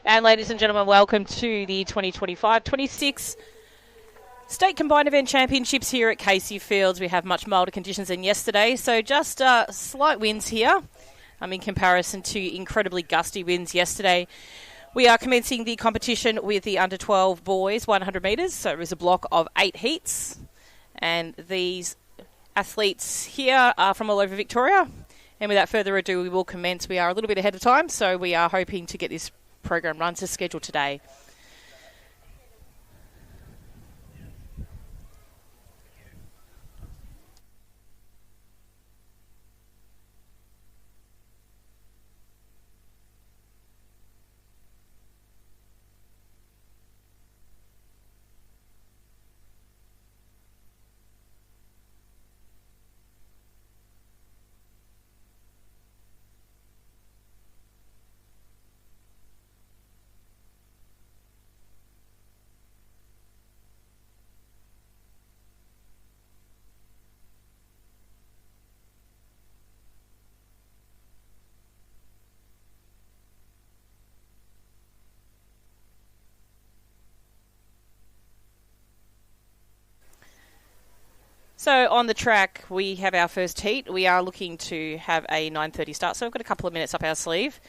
And ladies and gentlemen, welcome to the 2025-26 State Combined Event Championships here at Casey Fields. We have much milder conditions than yesterday, so just slight winds here in comparison to incredibly gusty winds yesterday. We are commencing the competition with the under-12 boys, 100 metres, so it is a block of 8 heats. And these athletes here are from all over Victoria. And without further ado, we will commence. We are a little bit ahead of time, so we are hoping to get this program run to schedule today. So on the track, we have our first heat. We are looking to have a 9:30 start, so we've got a couple of minutes up our sleeve.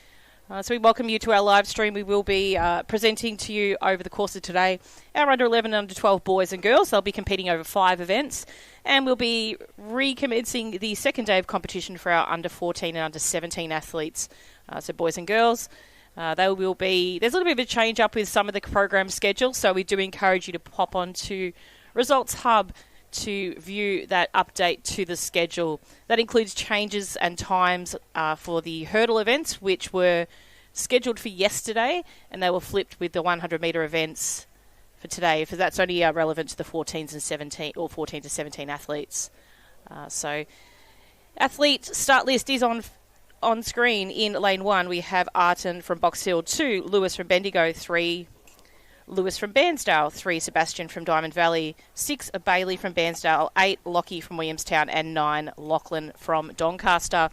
So we welcome you to our live stream. We will be presenting to you over the course of today our under 11 and under 12 boys and girls. They'll be competing over 5 events, and we'll be recommencing the second day of competition for our under 14 and under 17 athletes, so boys and girls. There's a little bit of a change up with some of the program schedules, so we do encourage you to pop onto Results Hub to view that update to the schedule. That includes changes and times for the hurdle events, which were scheduled for yesterday, and they were flipped with the 100 metre events for today, because that's only relevant to the 14s and 17 or 14 to 17 athletes. So athlete start list is on screen. In lane 1, we have Arton from Box Hill, 2 Lewis from Bendigo, 3 Lewis from Bairnsdale, 3 Sebastian from Diamond Valley, 6 Bailey from Bairnsdale, 8 Lockie from Williamstown, and 9 Lachlan from Doncaster.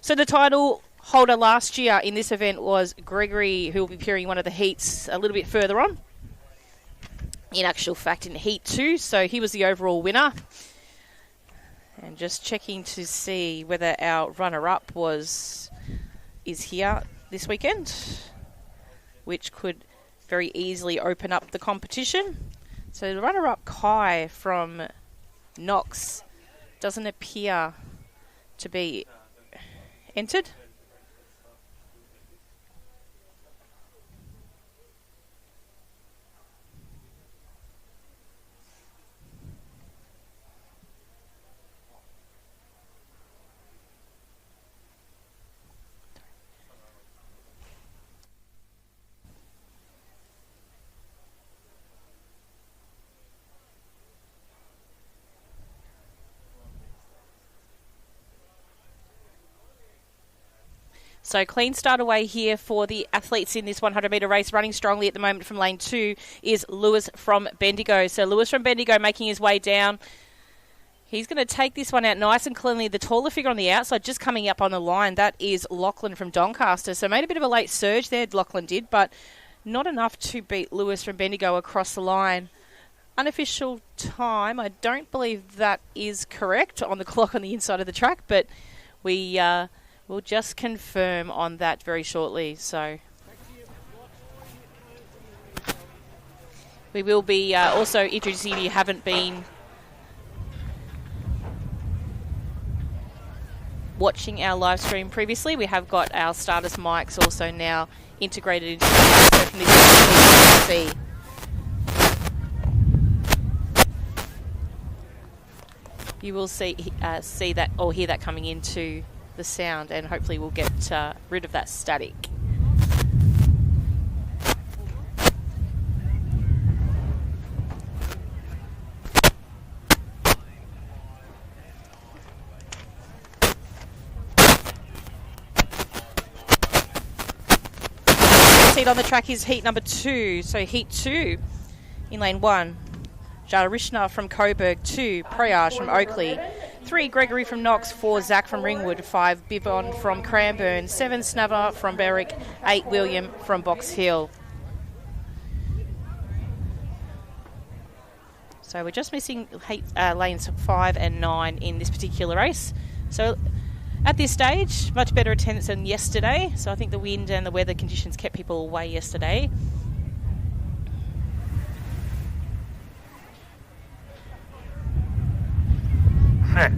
So the title holder last year in this event was Gregory, who will be appearing in one of the heats a little bit further on. In actual fact, in Heat 2, so he was the overall winner. And just checking to see whether our runner-up is here this weekend, which could very easily open up the competition. So the runner-up Kai from Knox doesn't appear to be entered. So clean start away here for the athletes in this 100 metre race. Running strongly at the moment from lane 2 is Lewis from Bendigo. So Lewis from Bendigo making his way down. He's going to take this one out nice and cleanly. The taller figure on the outside just coming up on the line, that is Lachlan from Doncaster. So made a bit of a late surge there, Lachlan did, but not enough to beat Lewis from Bendigo across the line. Unofficial time, I don't believe that is correct on the clock on the inside of the track, but we'll just confirm on that very shortly. So we will be also introducing, if you haven't been watching our live stream previously, we have got our starters mics also now integrated into the you will see that or hear that coming into the sound, and hopefully we'll get rid of that static. Heat on the track is heat number 2. So heat 2 in lane 1. Jarishna from Coburg, 2 Prayaj from Oakley, 3 Gregory from Knox, 4 Zach from Ringwood, 5 Bibbon from Cranbourne, 7 Snaver from Berwick, 8 William from Box Hill. So we're just missing lanes 5 and 9 in this particular race. So at this stage, much better attendance than yesterday. So I think the wind and the weather conditions kept people away yesterday. Set.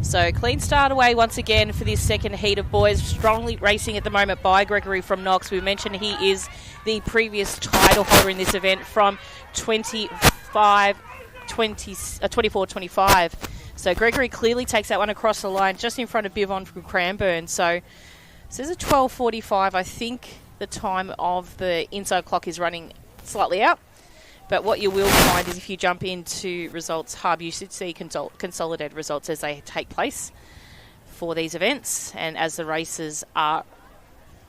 So clean start away once again for this second heat of boys. Strongly racing at the moment by Gregory from Knox. We mentioned he is the previous title holder in this event from 24-25. So Gregory clearly takes that one across the line just in front of Bivon from Cranbourne. So this is a 12:45. I think the time of the inside clock is running slightly out. But what you will find is if you jump into Results Hub, you should see consolidated results as they take place for these events and as the races are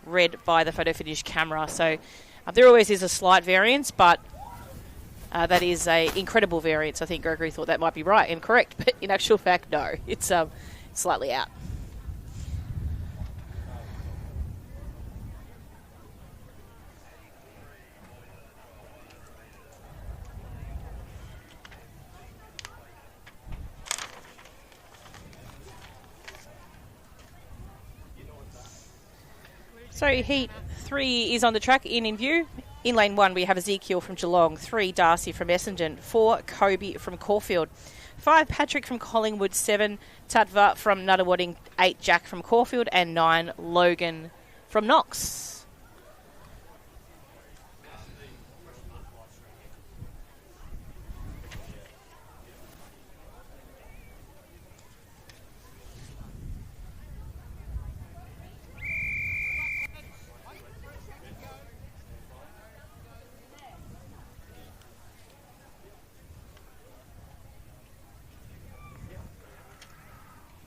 read by the photo finish camera. So there always is a slight variance, but that is an incredible variance. I think Gregory thought that might be right and correct, but in actual fact, no. It's slightly out. So Heat 3 is on the track in view. In lane 1, we have Ezekiel from Geelong, 3, Darcy from Essendon, 4, Kobe from Caulfield, 5, Patrick from Collingwood, 7, Tatva from Nuttawading, 8, Jack from Caulfield, and 9, Logan from Knox.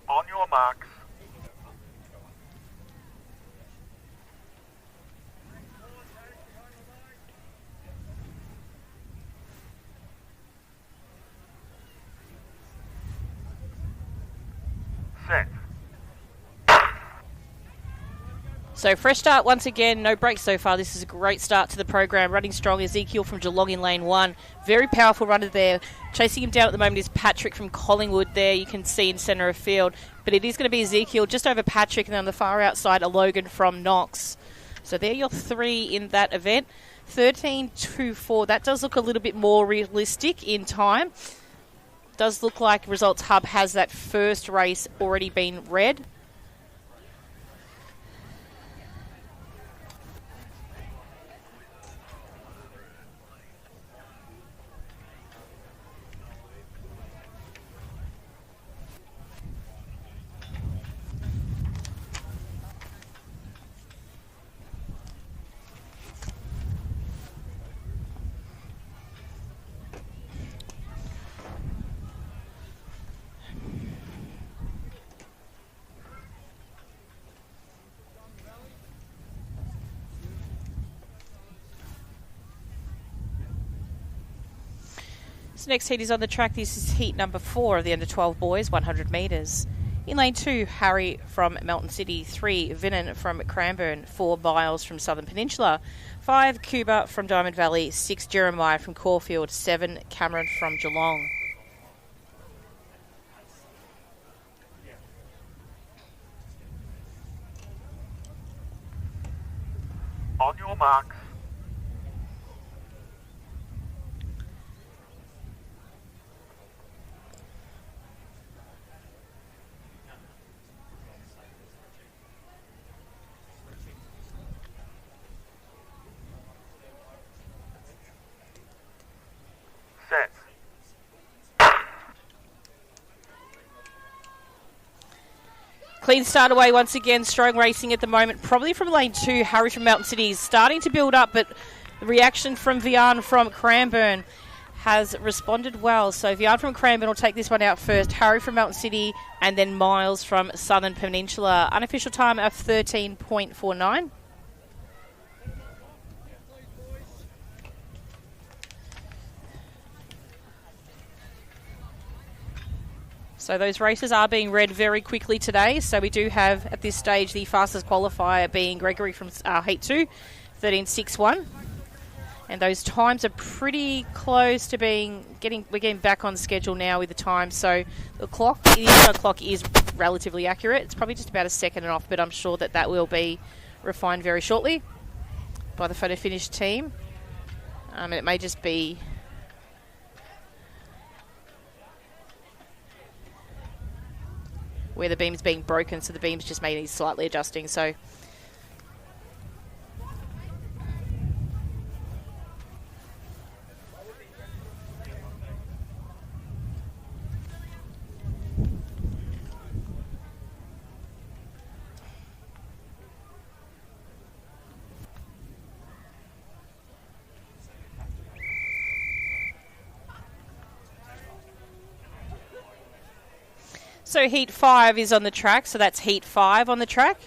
On your marks. Set. So fresh start once again, no breaks so far. This is a great start to the program. Running strong, Ezekiel from Geelong in lane 1. Very powerful runner there. Chasing him down at the moment is Patrick from Collingwood there. You can see in centre of field. But it is going to be Ezekiel just over Patrick, and then on the far outside, a Logan from Knox. So they're your 3 in that event. 13-2-4. That does look a little bit more realistic in time. Does look like Results Hub has that first race already been read. So next heat is on the track. This is heat number 4 of the under-12 boys, 100 metres. In lane 2, Harry from Melton City, 3, Vinnan from Cranbourne, 4, Miles from Southern Peninsula, 5, Cuba from Diamond Valley, 6, Jeremiah from Caulfield, 7, Cameron from Geelong. On your marks. Set. Clean start away once again, strong racing at the moment, probably from lane 2. Harry from Melton City is starting to build up, but the reaction from Vian from Cranbourne has responded well. So Vian from Cranbourne will take this one out first, Harry from Melton City, and then Miles from Southern Peninsula. Unofficial time of 13.49. So those races are being read very quickly today. So we do have, at this stage, the fastest qualifier being Gregory from Heat 2, 13.61. And those times are pretty close to we're getting back on schedule now with the time. So the inside clock is relatively accurate. It's probably just about a second and off, but I'm sure that will be refined very shortly by the photo finish team. And it may just be where the beam's being broken, so the beam's just maybe slightly adjusting. So heat 5 is on the track, so that's heat 5 on the track.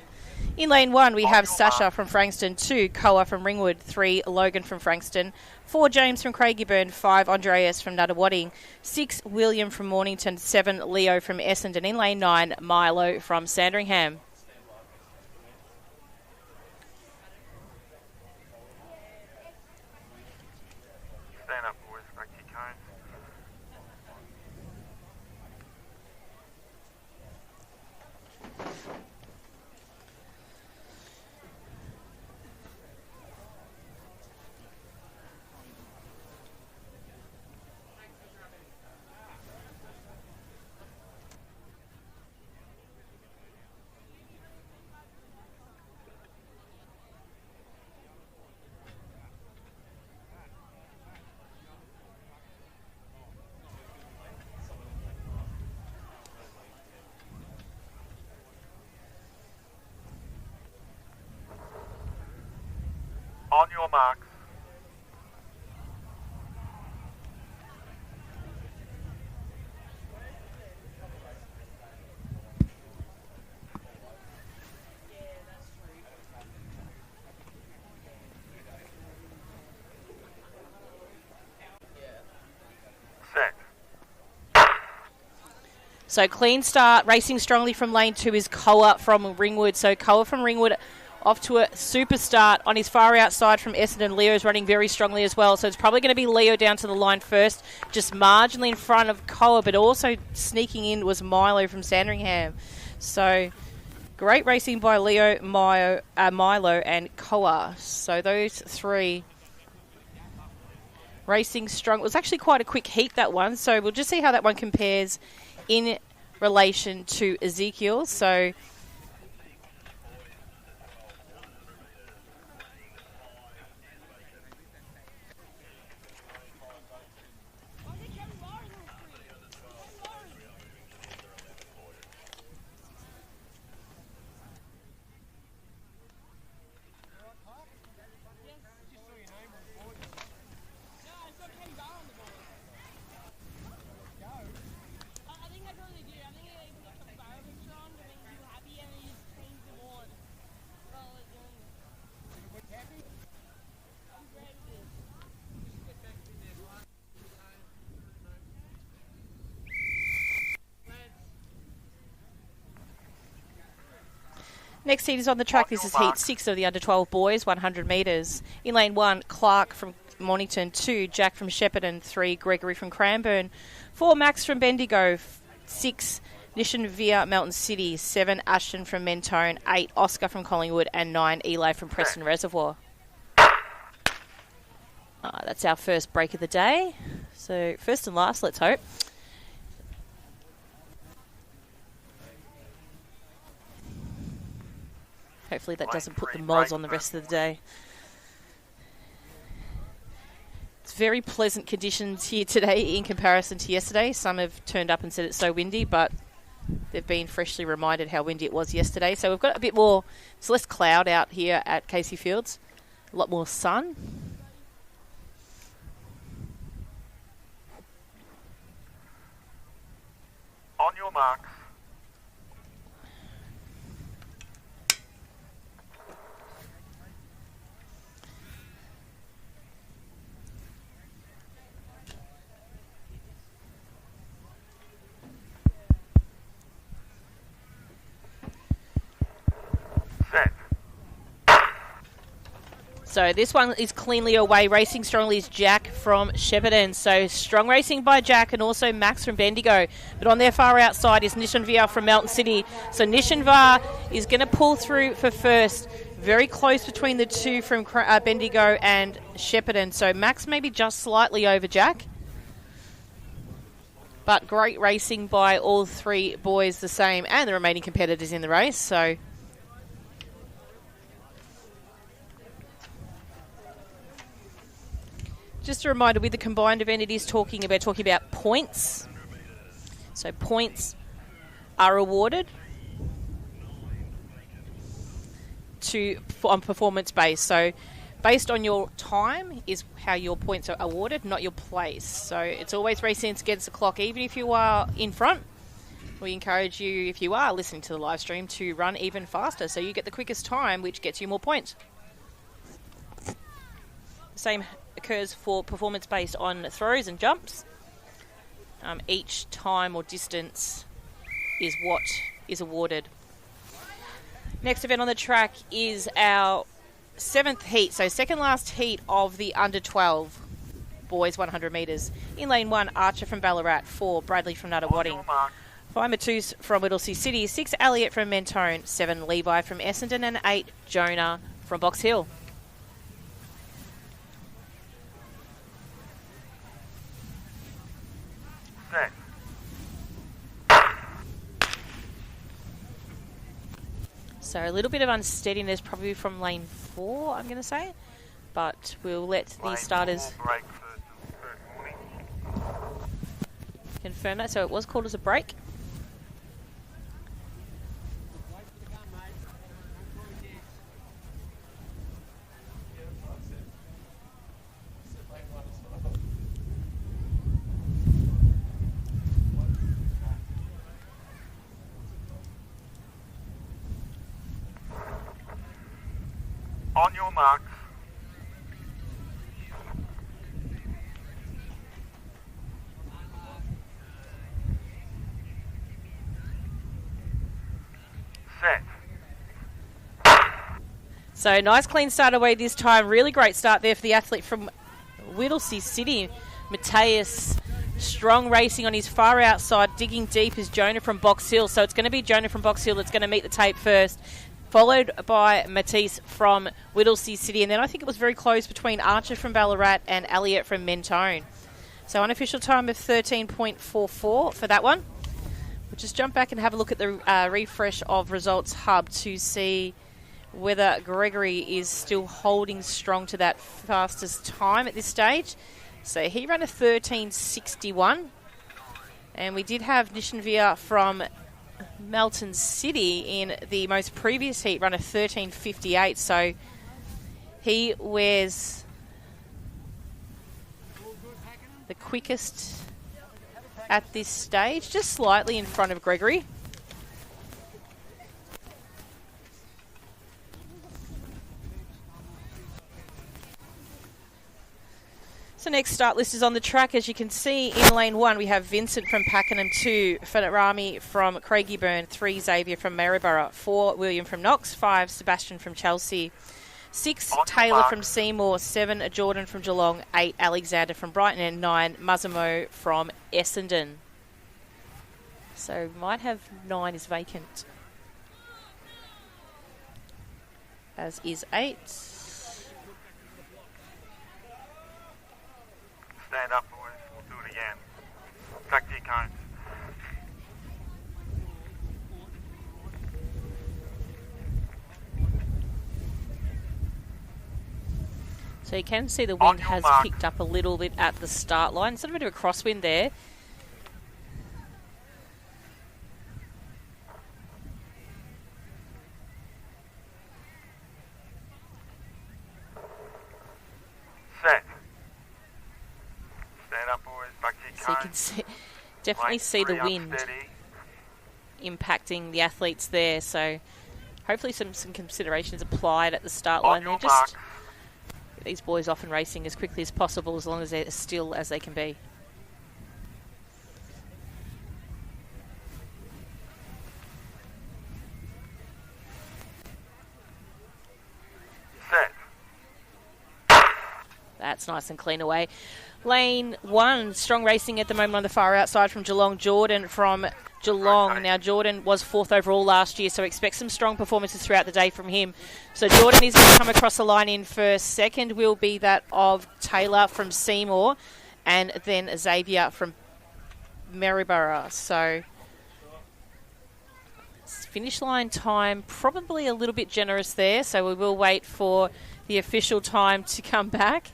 In lane 1, we have Sasha from Frankston, 2 Koa from Ringwood, 3 Logan from Frankston, 4 James from Craigieburn, 5 Andreas from Nuttawading, 6 William from Mornington, 7 Leo from Essendon. In lane 9, Milo from Sandringham. Stand up, boys. Back to your cones. On your marks. Set. So clean start, racing strongly from lane 2 is Koa from Ringwood. So Koa from Ringwood off to a super start on his far outside from Essendon. Leo's running very strongly as well. So it's probably going to be Leo down to the line first, just marginally in front of Koa, but also sneaking in was Milo from Sandringham. So great racing by Milo and Koa. So those three racing strong. It was actually quite a quick heat, that one. So we'll just see how that one compares in relation to Ezekiel. So next heat is on the track. This is heat 6 of the under-12 boys, 100 metres. In lane 1, Clark from Mornington, 2 Jack from Shepparton, 3 Gregory from Cranbourne, 4 Max from Bendigo, 6 Nishan via Melton City, 7 Ashton from Mentone, 8 Oscar from Collingwood, and 9 Eli from Preston Reservoir. That's our first break of the day. So first and last, let's hope. Hopefully that doesn't put the mods on the rest of the day. It's very pleasant conditions here today in comparison to yesterday. Some have turned up and said it's so windy, but they've been freshly reminded how windy it was yesterday. So we've got a bit more, it's less cloud out here at Casey Fields. A lot more sun. On your marks. So this one is cleanly away. Racing strongly is Jack from Shepparton. So strong racing by Jack and also Max from Bendigo. But on their far outside is Nishanvar from Melton City. So Nishanvar is going to pull through for first. Very close between the two from Bendigo and Shepparton. So Max maybe just slightly over Jack. But great racing by all three boys the same and the remaining competitors in the race. So just a reminder, with the combined event, it is talking about points. So points are awarded on performance base. So based on your time is how your points are awarded, not your place. So it's always racing against the clock, even if you are in front. We encourage you, if you are listening to the live stream, to run even faster so you get the quickest time, which gets you more points. The same occurs for performance based on throws and jumps. Each time or distance is what is awarded. Next event on the track is our 7th heat, so second last heat of the under 12 boys 100 metres. In lane 1, Archer from Ballarat, 4, Bradley from Nuttawading, 5, Matus from Whittlesea City, 6, Elliot from Mentone, 7, Levi from Essendon, and 8, Jonah from Box Hill. Set. So a little bit of unsteadiness probably from lane 4, I'm going to say. But we'll let the starters Break first warning. confirm that. So it was called as a break. On your marks. Set. So nice clean start away this time. Really great start there for the athlete from Whittlesea City, Mateus. Strong racing on his far outside. Digging deep is Jonah from Box Hill. So it's going to be Jonah from Box Hill that's going to meet the tape first, followed by Matisse from Whittlesea City. And then I think it was very close between Archer from Ballarat and Elliot from Mentone. So unofficial time of 13.44 for that one. We'll just jump back and have a look at the refresh of Results Hub to see whether Gregory is still holding strong to that fastest time at this stage. So he ran a 13.61. And we did have Nishanvar from Melton City in the most previous heat run a 13.58, so he wears the quickest at this stage, just slightly in front of Gregory. So next start list is on the track. As you can see, in lane 1, we have Vincent from Pakenham, 2, Fadarami from Craigieburn, 3, Xavier from Maryborough, 4, William from Knox, 5, Sebastian from Chelsea, 6, Taylor from Seymour, 7, Jordan from Geelong, 8, Alexander from Brighton, and 9, Mazamo from Essendon. So might have 9 is vacant, as is 8. Stand up, boys. We'll do it again. Back to your cones. So you can see the wind has picked up a little bit at the start line. Sort of a bit of a crosswind there. Set. Stand up, boys. Back to your So you cones. can see, definitely Lane see the 3 wind unsteady. impacting the athletes there. So hopefully some considerations applied at the start On line. your They're marks. just these boys often racing as quickly as possible, as long as they're as still as they can be. Set. That's nice and clean away. Lane 1, strong racing at the moment on the far outside from Geelong. Jordan from Geelong. Now, Jordan was 4th overall last year, so expect some strong performances throughout the day from him. So Jordan is going to come across the line in first. Second will be that of Taylor from Seymour, and then Xavier from Maryborough. So finish line time probably a little bit generous there, so we will wait for the official time to come back.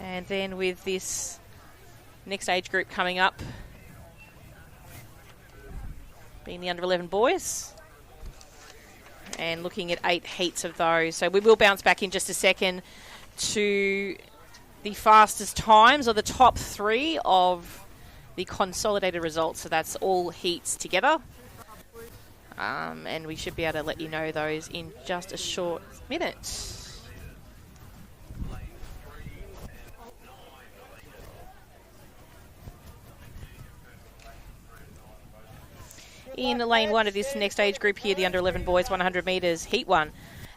And then with this next age group coming up, being the under 11 boys, and looking at 8 heats of those. So we will bounce back in just a second to the fastest times, or the top 3 of the consolidated results. So that's all heats together. And we should be able to let you know those in just a short minute. In lane 1 of this next age group here, the under 11 boys, 100 metres, heat 1.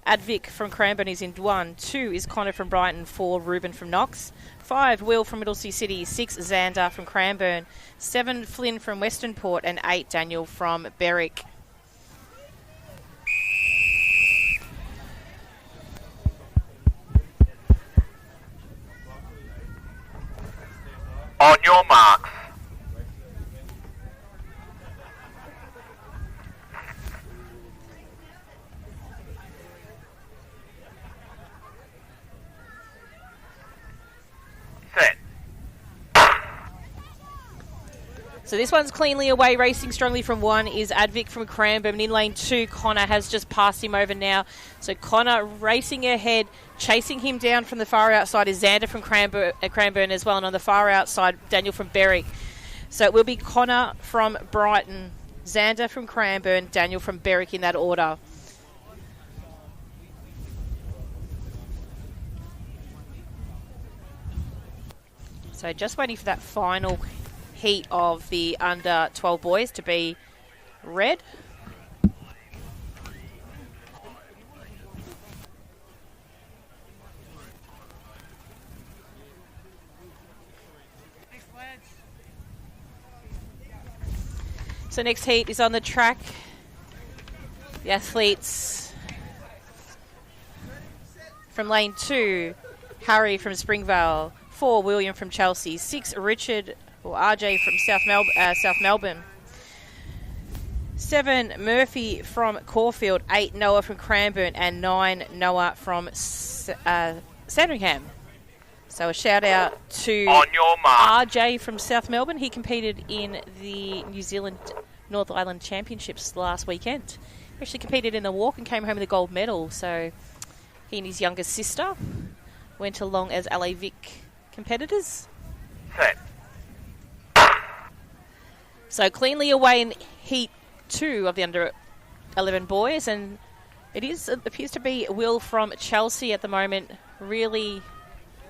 LAVic from Cranbourne is in 1. 2 is Connor from Brighton. 4, Ruben from Knox. 5, Will from Middlesea City. 6, Xander from Cranbourne. 7, Flynn from Western Port. And 8, Daniel from Berwick. On your marks. Set. So this one's cleanly away, racing strongly from 1 is LAVic from Cranbourne. In lane 2, Connor has just passed him over now. So Connor racing ahead, chasing him down from the far outside is Xander from Cranbourne as well. And on the far outside, Daniel from Berwick. So it will be Connor from Brighton, Xander from Cranbourne, Daniel from Berwick in that order. So just waiting for that final heat of the under 12 boys to be red. So next heat is on the track. The athletes from lane 2, Harry from Springvale. 4, William from Chelsea. 6, Richard or RJ from South Melbourne. 7, Murphy from Caulfield. 8, Noah from Cranbourne. And 9, Noah from Sandringham. So a shout out to RJ from South Melbourne. He competed in the New Zealand North Island Championships last weekend. He actually competed in the walk and came home with a gold medal. So he and his younger sister went along as LAVic competitors. Set. So cleanly away in heat 2 of the under 11 boys, and it appears to be Will from Chelsea at the moment, really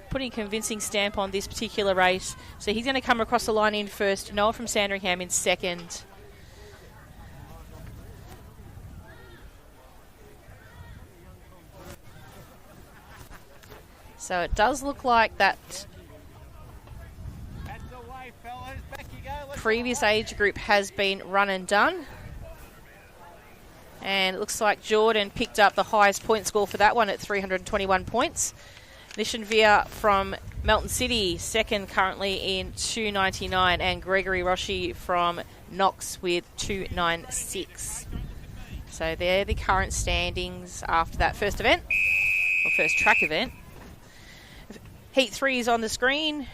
putting a convincing stamp on this particular race. So he's going to come across the line in first. Noah from Sandringham in second. So it does look like that previous age group has been run and done. And it looks like Jordan picked up the highest point score for that one at 321 points. Nishan Veer from Melton City, second currently in 299. And Gregory Roshi from Knox with 296. So they're the current standings after that first event, or first track event. Heat 3 is on the screen,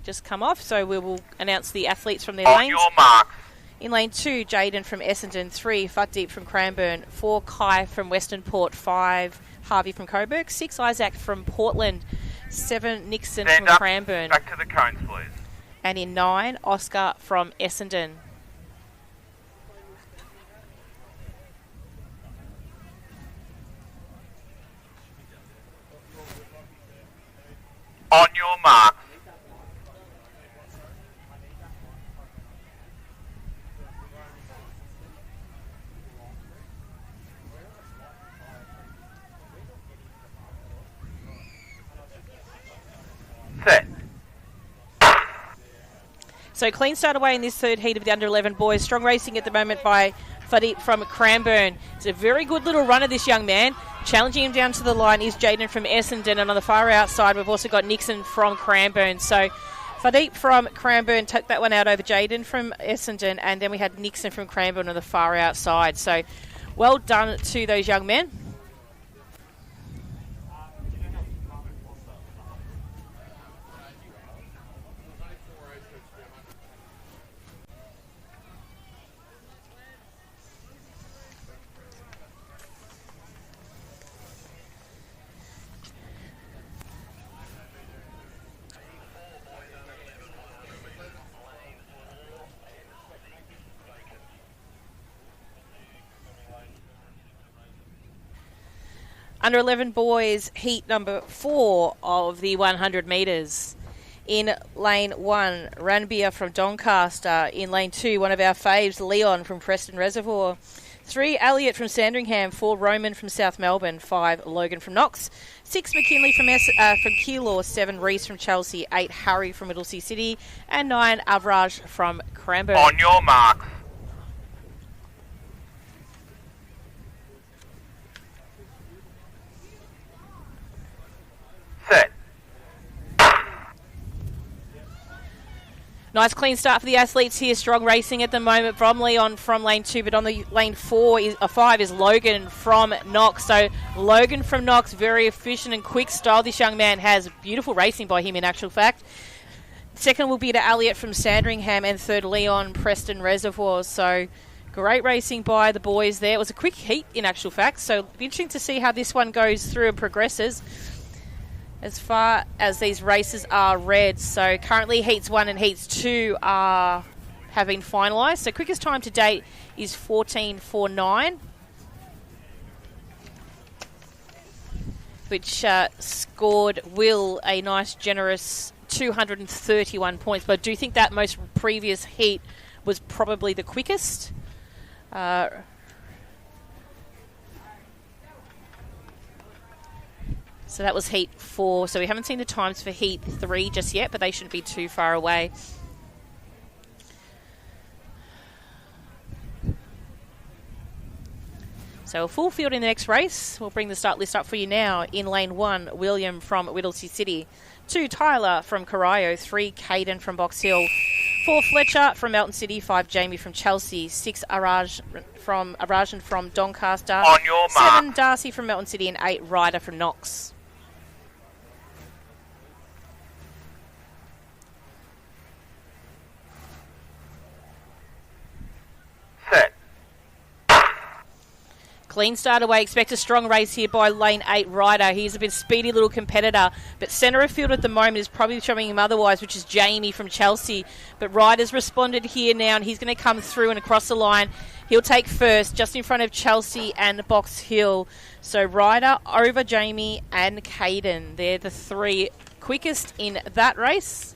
just come off, so we will announce the athletes from their lanes. Your mark. In lane 2, Jaden from Essendon. 3, Futdeep from Cranbourne. 4, Kai from Western Port. 5, Harvey from Coburg. 6, Isaac from Portland. 7, Nixon from Cranbourne. Back to the cones, please. And in 9, Oscar from Essendon. On your mark. So clean start away in this third heat of the under 11 boys. Strong racing at the moment by Fadi from Cranbourne. It's a very good little runner, this young man. Challenging him down to the line is Jaden from Essendon, and on the far outside we've also got Nixon from Cranbourne. So Fadi from Cranbourne took that one out over Jaden from Essendon, and then we had Nixon from Cranbourne on the far outside. So well done to those young men. Under 11 boys, heat number 4 of the 100 metres. In lane 1, Ranbia from Doncaster. In lane 2, one of our faves, Leon from Preston Reservoir. 3, Elliot from Sandringham. 4, Roman from South Melbourne. 5, Logan from Knox. 6, McKinley from Keilor. 7, Reese from Chelsea. 8, Harry from Middlesea City. And 9, Avraj from Cranbourne. On your marks. Set. Nice clean start for the athletes here. Strong racing at the moment from Leon from lane 2, but on the lane 5 is Logan from Knox. So Logan from Knox, very efficient and quick style this young man has. Beautiful racing by him in actual fact. Second will be to Elliot from Sandringham, and third Leon Preston Reservoir. So great racing by the boys there. It was a quick heat in actual fact, so it'll be interesting to see how this one goes through and progresses as far as these races are read. So currently heats 1 and heats 2 have been finalised. So quickest time to date is 14:49, which scored Will a nice generous 231 points. But I do think that most previous heat was probably the quickest. So that was heat 4. So we haven't seen the times for heat 3 just yet, but they shouldn't be too far away. So a full field in the next race. We'll bring the start list up for you now. In lane 1, William from Whittlesea City. 2, Tyler from Corio. 3, Caden from Box Hill. 4, Fletcher from Melton City. 5, Jamie from Chelsea. 6, Arajan from Doncaster. On your mark. 7, Darcy from Melton City. And 8, Ryder from Knox. Set. Clean start away. Expect a strong race here by lane 8, Ryder. He's a bit speedy little competitor, but centre of field at the moment is probably showing him otherwise, which is Jamie from Chelsea. But Ryder's responded here now, and he's going to come through and across the line. He'll take first, just in front of Chelsea and Box Hill. So Ryder over Jamie and Caden. They're the 3 quickest in that race.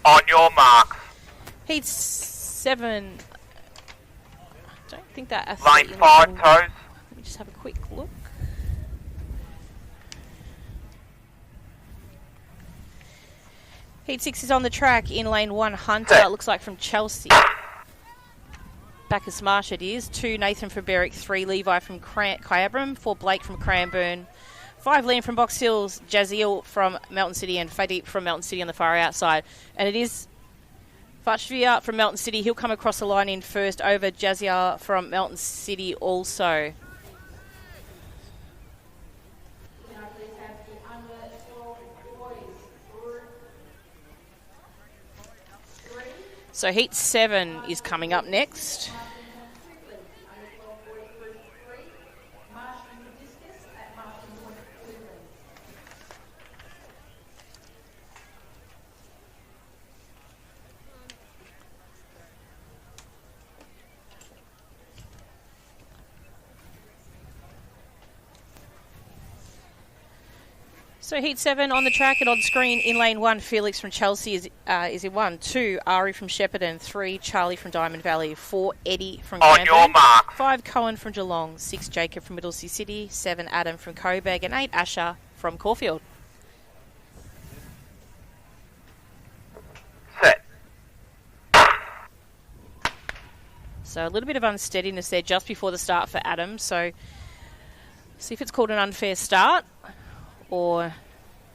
On your mark. Heat 7. I don't think that Line athlete 5, toes. Let me just have a quick look. Heat 6 is on the track in lane 1, Hunter. It looks like from Chelsea. Bacchus Marsh it is. 2, Nathan from Berwick. 3, Levi from Kyabram. 4, Blake from Cranbourne. 5, Liam from Box Hills. Jaziel from Melton City, and Fadeep from Melton City on the far outside. And it is Vachvia from Melton City. He'll come across the line in first over Jaziel from Melton City also. So heat 7 is coming up next. So heat 7 on the track and on screen in lane 1, Felix from Chelsea is in 1. 2, Ari from Shepparton. 3, Charlie from Diamond Valley. 4, Eddie from Cranbourne. On your mark. 5, Cohen from Geelong. 6, Jacob from Middlesea City. 7, Adam from Coburg. And 8, Asher from Caulfield. Set. So a little bit of unsteadiness there just before the start for Adam. So see if it's called an unfair start or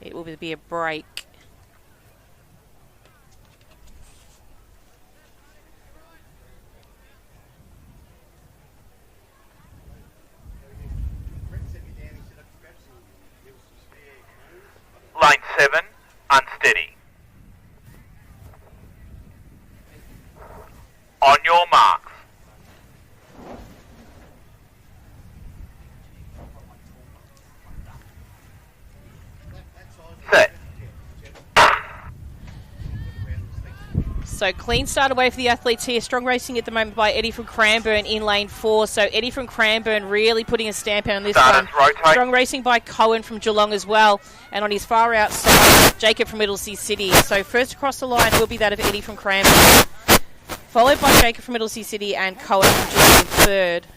it will be a break. Lane 7, unsteady. On your marks. Set. So clean start away for the athletes here. Strong racing at the moment by Eddie from Cranbourne in lane 4. So Eddie from Cranbourne really putting a stamp on this one. Rotate. Strong racing by Cohen from Geelong as well. And on his far outside, Jacob from Middlesea City. So first across the line will be that of Eddie from Cranbourne. Followed by Jacob from Middlesea City and Cohen from Geelong third.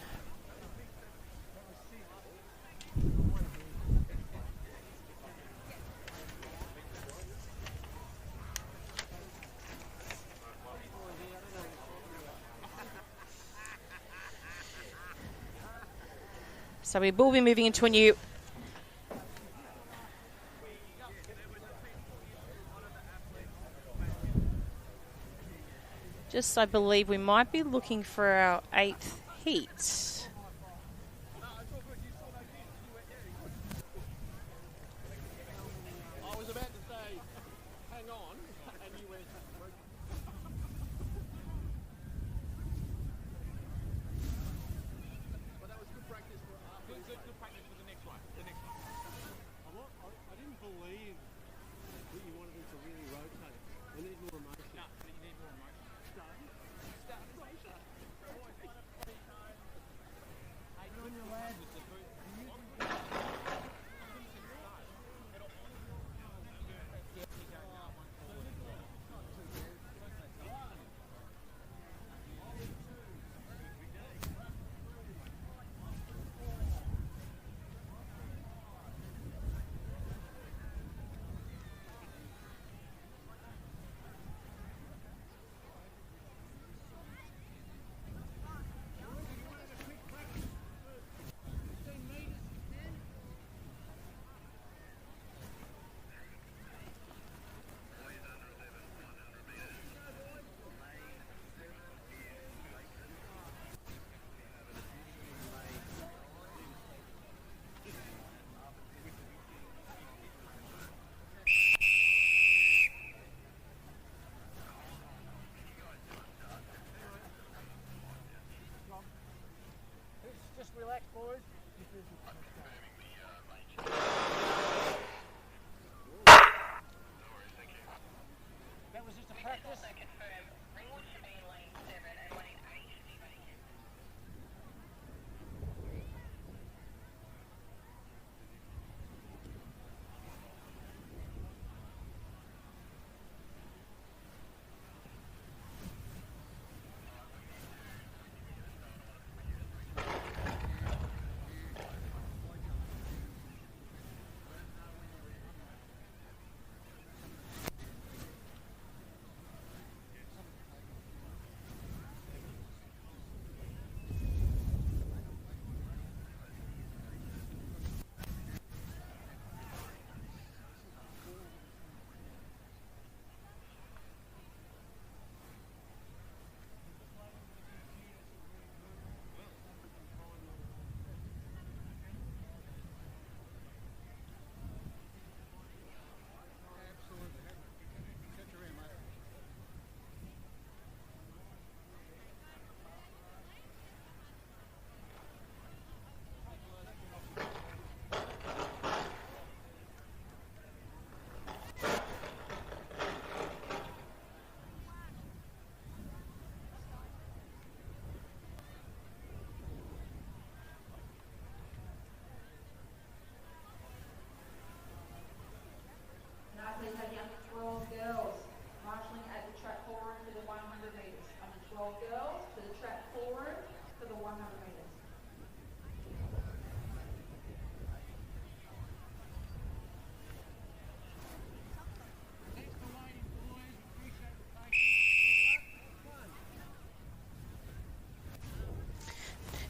So we will be moving into a new I believe we might be looking for our 8th heat. I was about to say, hang on, and you went. But that was good practice for good practice for the next one. I didn't believe that you wanted them to really rotate. We need more emotion. No, you need more emotion. Start emotion. Hey, you and your lad. Just relax, boys. That was just a practice.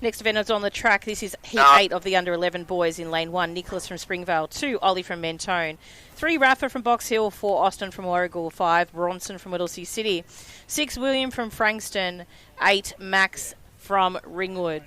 Next event is on the track. This is Heat 8 of the under-11 boys in lane 1. Nicholas from Springvale. 2, Ollie from Mentone. 3, Rafa from Box Hill. 4, Austin from Warragul. 5, Bronson from Whittlesea City. 6, William from Frankston. 8, Max from Ringwood.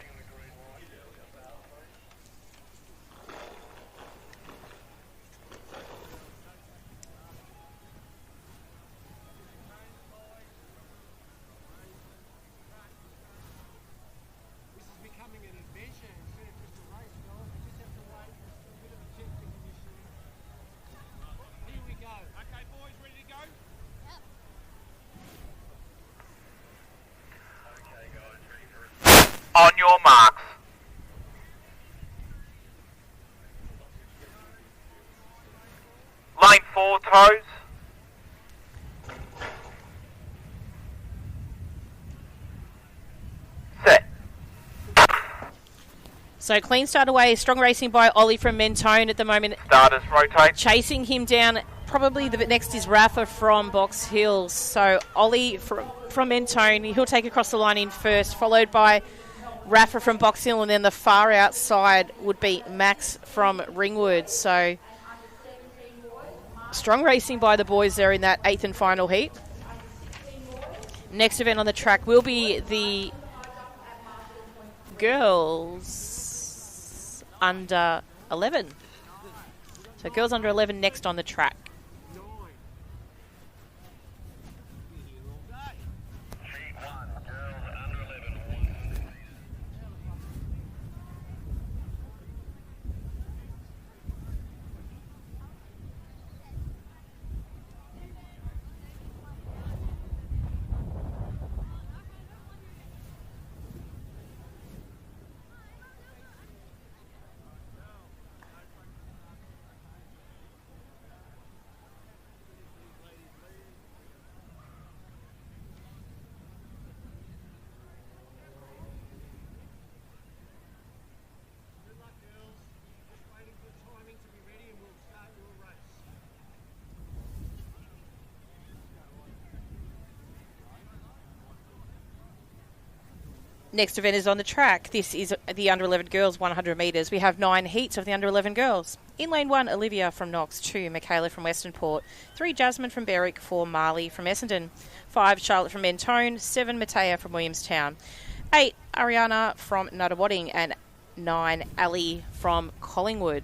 On your marks. Lane 4 toes. Set. So clean start away. Strong racing by Ollie from Mentone at the moment. Starters rotate. Chasing him down. Probably the next is Rafa from Box Hill. So Ollie from Mentone, he'll take across the line in first, followed by Rafa from Box Hill, and then the far outside would be Max from Ringwood. So strong racing by the boys there in that 8th and final heat. Next event on the track will be the girls under 11. So girls under 11 next on the track. Next event is on the track. This is the under-11 girls 100 metres. We have 9 heats of the under-11 girls. In lane 1, Olivia from Knox. 2, Michaela from Western Port. 3, Jasmine from Berwick. 4, Marley from Essendon. 5, Charlotte from Mentone. 7, Matea from Williamstown. 8, Ariana from Nuttawading. And 9, Ali from Collingwood.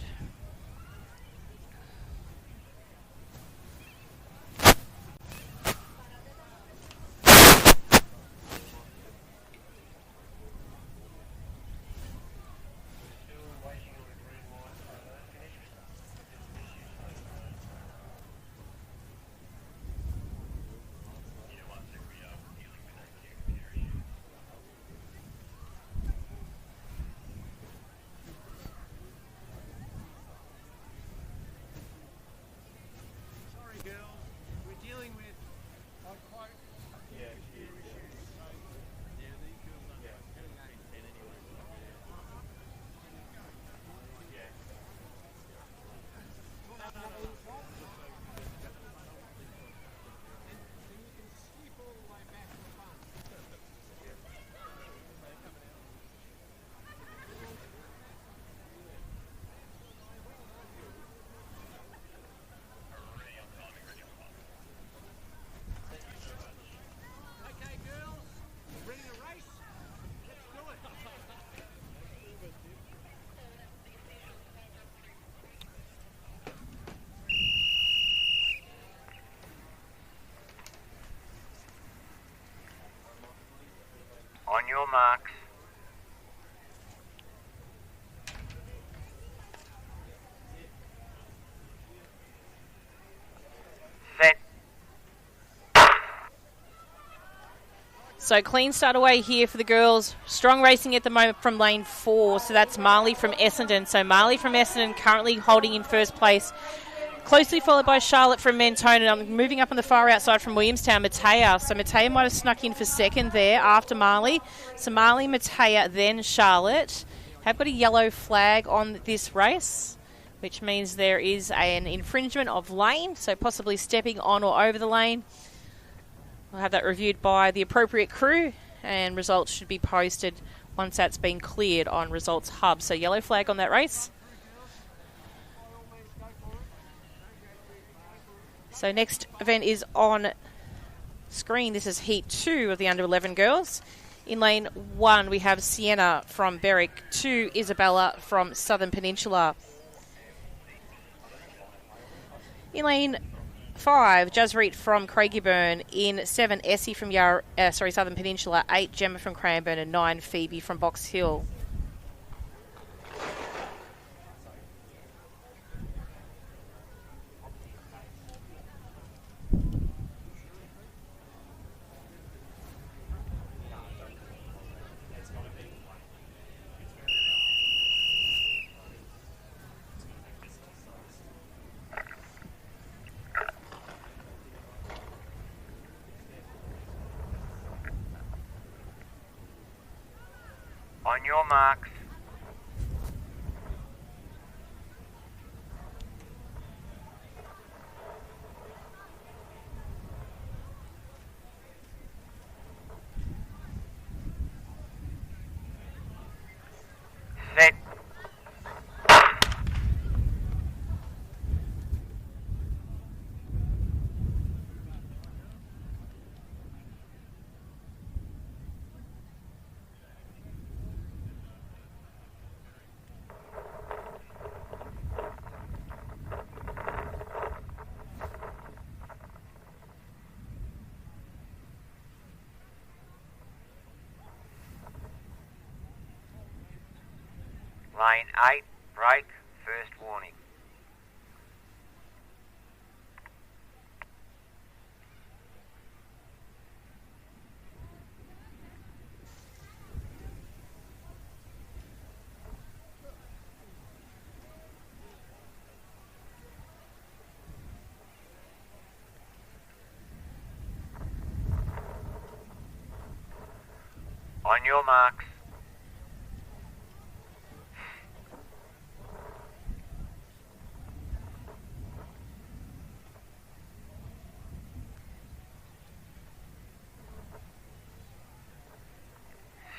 On your marks. Set. So clean start away here for the girls. Strong racing at the moment from lane 4. So that's Marley from Essendon. So Marley from Essendon currently holding in first place. Closely followed by Charlotte from Mentone. And I'm moving up on the far outside from Williamstown, Matea. So Matea might have snuck in for second there after Marley. So Marley, Matea, then Charlotte. Have got a yellow flag on this race, which means there is an infringement of lane. So possibly stepping on or over the lane. We'll have that reviewed by the appropriate crew, and results should be posted once that's been cleared on Results Hub. So yellow flag on that race. So next event is on screen. This is Heat 2 of the under-11 girls. In lane 1, we have Sienna from Berwick, 2, Isabella from Southern Peninsula. In lane 5, Jasreet from Craigieburn. In 7, Essie from Southern Peninsula. 8, Gemma from Cranbourne. And 9, Phoebe from Box Hill. On your marks. Set. Lane 8, break, first warning. On your marks.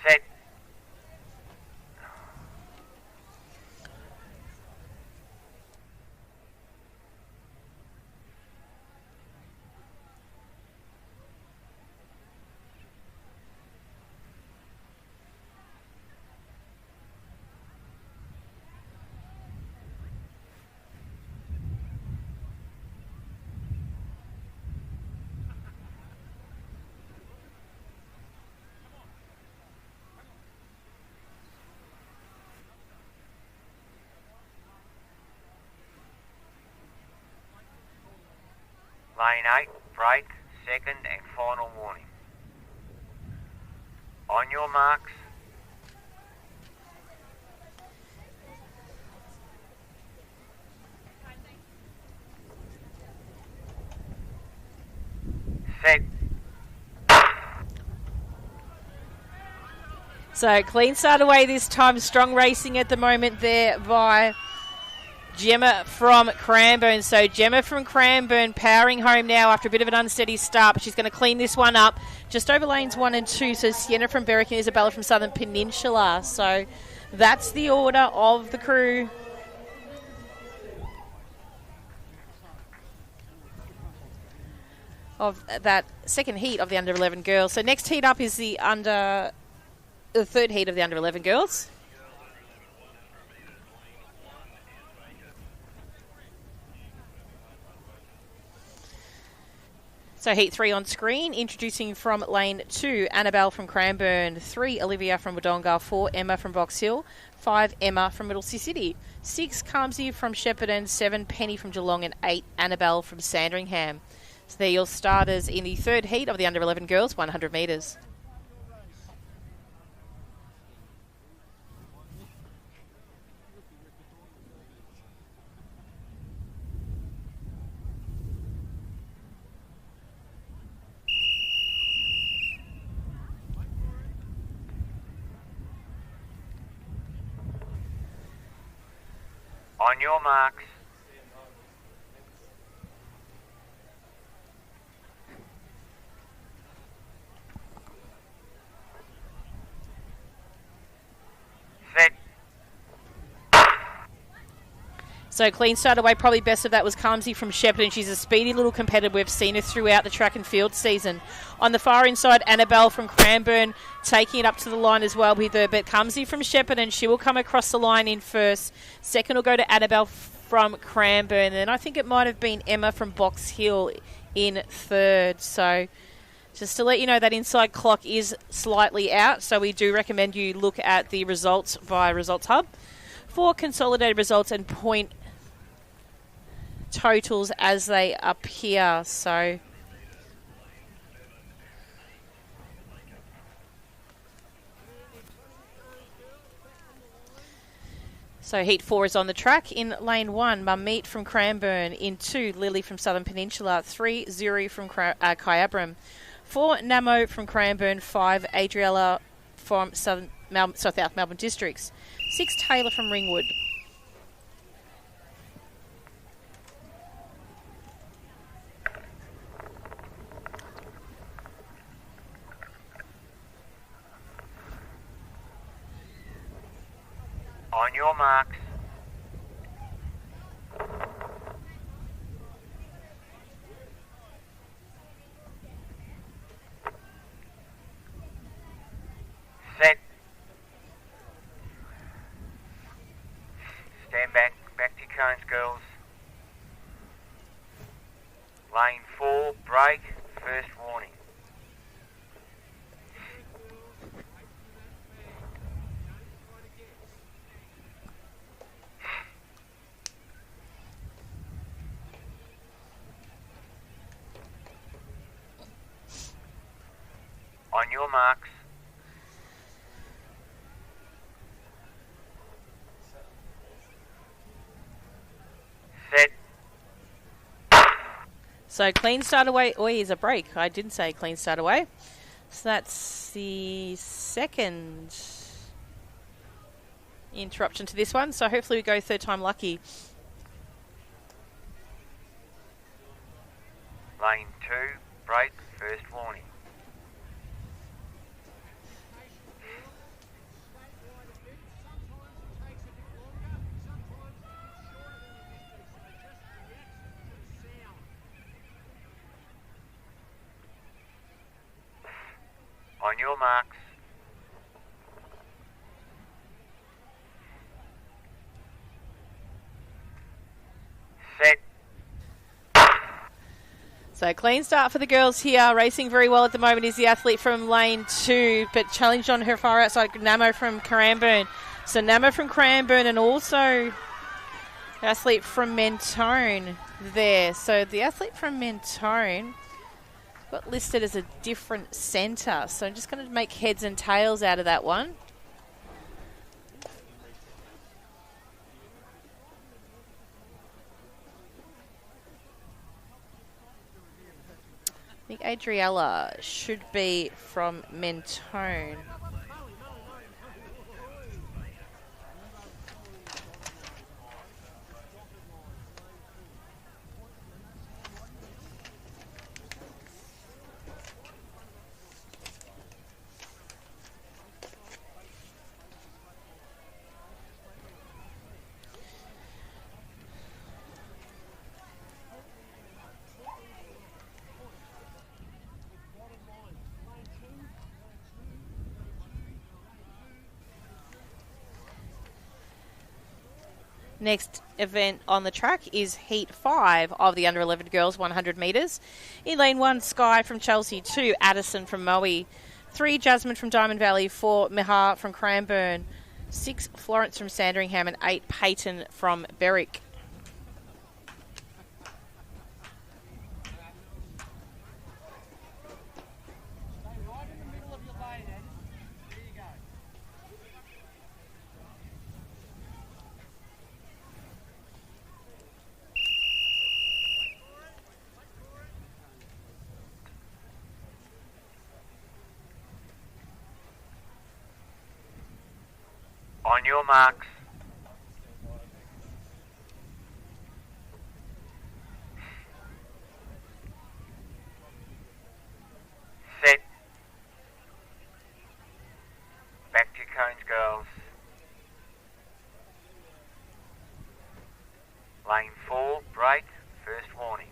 Set. Lane 8, break, second and final warning. On your marks. Set. So clean start away this time. Strong racing at the moment there by Gemma from Cranbourne. So Gemma from Cranbourne powering home now after a bit of an unsteady start, but she's going to clean this one up just over lanes 1 and 2. So Sienna from Berwick and Isabella from Southern Peninsula. So that's the order of the crew. Of that second heat of the under-11 girls. So next heat up is the third heat of the under-11 girls. So heat 3 on screen, introducing from lane 2, Annabelle from Cranbourne, 3, Olivia from Wodonga, 4, Emma from Box Hill, 5, Emma from Middlesea City, 6, Carmsey from Shepparton, 7, Penny from Geelong, and 8, Annabelle from Sandringham. So they're your starters in the third heat of the under-11 girls, 100 metres. On your marks. So clean start away, probably best of that was Calmsy from Shepherd, and she's a speedy little competitor. We've seen her throughout the track and field season. On the far inside, Annabelle from Cranbourne taking it up to the line as well with her, but Calmsy from Shepherd, and she will come across the line in first. Second will go to Annabelle from Cranbourne, and I think it might have been Emma from Box Hill in third. So just to let you know, that inside clock is slightly out, so we do recommend you look at the results via Results Hub for consolidated results and point totals as they appear. So Heat 4 is on the track. In lane 1, Mummeet from Cranbourne. In 2, Lily from Southern Peninsula. 3, Zuri from Kyabram. 4, Namo from Cranbourne. 5, Adriella from South Melbourne Districts. 6, Taylor from Ringwood. On your marks. Set. Stand back to your cones, girls. Lane 4, break, first warning. On your marks. Set. So clean start away. Oh, here's a break. I didn't say clean start away. So that's the second interruption to this one. So hopefully we go third time lucky. Lane 2, break, first warning. On your marks. Set. So clean start for the girls here. Racing very well at the moment is the athlete from lane 2, but challenged on her far outside, Namo from Cranbourne. So Namo from Cranbourne and also the athlete from Mentone there. So the athlete from Mentone got listed as a different centre. So I'm just going to make heads and tails out of that one. I think Adriella should be from Mentone. Next event on the track is Heat 5 of the under-11 girls, 100 metres. In lane 1, Sky from Chelsea. 2, Addison from Moe. 3, Jasmine from Diamond Valley. 4, Mihar from Cranbourne. 6, Florence from Sandringham. And 8, Peyton from Berwick. On your marks. Set. Back to your cones, girls. Lane 4, break, first warning.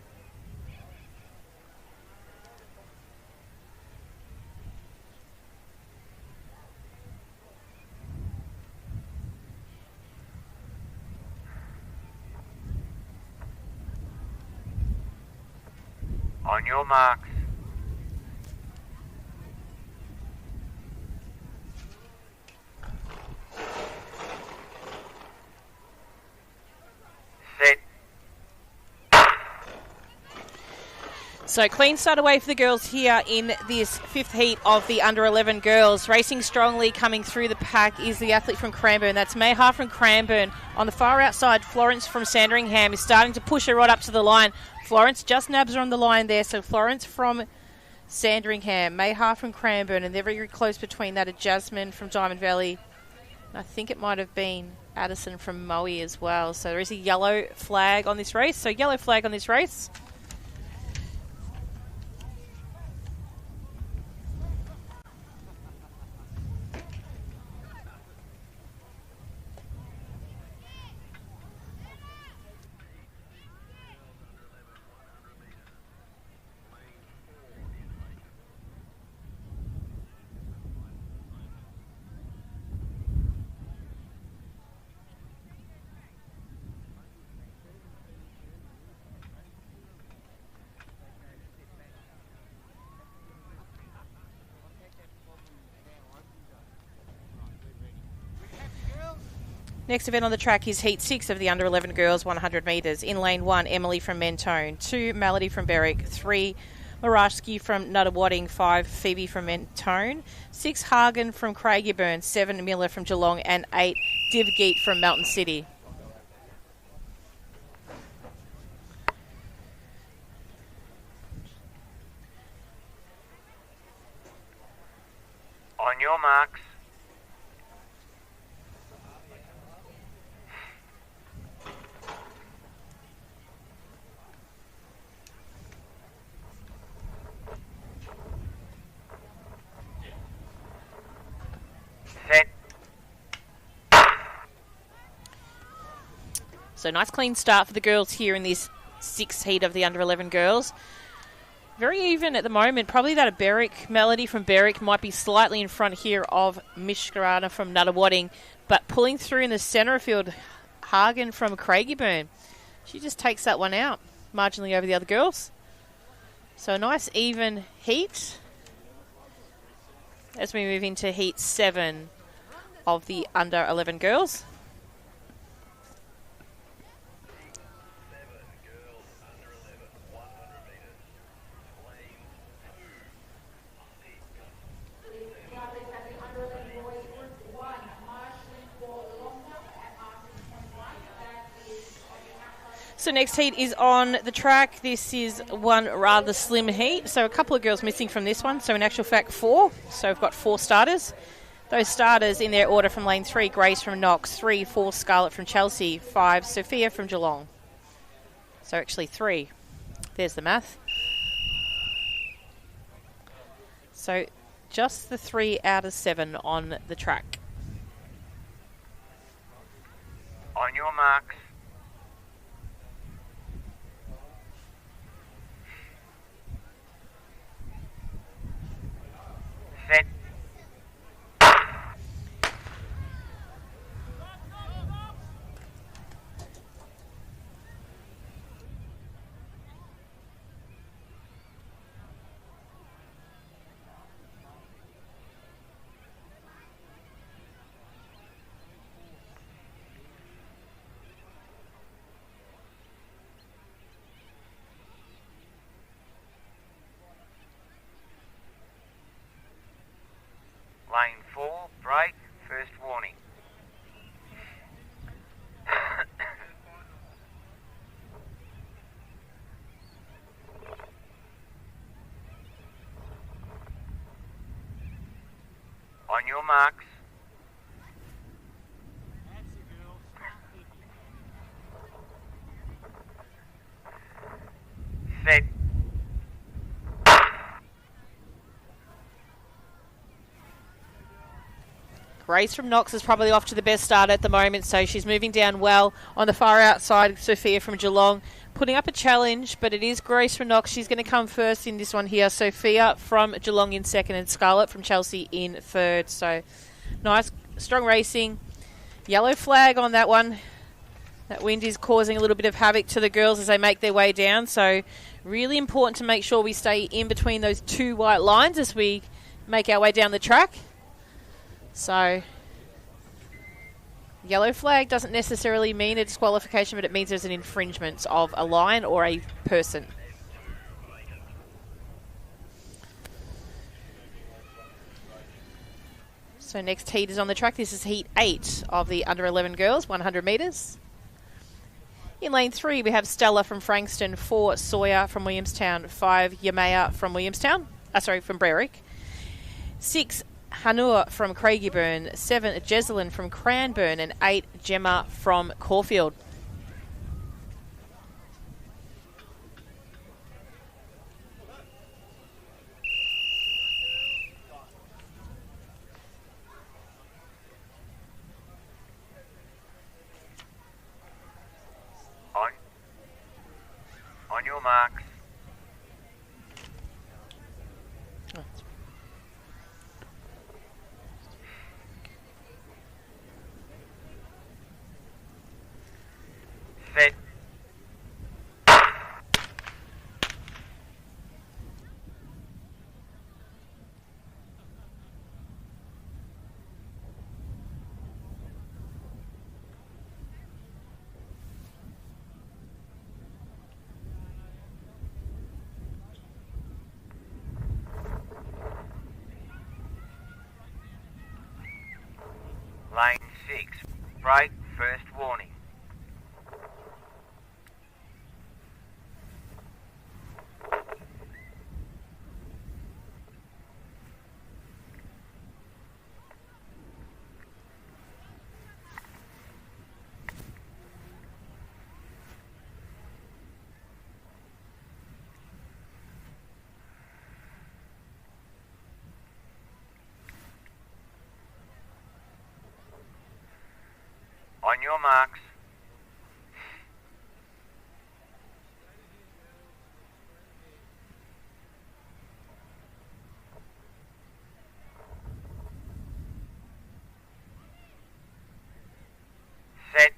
On your marks. Set. So clean start away for the girls here in this fifth heat of the under 11 girls. Racing strongly coming through the pack is the athlete from Cranbourne. That's Mayha from Cranbourne. On the far outside, Florence from Sandringham is starting to push her right up to the line. Florence just nabs her on the line there. So Florence from Sandringham, Mayha from Cranbourne, and they're very close between that of Jasmine from Diamond Valley. And I think it might have been Addison from Moe as well. So there is a yellow flag on this race. So yellow flag on this race. Next event on the track is Heat 6 of the under 11 girls 100 metres. In lane 1, Emily from Mentone, 2, Melody from Berwick, 3, Marashki from Nuttawading, 5, Phoebe from Mentone, 6, Hagen from Craigieburn, 7, Miller from Geelong, and 8, Divgeet from Mountain City. On your marks. Set. So nice clean start for the girls here in this sixth heat of the under 11 girls. Very even at the moment. Probably that of Berwick. Melody from Berwick might be slightly in front here of Mishkarana from Nuttawading, but pulling through in the centre of field, Hagen from Craigieburn. She just takes that one out, marginally over the other girls. So a nice even heat as we move into heat 7 of the under 11 girls. So next heat is on the track. This is one rather slim heat. So a couple of girls missing from this one. So in actual fact, 4. So we've got 4 starters. Those starters in their order from lane 3, Grace from Knox, 3, 4, Scarlett from Chelsea, 5, Sophia from Geelong. So actually 3. There's the math. So just the 3 out of 7 on the track. On your marks. Set. Lane 4, break, first warning. On your marks. Set. Grace from Knox is probably off to the best start at the moment, so she's moving down well. On the far outside, Sophia from Geelong putting up a challenge, but it is Grace from Knox. She's going to come first in this one here. Sophia from Geelong in second and Scarlett from Chelsea in third. So nice, strong racing. Yellow flag on that one. That wind is causing a little bit of havoc to the girls as they make their way down. So really important to make sure we stay in between those two white lines as we make our way down the track. So, yellow flag doesn't necessarily mean a disqualification, but it means there's an infringement of a line or a person. So next heat is on the track. This is heat 8 of the under 11 girls, 100 metres. In lane 3, we have Stella from Frankston, 4 Sawyer from Williamstown, 5 Yamea from from Berwick, 6 Hanua from Craigieburn, 7 Jesselyn from Cranbourne, and 8 Gemma from Caulfield. On your marks. Set. Lane 6. Break. First warning. On your marks. Set.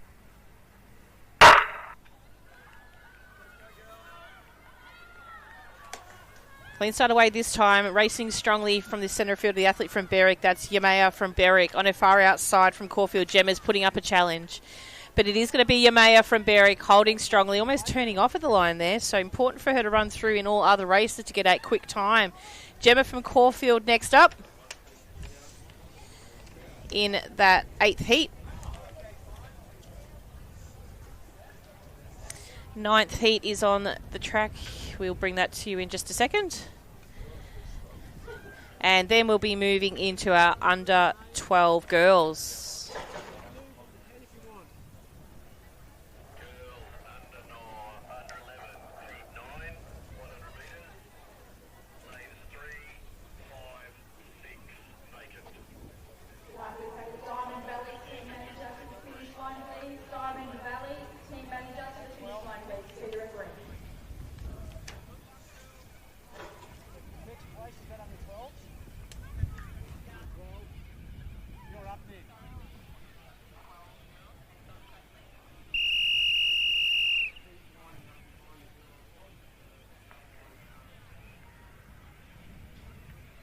Clean start away this time, racing strongly from the centre field, the athlete from Berwick. That's Yamea from Berwick. On her far outside from Caulfield, Gemma's putting up a challenge. But it is going to be Yamea from Berwick holding strongly, almost turning off at the line there. So important for her to run through in all other races to get a quick time. Gemma from Caulfield next up in that 8th heat. 9th heat is on the track. We'll bring that to you in just a second. And then we'll be moving into our under 12 girls.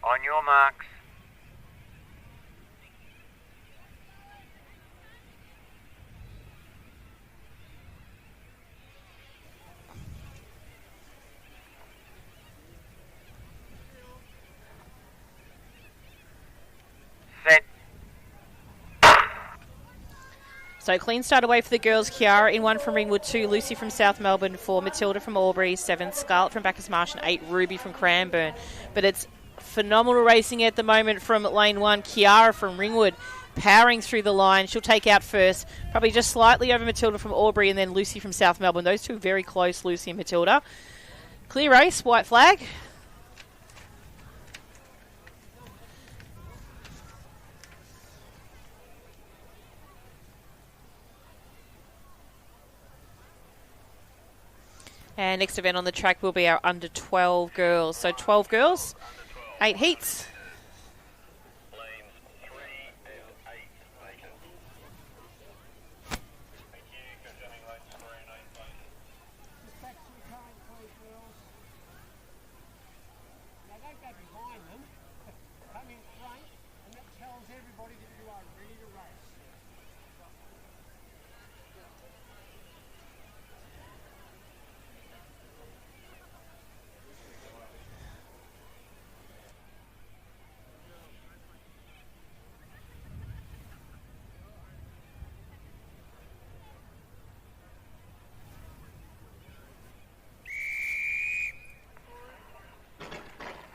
On your marks. Set. So clean start away for the girls. Kiara in 1 from Ringwood, 2 Lucy from South Melbourne, 4 Matilda from Albury, 7 Scarlett from Bacchus Marsh, and 8 Ruby from Cranbourne. But it's phenomenal racing at the moment from lane 1. Kiara from Ringwood powering through the line. She'll take out first, probably just slightly over Matilda from Albury, and then Lucy from South Melbourne. Those two very close, Lucy and Matilda. Clear race, white flag. And next event on the track will be our under 12 girls. So 12 girls, 8 heats.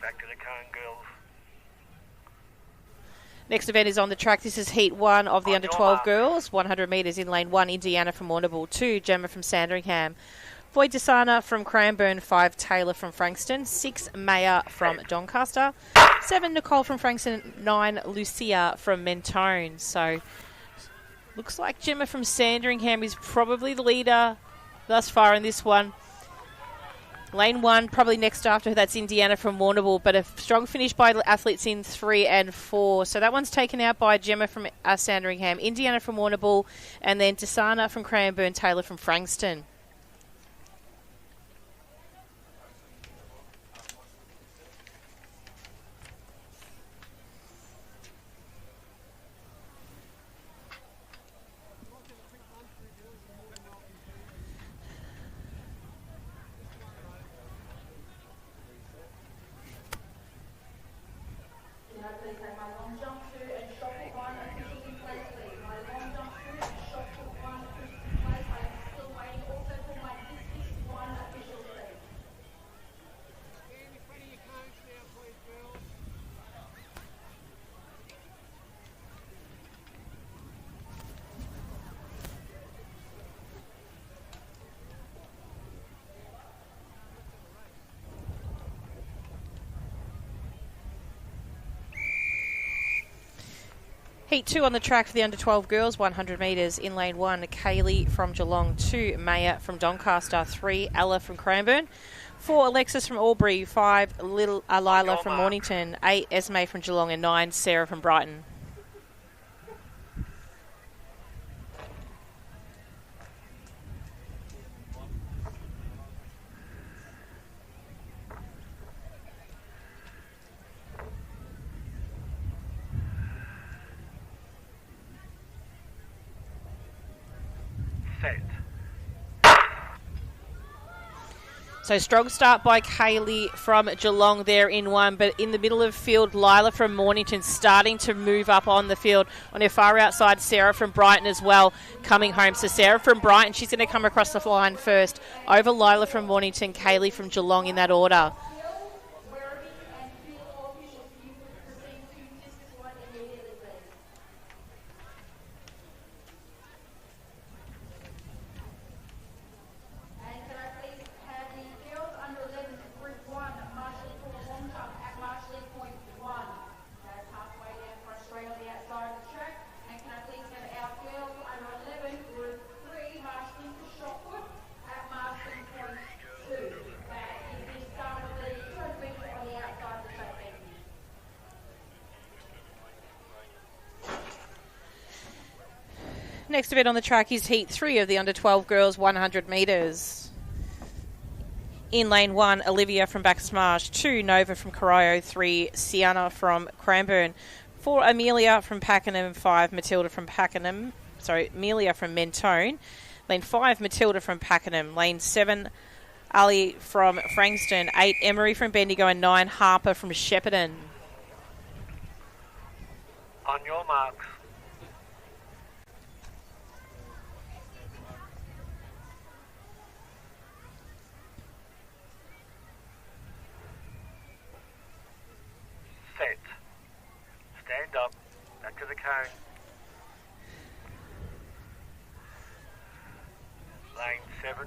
Back to the cone, girls. Next event is on the track. This is Heat 1 of the On under your 12 mark. girls. 100 metres in lane 1, Indiana from Warrnambool. 2, Gemma from Sandringham. 4, Desana from Cranbourne. 5, Taylor from Frankston. 6, Maya from Doncaster. 7, Nicole from Frankston. 9, Lucia from Mentone. So, looks like Gemma from Sandringham is probably the leader thus far in this one. Lane 1, probably next after her, that's Indiana from Warrnambool, but a strong finish by athletes in 3 and 4. So that one's taken out by Gemma from Sandringham, Indiana from Warrnambool, and then Desana from Cranbourne, Taylor from Frankston. Heat 2 on the track for the under 12 girls, 100 metres in lane 1, Kaylee from Geelong. 2, Maya from Doncaster. 3, Ella from Cranbourne. 4, Alexis from Albury. 5, Lila from Mornington. 8, Esme from Geelong. And 9, Sarah from Brighton. Set. So strong start by Kaylee from Geelong there in 1, but in the middle of field, Lila from Mornington starting to move up on the field. On her far outside, Sarah from Brighton as well coming home. So Sarah from Brighton, she's going to come across the line first. Over Lila from Mornington, Kaylee from Geelong in that order. Next event on the track is Heat 3 of the under 12 girls, 100 metres. In lane 1, Olivia from Bacchus Marsh. 2, Nova from Corio. 3, Sienna from Cranbourne. 4, Amelia from Pakenham. 5, Matilda from Pakenham. Amelia from Mentone. Lane 5, Matilda from Pakenham. Lane 7, Ali from Frankston. 8, Emery from Bendigo. And 9, Harper from Shepparton. On your marks. Set. Stand up. Back to the cone. Lane 7.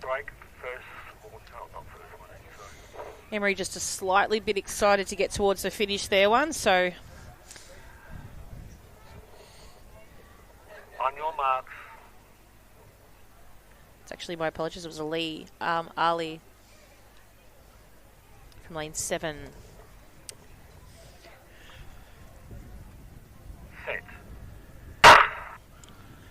Break. First. Oh, no, not first one. Sorry. Emery just a slightly bit excited to get towards the finish there one. So On your marks. It's actually, my apologies, it was Ali from lane 7.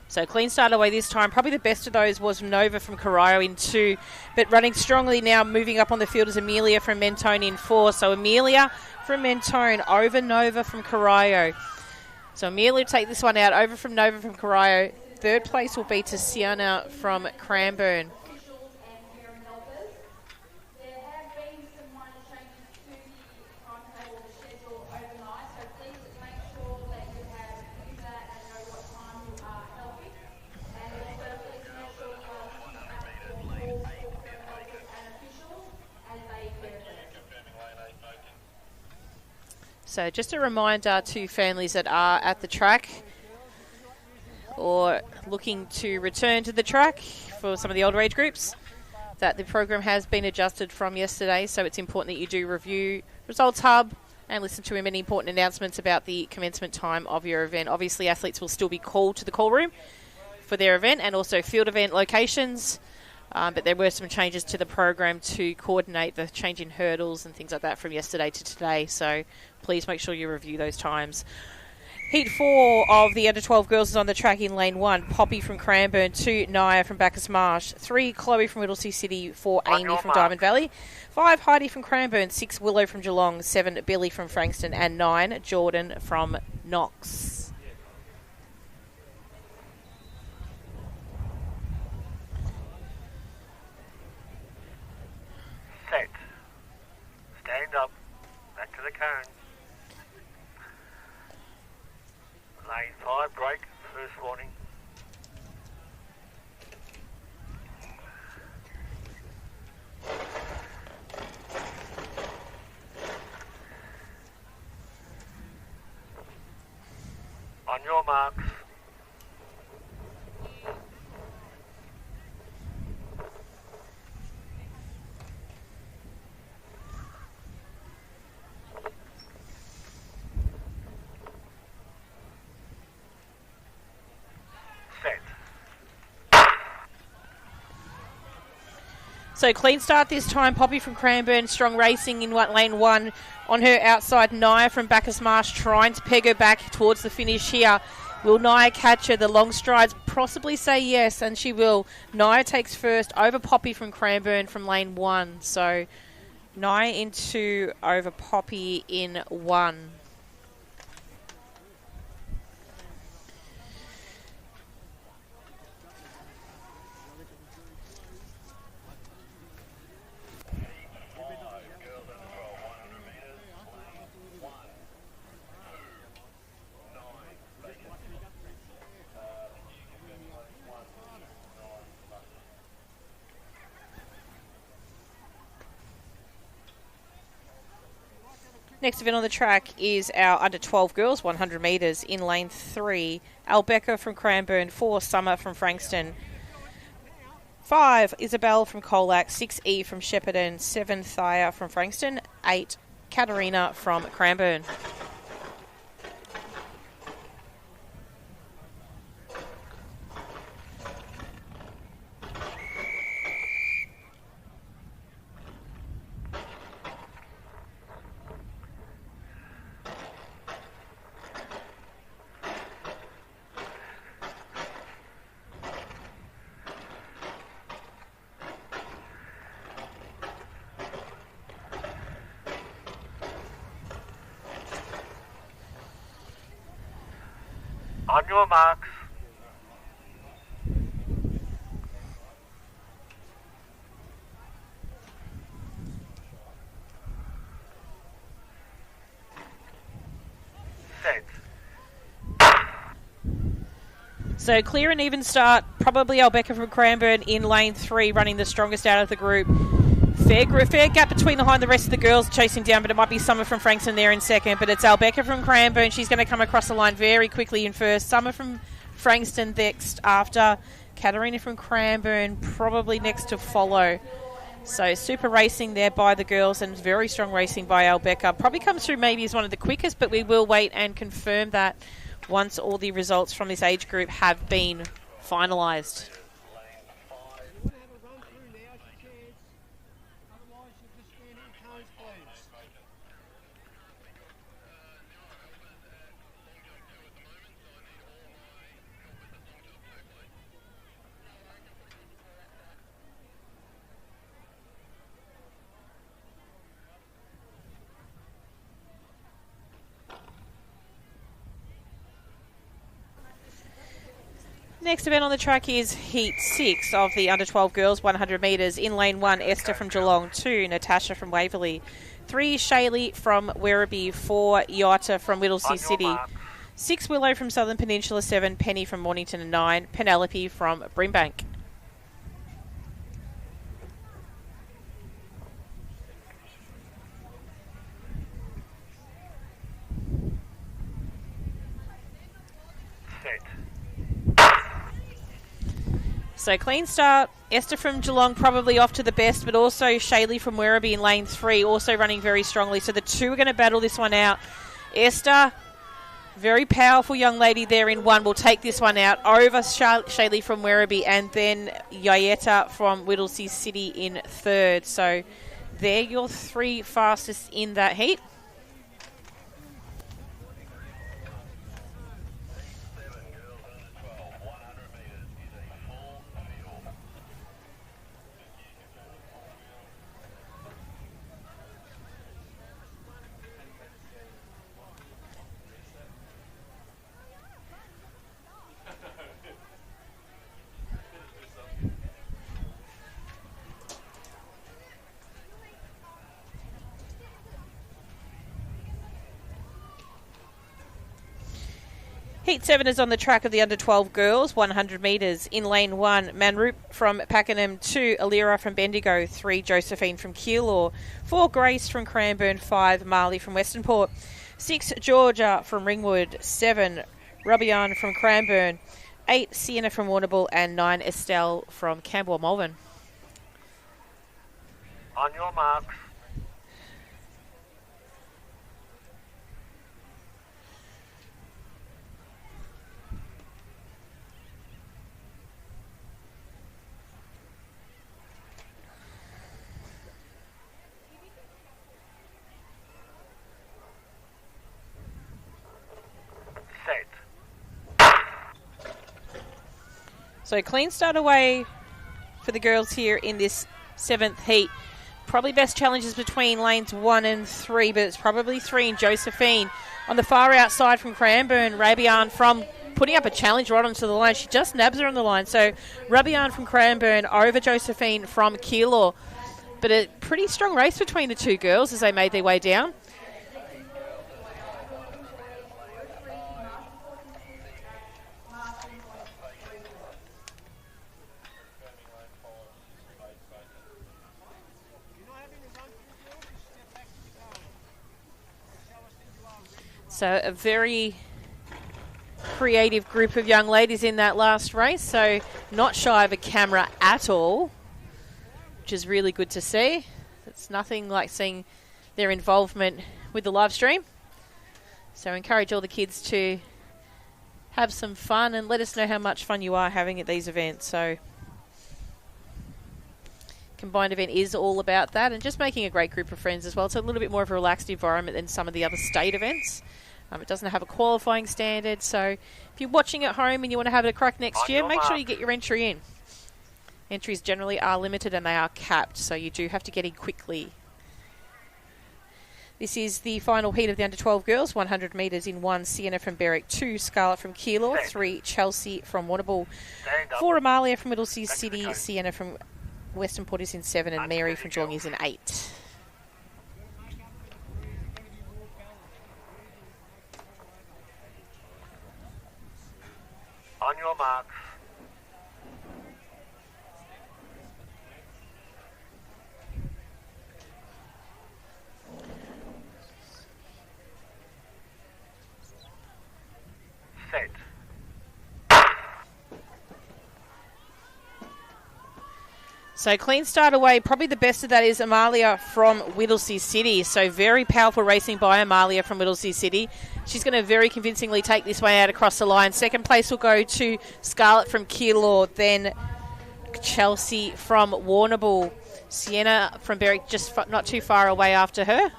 So clean start away this time. Probably the best of those was Nova from Corio in 2. But running strongly now, moving up on the field is Amelia from Mentone in 4. So Amelia from Mentone over Nova from Corio. So Amelia take this one out over from Nova from Corio. Third place will be to Sienna from Cranbourne. So just a reminder to families that are at the track or looking to return to the track for some of the older age groups that the program has been adjusted from yesterday. So it's important that you do review Results Hub and listen to any important announcements about the commencement time of your event. Obviously, athletes will still be called to the call room for their event and also field event locations. But there were some changes to the program to coordinate the change in hurdles and things like that from yesterday to today. So please make sure you review those times. Heat 4 of the under 12 girls is on the track in lane 1. Poppy from Cranbourne, 2 Naya from Bacchus Marsh, 3 Chloe from Whittlesea City, 4 Amy from Diamond Valley, 5 Heidi from Cranbourne, 6 Willow from Geelong, 7 Billy from Frankston, and 9 Jordan from Knox. Set. Stand up. Back to the cone. Lane 5, break. First warning. On your marks. So clean start this time. Poppy from Cranbourne, strong racing in lane 1. On her outside, Naya from Bacchus Marsh trying to peg her back towards the finish here. Will Naya catch her? The long strides possibly say yes, and she will. Naya takes first over Poppy from Cranbourne from lane 1. So Naya into over Poppy in 1. Next event on the track is our under 12 girls, 100 metres in lane 3. Albeca from Cranbourne, 4 Summer from Frankston, 5 Isabel from Colac, 6 E from Shepparton, 7 Thaya from Frankston, 8 Katarina from Cranbourne. On your marks. Set. So clear and even start. Probably Albeca from Cranbourne in lane 3, running the strongest out of the group. Fair gap between the rest of the girls chasing down, but it might be Summer from Frankston there in second. But it's Albeca from Cranbourne. She's going to come across the line very quickly in first. Summer from Frankston next after. Katarina from Cranbourne probably next to follow. So super racing there by the girls and very strong racing by Albeca. Probably comes through maybe as one of the quickest, but we will wait and confirm that once all the results from this age group have been finalised. next event on the track is Heat 6 of the under-12 girls, 100 metres. In lane 1, Esther from Geelong. 2, Natasha from Waverley. 3, Shaylee from Werribee. 4, Yota from Whittlesea City. 6, Willow from Southern Peninsula. 7, Penny from Mornington. And 9, Penelope from Brimbank. So clean start. Esther from Geelong probably off to the best, but also Shaylee from Werribee in lane 3 also running very strongly. So the two are going to battle this one out. Esther, very powerful young lady there in 1, will take this one out over Shaylee from Werribee, and then Yayeta from Whittlesea City in 3rd. So they're your 3 fastest in that heat. Heat 7 is on the track of the under-12 girls, 100 metres. In lane 1, Manroop from Pakenham. 2, Alira from Bendigo. 3, Josephine from Keilor. 4, Grace from Cranbourne. 5, Marley from Westernport. 6, Georgia from Ringwood. 7, Rubian from Cranbourne. 8, Sienna from Warrnambool. And 9, Estelle from Camberwell Malvern. On your marks. So clean start away for the girls here in this 7th heat. Probably best challenges between lanes 1 and 3, but it's probably 3 in Josephine. On the far outside from Cranbourne, Rabian from putting up a challenge right onto the line. She just nabs her on the line. So Rabian from Cranbourne over Josephine from Keilor. But a pretty strong race between the two girls as they made their way down. So a very creative group of young ladies in that last race. So not shy of a camera at all, which is really good to see. It's nothing like seeing their involvement with the live stream. So I encourage all the kids to have some fun and let us know how much fun you are having at these events. So combined event is all about that, and just making a great group of friends as well. It's a little bit more of a relaxed environment than some of the other state events. It doesn't have a qualifying standard, so if you're watching at home and you want to have a crack next year, make sure you get your entry in. Entries generally are limited and they are capped, so you do have to get in quickly. This is the final heat of the under-12 girls, 100 metres in 1, Sienna from Berwick. 2, Scarlett from Keilor. 3, Chelsea from Warrnambool. 4, Amalia from Whittlesea City. Sienna from Westernport is in 7, and Mary from Geelong is in 8. On your marks. Set. So clean start away. Probably the best of that is Amalia from Whittlesea City. So very powerful racing by Amalia from Whittlesea City. She's going to very convincingly take this way out across the line. Second place will go to Scarlett from Keilor, then Chelsea from Warrnambool. Sienna from Berwick just not too far away after her.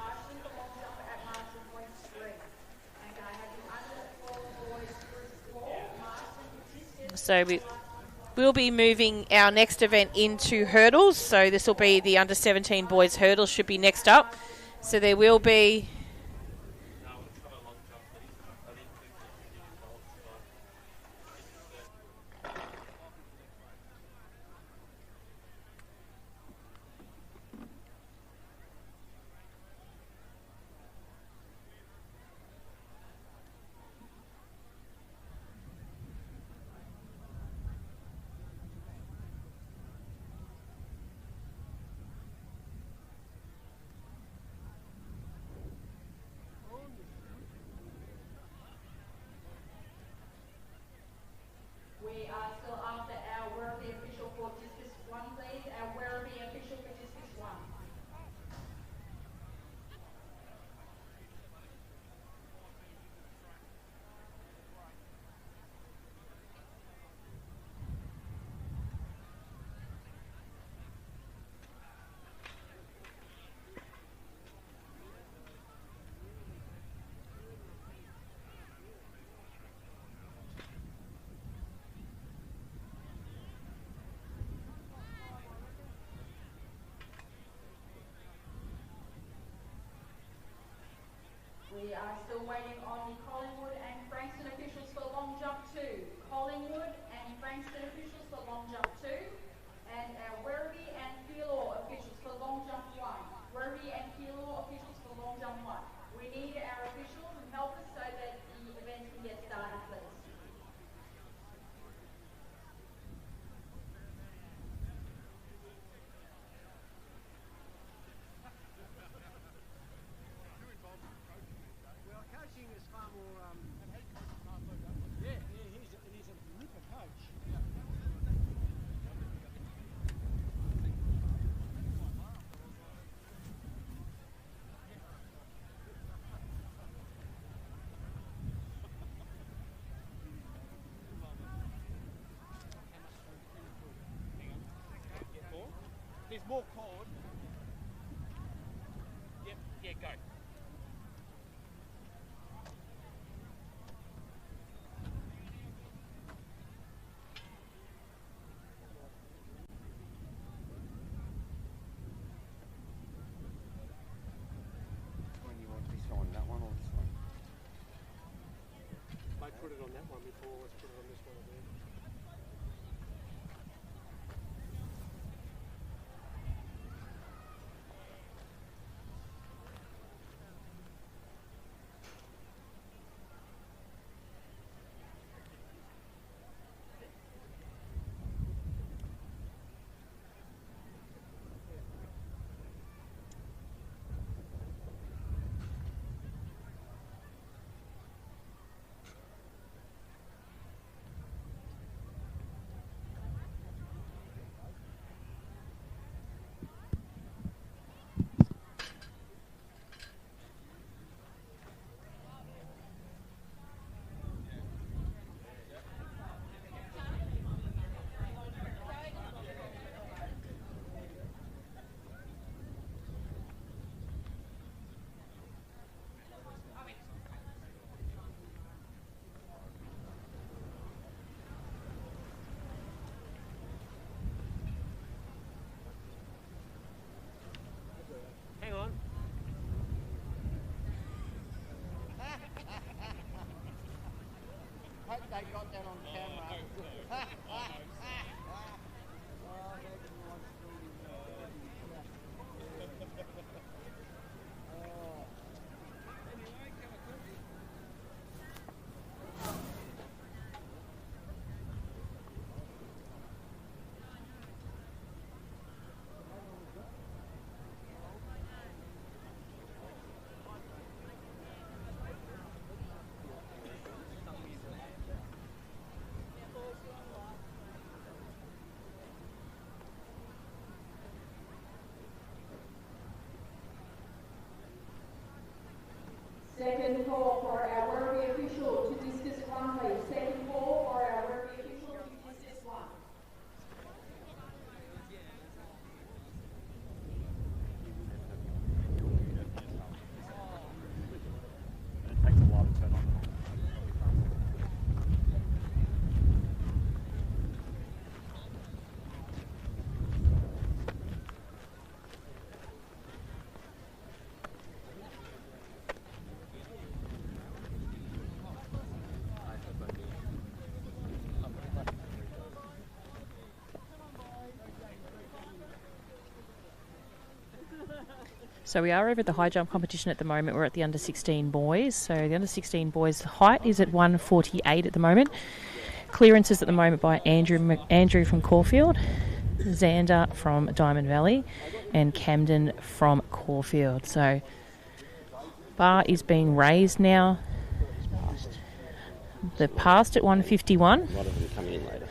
So we'll be moving our next event into hurdles. So this will be the under-17 boys hurdles should be next up. So there will be Frankston officials for long jump 2, and our Werribee and Keilor officials for long jump 1. Werribee and Keilor officials for long jump 1. We need our officials and helpers so that the event can get started, please. Well, coaching is far more. He's a ripper coach. There's more cord. Yep, yeah, go. When you want this on that one or this one? I put it on that one before. Let's put it on this one again. Hang on. Hope they got that on camera. Second call for our Werribee official to discus 1, please. Second call for our Werribee official to discus 1. It takes a while to turn on. So we are over at the high jump competition at the moment. We're at the under 16 boys. So the under 16 boys height is at 148 at the moment. Clearances at the moment by Andrew from Caulfield, Xander from Diamond Valley, and Camden from Caulfield. So bar is being raised now. They're passed at 151. A lot of them coming in later.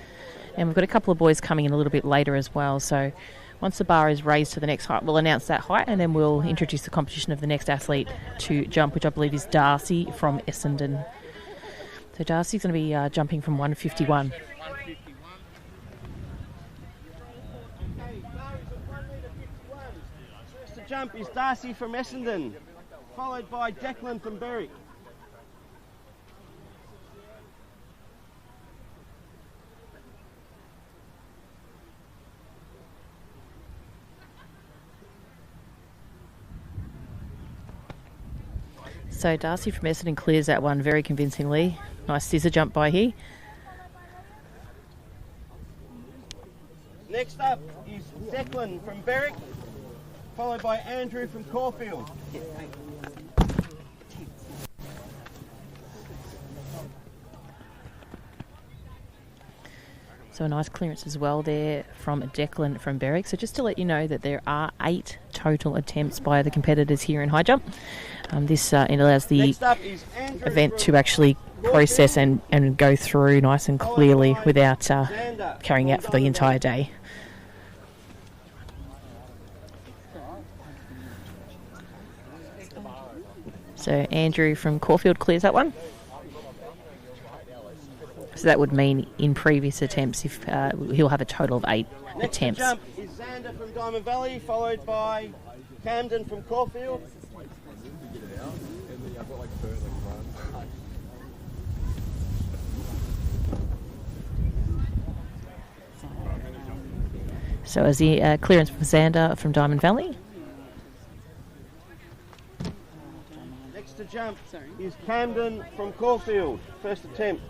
And we've got a couple of boys coming in a little bit later as well. So once the bar is raised to the next height, we'll announce that height and then we'll introduce the competition of the next athlete to jump, which I believe is Darcy from Essendon. So Darcy's going to be jumping from 151. First to jump is Darcy from Essendon, followed by Declan from Berwick. So Darcy from Essendon clears that one very convincingly. Nice scissor jump by he. Next up is Declan from Berwick, followed by Andrew from Caulfield. So a nice clearance as well there from Declan from Berwick. So just to let you know that there are 8 total attempts by the competitors here in high jump. This it allows the Next up is Andrew event from to actually process and go through nice and clearly without Xander carrying out for the entire day. So Andrew from Caulfield clears that one. So that would mean in previous attempts, if he'll have a total of 8 Next attempts. to jump is Xander from Diamond Valley, followed by Camden from Caulfield. So as the clearance from Xander from Diamond Valley. Next to jump is Camden from Caulfield, first attempt.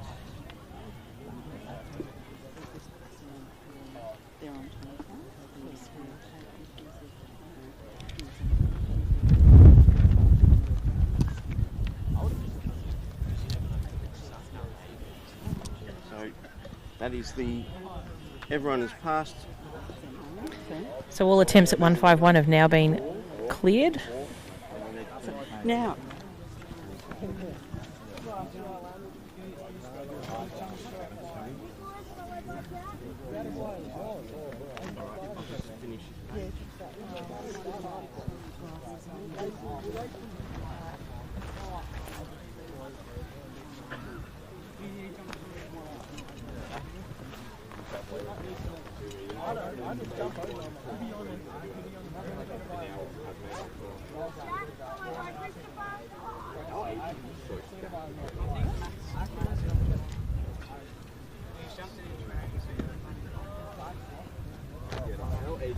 So that is everyone has passed. So all attempts at 151 have now been cleared. Now,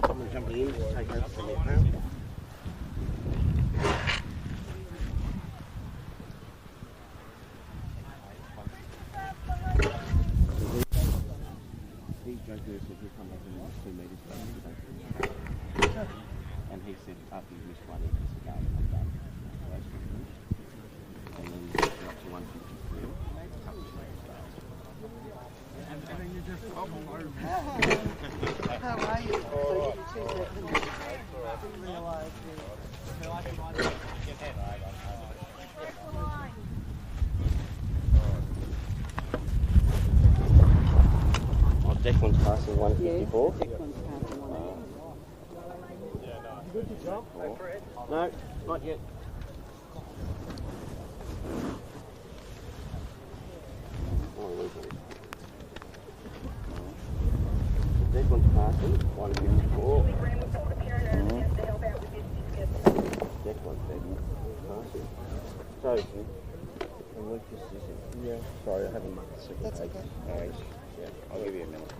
Someone jumping in to take over from it now. He joked with us that he'll come back in 2 metres back. And he said after he missed one, he missed the game. I'm done. And then he got up to 153. how are you? So give you 2 seconds. I didn't realise Oh, Declan's passing 154. Declan's passing one. No, not yet. Declan's passing 154. Declan's passing. So, yeah, sorry, I haven't marked the second That's page. okay. Alright, yeah, I'll give you a minute.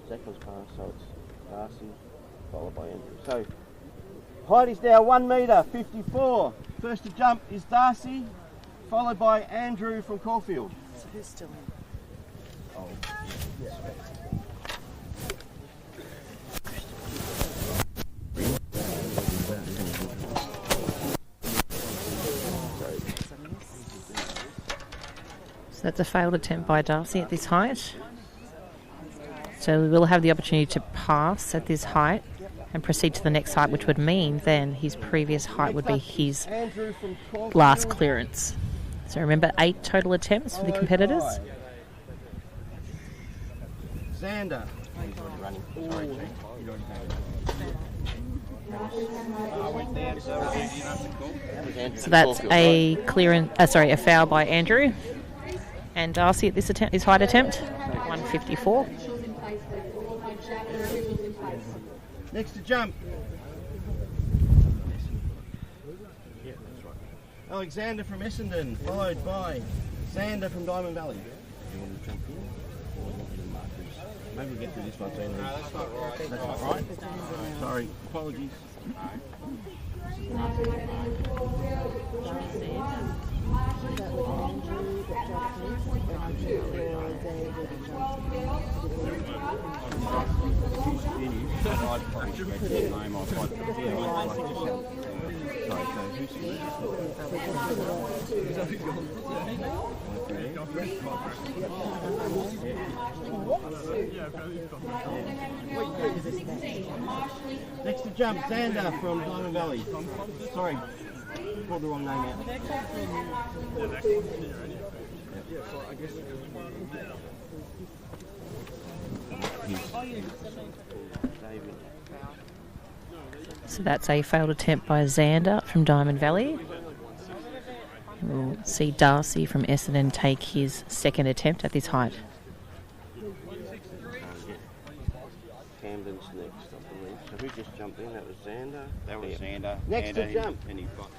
Declan's passed, so it's Darcy, followed by Andrew. So, height is now 1 metre 54. First to jump is Darcy, followed by Andrew from Caulfield. So who's still in? So that's a failed attempt by Darcy at this height. So we will have the opportunity to pass at this height and proceed to the next height, which would mean then his previous height would be his Andrew from Caulfield. last clearance. So remember, 8 total attempts for the competitors. Xander. He's already running. Sorry, Chief. So that's a clearance. A foul by Andrew and Darcy at this attempt, his height attempt, 154. Next to jump. Alexander from Essendon, followed by Xander from Diamond Valley. You want to jump in? Or you want me to mark this? Maybe we'll get through this one soon. No, that's not right. That's not right? Sorry, apologies. That was Andrew I'd probably scratch the name off. Sorry, so next to jump, Xander from Diamond Valley. Sorry, pulled the wrong name out. So that's a failed attempt by Xander from Diamond Valley. We'll see Darcy from Essendon take his second attempt at this height. Camden's next, I believe. So who just jumped in? That was Xander. That was Xander. Next to and jump. And he failed.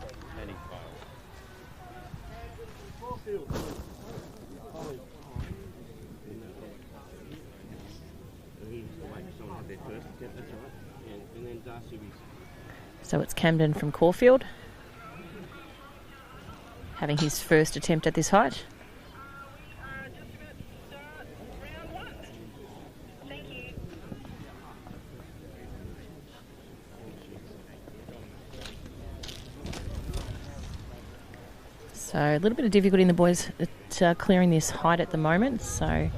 And then Darcy was... So it's Camden from Caulfield having his first attempt at this height. So a little bit of difficulty in the boys at clearing this height at the moment. So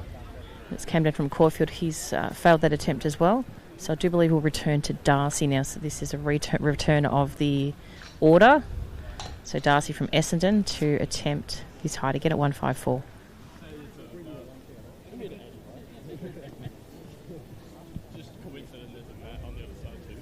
it's Camden from Caulfield. He's failed that attempt as well. So I do believe we'll return to Darcy now. So this is a return of the order. So Darcy from Essendon to attempt this height again at 154. Just coincident there's a mat on the other side too.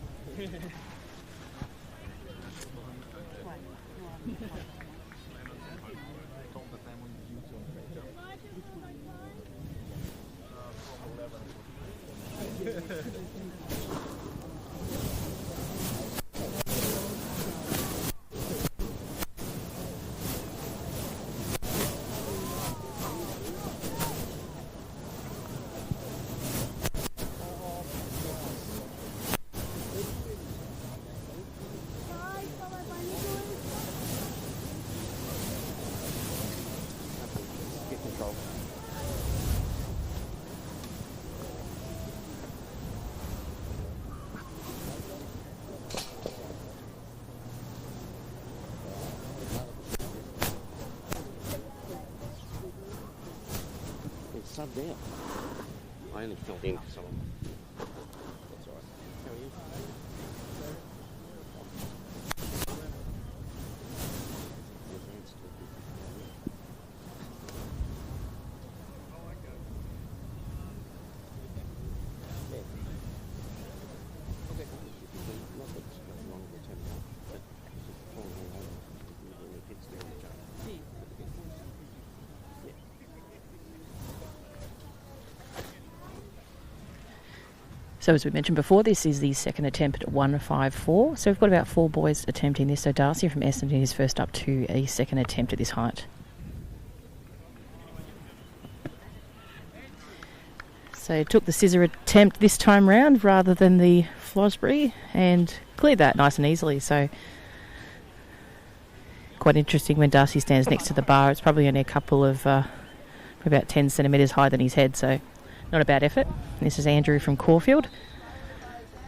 Get control. It's subbed out. I only felt in for someone. That's all right. How are you? So as we mentioned before, this is the second attempt at 154. So we've got about 4 boys attempting this. So Darcy from Essendon is first up to a second attempt at this height. So took the scissor attempt this time round rather than the Flosbury and cleared that nice and easily. So quite interesting when Darcy stands next to the bar. It's probably only a couple of, about 10 centimetres higher than his head. So not a bad effort. This is Andrew from Caulfield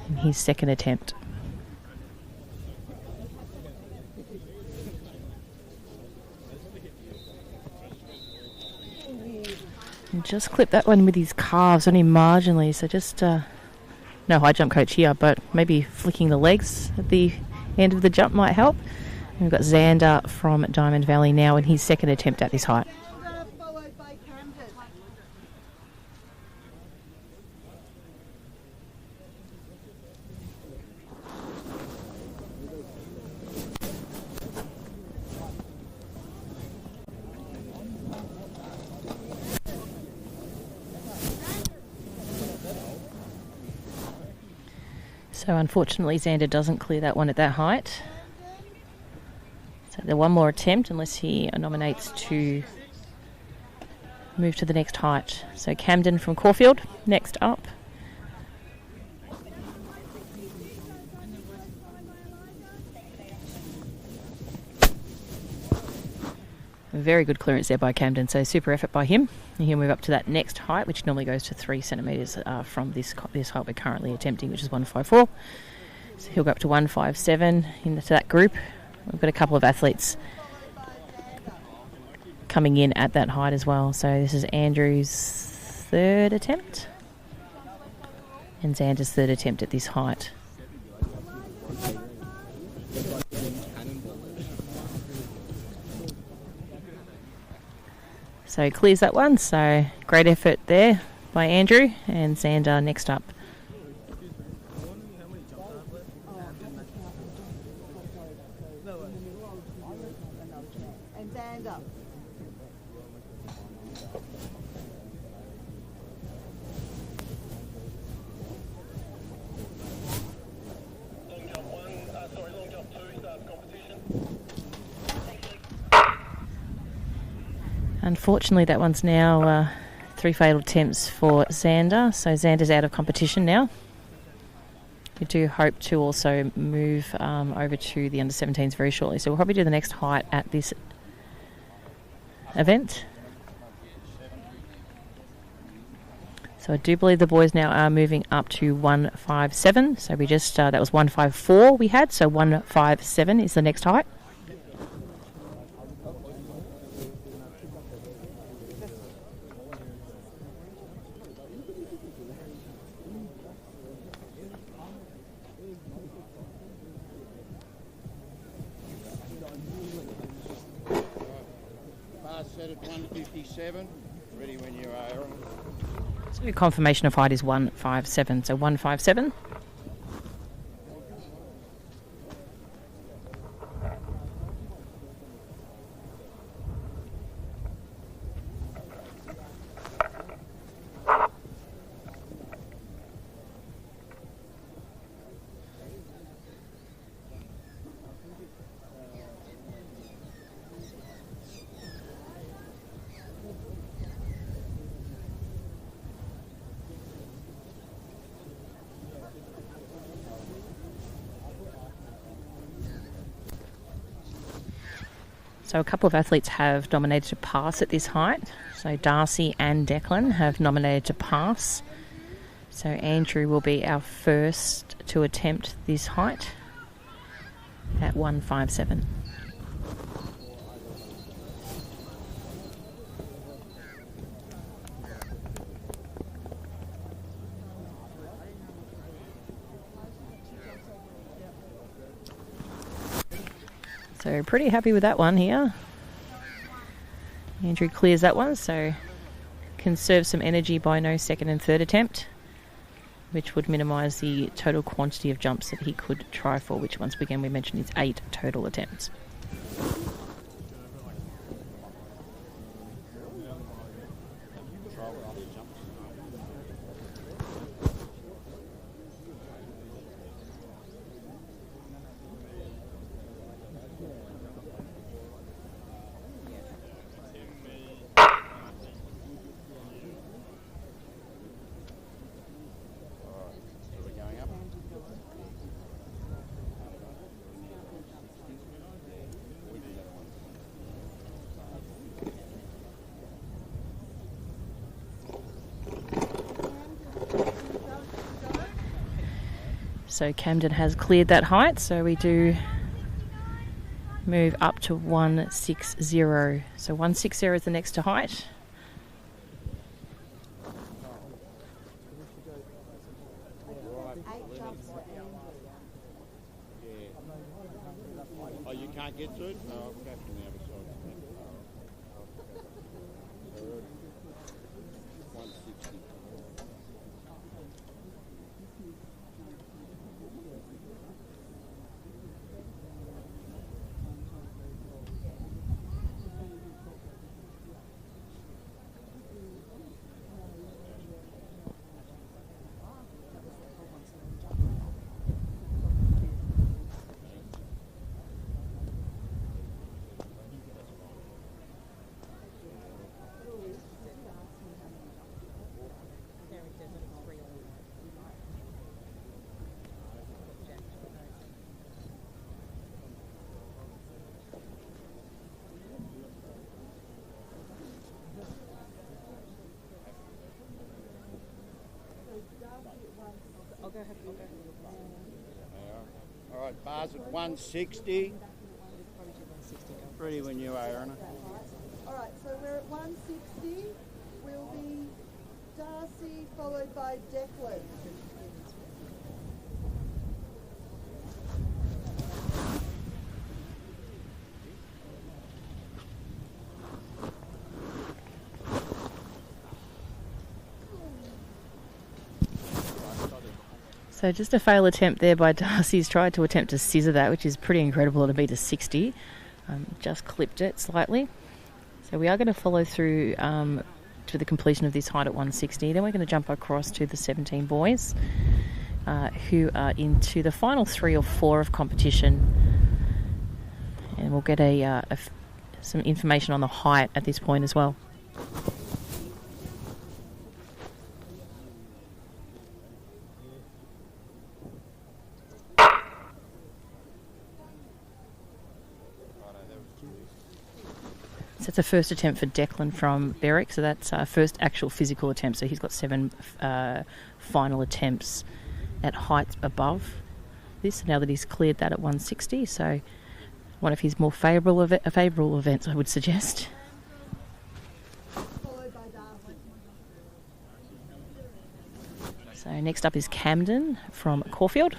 in his second attempt. And just clip that one with his calves, only marginally. So just no high jump coach here, but maybe flicking the legs at the end of the jump might help. And we've got Xander from Diamond Valley now in his second attempt at this height. Followed by Camden. So unfortunately Xander doesn't clear that one at that height. So there's one more attempt unless he nominates to move to the next height. So Camden from Caulfield next up. very good clearance there by Camden, so super effort by him. And he'll move up to that next height, which normally goes to 3 centimetres from this height we're currently attempting, which is 154. So he'll go up to 157 into that group. We've got a couple of athletes coming in at that height as well. So this is Andrew's third attempt and Xander's third attempt at this height. So he clears that one, so great effort there by Andrew, and Xander next up. And Xander. Unfortunately, that one's now 3 failed attempts for Xander, so Xander's out of competition now. We do hope to also move over to the under-17s very shortly, so we'll probably do the next height at this event. So I do believe the boys now are moving up to 157, so we just, that was 154 we had, so 157 is the next height. Set at 157. Ready when you are, Aaron. So confirmation of height is 157. So 157. So a couple of athletes have nominated to pass at this height. So Darcy and Declan have nominated to pass. So Andrew will be our first to attempt this height at 157. So pretty happy with that one here. Andrew clears that one, so conserve some energy by no second and third attempt, which would minimise the total quantity of jumps that he could try for, which once again we mentioned is 8 total attempts. So Camden has cleared that height, so we do move up to 160. So 160 is the next to height. Oh, you can't get to it? No, I'll go from the other side. 160. Stars at 160. Ready when you are, Anna. All right, so we're at 160. Will be Darcy followed by Declan. So just a fail attempt there by Darcy. He's tried to attempt to scissor that, which is pretty incredible at a metre 60. Just clipped it slightly. So we are going to follow through to the completion of this height at 160. Then we're going to jump across to the 17 boys who are into the final 3 or 4 of competition. And we'll get some information on the height at this point as well. So it's a first attempt for Declan from Berwick, so that's our first actual physical attempt. So he's got 7 final attempts at heights above this, now that he's cleared that at 160. So one of his more favourable events, I would suggest. So next up is Camden from Caulfield.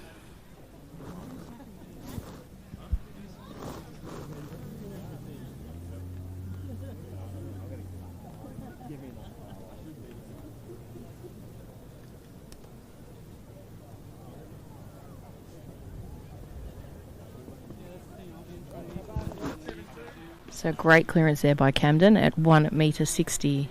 So great clearance there by Camden at 1 metre 60.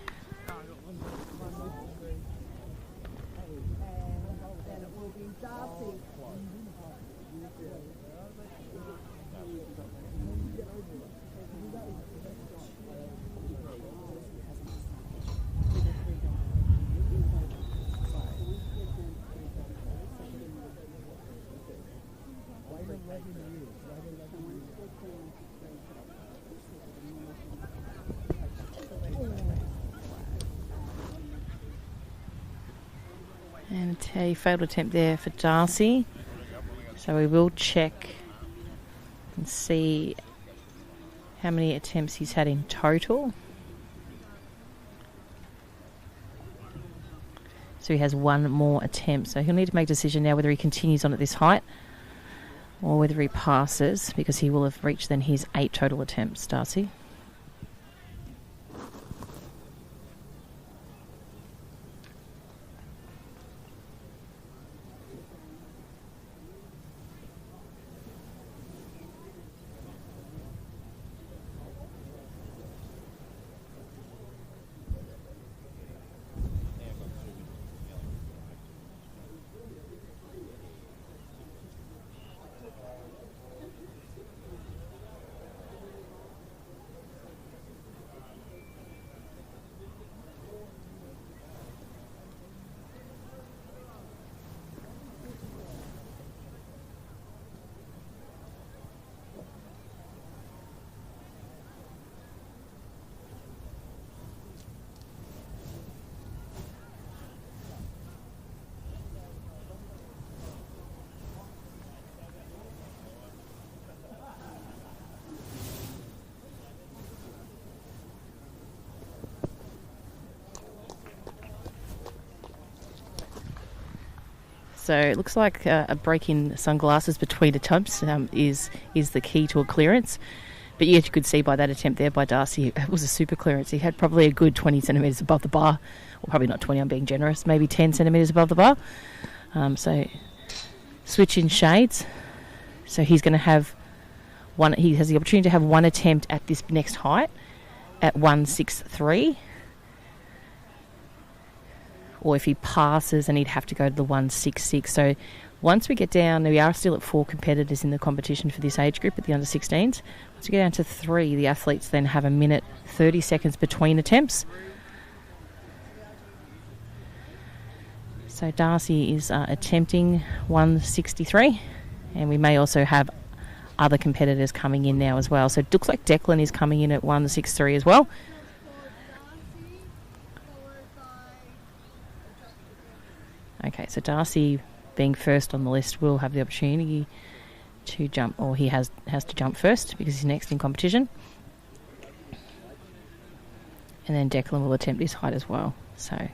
And a failed attempt there for Darcy. So we will check and see how many attempts he's had in total. So he has 1 more attempt. So he'll need to make a decision now whether he continues on at this height or whether he passes, because he will have reached then his 8 total attempts, Darcy. So it looks like a break in sunglasses between attempts is the key to a clearance. But yes, you could see by that attempt there by Darcy, it was a super clearance. He had probably a good 20 centimetres above the bar. Well, probably not 20, I'm being generous. Maybe 10 centimetres above the bar. So switch in shades. So he's going to have he has the opportunity to have 1 attempt at this next height at 163. Or if he passes, then he'd have to go to the 166. So once we get down, we are still at 4 competitors in the competition for this age group at the under-16s. Once we get down to 3, the athletes then have 1 minute 30 seconds between attempts. So Darcy is attempting 163, and we may also have other competitors coming in now as well. So it looks like Declan is coming in at 163 as well. Okay, so Darcy, being first on the list, will have the opportunity to jump, or he has to jump first because he's next in competition. And then Declan will attempt his height as well. So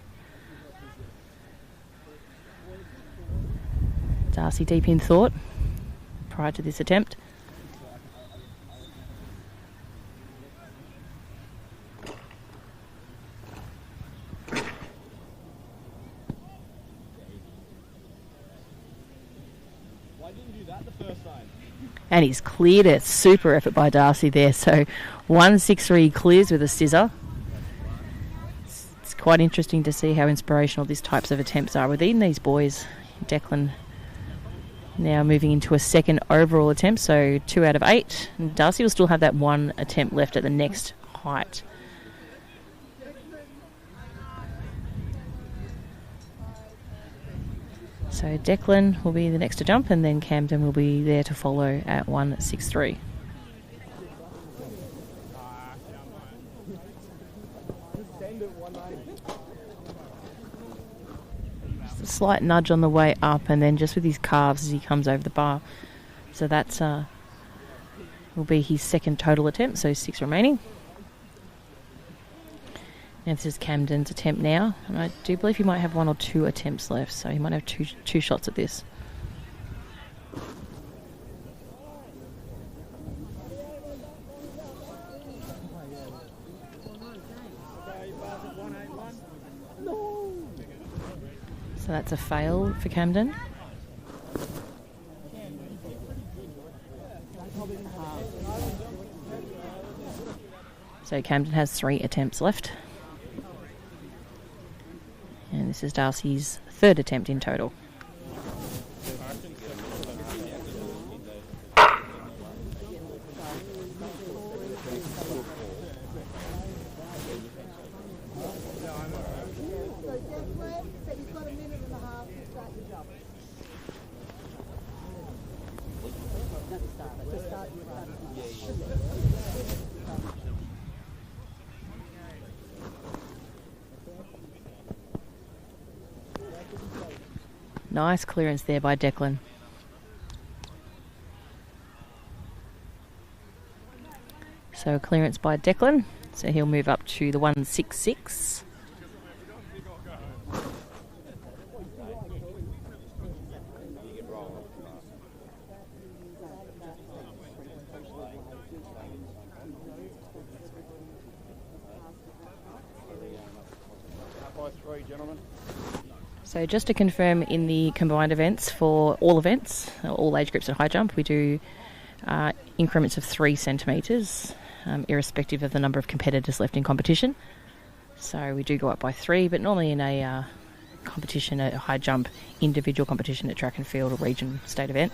Darcy deep in thought prior to this attempt. And he's cleared it. Super effort by Darcy there. So 163 clears with a scissor. It's quite interesting to see how inspirational these types of attempts are within these boys. Declan now moving into a second overall attempt, so 2 out of 8. And Darcy will still have that one attempt left at the next height. So Declan will be the next to jump, and then Camden will be there to follow at 163. Just a slight nudge on the way up, and then just with his calves as he comes over the bar. So that's will be his second total attempt, so 6 remaining. And this is Camden's attempt now, and I do believe he might have 1 or 2 attempts left, so he might have two shots at this. So that's a fail for Camden. So Camden has 3 attempts left. And this is Darcy's third attempt in total. Nice clearance there by Declan. So clearance by Declan. So he'll move up to the 166. So just to confirm, in the combined events for all events, all age groups at high jump, we do increments of 3 centimetres, irrespective of the number of competitors left in competition. So we do go up by 3, but normally in a competition, a high jump individual competition at track and field or region state event,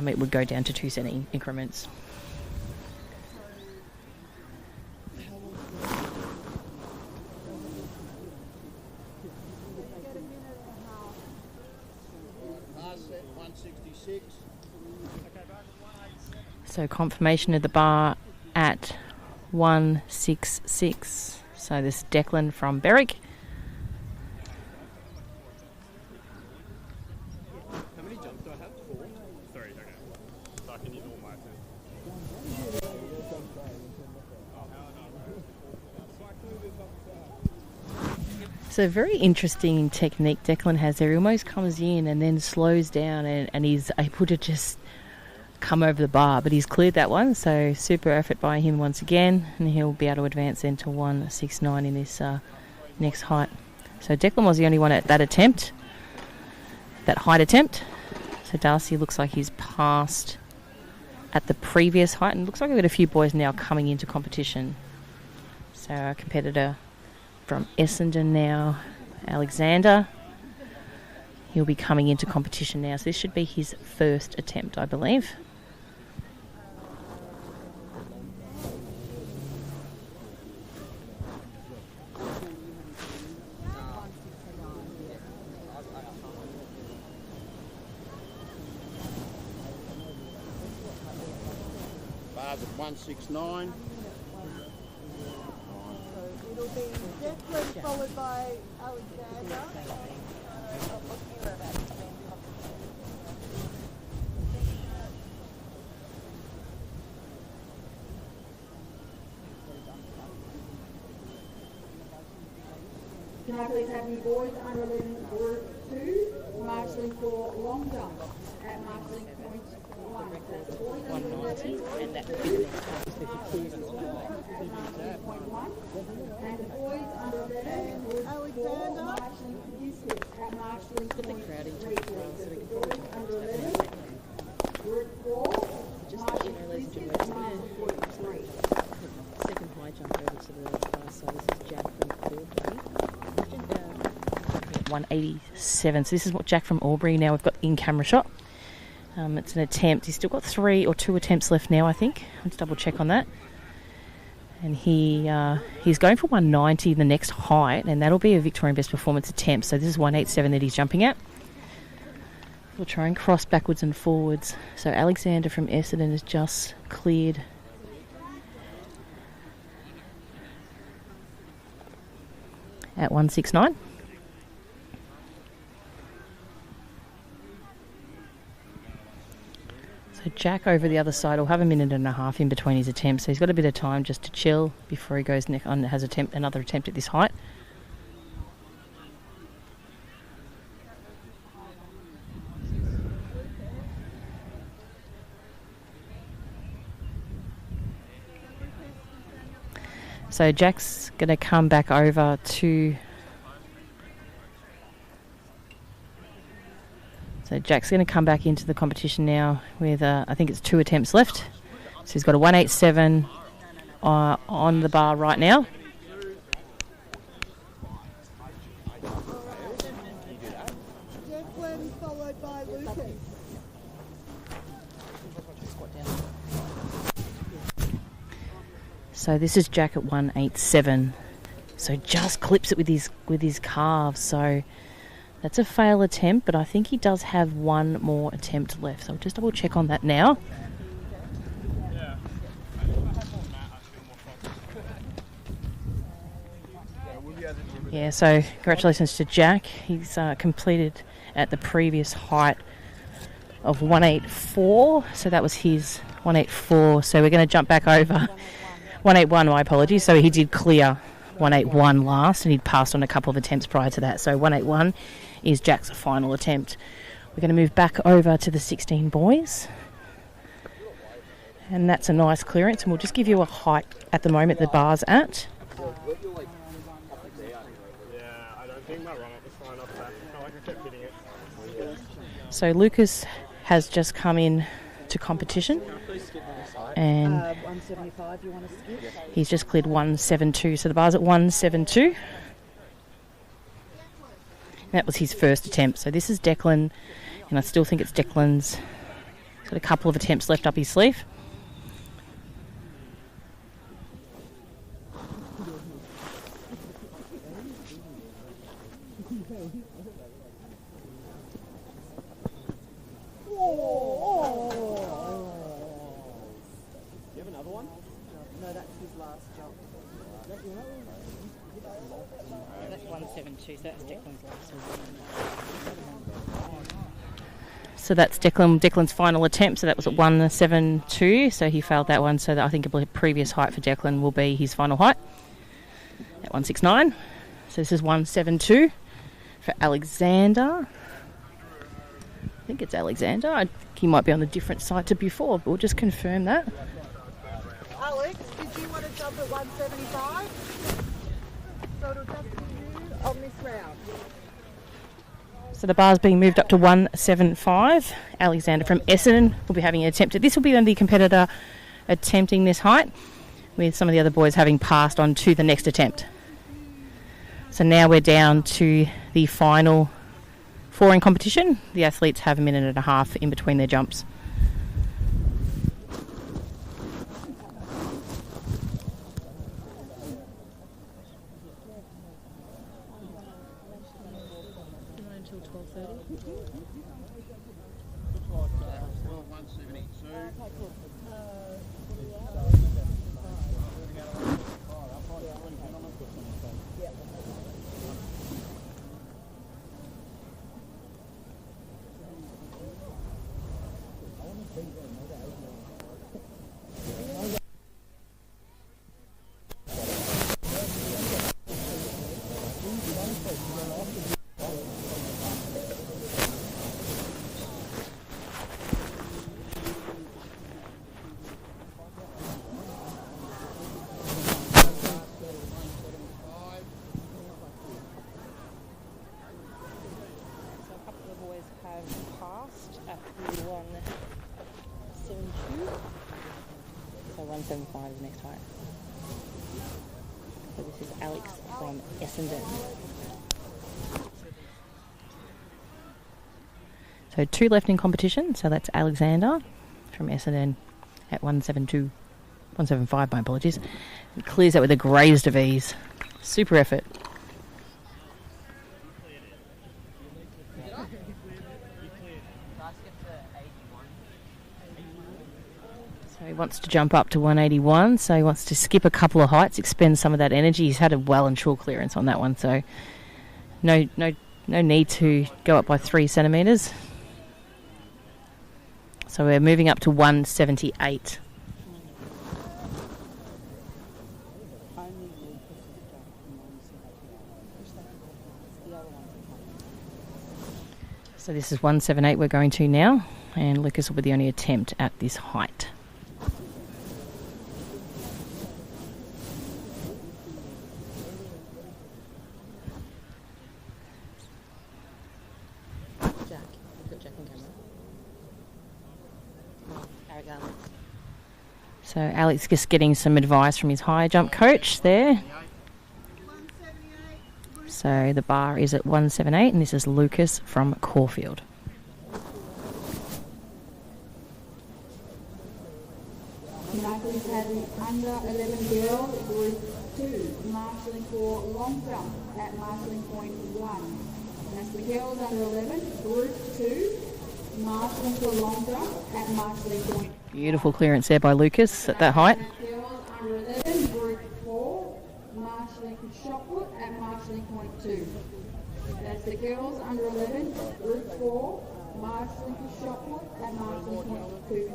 it would go down to 2 cent increments. So confirmation of the bar at 166. So this is Declan from Berwick. How many jumps do I have? 4? 3, okay. So I can use all my attempts. So very interesting technique Declan has there. He almost comes in and then slows down and he's able to just come over the bar, but he's cleared that one, so super effort by him once again, and he'll be able to advance into 169 in this next height. So Declan was the only one at that attempt, that height attempt. So Darcy looks like he's passed at the previous height, and looks like we've got a few boys now coming into competition. So our competitor from Essendon now, Alexander, he'll be coming into competition now, so this should be his first attempt, I believe. Bars at 169. It'll be Declan followed by Alexander. Can I please have you boys under 11 group 2 marshalling for long jump at marshalling point 1. That's boys under 11 And that would be the next point 1. And the boys under 11 group 4 marshalling for distance at marshalling point 3. Boys under 11 group 4 marshalling for distance at marshalling point 3. second high jump over to the far side. This is Jack from Aubrey. 187. So this is what Jack from Aubrey. Now we've got in-camera shot. It's an attempt. He's still got 3 or 2 attempts left now, I think. Let's double check on that. And he's going for 190 the next height, and that'll be a Victorian best performance attempt. So this is 187 that he's jumping at. We'll try and cross backwards and forwards. So Alexander from Essendon has just cleared at 169. So Jack over the other side will have a minute and a half in between his attempts, so he's got a bit of time just to chill before he goes on has another attempt at this height. So Jack's going to come back over to... So Jack's going to come back into the competition now with, I think it's 2 attempts left. So he's got a 187 on the bar right now. Declan followed by Lucas. So this is Jack at 187. So just clips it with his calves. So that's a fail attempt, but I think he does have 1 more attempt left. So I'll just double check on that now. Yeah, so congratulations to Jack. He's completed at the previous height of 184. So that was his 184. So we're going to jump back over 181, my apologies. So he did clear 181 last, and he'd passed on a couple of attempts prior to that. So 181 is Jack's final attempt. We're going to move back over to the 16 boys. And that's a nice clearance, and we'll just give you a height at the moment the bar's at. So Lucas has just come in to competition, and 175 you want to skip? he's just cleared 172. So the bar's at 172. That was his first attempt. So this is Declan, and I still think it's Declan's. He's got a couple of attempts left up his sleeve. No, that's his last jump. That's 172, so that's Declan's last. So that's Declan's final attempt. So that was at 172. So he failed that one. So that I think the previous height for Declan will be his final height at 169. So this is 172 for Alexander. I think it's Alexander. I think he might be on the different side to before, but we'll just confirm that. Alex, did you want to jump at 175? So it'll just be you on this round. So the bar's being moved up to 175. Alexander from Essendon will be having an attempt at this. Will be the only competitor attempting this height, with some of the other boys having passed on to the next attempt. So now we're down to the final 4 in competition. The athletes have a minute and a half in between their jumps. Until 12:30. 175 is the next height. So this is Alex from Essendon. So 2 left in competition. So that's Alexander from Essendon at 175, my apologies. He clears that with the greatest of ease. Super effort. So he wants to jump up to 181, so he wants to skip a couple of heights, expend some of that energy. He's had a well and trull clearance on that one, so no need to go up by 3 centimetres. So we're moving up to 178. So this is 178 we're going to now, and Lucas will be the only attempt at this height. Jack, you've got Jack on camera. So Alex just getting some advice from his high jump coach there. So the bar is at 178, and this is Lucas from Caulfield. United had an under 11 girl group 2 marshalling for long jump at marshalling point 1. And that's the girls under 11 group 2 marshalling for long jump at marshalling point. Beautiful clearance there by Lucas at that height. Girls under 11 group 4 marshalling for shot put at marshalling point 2. That's the girls under 11 group 4 marshalling for shot put at marshalling point 2.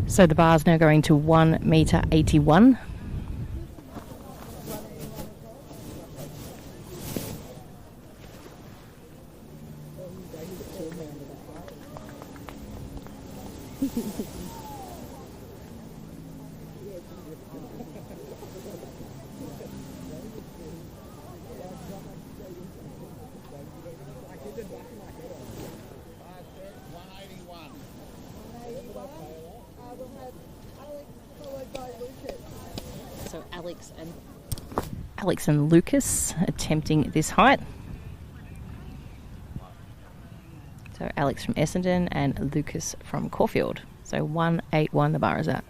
So the bar's now going to 1 metre 81. So Alex and Lucas attempting this height. So Alex from Essendon and Lucas from Caulfield. So 181 the bar is at.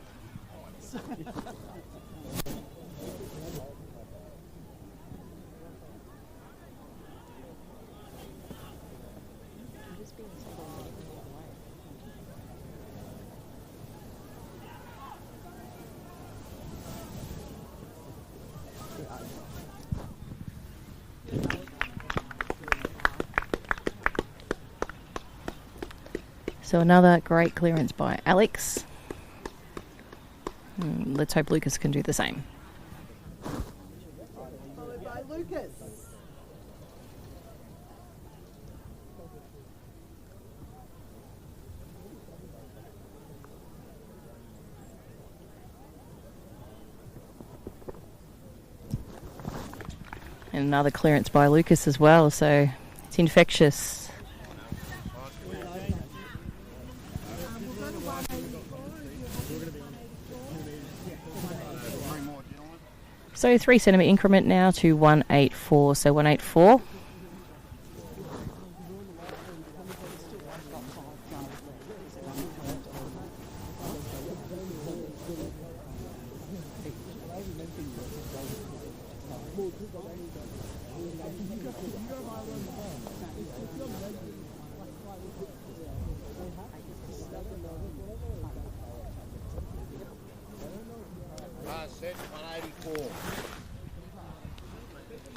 So another great clearance by Alex. Let's hope Lucas can do the same. Followed by Lucas. And another clearance by Lucas as well, so it's infectious. So 3 centimetre increment now to 184. So 184.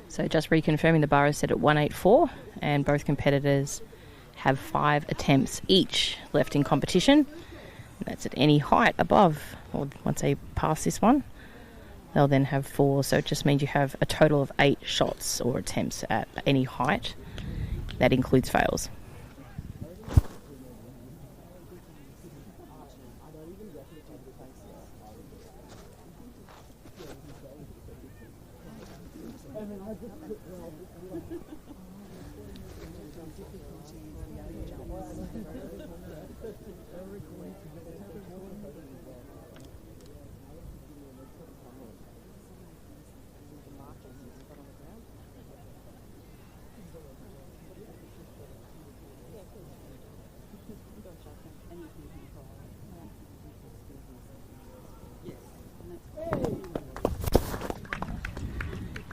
So just reconfirming, the bar is set at 184, and both competitors have 5 attempts each left in competition. And that's at any height above, or once they pass this one, they'll then have 4. So it just means you have a total of 8 shots or attempts at any height. That includes fails.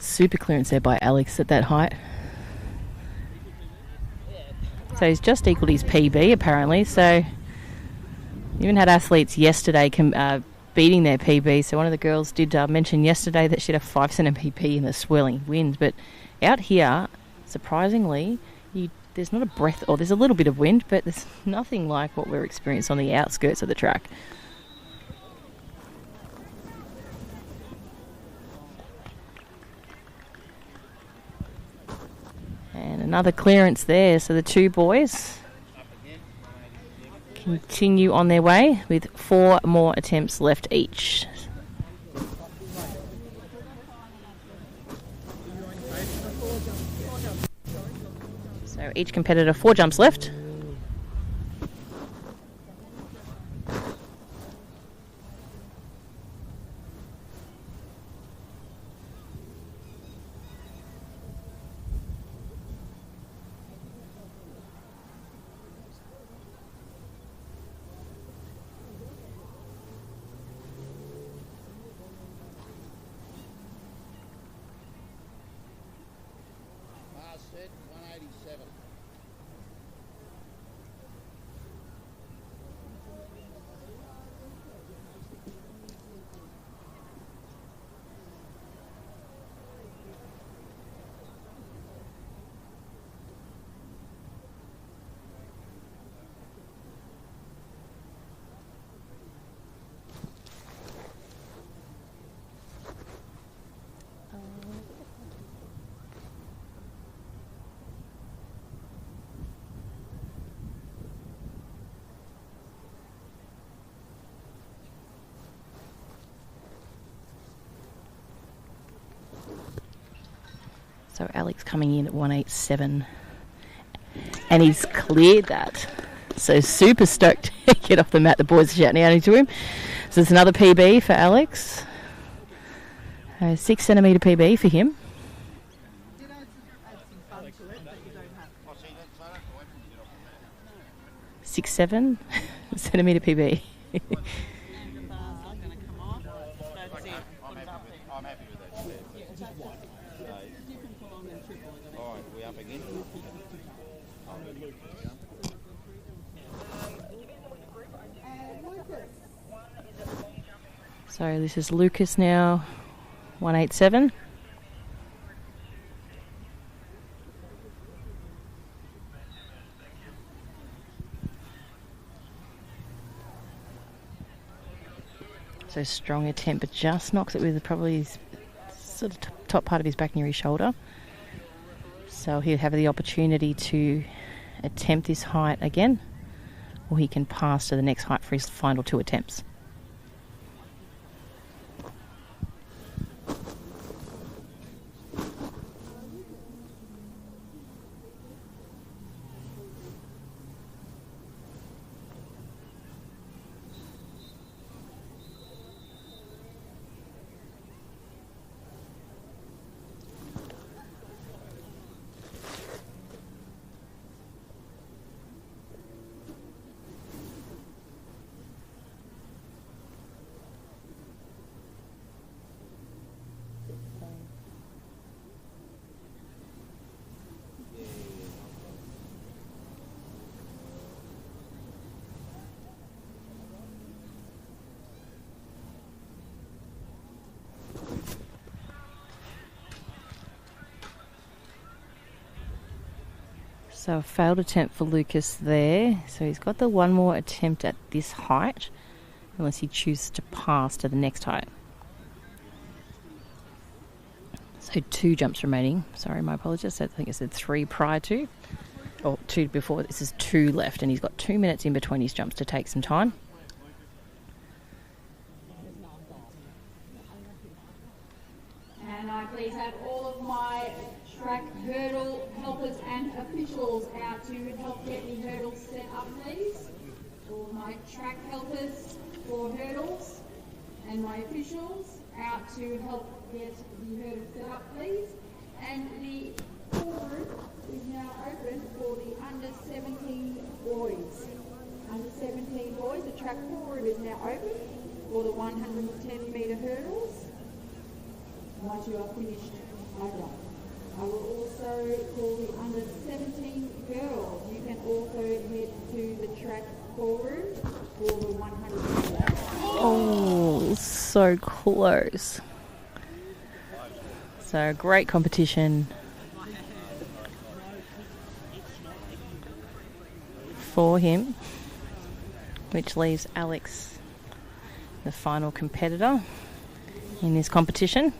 Super clearance there by Alex at that height. So he's just equalled his PB apparently. So even had athletes yesterday beating their PB. So one of the girls did mention yesterday that she had a 5 cent PB in the swirling wind. But out here, surprisingly, there's not a breath, or there's a little bit of wind, but there's nothing like what we're experiencing on the outskirts of the track. And another clearance there. So the two boys continue on their way with 4 more attempts left each. So each competitor 4 jumps left. Last set, 187. So Alex coming in at 187. And he's cleared that. So super stoked to get off the mat. The boys are shouting out to him. So it's another PB for Alex. 6 centimetre PB for him. 6'7" centimetre PB. I'm happy with that. All right, we up again? So this is Lucas now, 187. So strong attempt, but just knocks it with probably his sort of top part of his back near his shoulder. So he'll have the opportunity to attempt this height again, or he can pass to the next height for his final 2 attempts. So a failed attempt for Lucas there. So he's got the one more attempt at this height, unless he chooses to pass to the next height. So 2 jumps remaining. Sorry, my apologies. I think I said 3 prior to, or 2 before. This is 2 left, and he's got 2 minutes in between his jumps to take some time. And I please have all of my track hurdle helpers and officials out to help get the hurdles set up, please. All of my track helpers for hurdles and my officials out to help get the hurdles set up, please. And the pool room is now open for the under 17 boys. Under 17 boys, the track pool room is now open for the 110 metre hurdles. Once you are finished Okay. I will also call the under 17 girls. You can also head to the track ballroom for the 100 metre. Oh, so close. So great competition for him, which leaves Alex the final competitor in this competition.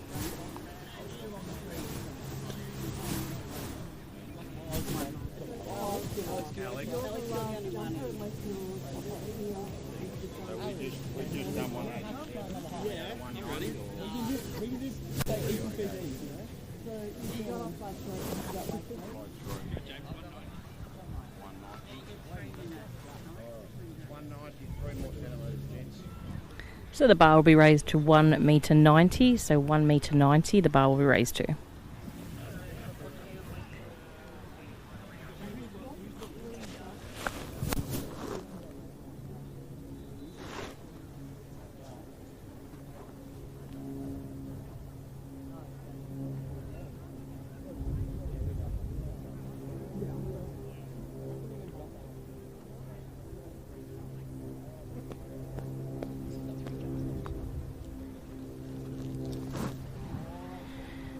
We've just done 180. So the bar will be raised to 1 metre 90. So 1 metre 90 the bar will be raised to.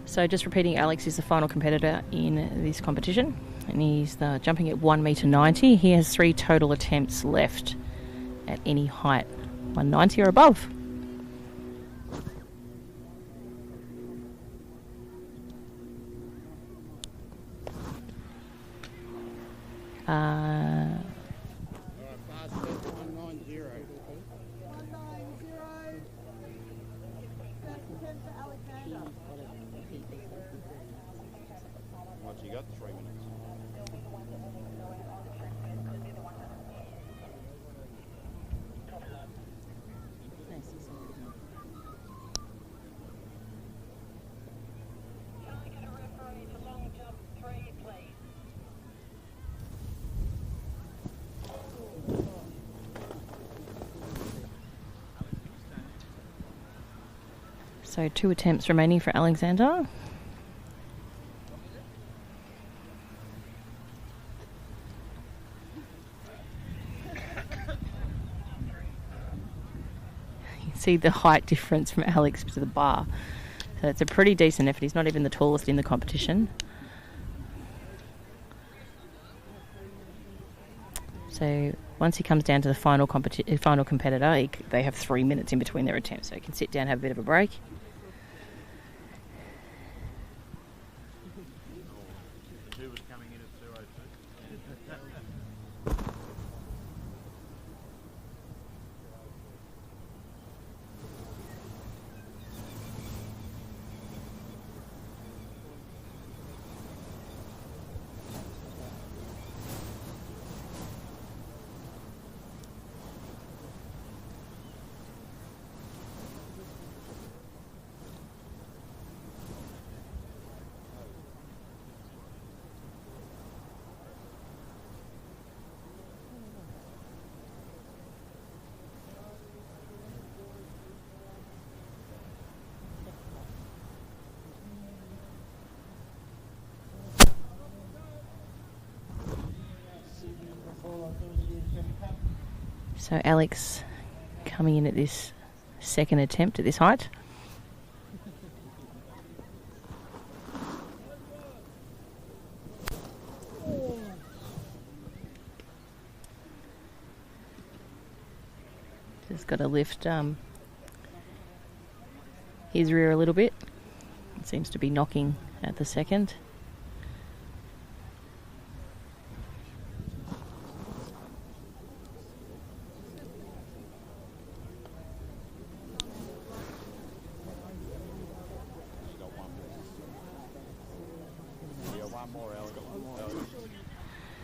So just repeating, Alex is the final competitor in this competition, and he's jumping at 1 metre 90. He has 3 total attempts left at any height, 190 or above. Once you got 3 minutes. So 2 attempts remaining for Alexander. See the height difference from Alex to the bar. So it's a pretty decent effort. He's not even the tallest in the competition. So once he comes down to the final competitor, they have 3 minutes in between their attempts. So he can sit down, have a bit of a break. Who was coming in at 2:02? So Alex coming in at this second attempt at this height. Just got to lift his rear a little bit. It seems to be knocking at the second.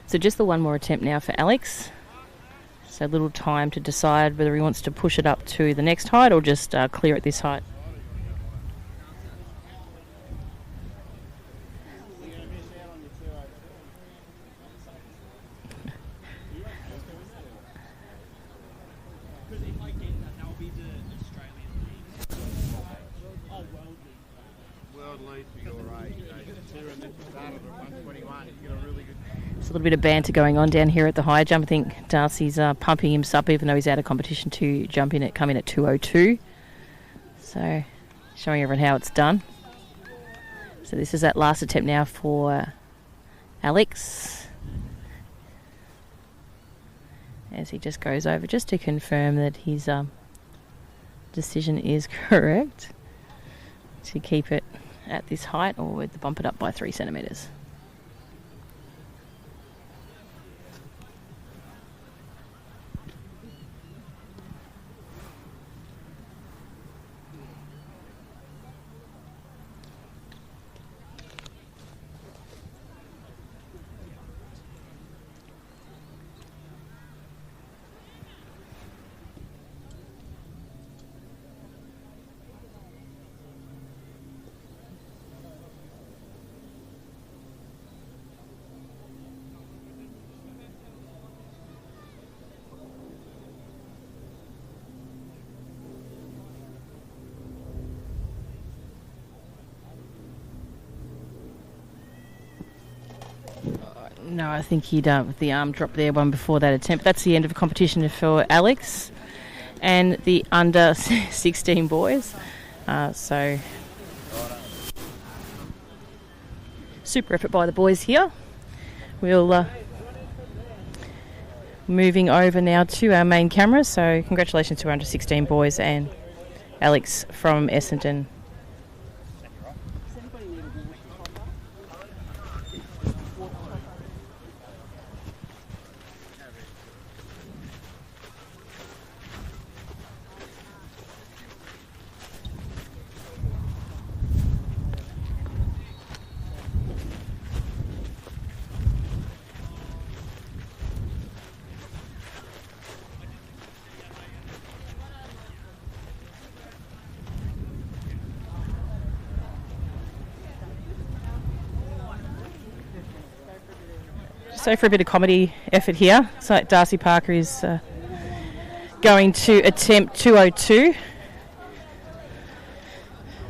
So just the one more attempt now for Alex. So little time to decide whether he wants to push it up to the next height or just clear at this height. Well, world lead for your age. Considering that you started at 121, you get a really good. There's a little bit of banter going on down here at the high jump. I think Darcy's pumping him up, even though he's out of competition, to come in at 2:02. So, showing everyone how it's done. So this is that last attempt now for Alex, as he just goes over just to confirm that his decision is correct to keep it at this height, or to bump it up by 3 centimetres. No, I think he'd with the arm drop there, one before that attempt. That's the end of the competition for Alex and the under 16 boys. So super effort by the boys here. We'll moving over now to our main camera. So congratulations to our under 16 boys and Alex from Essendon. So for a bit of comedy effort here, so Darcy Parker is going to attempt 2:02.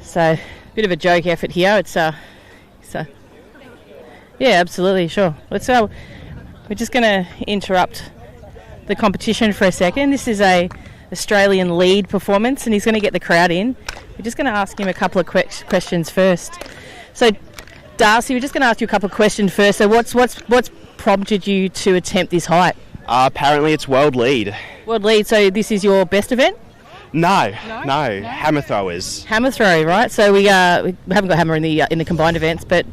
So a bit of a joke effort here. It's yeah, absolutely, sure. We're just going to interrupt the competition for a second. This is a Australian lead performance, and he's going to get the crowd in. We're just going to ask him a couple of questions first. So Darcy, we're just going to ask you a couple of questions first. So what's prompted you to attempt this height? Apparently it's world lead. World lead, so this is your best event? No. Hammer throwers. Hammer throw, right? So we haven't got hammer in the combined events, but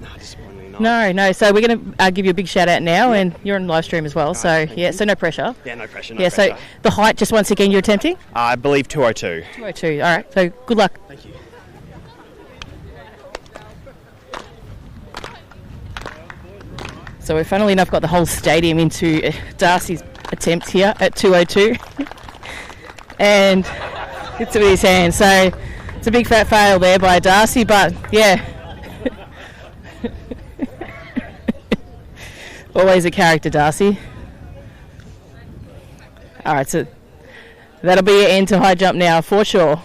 no. So we're going to give you a big shout out now, and you're on live stream as well. So so no pressure. Yeah, no pressure. So the height, just once again, you're attempting? I believe 2:02. 2:02. All right. So good luck. Thank you. So we've funnily enough got the whole stadium into Darcy's attempt here at 2:02. And it's with his hand. So it's a big fat fail there by Darcy, but yeah. Always a character, Darcy. All right, so that'll be your end to high jump now for sure.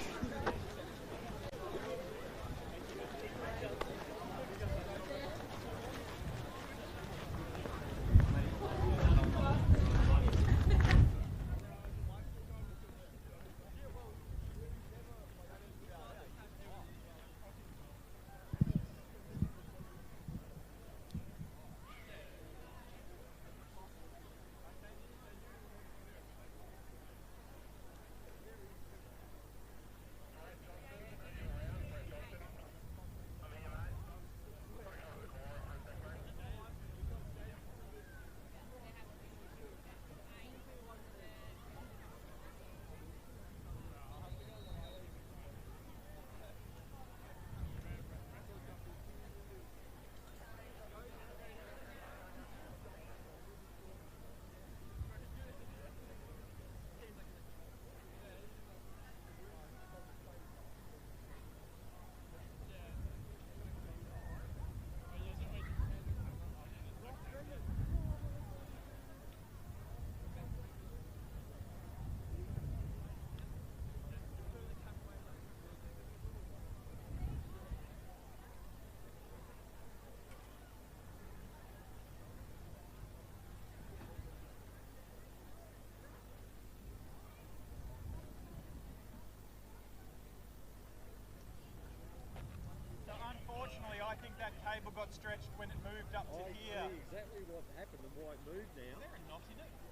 cable got stretched when it moved up to I here. see exactly what happened and why it moved now. Is there a knot in it? Fixed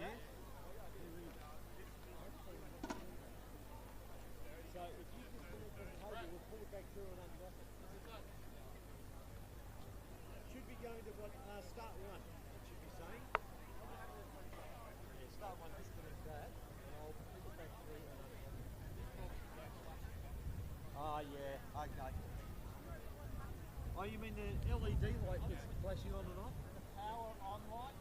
Yeah. it. So if you just put it from the cable, we'll pull it back through and unknot it. Should be going to what start one. It should be saying. Yeah, start one, disconnect that, and I'll pull it back through and unknot it. Ah, yeah, okay. Oh, you mean the LED light that's flashing on and off? The power on light.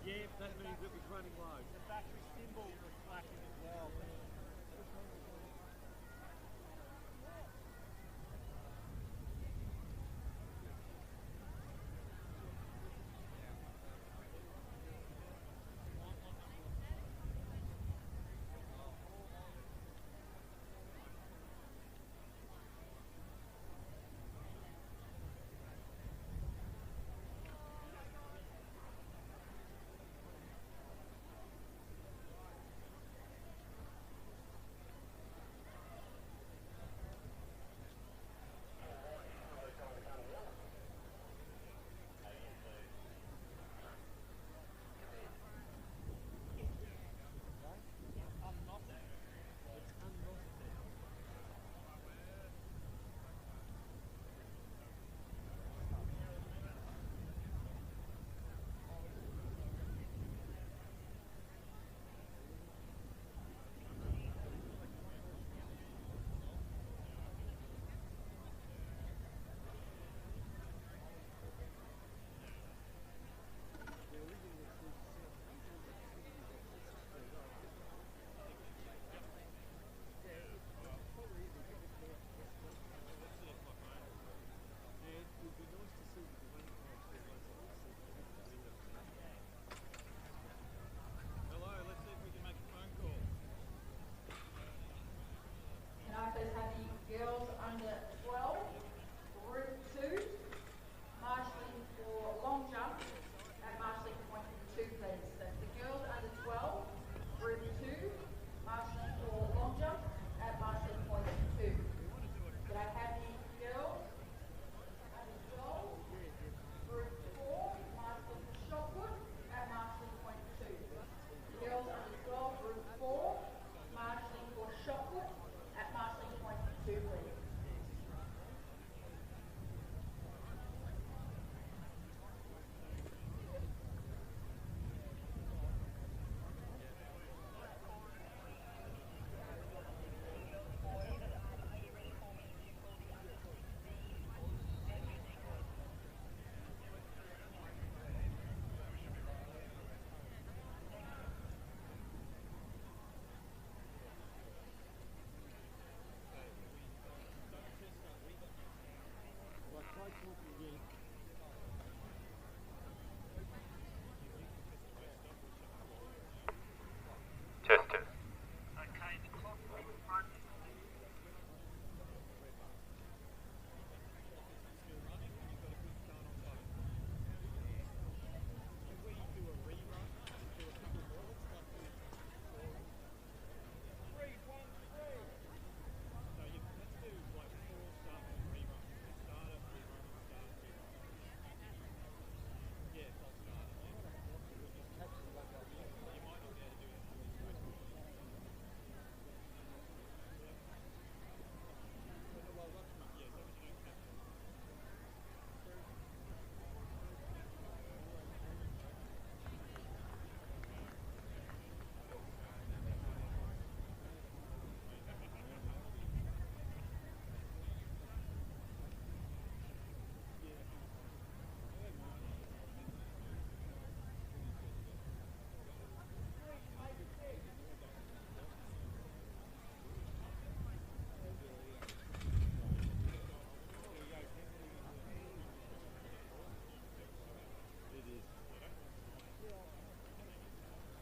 Yeah, that means it was running low. The battery symbol was flashing as well. Hello, let's see if we can make a phone call. Can I please have the girls under 12, group 2, marshalling for long jump at marshalling point 2, please. That's the girls under 12, group 2, marshalling for long jump at marshalling point 2. Can I have the girls under 12, group 4, marshalling for shot put at marshalling point 2. Girls under 12, group 4, marshalling for shot put at marshalling point 2, please. Well, I tried talking again. Tester. Okay, the clock will run.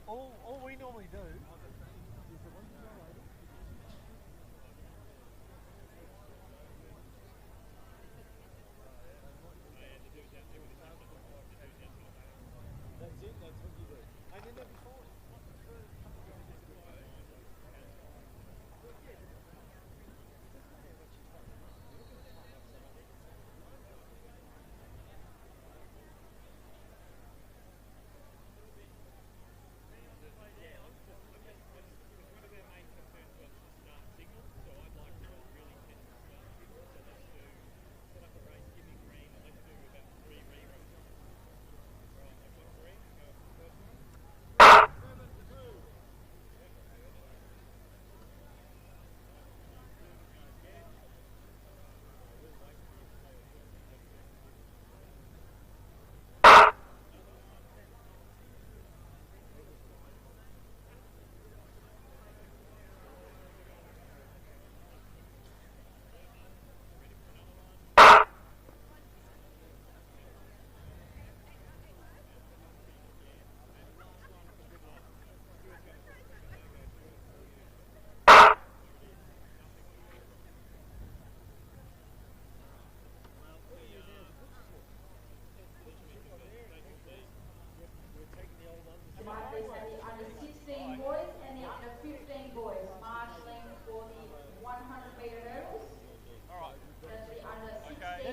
All we normally do is the one you go over. That's it, that's what you do. And then they'll be fine.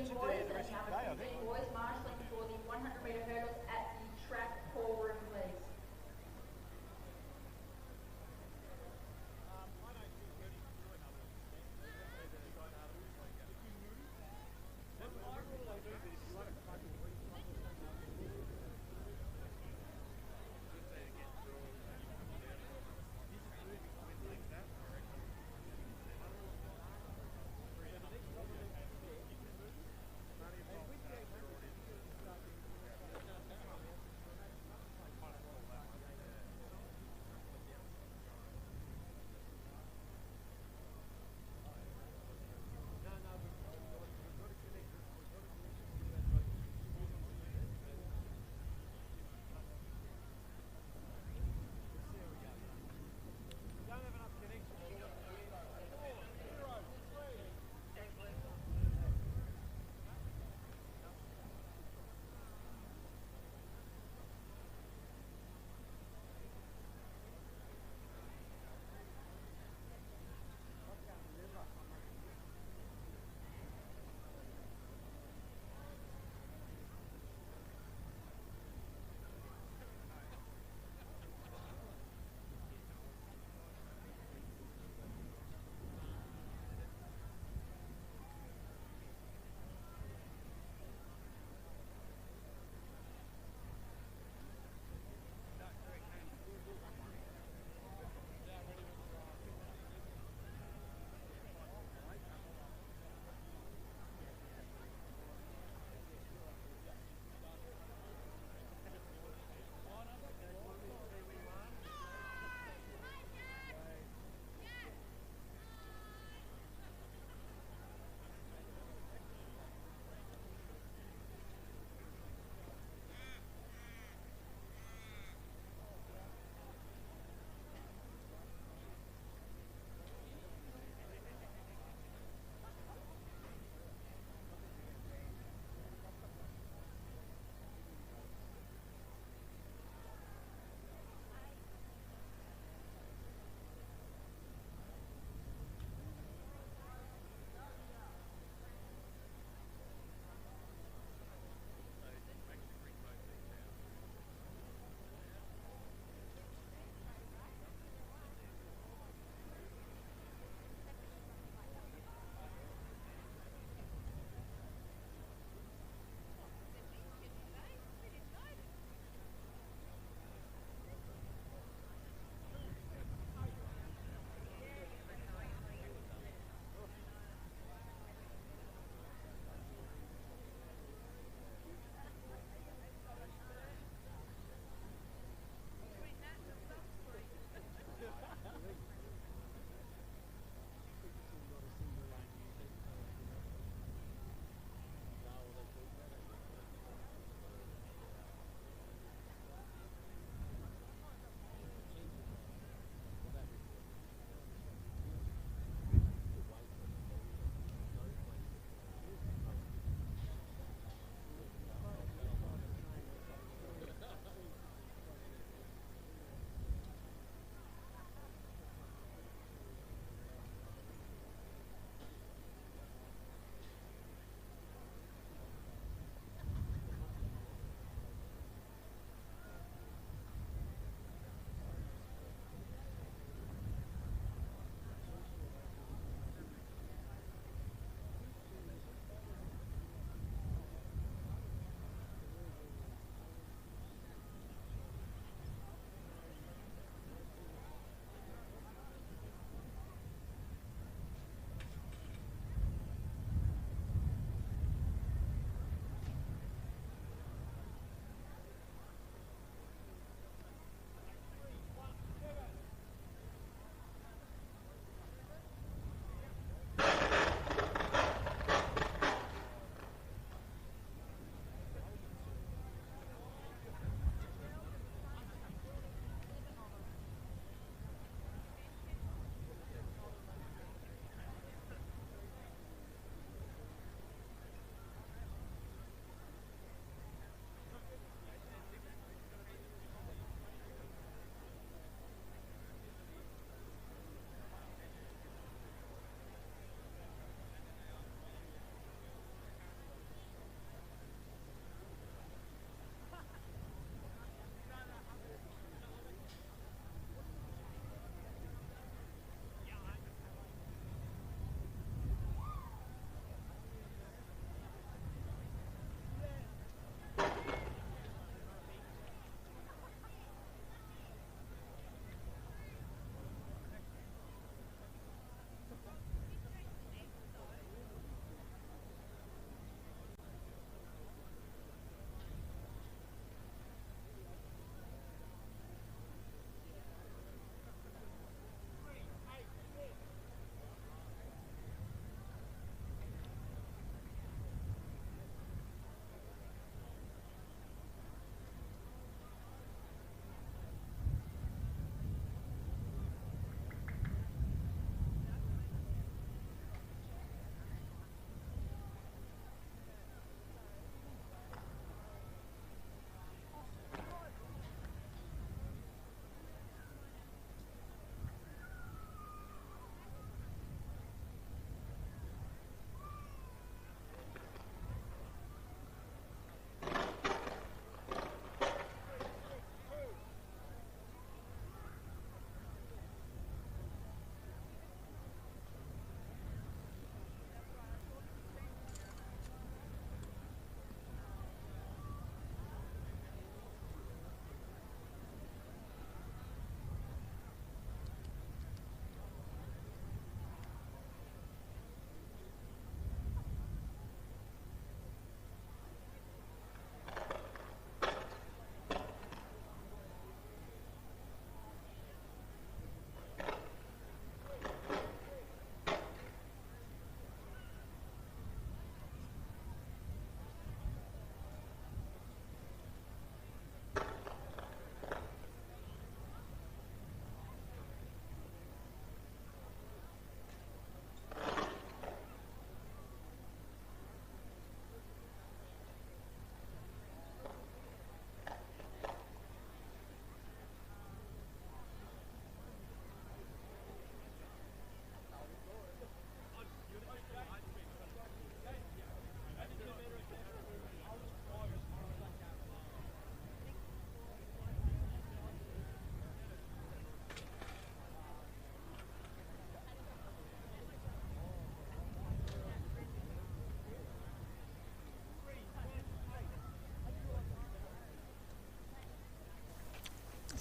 15 boys and number 15 boys marshalling for the 100-metre hurdles at the track ballroom, please.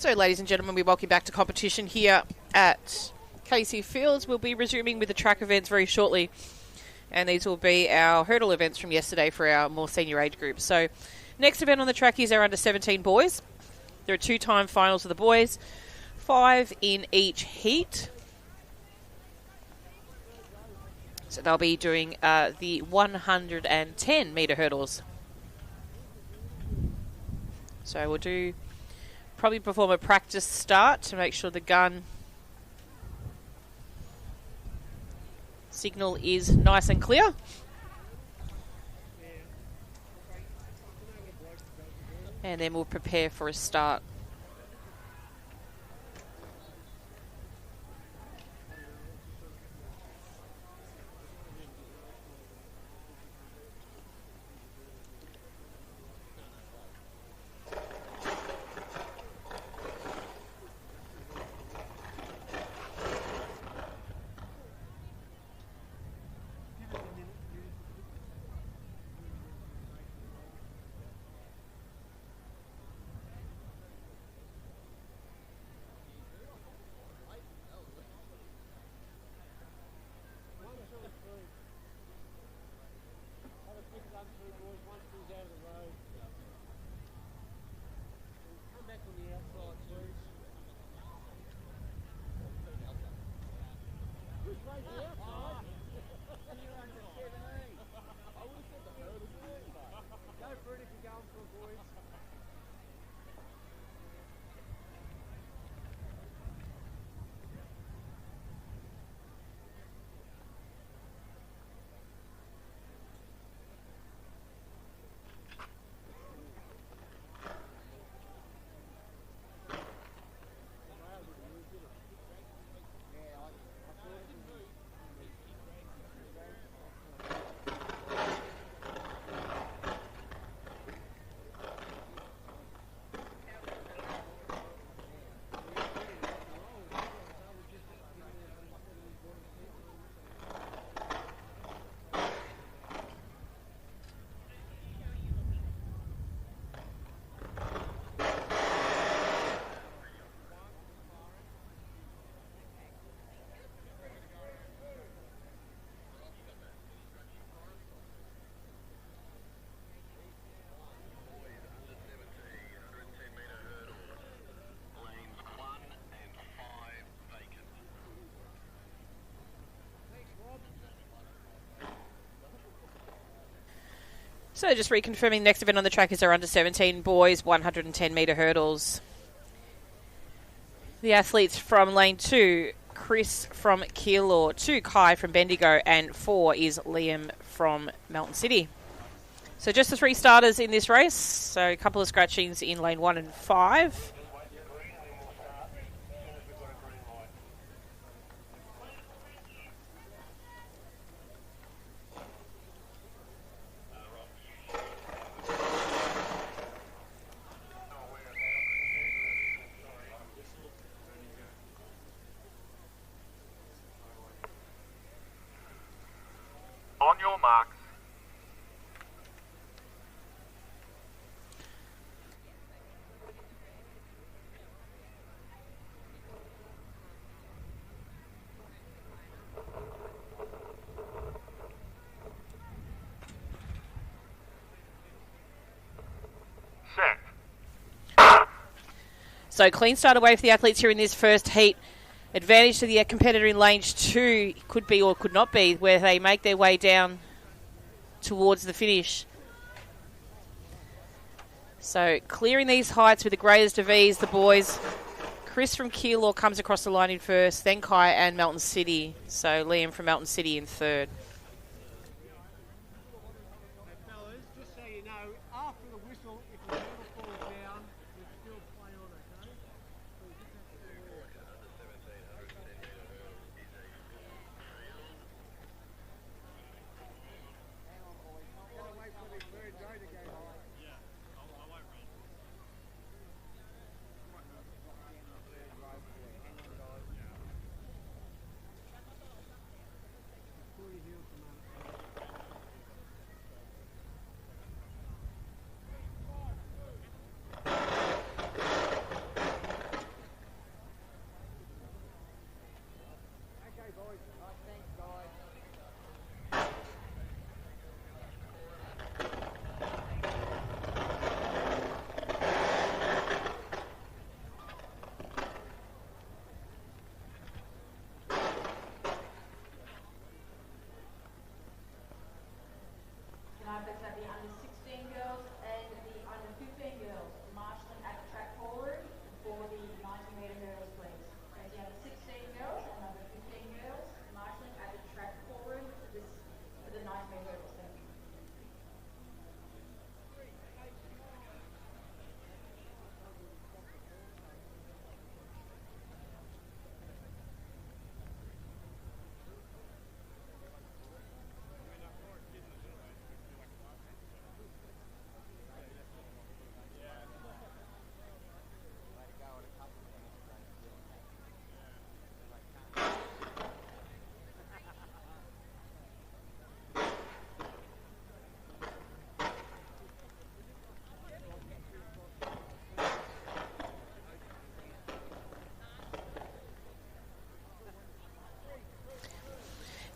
So, ladies and gentlemen, we welcome you back to competition here at Casey Fields. We'll be resuming with the track events very shortly, and these will be our hurdle events from yesterday for our more senior age group. So, next event on the track is our under-17 boys. There are 2-time finals of the boys, 5 in each heat. So they'll be doing the 110-metre hurdles. So we'll probably perform a practice start to make sure the gun signal is nice and clear. And then we'll prepare for a start. So just reconfirming, next event on the track is our under-17 boys 110-metre hurdles. The athletes from lane 2, Chris from Keilor, 2, Kai from Bendigo, and 4 is Liam from Melton City. So just the 3 starters in this race. So a couple of scratchings in lane 1 and 5. On your marks. Set. So clean start away for the athletes here in this first heat. Advantage to the competitor in lane 2 could be or could not be, where they make their way down towards the finish. So clearing these heights with the greatest of ease, the boys. Chris from Keilor comes across the line in first, then Kai and Melton City. So Liam from Melton City in third. Fellas, just so you know, after the whistle, if the needle falls down, you still play on, okay? So you just have to do it. Gotta wait for the third row to go by. Pull your heel from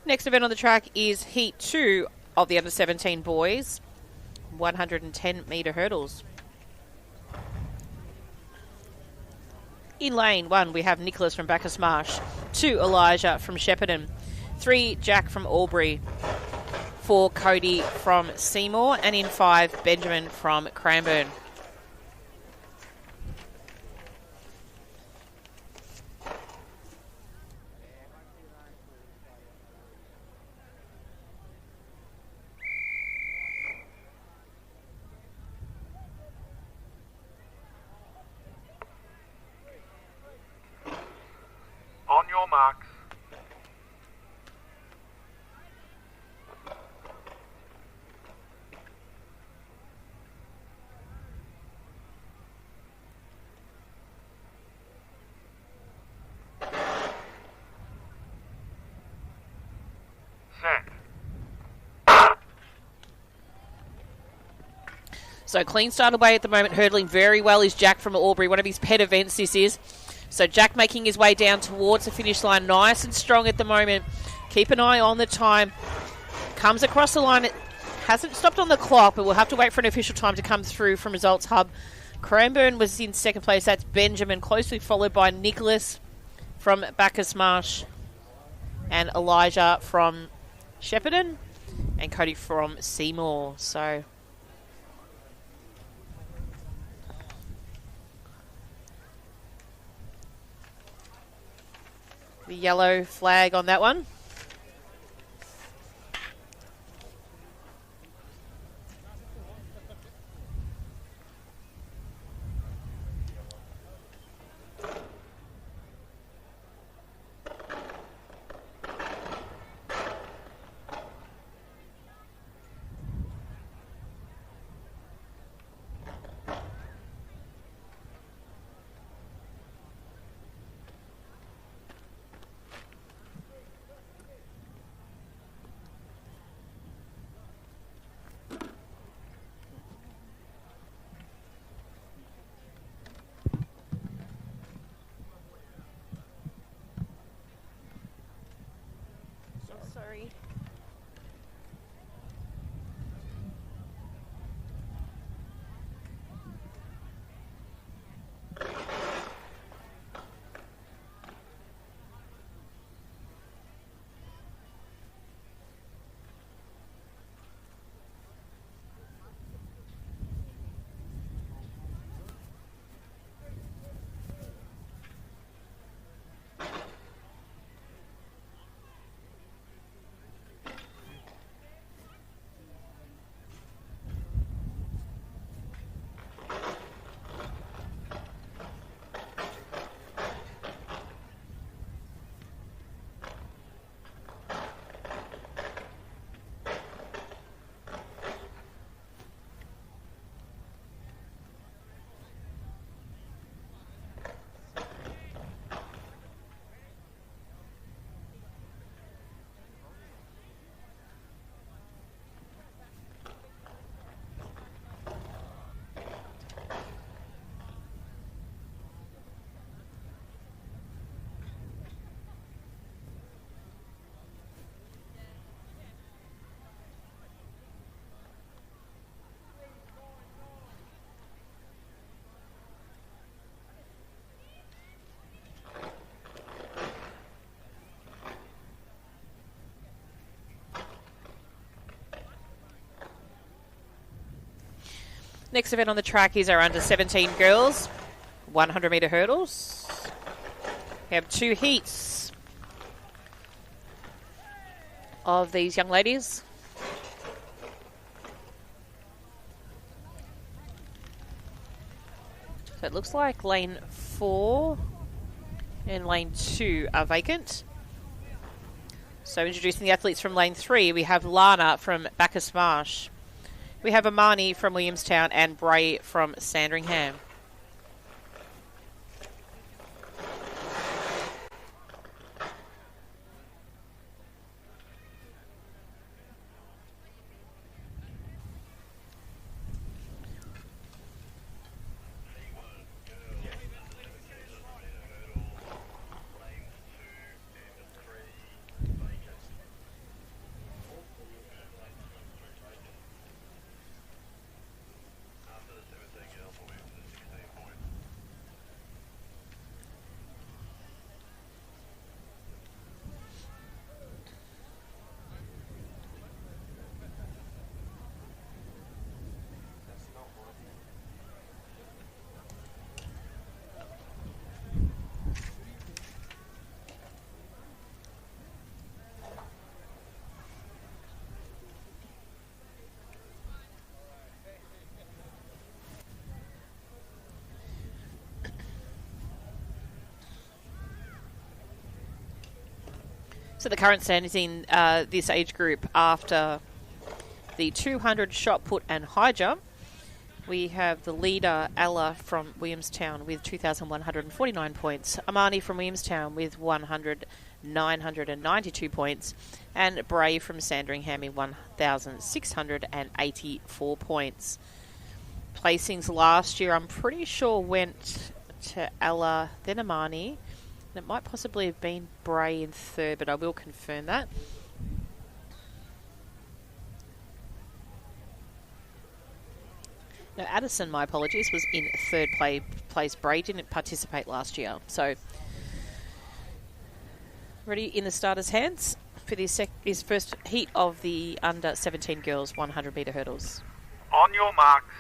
Next event on the track is Heat 2 of the under-17 boys, 110-metre hurdles. In lane 1, we have Nicholas from Bacchus Marsh, 2, Elijah from Shepparton, 3, Jack from Albury, 4, Cody from Seymour, and in 5, Benjamin from Cranbourne. On your marks. Set. So clean start away at the moment, hurdling very well is Jack from Albury. One of his pet events this is. So Jack making his way down towards the finish line, nice and strong at the moment. Keep an eye on the time. Comes across the line. It hasn't stopped on the clock, but we'll have to wait for an official time to come through from Results Hub. Cranbourne was in second place. That's Benjamin, closely followed by Nicholas from Bacchus Marsh and Elijah from Shepparton and Cody from Seymour. So the yellow flag on that one. Sorry. Next event on the track is our under-17 girls, 100-metre hurdles. We have 2 heats of these young ladies. So it looks like lane 4 and lane 2 are vacant. So introducing the athletes from lane 3, we have Lana from Bacchus Marsh. We have Amani from Williamstown and Bray from Sandringham. So the current standings in this age group after the 200 shot put and high jump. We have the leader, Ella from Williamstown, with 2,149 points. Amani from Williamstown with 992 points. And Bray from Sandringham in 1,684 points. Placings last year, I'm pretty sure, went to Ella, then Amani. And it might possibly have been Bray in third, but I will confirm that. No, Addison, my apologies, was in third place. Bray didn't participate last year. So, ready in the starters' hands for this first heat of the under 17 girls 100 metre hurdles. On your marks.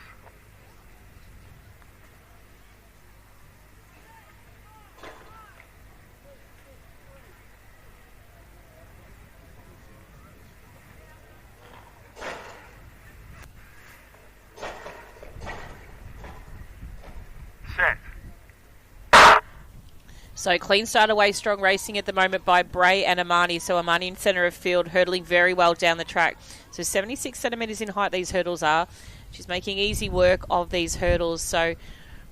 Set. So clean start away, strong racing at the moment by Bray and Amani. So Amani in centre of field, hurdling very well down the track. So 76 centimetres in height these hurdles are. She's making easy work of these hurdles. So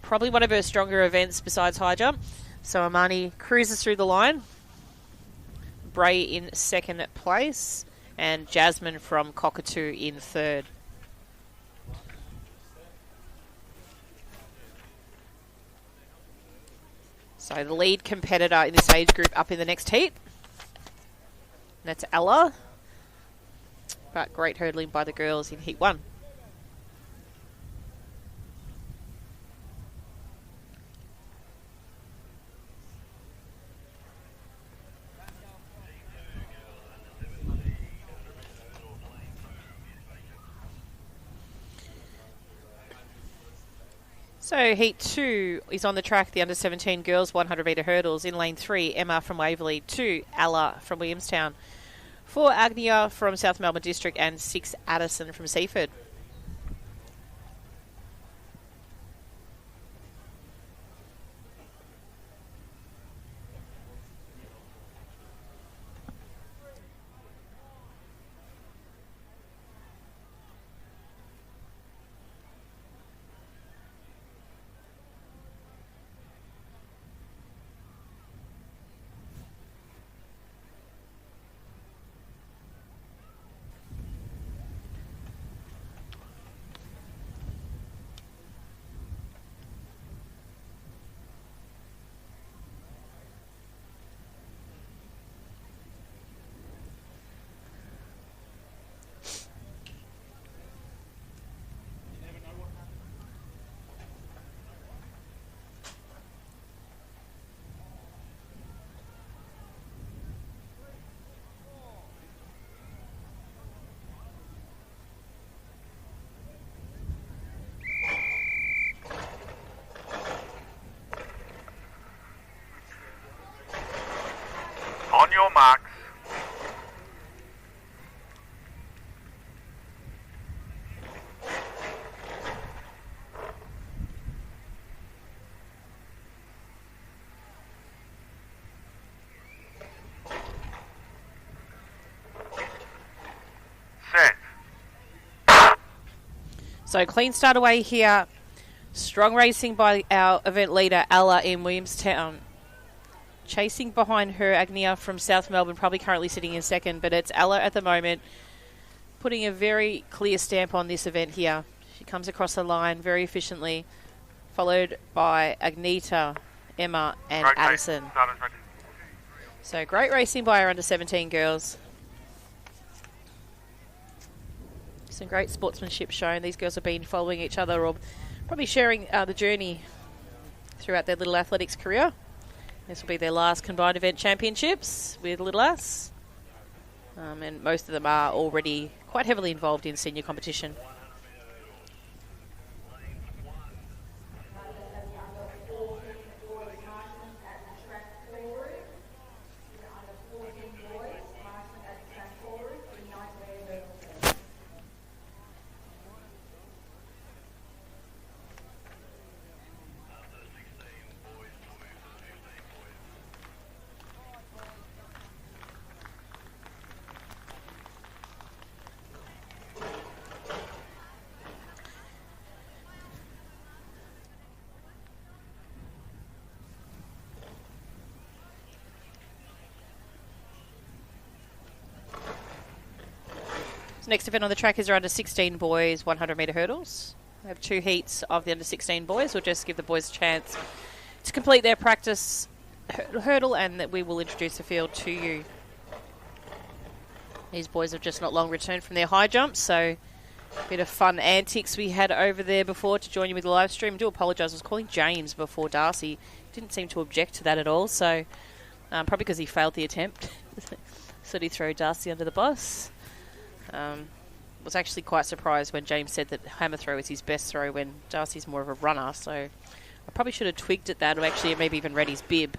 probably one of her stronger events besides high jump. So Amani cruises through the line. Bray in second place. And Jasmine from Cockatoo in third. So the lead competitor in this age group up in the next heat. And that's Ella. But great hurdling by the girls in heat 1. So heat 2 is on the track, the under 17 girls 100 metre hurdles. In lane 3, Emma from Waverley, 2, Ella from Williamstown, 4, Agnia from South Melbourne District, and 6, Addison from Seaford. On your marks. Set. So clean start away here. Strong racing by our event leader, Ella in Williamstown. Chasing behind her, Agnia from South Melbourne, probably currently sitting in second, but it's Ella at the moment, putting a very clear stamp on this event here. She comes across the line very efficiently, followed by Agneta, Emma, and Right, Addison. starters ready. So great racing by our under 17 girls. Some great sportsmanship shown. These girls have been following each other or probably sharing the journey throughout their little athletics career. This will be their last combined event championships with Little Ass. And most of them are already quite heavily involved in senior competition. So next event on the track is our under 16 boys 100 metre hurdles. We have 2 heats of the under 16 boys. We'll just give the boys a chance to complete their practice hurdle, and that we will introduce the field to you. These boys have just not long returned from their high jumps, so a bit of fun antics we had over there before to join you with the live stream. I do apologise, I was calling James before Darcy. Didn't seem to object to that at all, so probably because he failed the attempt. So did he throw Darcy under the bus? Was actually quite surprised when James said that hammer throw is his best throw when Darcy's more of a runner, so I probably should have twigged at that, or actually maybe even read his bib.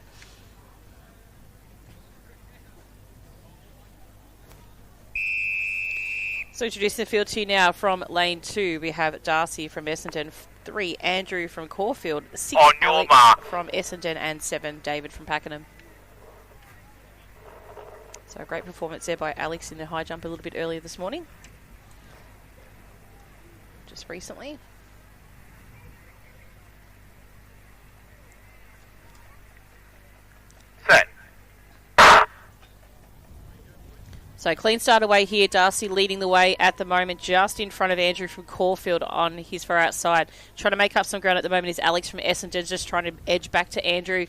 So introducing the field to you now from lane 2, we have Darcy from Essendon, 3 Andrew from Caulfield, 6 On your Alex mark. from Essendon, and 7 David from Pakenham. So a great performance there by Alex in the high jump a little bit earlier this morning. Just recently. Set. So clean start away here. Darcy leading the way at the moment, just in front of Andrew from Caulfield on his far outside. Trying to make up some ground at the moment is Alex from Essendon, just trying to edge back to Andrew. And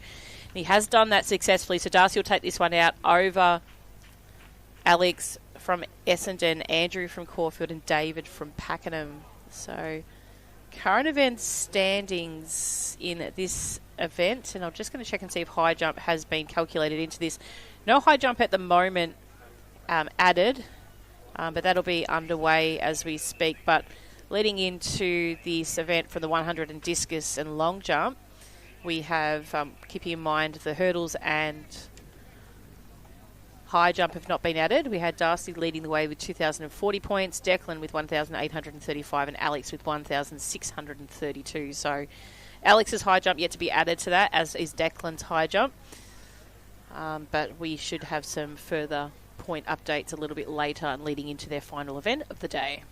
he has done that successfully, so Darcy will take this one out over Alex from Essendon, Andrew from Caulfield, and David from Pakenham. So current event standings in this event, and I'm just going to check and see if high jump has been calculated into this. No high jump at the moment added, but that'll be underway as we speak. But leading into this event from the 100 and discus and long jump, we have, keeping in mind the hurdles and high jump have not been added. We had Darcy leading the way with 2,040 points, Declan with 1,835, and Alex with 1,632. So Alex's high jump yet to be added to that, as is Declan's high jump. But we should have some further point updates a little bit later and leading into their final event of the day.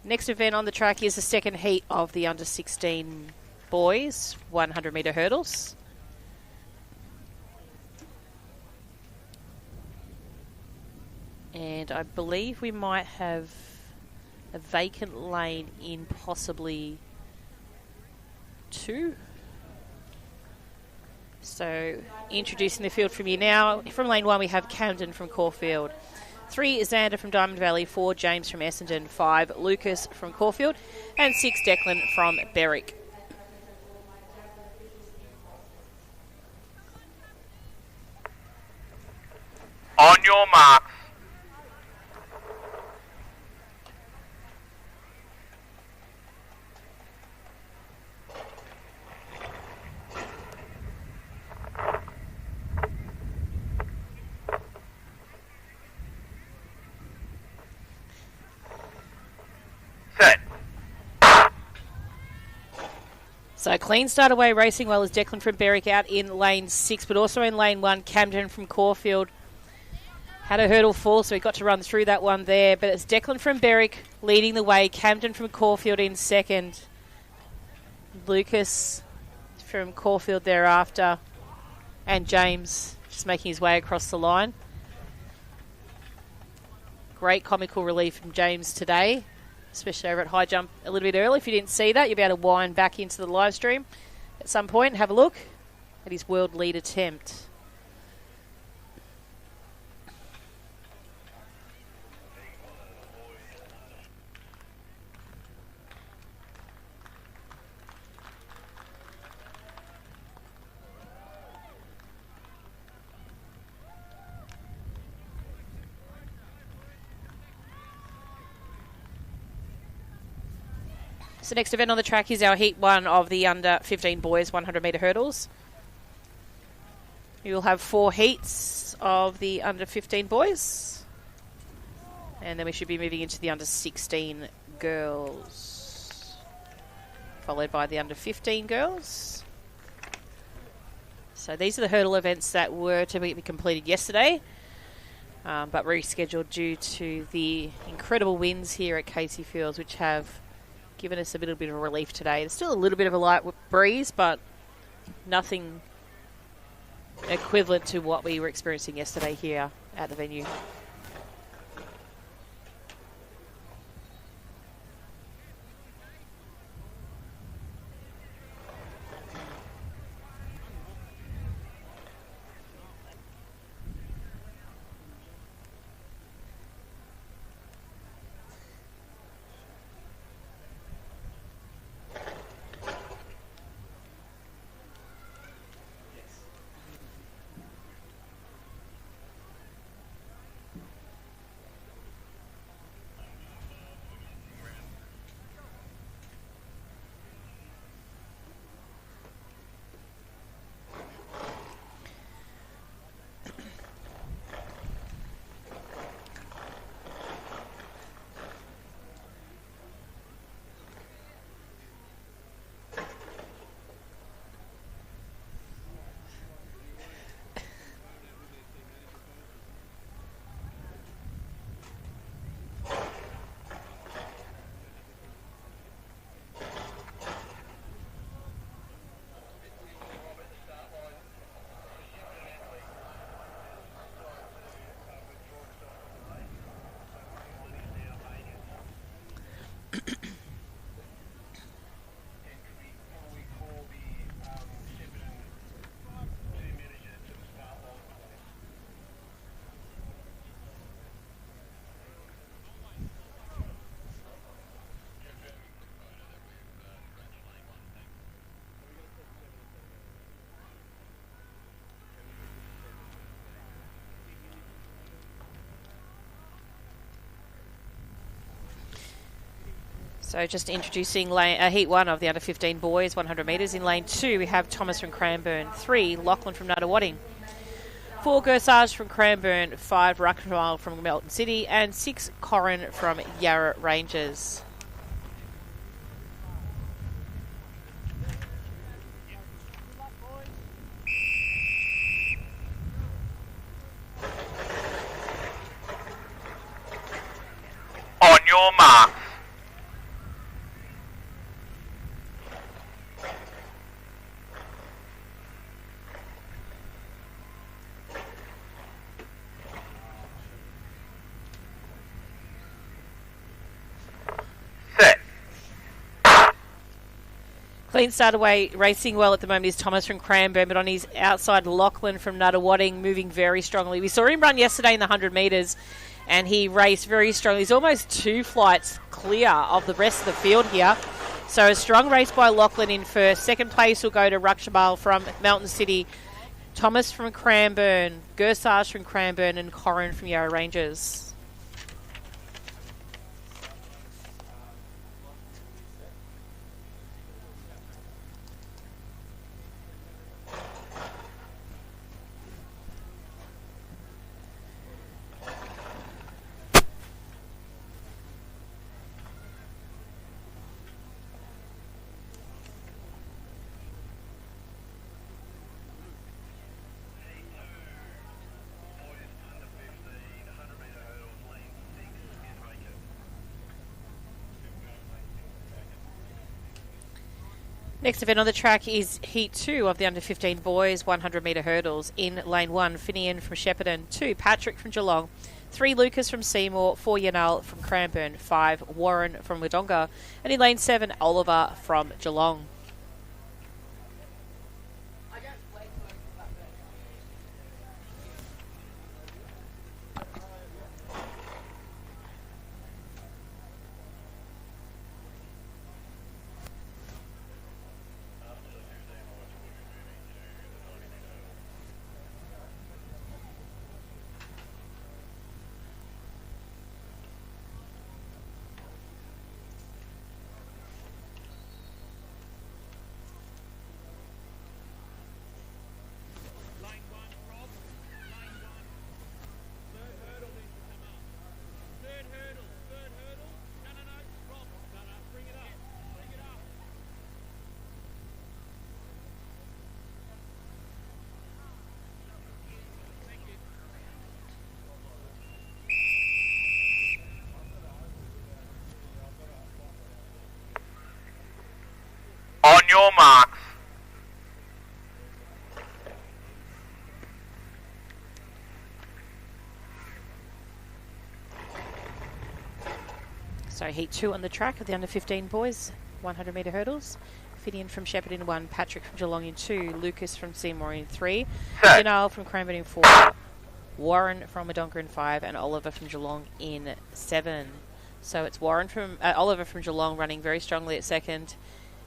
Next event on the track is the second heat of the under 16 boys 100 metre hurdles. And I believe we might have a vacant lane in possibly 2. So introducing the field from you now. From lane 1 we have Camden from Caulfield. 3 Xander from Diamond Valley. 4 James from Essendon. 5 Lucas from Caulfield. And 6 Declan from Berwick. On your marks. Set. So clean start away, racing well as Declan from Berwick out in lane 6, but also in lane 1, Camden from Caulfield. Had a hurdle fall, so he got to run through that one there. But it's Declan from Berwick leading the way. Camden from Caulfield in second. Lucas from Caulfield thereafter. And James just making his way across the line. Great comical relief from James today, especially over at high jump a little bit early. If you didn't see that, you'll be able to wind back into the live stream at some point and have a look at his world lead attempt. So next event on the track is our Heat 1 of the under 15 boys 100 metre hurdles. You will have 4 heats of the under 15 boys. And then we should be moving into the under 16 girls, followed by the under 15 girls. So these are the hurdle events that were to be completed yesterday, but rescheduled due to the incredible winds here at Casey Fields, which have given us a little bit of relief today. There's still a little bit of a light breeze, but nothing equivalent to what we were experiencing yesterday here at the venue. So just introducing heat 1 of the under 15 boys, 100 metres. In lane 2, we have Thomas from Cranbourne, 3 Lachlan from Nuttawading, 4 Gersage from Cranbourne, 5 Ruckmile from Melton City, and 6 Corrin from Yarra Rangers. On your mark. Set. Clean start away, racing well at the moment is Thomas from Cranbourne, but on his outside, Lachlan from Nuttawading moving very strongly. We saw him run yesterday in the 100 metres, and he raced very strongly. He's almost 2 flights clear of the rest of the field here. So a strong race by Lachlan in first. Second place will go to Ruckmile from Melton City, Thomas from Cranbourne, Gersage from Cranbourne, and Corrin from Yarra Rangers. Next event on the track is Heat 2 of the under 15 boys 100 metre hurdles. In lane 1, Finian from Shepparton, 2 Patrick from Geelong, 3 Lucas from Seymour, 4 Yanal from Cranbourne, 5 Warren from Wodonga, and in lane 7, Oliver from Geelong. On your marks. So Heat 2 on the track of the under 15 boys 100 metre hurdles. Finian from Shepparton in 1, Patrick from Geelong in 2, Lucas from Seymour in 3, Janelle from Cranbourne in 4, Warren from Wodonga in 5, and Oliver from Geelong in 7. So it's Warren from Oliver from Geelong running very strongly at second,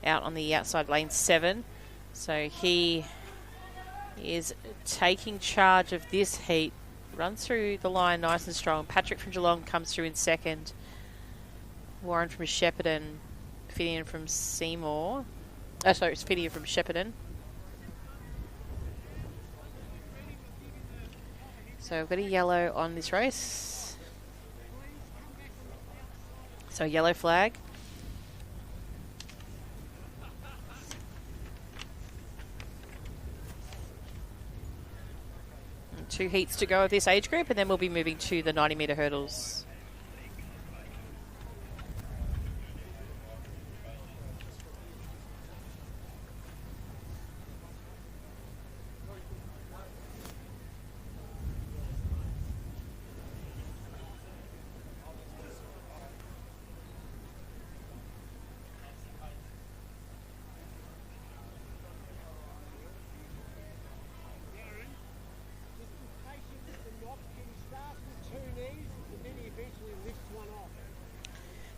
out on the outside lane 7. So he is taking charge of this heat. Runs through the line nice and strong. Patrick from Geelong comes through in second. Warren from Shepparton. Finian from Seymour. Sorry, it's Finian from Shepparton. So we've got a yellow on this race. So yellow flag. And 2 heats to go of this age group, and then we'll be moving to the 90 metre hurdles.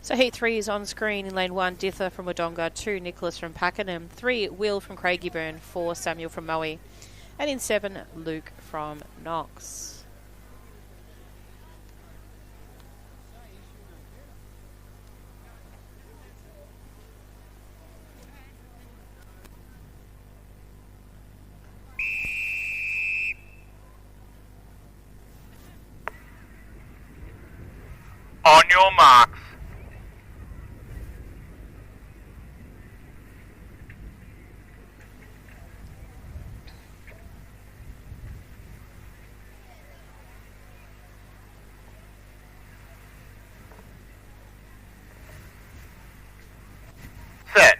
So Heat 3 is on screen. In lane 1, Dither from Wodonga, 2 Nicholas from Pakenham, 3 Will from Craigieburn, 4 Samuel from Moe, and in 7 Luke from Knox. your marks. Set.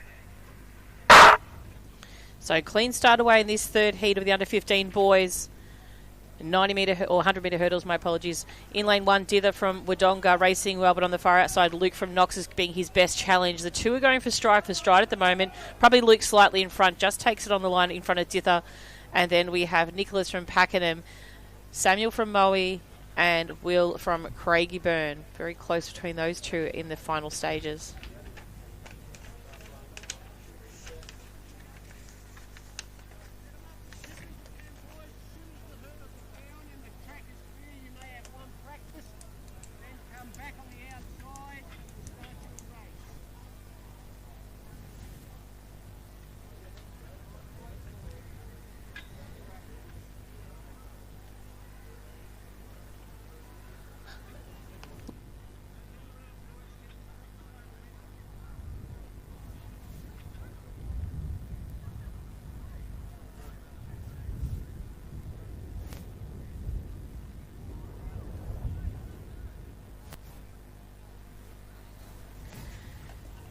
So clean start away in this third heat of the under 15 boys. 90 metre or 100 metre hurdles, my apologies. In lane one, Dither from Wodonga racing well, but on the far outside, Luke from Knox is being his best challenge. The two are going for stride at the moment. Probably Luke slightly in front, just takes it on the line in front of Dither. And then we have Nicholas from Pakenham, Samuel from Moe, and Will from Craigieburn. Very close between those two in the final stages.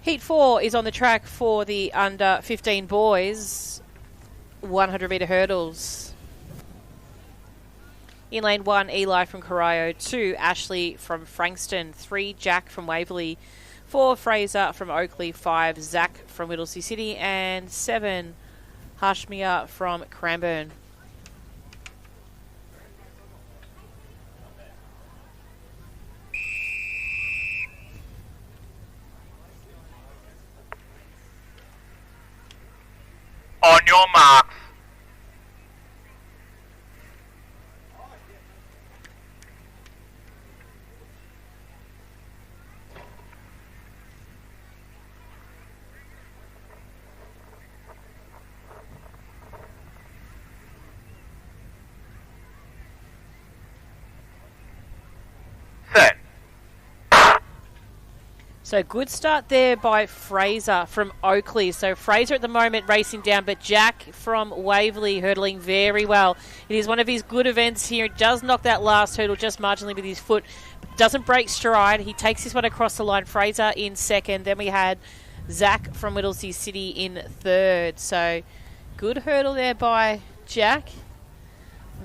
Heat 4 is on the track for the under 15 boys, 100 metre hurdles. In lane 1, Eli from Corio, 2, Ashley from Frankston, 3, Jack from Waverley, 4, Fraser from Oakley, 5, Zach from Whittlesea City, and 7, Hashmia from Cranbourne. On your marks. Set. So good start there by Fraser from Oakley. So Fraser at the moment racing down, but Jack from Waverley hurdling very well. It is one of his good events here. It does knock that last hurdle just marginally with his foot. Doesn't break stride. He takes this one across the line. Fraser in second. Then we had Zach from Whittlesea City in third. So good hurdle there by Jack.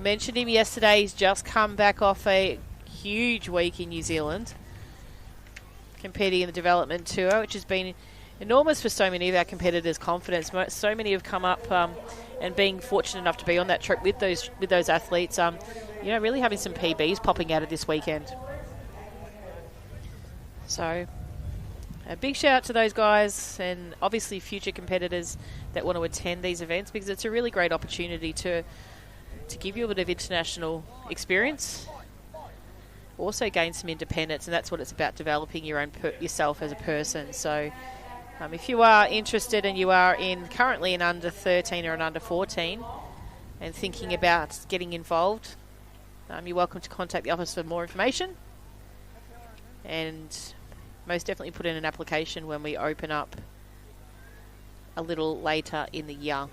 Mentioned him yesterday. He's just come back off a huge week in New Zealand, competing in the development tour, which has been enormous for so many of our competitors' confidence. So many have come up and being fortunate enough to be on that trip with those athletes. Really having some PBs popping out of this weekend. So a big shout out to those guys and obviously future competitors that want to attend these events, because it's a really great opportunity to give you a bit of international experience. Also gain some independence, and that's what it's about, developing your own yourself as a person. So if you are interested and you are currently in under 13 or an under 14 and thinking about getting involved, you're welcome to contact the office for more information, and most definitely put in an application when we open up a little later in the year.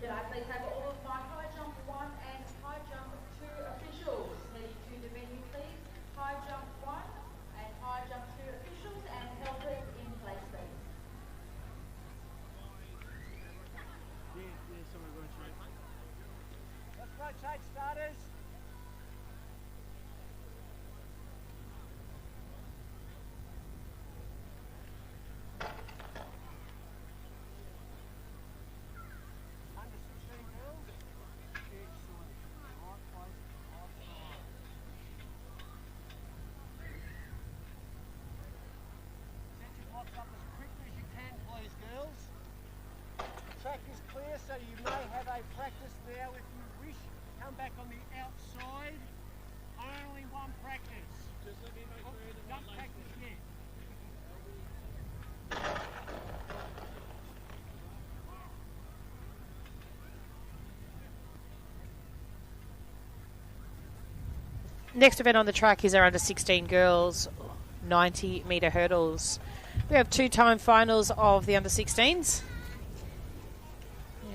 Can I please have all of my high jump 1 and high jump 2 officials heading to the venue, please? High jump 1 and high jump 2 officials, and helpers in place, please. Let's rotate starters. Under 16 girls. Excellent. Right place, right time. Set your blocks up as quickly as you can, please, girls. so you may have a practice now if you wish. Come back on the outside. Only one practice. Just let me make sure don't practice yet. Next event on the track is our under 16 girls 90 metre hurdles. We have 2-time finals of the under 16s.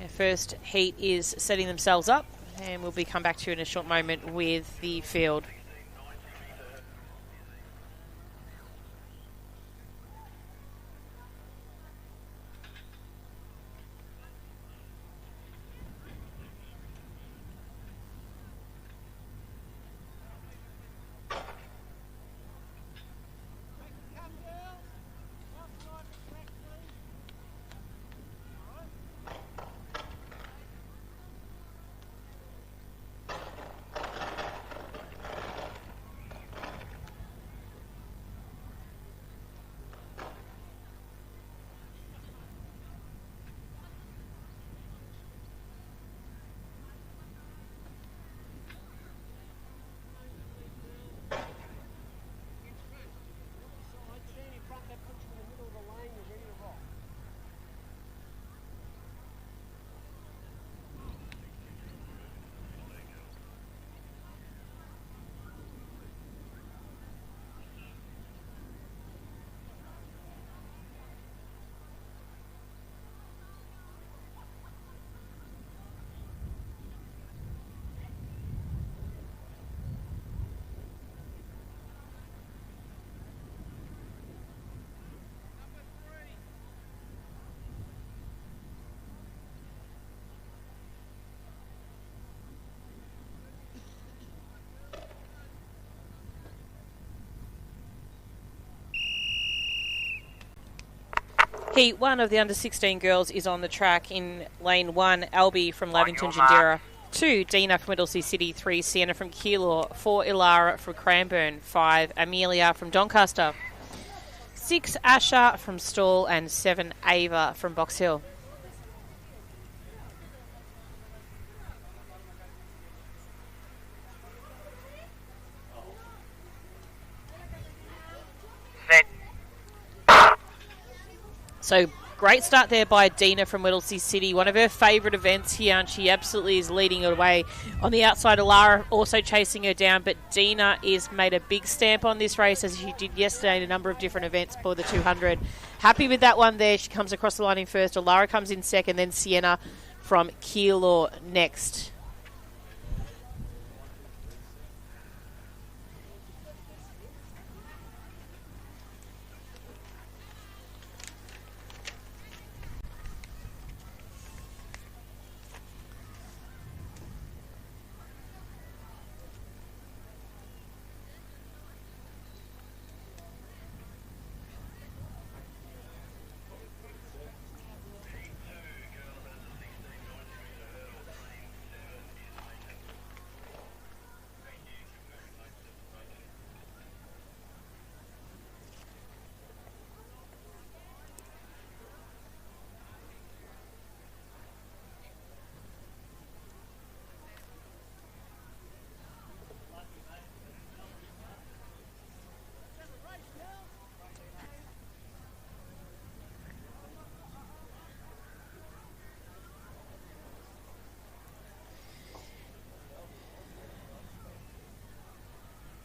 First heat is setting themselves up, and we'll come back to you in a short moment with the field. Heat 1 of the under 16 girls is on the track. In lane 1, Albie from Lavington Jindera. 2, Dina from Whittlesea City. 3, Sienna from Keilor. 4, Ilara from Cranbourne. 5, Amelia from Doncaster. 6, Asha from Stawell. And 7, Ava from Box Hill. So great start there by Dina from Whittlesea City. One of her favourite events here, and she absolutely is leading it away. On the outside, Alara also chasing her down, but Dina is made a big stamp on this race, as she did yesterday in a number of different events for the 200. Happy with that one there. She comes across the line in first. Alara comes in second, then Sienna from Keilor next.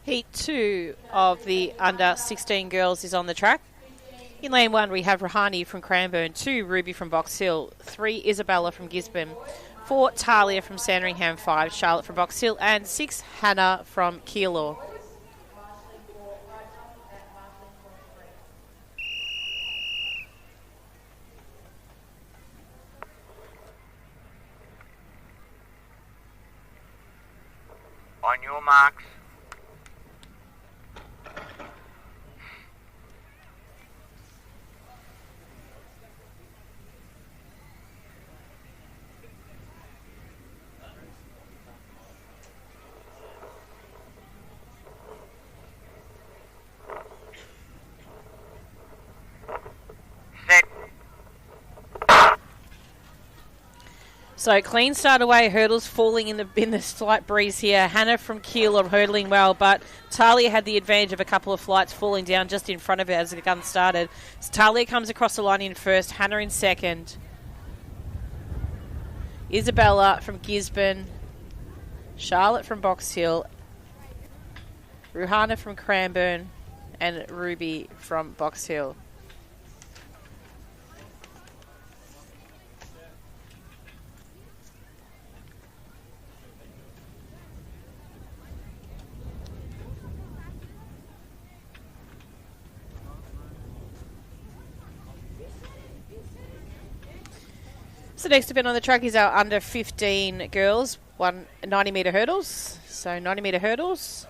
Heat 2 of the under 16 girls is on the track. In lane 1, we have Rahani from Cranbourne. 2, Ruby from Box Hill. 3, Isabella from Gisborne. 4, Talia from Sandringham. 5, Charlotte from Box Hill. And 6, Hannah from Keilor. On your marks. So clean start away, hurdles falling in the slight breeze here. Hannah from Keilor hurdling well, but Talia had the advantage of a couple of flights falling down just in front of her as the gun started. So Talia comes across the line in first, Hannah in second. Isabella from Gisborne, Charlotte from Box Hill, Ruhana from Cranbourne, and Ruby from Box Hill. So next event on the track is our under 15 girls, 90 metre hurdles. So 90 metre hurdles.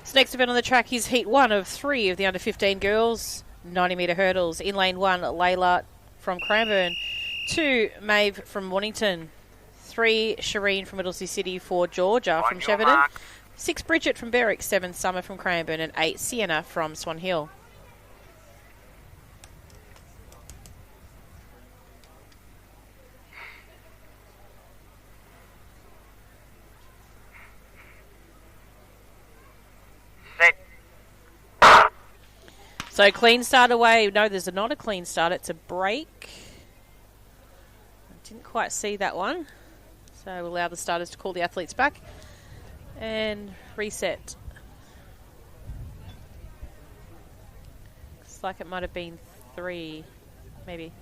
So next event on the track is Heat 1 of 3 of the under 15 girls, 90 metre hurdles. In lane 1, Layla from Cranbourne. 2, Maeve from Mornington. 3, Shireen from Middlesea City. 4, Georgia from Shepparton. 6, Bridget from Berwick. 7, Summer from Cranbourne. And 8, Sienna from Swan Hill. So clean start away. No, there's not a clean start. It's a break. I didn't quite see that one. So we'll allow the starters to call the athletes back. And reset. Looks like it might have been 3, maybe.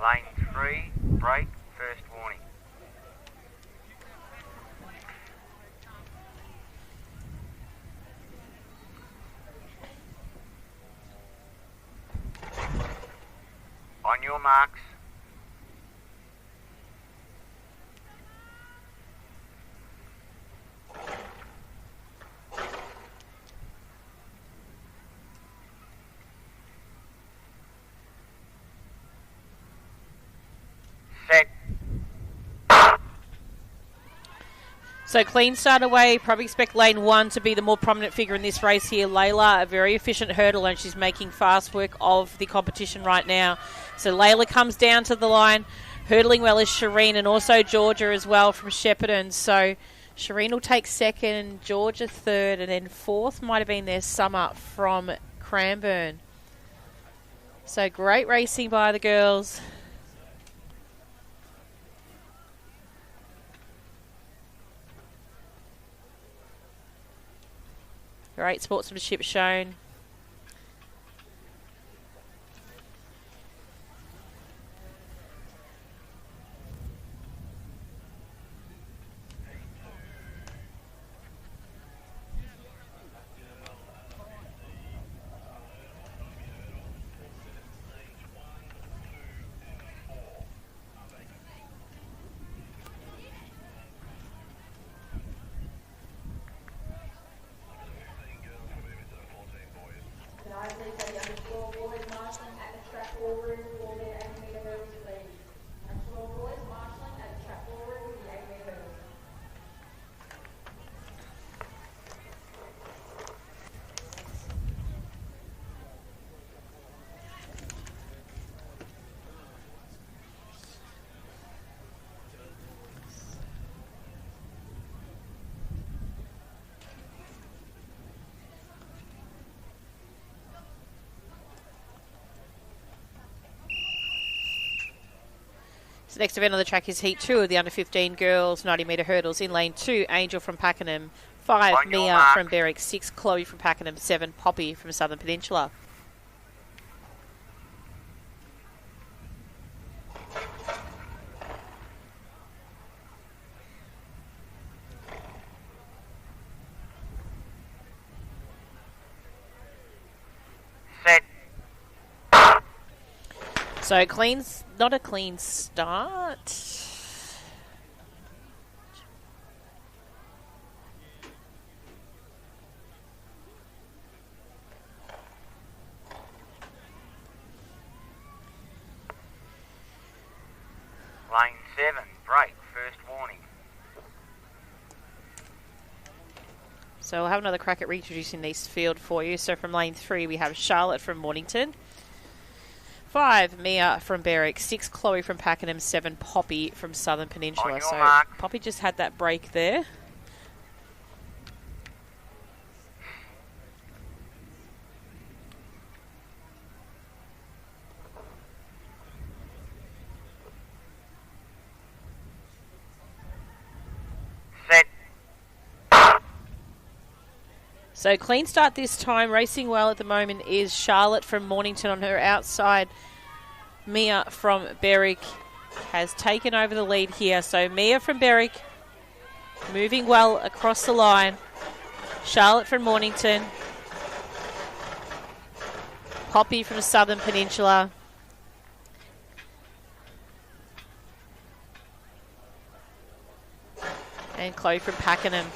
Lane 3, break, first warning. On your marks. Set. So clean start away. Probably expect lane 1 to be the more prominent figure in this race here. Layla, a very efficient hurdler, and she's making fast work of the competition right now. So Layla comes down to the line. Hurdling well is Shireen and also Georgia as well from Shepparton. So Shireen will take second, Georgia third, and then fourth might have been their Summer from Cranbourne. So great racing by the girls. Great sportsmanship shown. So next event on the track is Heat 2 of the under-15 girls 90-metre hurdles. In lane 2, Angel from Pakenham. 5, On your Mia mark. from Berwick. 6, Chloe from Pakenham. 7, Poppy from Southern Peninsula. Set. So not a clean start. Lane 7, break, first warning. So we'll have another crack at reintroducing this field for you. So from lane 3, we have Charlotte from Mornington. 5, Mia from Berwick. 6, Chloe from Pakenham. 7, Poppy from Southern Peninsula. On your So mark. Poppy just had that break there. Set. So clean start this time. Racing well at the moment is Charlotte from Mornington on her outside. Mia from Berwick has taken over the lead here. So Mia from Berwick moving well across the line. Charlotte from Mornington. Poppy from Southern Peninsula. And Chloe from Pakenham.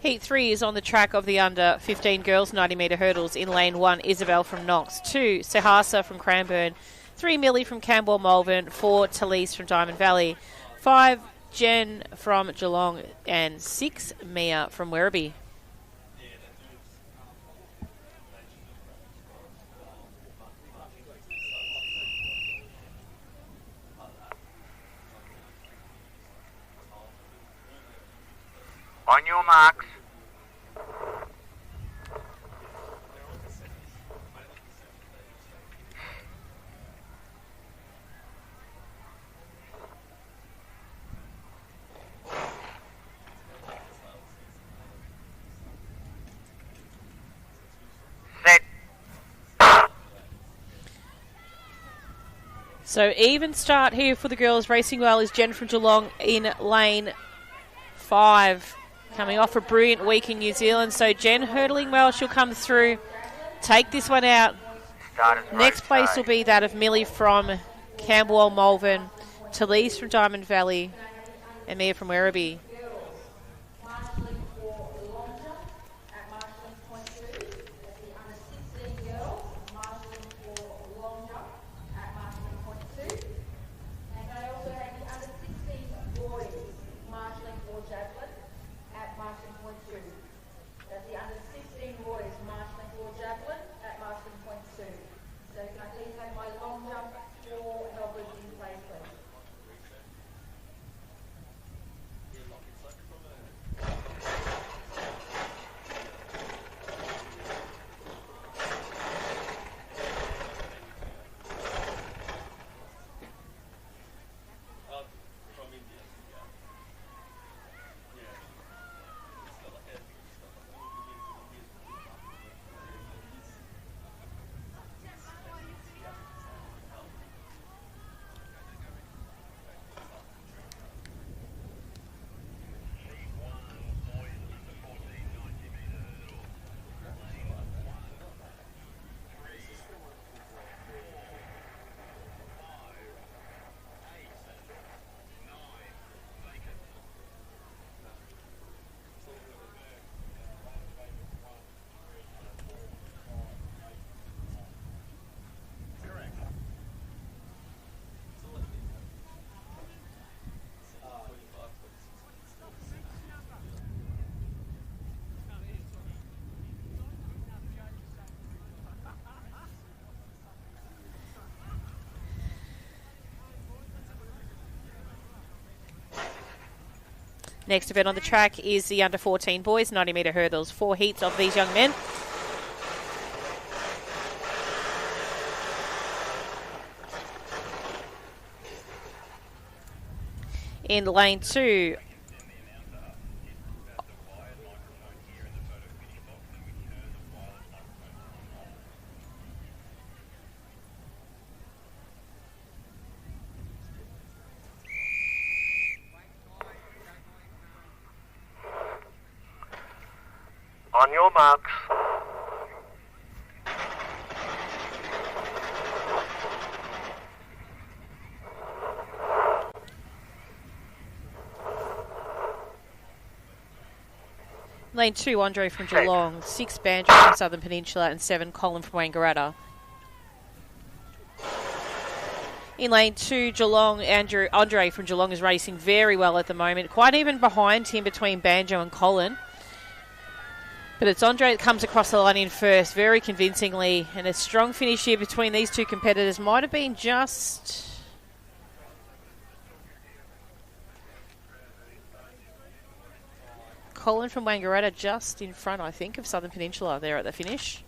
Heat 3 is on the track of the under 15 girls 90-metre hurdles. In lane 1, Isabel from Knox. 2, Sehasa from Cranbourne. 3, Millie from Camberwell Malvern. 4, Talise from Diamond Valley. 5, Jen from Geelong. And 6, Mia from Werribee. On your marks. Set. So even start here for the girls. Racing well is Jen from Geelong in lane 5. Coming off a brilliant week in New Zealand. So Jen hurdling well. She'll come through. Take this one out. Next place will be that of Millie from Camberwell Malvern. Talise from Diamond Valley. And Mia from Werribee. Next event on the track is the under 14 boys 90 metre hurdles. 4 heats of these young men. In lane 2, On your marks. lane 2, Andre from Geelong. 6, Banjo from Southern Peninsula. And 7, Colin from Wangaratta. In lane 2, Geelong, Andre from Geelong is racing very well at the moment. Quite even behind him between Banjo and Colin. But it's Andre that comes across the line in first very convincingly. And a strong finish here between these two competitors. Might have been just... Colin from Wangaratta just in front, I think, of Southern Peninsula there at the finish.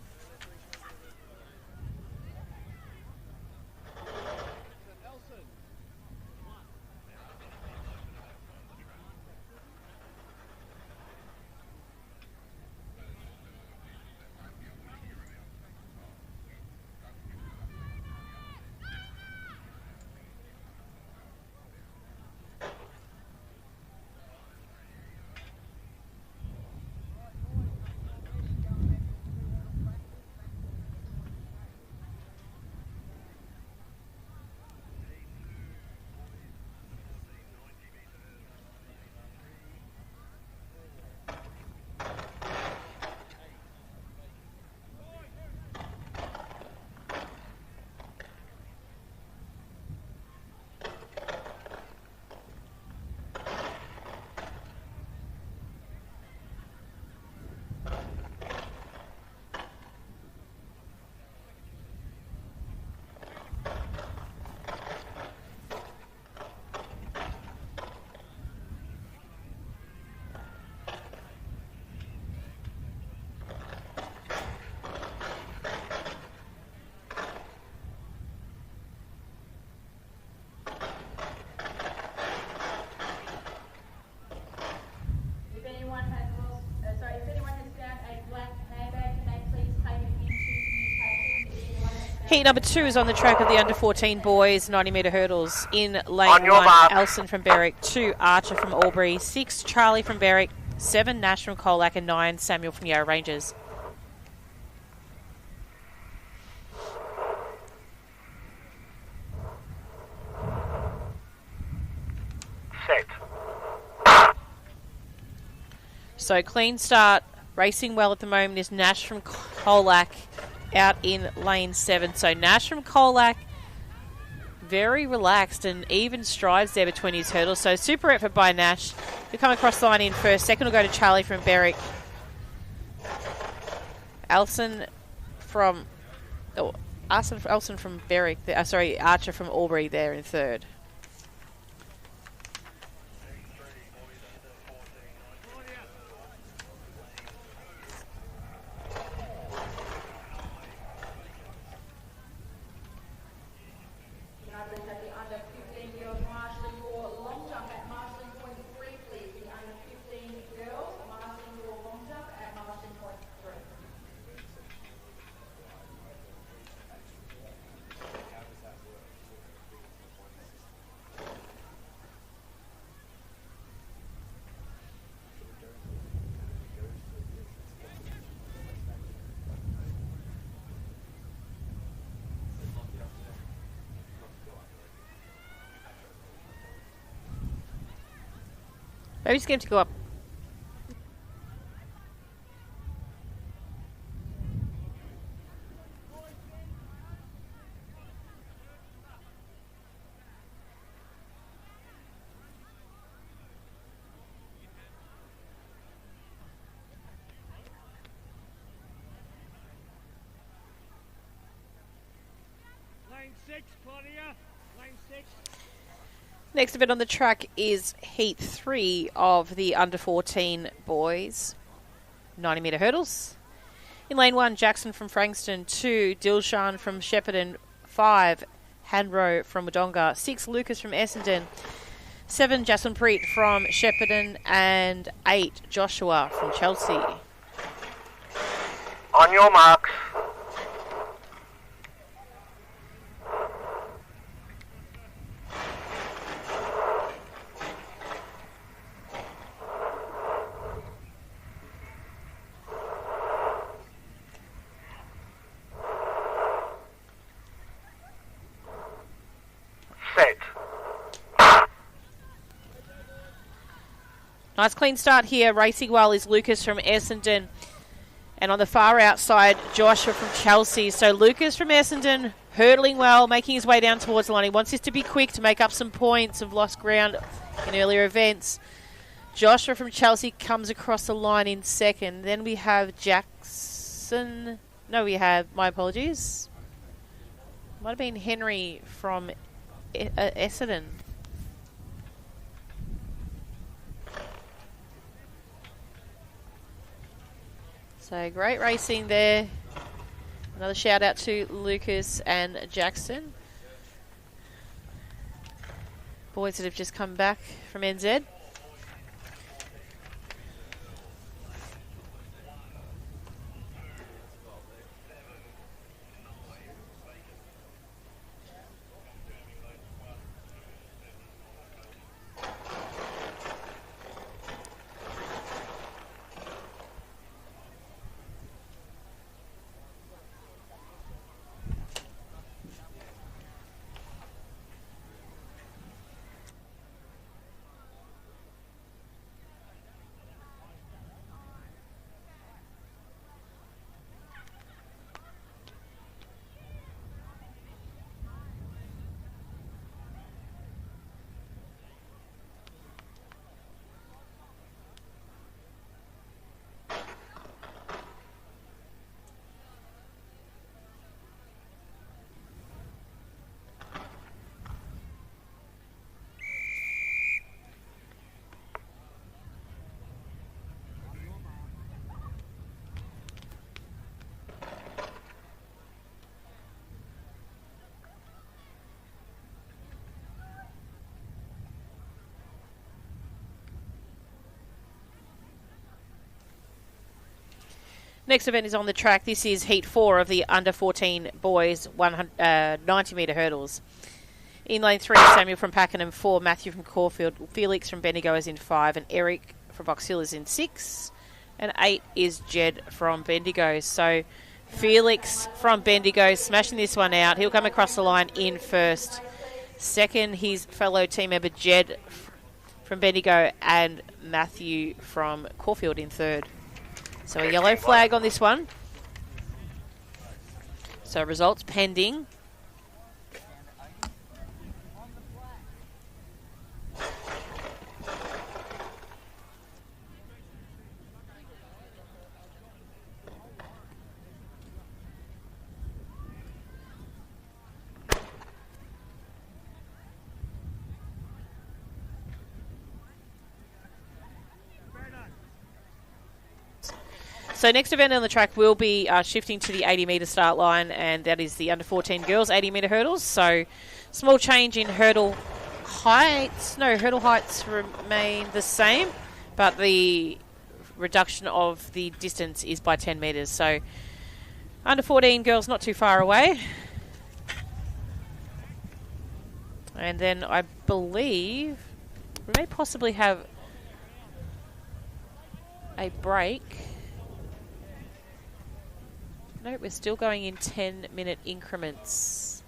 Heat number 2 is on the track of the under 14 boys 90 metre hurdles. In lane 1, Elson from Berwick, 2, Archer from Albury, 6, Charlie from Berwick, 7, Nash from Colac, and 9, Samuel from Yarra Ranges. Set. So clean start, racing well at the moment is Nash from Colac out in lane 7. So Nash from Colac, very relaxed and even strides there between his hurdles. So super effort by Nash. He'll come across the line in first. Second will go to Charlie from Berwick. Elson from Berwick. Archer from Albury there in third. Maybe just get him to go up. Lane 6, Claudia. Lane 6. Next event on the track is Heat 3 of the under-14 boys 90-metre hurdles. In lane 1, Jackson from Frankston. 2, Dilshan from Shepparton. 5, Hanro from Wodonga. 6, Lucas from Essendon. 7, Jason Preet from Shepparton. And 8, Joshua from Chelsea. On your marks. Nice clean start here. Racing well is Lucas from Essendon. And on the far outside, Joshua from Chelsea. So Lucas from Essendon hurdling well, making his way down towards the line. He wants this to be quick to make up some points of lost ground in earlier events. Joshua from Chelsea comes across the line in second. Then we have Jackson. No, we have, my apologies. Might have been Henry from Essendon. So great racing there. Another shout out to Lucas and Jackson. Boys that have just come back from NZ. Next event is on the track. This is Heat 4 of the under-14 boys 90-metre hurdles. In lane 3, Samuel from Pakenham. 4, Matthew from Caulfield. Felix from Bendigo is in 5. And Eric from Box Hill is in 6. And 8 is Jed from Bendigo. So Felix from Bendigo smashing this one out. He'll come across the line in first. Second, his fellow team member Jed from Bendigo and Matthew from Caulfield in third. So a yellow flag on this one. So results pending. So next event on the track will be shifting to the 80-metre start line, and that is the under-14 girls 80-metre hurdles. So small change in hurdle heights. No, hurdle heights remain the same, but the reduction of the distance is by 10 metres. So under-14 girls not too far away. And then I believe we may possibly have a break. No, we're still going in 10-minute increments.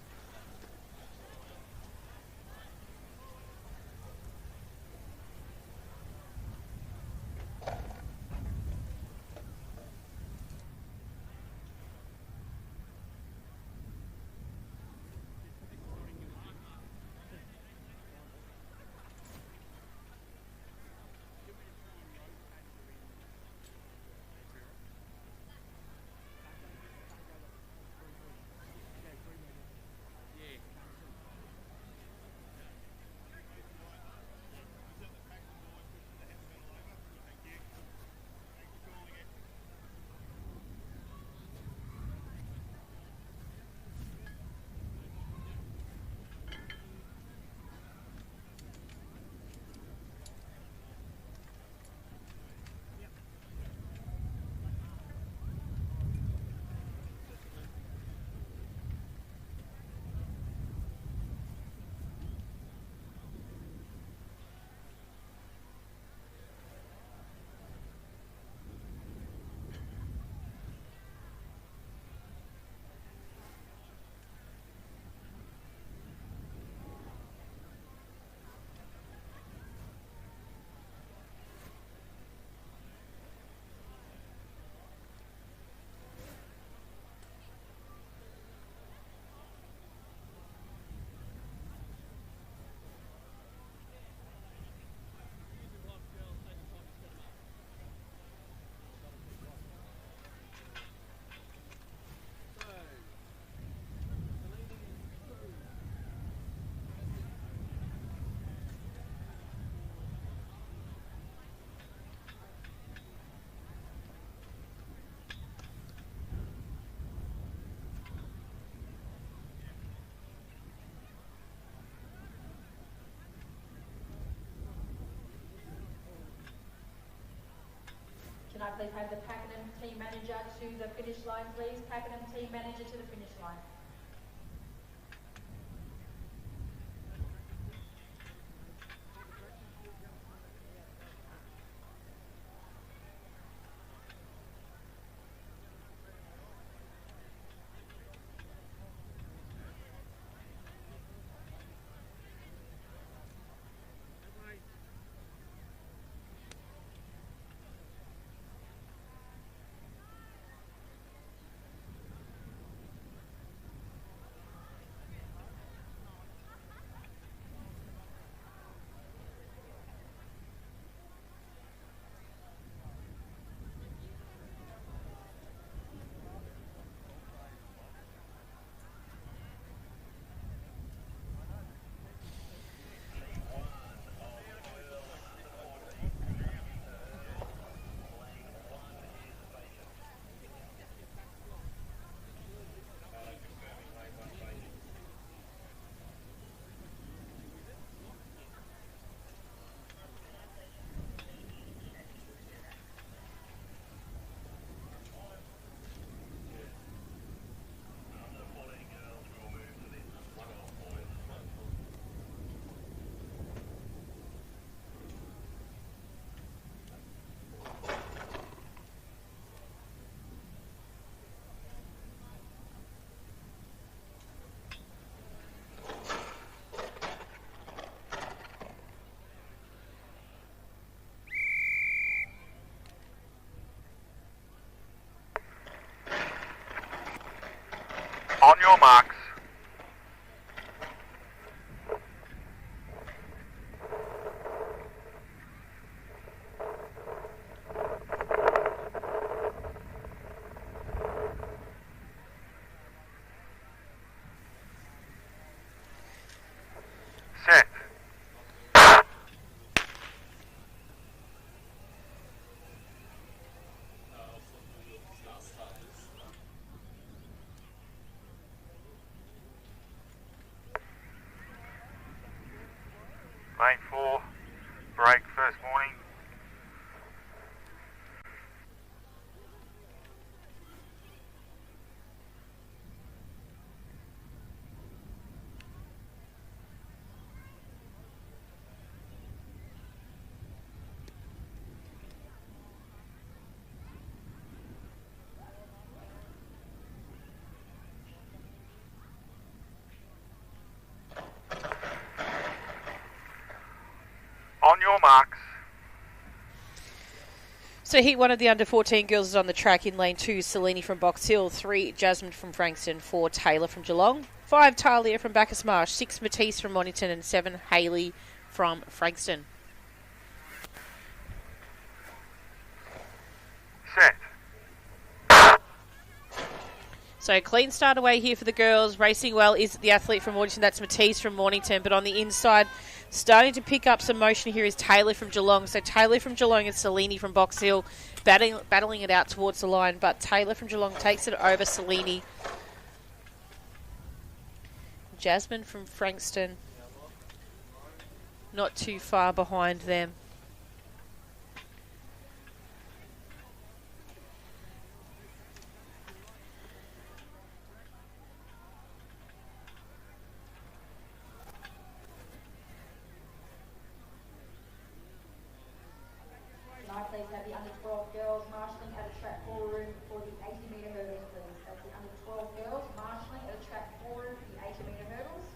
please have the Pakenham team manager to the finish line, please. Pakenham team manager to the finish line. On your marks. Set. Lane 4, break first warning. On your marks. So heat 1 of the under 14 girls is on the track. In lane 2, Selene from Box Hill, 3, Jasmine from Frankston, 4, Taylor from Geelong, 5, Talia from Bacchus Marsh, 6, Matisse from Mornington, and 7, Hayley from Frankston. Set. So clean start away here for the girls. Racing well is the athlete from Mornington. That's Matisse from Mornington. But on the inside, starting to pick up some motion here is Taylor from Geelong. So Taylor from Geelong and Selene from Box Hill battling it out towards the line. But Taylor from Geelong takes it over Selene. Jasmine from Frankston not too far behind them. Please have the under 12 girls marshalling at a track ballroom for the 80 metre hurdles, please. That's the under 12 girls marshalling at a track ballroom for the 80 metre hurdles.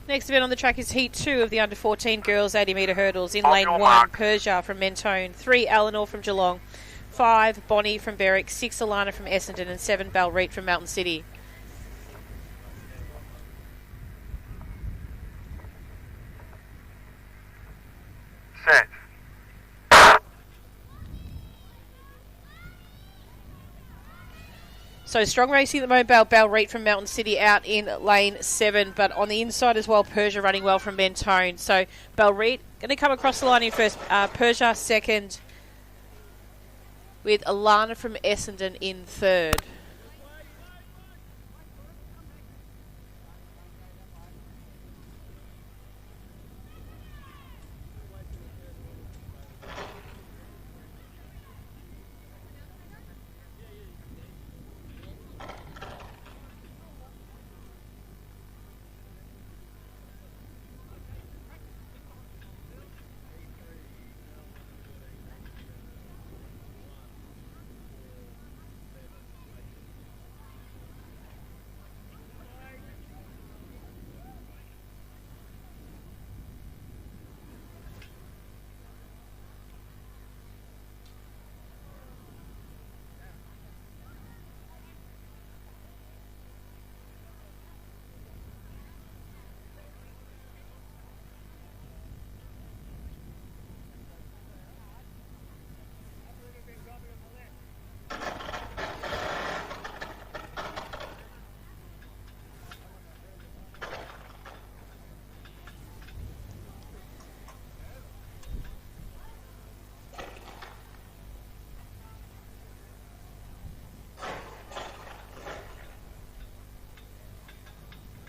Next event on the track is Heat 2 of the under 14 girls 80 metre hurdles. In On lane your 1, mark. Persia from Mentone, 3, Eleanor from Geelong, 5, Bonnie from Berwick, 6, Alana from Essendon, and 7, Balreet from Mountain City. Set. So strong racing at the moment. Balreet from Mountain City out in lane 7, but on the inside as well, Persia running well from Mentone. So Balreet going to come across the line in first, Persia second, with Alana from Essendon in third.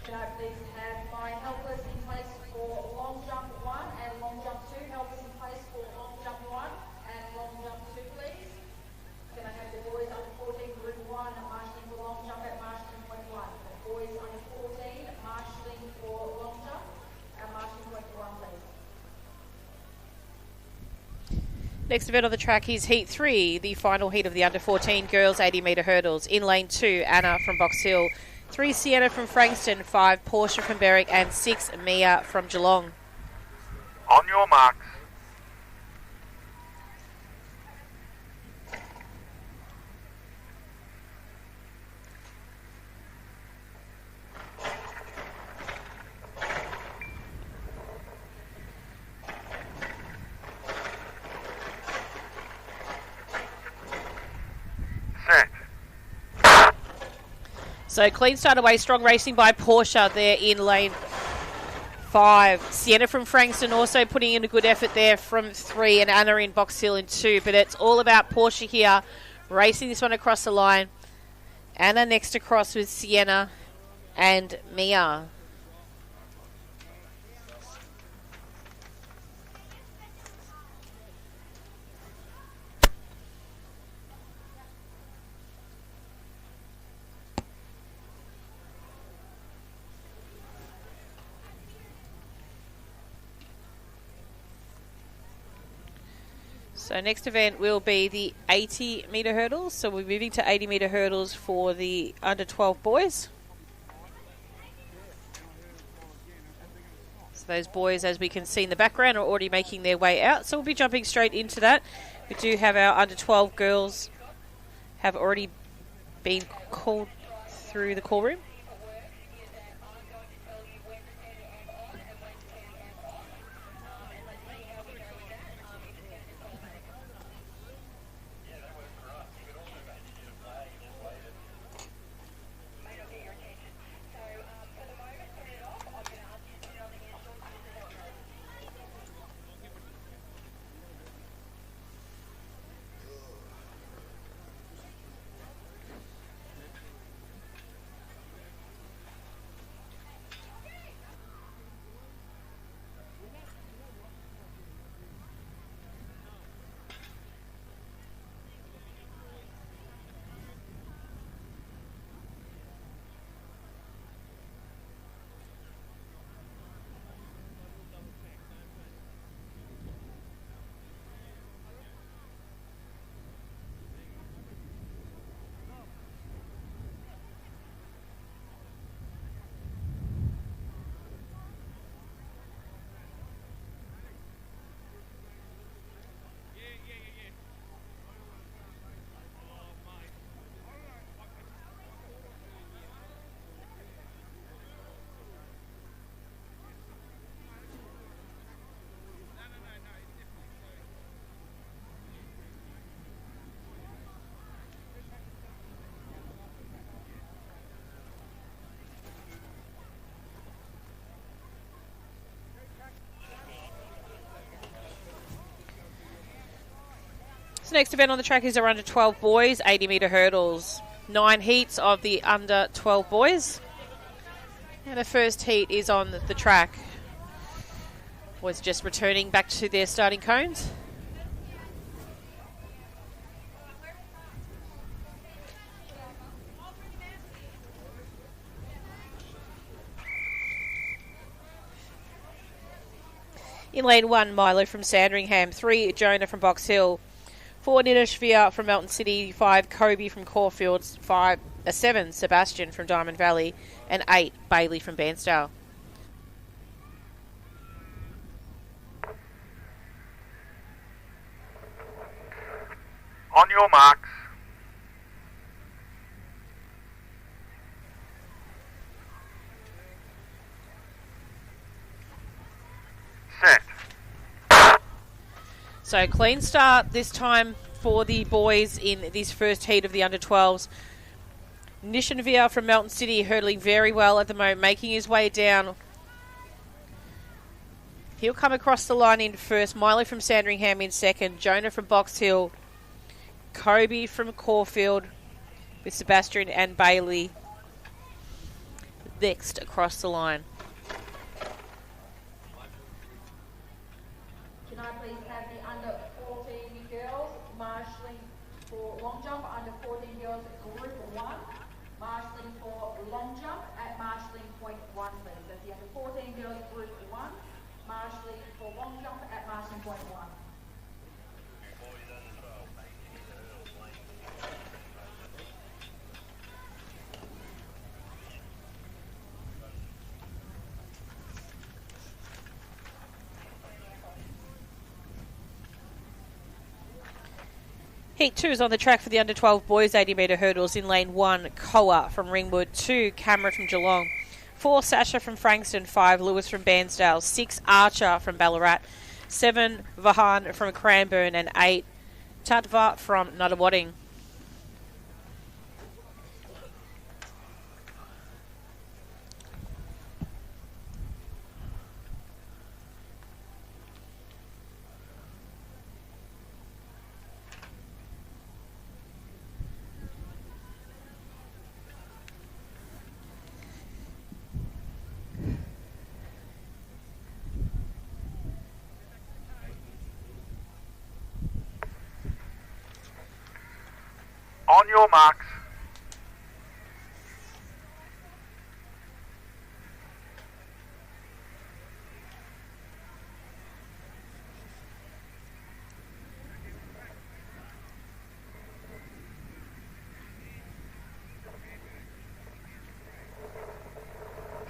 Can I please have my helpers in place for long jump 1 and long jump 2? Helpers in place for long jump 1 and long jump 2, please. Can I have the boys under 14, group 1, marshalling for long jump at marshalling point 1. The boys under 14, marshalling for long jump at marshalling point 1, please. Next event on the track is Heat 3, the final heat of the under 14 girls 80 metre hurdles. In lane 2, Anna from Box Hill, 3, Sienna from Frankston, 5, Portia from Berwick, and 6, Mia from Geelong. On your marks. Set. So clean start away, strong racing by Portia there in lane 5. Sienna from Frankston also putting in a good effort there from 3, and Anna in Box Hill in 2. But it's all about Portia here, racing this one across the line. Anna next across with Sienna and Mia. So next event will be the 80 metre hurdles. So we're moving to 80 metre hurdles for the under 12 boys. So those boys, as we can see in the background, are already making their way out. So we'll be jumping straight into that. We do have our under 12 girls have already been called through the call room. So next event on the track is our under 12 boys 80 metre hurdles. 9 heats of the under 12 boys. And the first heat is on the track. Boys just returning back to their starting cones. In lane 1, Milo from Sandringham. 3, Jonah from Box Hill. 4, Nidashvia from Melton City. 5, Kobe from Caulfield. 7, Sebastian from Diamond Valley. And 8, Bailey from Bairnsdale. On your marks. Set. So clean start this time for the boys in this first heat of the under 12s. Nishanvia from Melton City hurdling very well at the moment, making his way down. He'll come across the line in first. Milo from Sandringham in second. Jonah from Box Hill. Kobe from Caulfield with Sebastian and Bailey next across the line. Can I please have the under 14 girls marshalling for long jump, under 14 girls group 1, marshalling for long jump at marshalling point 1, please. That's the under 14 girls group 1, marshalling for long jump at marshalling point 1. Heat 2 is on the track for the under 12 boys 80 metre hurdles. In lane 1, Koa from Ringwood. 2, Cameron from Geelong. 4, Sasha from Frankston. 5, Lewis from Bairnsdale. 6, Archer from Ballarat. 7, Vahan from Cranbourne. And 8, Tatva from Nuttawading. On your marks.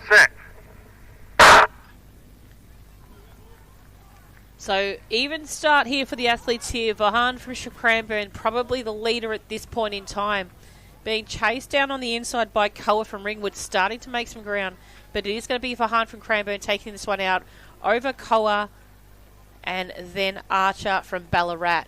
Set. So even start here for the athletes here. Vahan from Cranbourne, probably the leader at this point in time. Being chased down on the inside by Koa from Ringwood, starting to make some ground. But it is going to be Vahan from Cranbourne taking this one out over Koa and then Archer from Ballarat.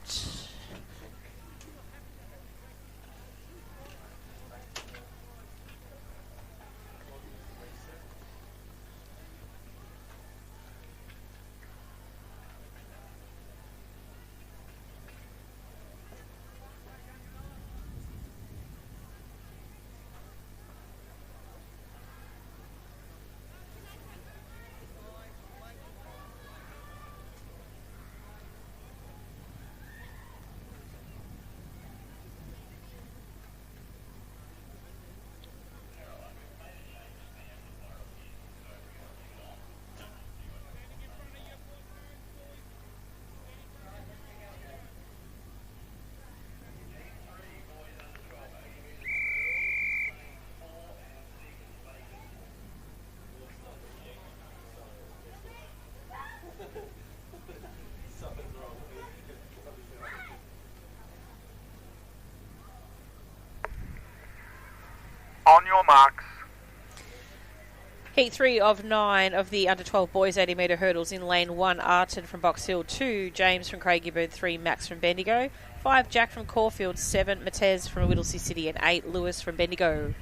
On your marks. Heat 3 of 9 of the under 12 boys 80 metre hurdles. In lane 1, Arton from Box Hill. 2, James from Craigiebird. 3, Max from Bendigo. 5, Jack from Caulfield. 7, Matez from Whittlesea City. And 8, Lewis from Bendigo.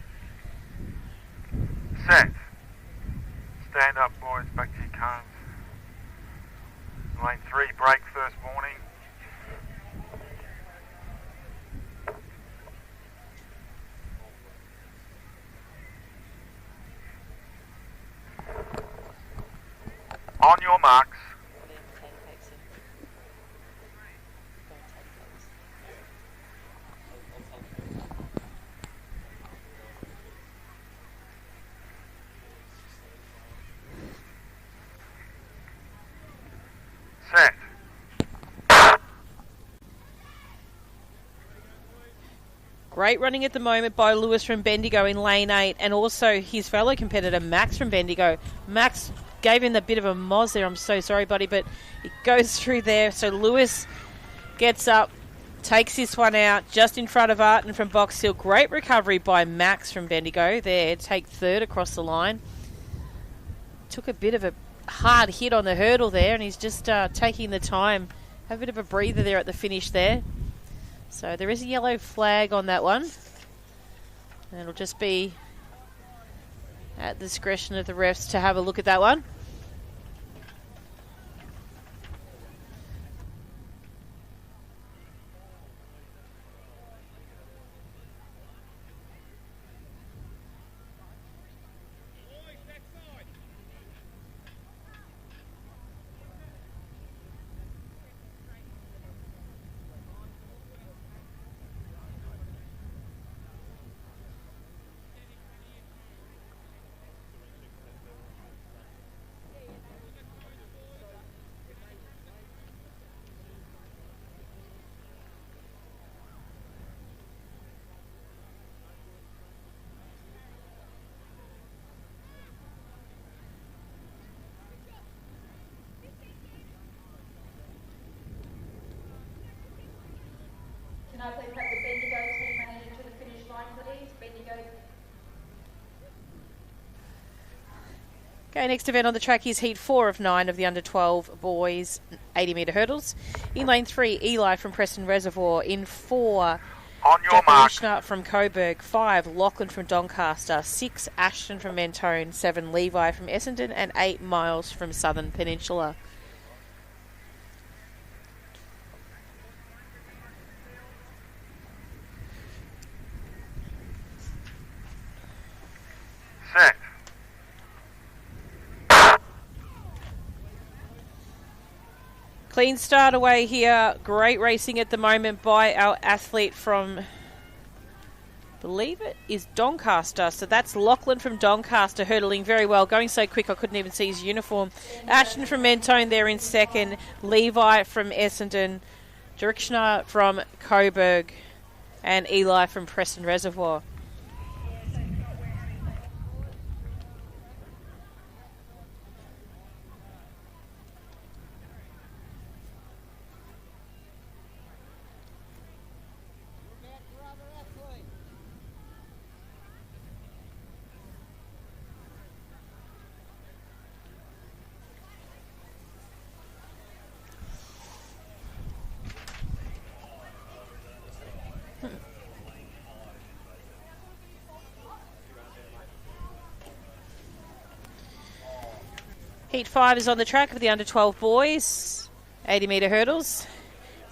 Set. Stand up, boys. Back to your cones. Lane 3, break first warning. On your marks. Set. Great running at the moment by Lewis from Bendigo in lane 8, and also his fellow competitor Max from Bendigo. Max gave him a bit of a moz there. I'm so sorry, buddy, but it goes through there. So Lewis gets up, takes this one out just in front of Arton from Box Hill. Great recovery by Max from Bendigo there. Take third across the line. Took a bit of a hard hit on the hurdle there, and he's just taking the time. Have a bit of a breather there at the finish there. So there is a yellow flag on that one. And it'll just be at the discretion of the refs to have a look at that one. Can I please have the Bendigo team manager to the finish line, please? Bendigo. Okay, next event on the track is Heat 4 of 9 of the under-12 boys 80-metre hurdles. In lane 3, Eli from Preston Reservoir. In 4, On your mark. Jack from Coburg. 5, Lachlan from Doncaster. 6, Ashton from Mentone. 7, Levi from Essendon. And 8, Miles from Southern Peninsula. Set. Clean start away here. Great racing at the moment by our athlete from, believe it is Doncaster. So that's Lachlan from Doncaster hurdling very well. Going so quick I couldn't even see his uniform. Ashton from Mentone there in second. Levi from Essendon. Dirkshire from Coburg. And Eli from Preston Reservoir. Heat 5 is on the track for the under-12 boys, 80-metre hurdles.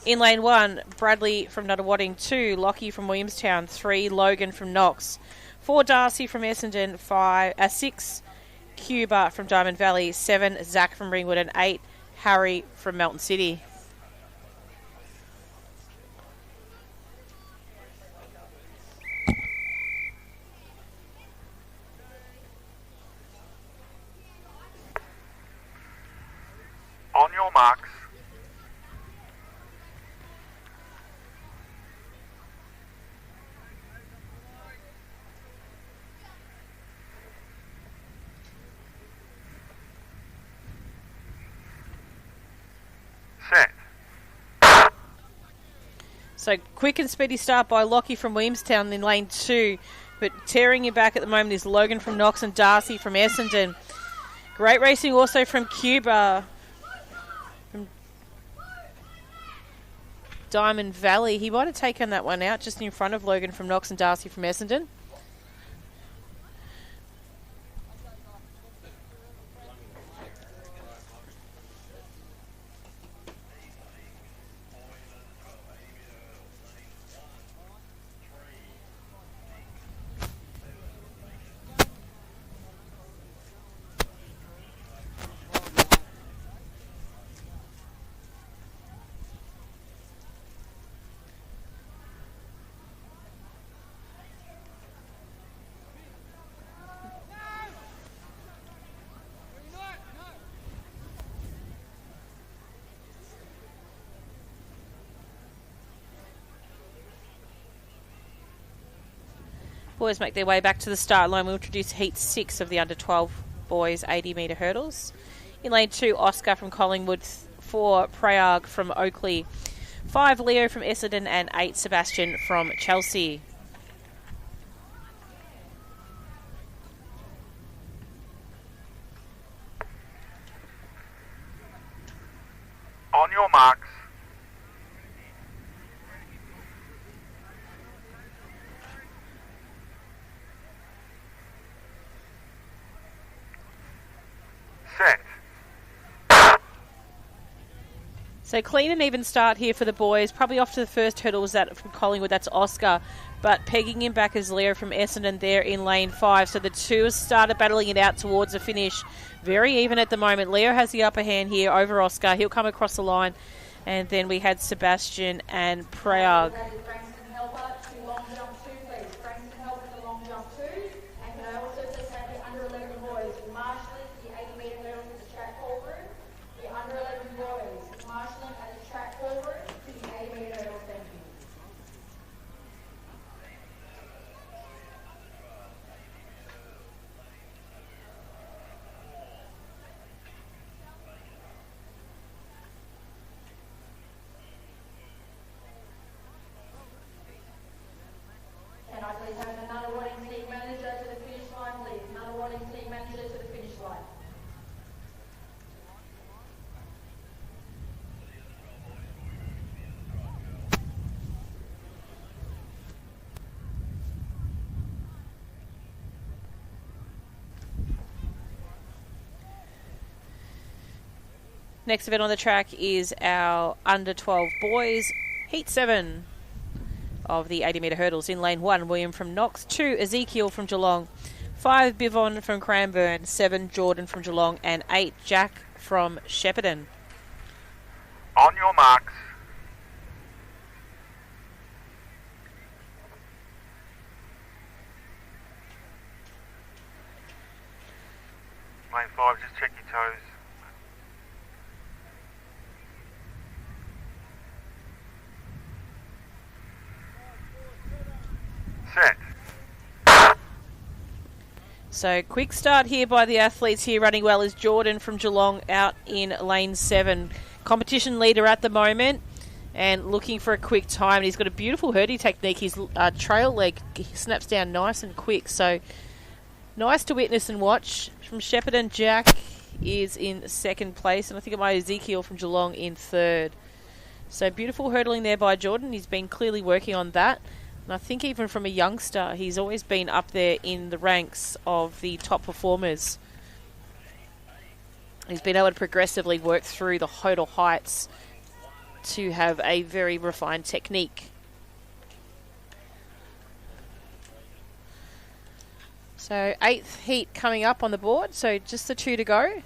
In lane 1, Bradley from Nuttawading. 2, Lockie from Williamstown. 3, Logan from Knox. 4, Darcy from Essendon. 6, Cuba from Diamond Valley. 7, Zach from Ringwood. And 8, Harry from Melton City. On your marks. Set. So quick and speedy start by Lockie from Williamstown in lane 2. But tearing him back at the moment is Logan from Knox and Darcy from Essendon. Great racing also from Cuba. Diamond Valley. He might have taken that one out just in front of Logan from Knox and Darcy from Essendon. Boys make their way back to the start line. We'll introduce Heat 6 of the under-12 boys 80-metre hurdles. In lane 2, Oscar from Collingwood, 4, Prayag from Oakley, 5, Leo from Essendon, and 8, Sebastian from Chelsea. On your marks. Set. So clean and even start here for the boys. Probably off to the first hurdle was that from Collingwood. That's Oscar. But pegging him back is Leo from Essendon there in lane 5. So the two have started battling it out towards the finish. Very even at the moment. Leo has the upper hand here over Oscar. He'll come across the line. And then we had Sebastian and Prayag. Next event on the track is our under-12 boys, Heat 7 of the 80-metre hurdles. In lane 1, William from Knox, 2, Ezekiel from Geelong, 5, Bivon from Cranbourne, 7, Jordan from Geelong, and 8, Jack from Shepparton. On your marks. Lane 5, just check your toes. Set. So quick start here by the athletes here. Running well is Jordan from Geelong out in lane 7. Competition leader at the moment and looking for a quick time. And he's got a beautiful hurding technique. His trail leg snaps down nice and quick. So nice to witness and watch. From Shepparton, Jack is in second place. And I think it might be Ezekiel from Geelong in third. So beautiful hurdling there by Jordan. He's been clearly working on that. And I think even from a youngster, he's always been up there in the ranks of the top performers. He's been able to progressively work through the hurdle heights to have a very refined technique. So 8th heat coming up on the board, so just the 2 to go.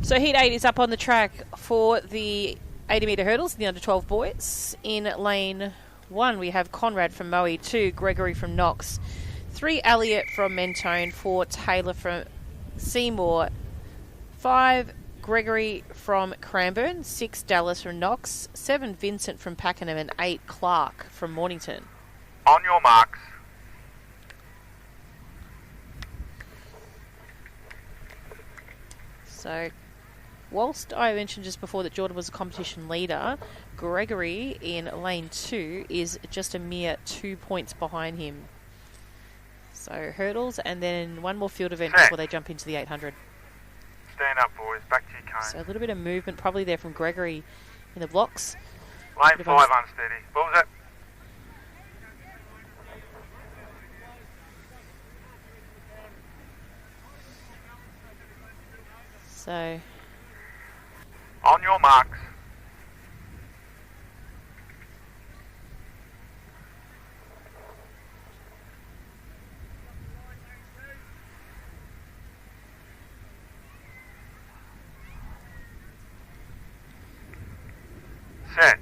So Heat 8 is up on the track for the 80-metre hurdles, the under-12 boys. In lane 1, we have Conrad from Moe, 2, Gregory from Knox, 3, Elliot from Mentone, 4, Taylor from Seymour, 5, Gregory from Cranbourne, 6, Dallas from Knox, 7, Vincent from Pakenham, and 8, Clark from Mornington. On your marks. So whilst I mentioned just before that Jordan was a competition leader, Gregory in lane 2 is just a mere 2 points behind him. So hurdles and then one more field event before they jump into the 800. Stand up, boys. Back to your cone. So a little bit of movement probably there from Gregory in the blocks. Lane 5 unsteady. What was that? So on your marks. Set.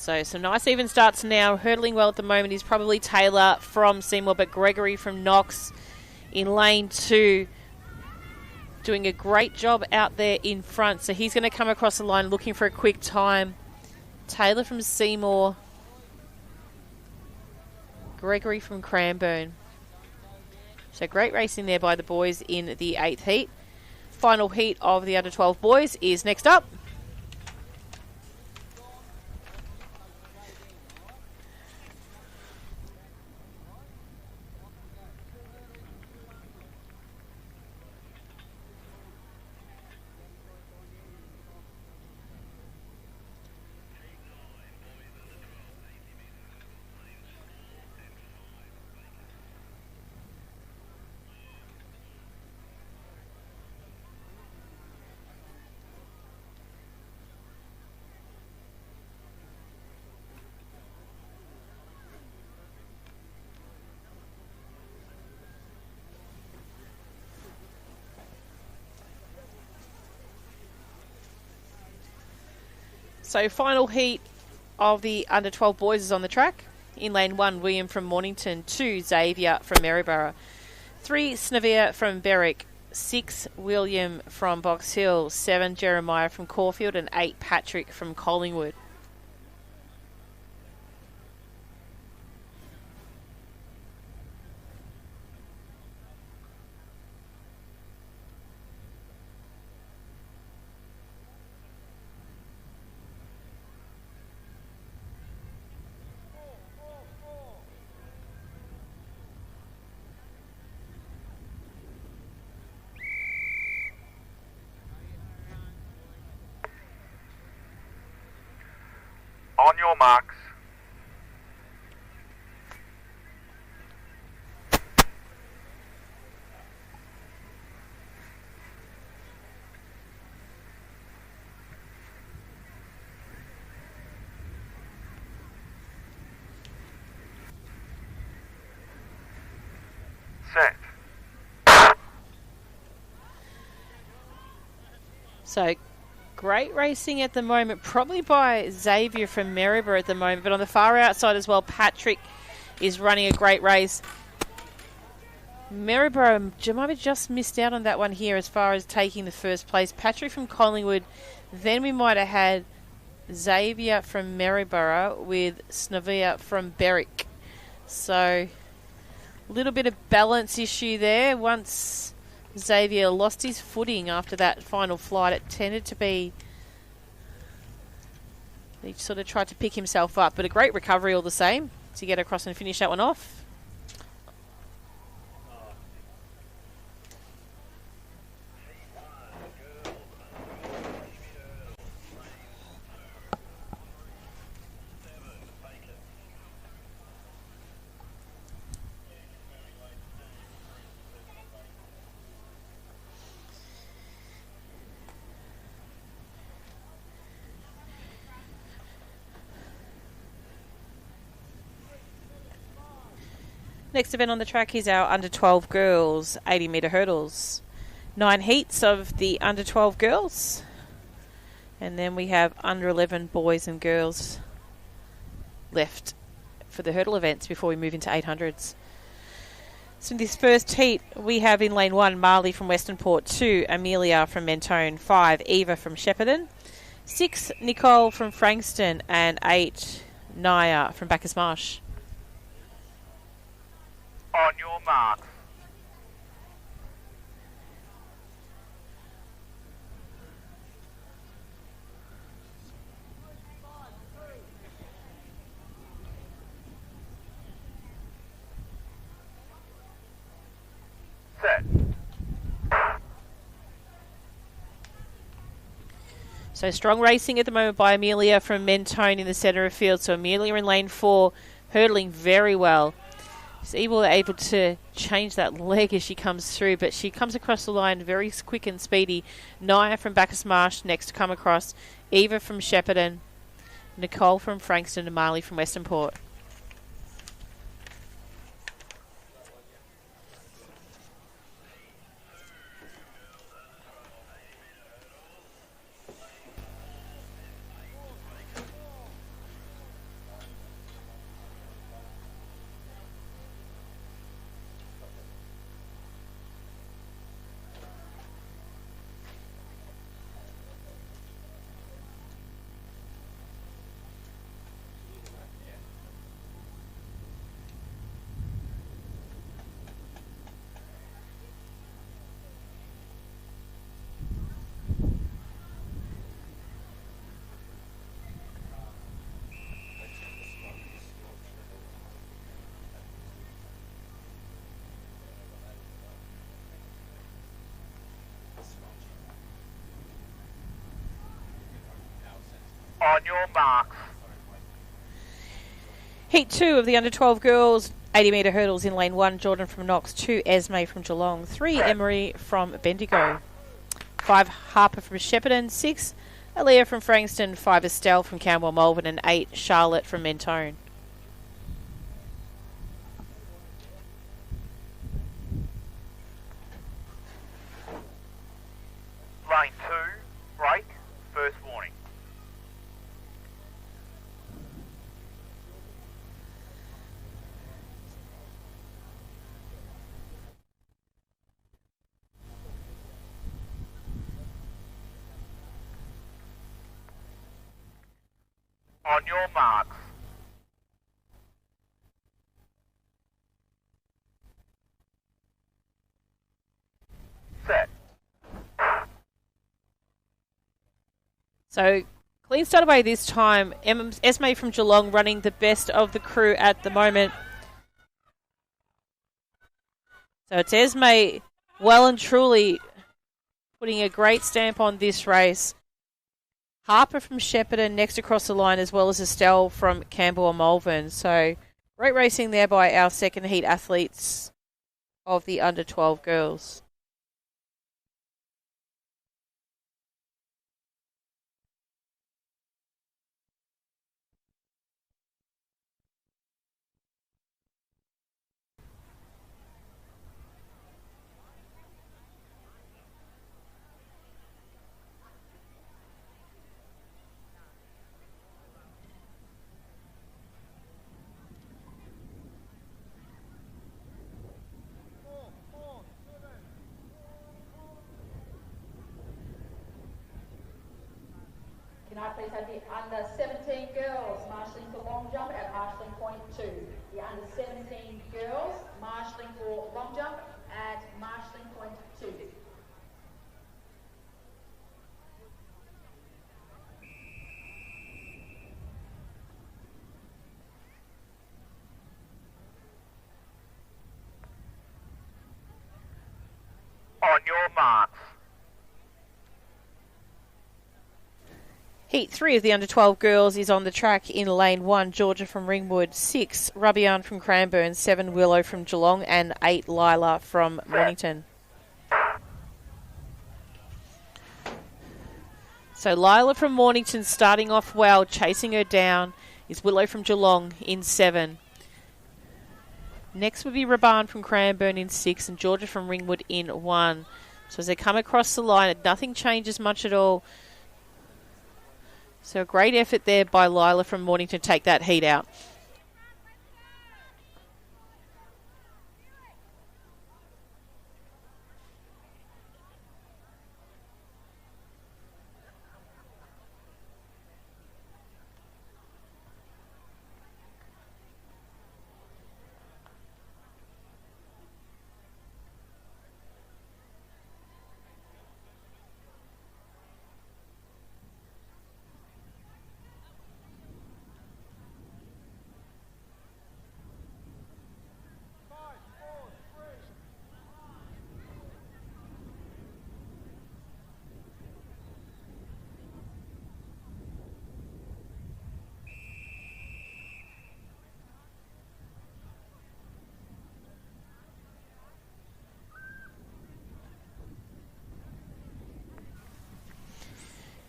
So some nice even starts now. Hurdling well at the moment is probably Taylor from Seymour, but Gregory from Knox in lane 2 doing a great job out there in front. So he's going to come across the line looking for a quick time. Taylor from Seymour. Gregory from Cranbourne. So great racing there by the boys in the 8th heat. Final heat of the under-12 boys is next up. So final heat of the under-12 boys is on the track. In lane 1, William from Mornington. 2, Xavier from Maryborough. 3, Snevere from Berwick. 6, William from Box Hill. 7, Jeremiah from Caulfield. And 8, Patrick from Collingwood. On your marks. Set. So great racing at the moment, probably by Xavier from Maryborough at the moment, but on the far outside as well, Patrick is running a great race. Maryborough might have just missed out on that one here as far as taking the first place. Patrick from Collingwood, then we might have had Xavier from Maryborough with Snevere from Berwick. So a little bit of balance issue there. Once Xavier lost his footing after that final flight, it tended to be, he sort of tried to pick himself up, but a great recovery all the same to get across and finish that one off. Next event on the track is our under-12 girls 80-metre hurdles. 9 heats of the under-12 girls. And then we have under-11 boys and girls left for the hurdle events before we move into 800s. So in this first heat, we have in lane 1, Marley from Western Port. 2, Amelia from Mentone. 5, Eva from Shepparton. 6, Nicole from Frankston. And 8, Naya from Bacchus Marsh. On your marks. Set. So strong racing at the moment by Amelia from Mentone in the centre of field. So Amelia in lane 4, hurdling very well. She's able to change that leg as she comes through, but she comes across the line very quick and speedy. Naya from Bacchus Marsh next to come across. Eva from Shepparton. Nicole from Frankston and Marley from Western Port. On your marks. Heat 2 of the under-12 girls, 80-metre hurdles in lane 1, Jordan from Knox, 2 Esme from Geelong, 3 Emery from Bendigo, 5 Harper from Shepparton, 6 Aaliyah from Frankston, 5 Estelle from Camberwell Malvern, and 8 Charlotte from Mentone. Lane 2, break, first warning. On your marks. Set. So, clean start away this time. Esme from Geelong running the best of the crew at the moment. So it's Esme well and truly putting a great stamp on this race. Harper from Shepparton next across the line, as well as Estelle from Camberwell Malvern. So great racing there by our second heat athletes of the under-12 girls. Can I please have the under 17 girls marshalling for long jump at marshalling point 2? The under 17 girls marshalling for long jump at marshalling point 2. On your marks. Heat 3 of the under-12 girls is on the track in lane 1, Georgia from Ringwood, 6 Rubbyan from Cranbourne, 7 Willow from Geelong, and 8 Lila from Mornington. So Lila from Mornington starting off well, chasing her down is Willow from Geelong in 7. Next would be Rubbyan from Cranbourne in 6 and Georgia from Ringwood in 1. So as they come across the line, nothing changes much at all. So a great effort there by Lila from Mornington to take that heat out.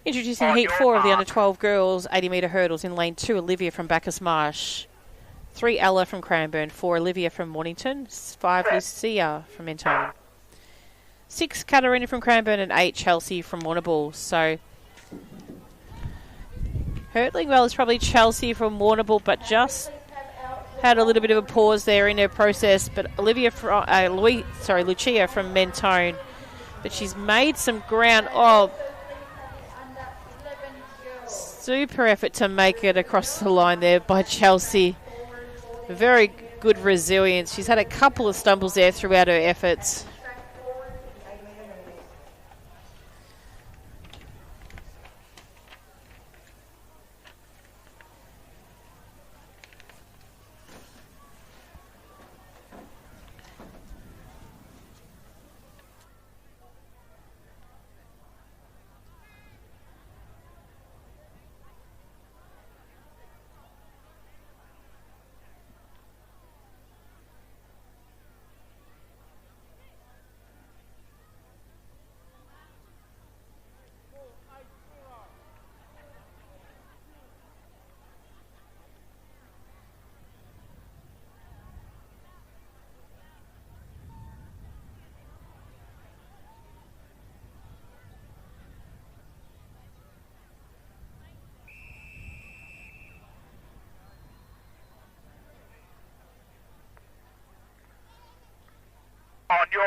Introducing Heat 4 of the under-12 girls, 80-metre hurdles in lane 2, Olivia from Bacchus Marsh, 3 Ella from Cranbourne, 4 Olivia from Mornington, 5 Lucia from Mentone, 6 Katarina from Cranbourne, and 8 Chelsea from Warrnambool. So hurdling well is probably Chelsea from Warrnambool, but just had a little bit of a pause there in her process. But Lucia from Mentone, but she's made some ground. Oh, super effort to make it across the line there by Chelsea. Very good resilience. She's had a couple of stumbles there throughout her efforts.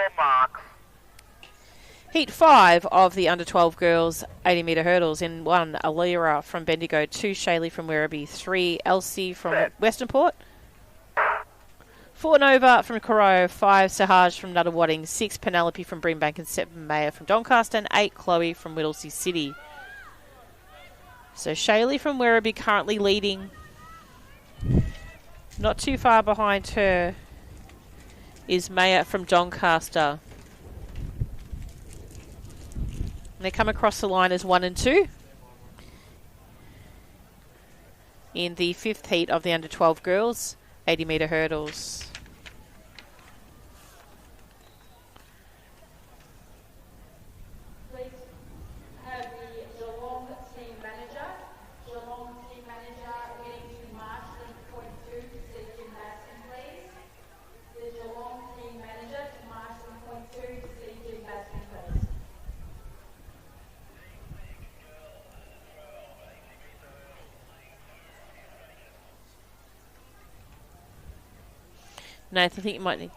your marks. Heat 5 of the under-12 girls 80-metre hurdles. In 1, Alira from Bendigo, 2, Shaylee from Werribee, 3, Elsie from Westernport, 4, Nova from Coro, 5, Sahaj from Nuttawading, 6, Penelope from Greenbank, and 7, Maya from Doncaster, and 8, Chloe from Whittlesea City. So Shaylee from Werribee currently leading. Not too far behind her is Maya from Doncaster. They come across the line as 1 and 2 in the 5th heat of the under-12 girls 80-metre hurdles. Please have the Geelong team manager. Geelong team manager heading to Marston point 2 to see Jim Baskin, please. The Geelong team manager to Marston point 2 to see Jim Baskin, please. Nathan, I think you might need...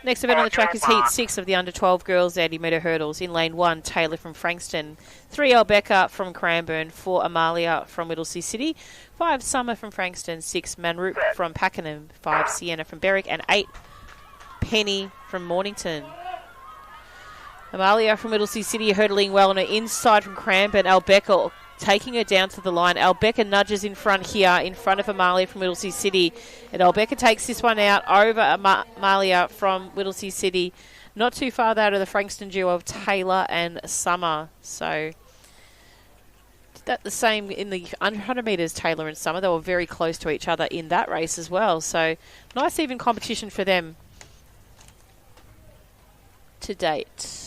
Next event on the track is Heat 6 of the under-12 girls 80-metre hurdles. In lane 1, Taylor from Frankston, 3, Albecca from Cranbourne, 4, Amalia from Whittlesea City, 5, Summer from Frankston, 6, Manroop from Pakenham, 5, Sienna from Berwick, and 8, Penny from Mornington. Amalia from Whittlesea City hurdling well on her inside from Cranbourne. Albecca taking her down to the line. Albecca nudges in front here, in front of Amalia from Whittlesea City. And Albecca takes this one out over Amalia from Whittlesea City. Not too far out of the Frankston duo of Taylor and Summer. So, did that the same in the 100 metres, Taylor and Summer. They were very close to each other in that race as well. So, nice even competition for them to date.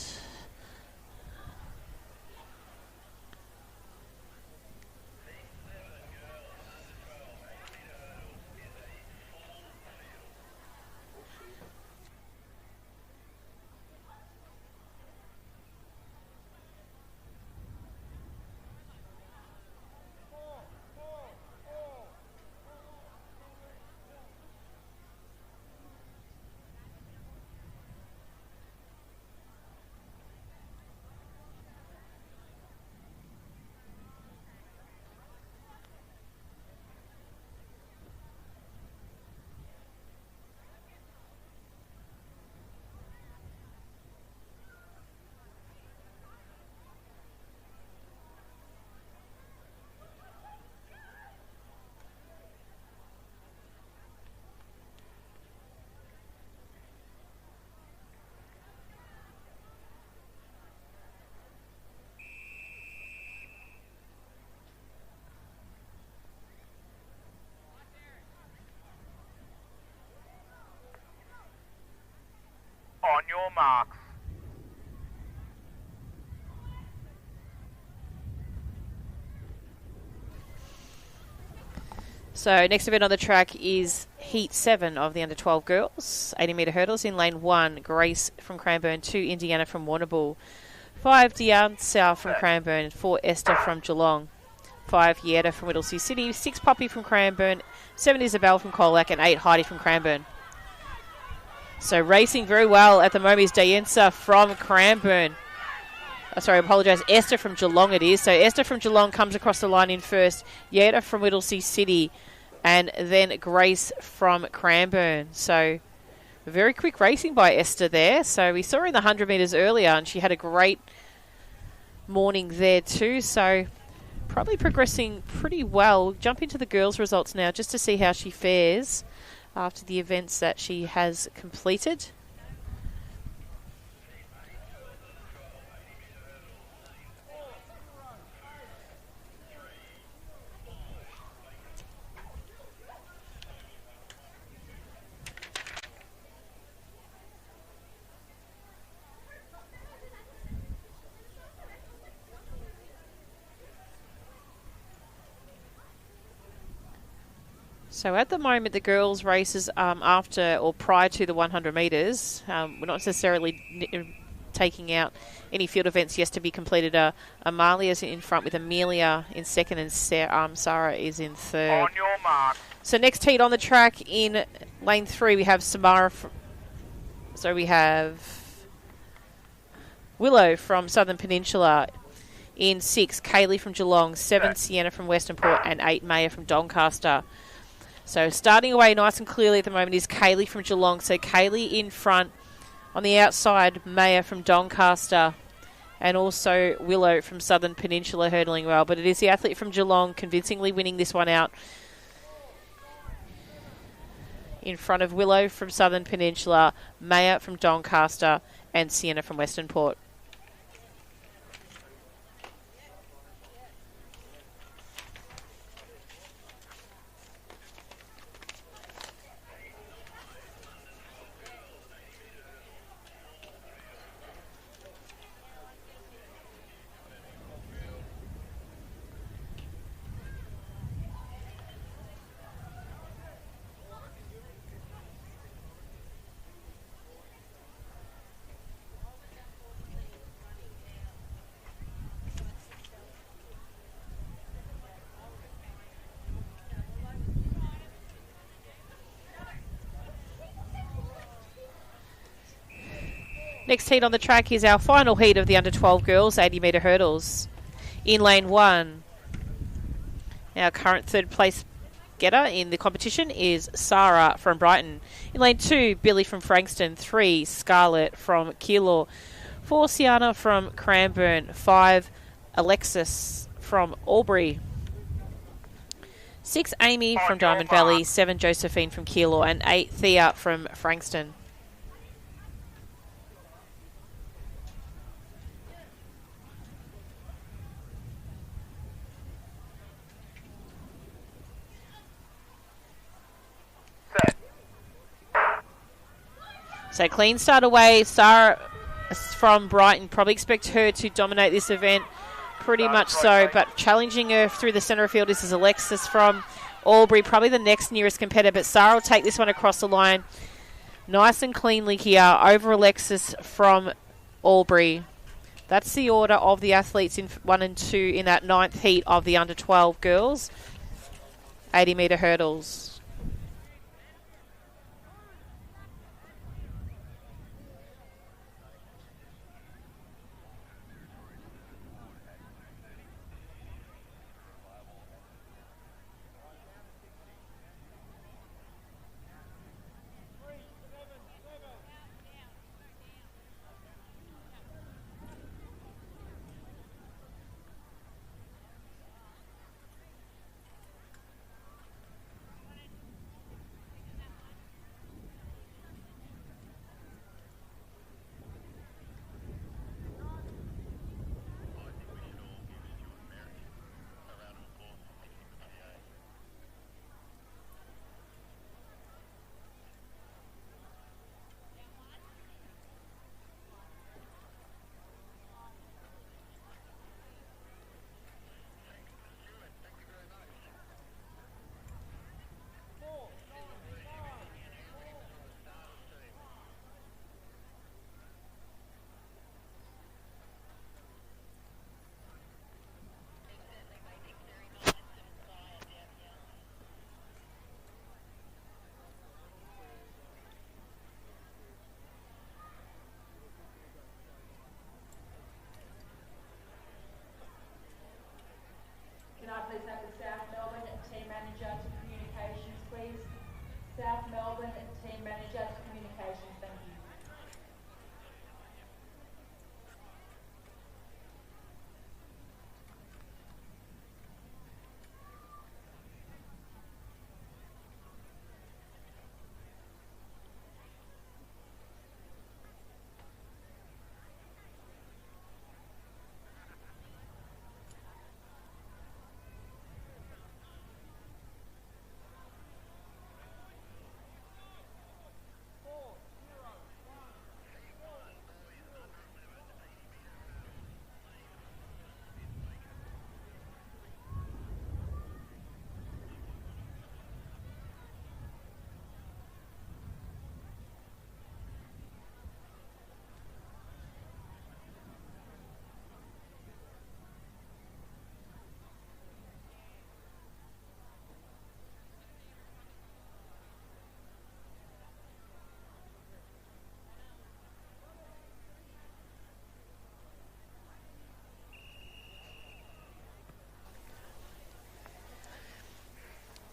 On your marks. So next event on the track is Heat 7 of the under-12 girls 80-metre hurdles. In lane 1, Grace from Cranbourne, 2, Indiana from Warrnambool, 5, Diansa from Cranbourne, 4, Esther from Geelong, 5, Yetta from Whittlesea City, 6, Poppy from Cranbourne, 7, Isabel from Colac, and 8, Heidi from Cranbourne. So racing very well at the moment is Diansa from Cranbourne. Sorry, I apologise. Esther from Geelong it is. So Esther from Geelong comes across the line in first. Yetta from Whittlesea City. And then Grace from Cranbourne. So very quick racing by Esther there. So we saw her in the 100 metres earlier and she had a great morning there too. So probably progressing pretty well. Jump into the girls' results now just to see how she fares after the events that she has completed. So at the moment, the girls' races after or prior to the 100 metres, we're not necessarily taking out any field events yet to be completed. Amalia's in front with Amelia in second, and Sarah is in third. On your mark. So next heat on the track in lane 3, we have Samara. So we have Willow from Southern Peninsula. In 6, Kaylee from Geelong. 7, Sienna from Western Port. And 8, Maya from Doncaster. So starting away nice and clearly at the moment is Kaylee from Geelong. So Kaylee in front. On the outside, Maya from Doncaster. And also Willow from Southern Peninsula hurdling well. But it is the athlete from Geelong convincingly winning this one out. In front of Willow from Southern Peninsula, Maya from Doncaster, and Sienna from Western Port. Next heat on the track is our final heat of the under-12 girls, 80-metre hurdles. In lane 1, our current third place getter in the competition is Sarah from Brighton. In lane 2, Billy from Frankston. 3, Scarlett from Keilor. 4, Sienna from Cranbourne. 5, Alexis from Albury. 6, Amy from Diamond Valley. 7, Josephine from Keilor. And 8, Thea from Frankston. So clean start away. Sarah from Brighton, probably expect her to dominate this event, pretty much so, but challenging her through the centre of field is Alexis from Albury, probably the next nearest competitor, but Sarah will take this one across the line nice and cleanly here over Alexis from Albury. That's the order of the athletes in 1 and 2 in that 9th heat of the under-12 girls 80-metre hurdles.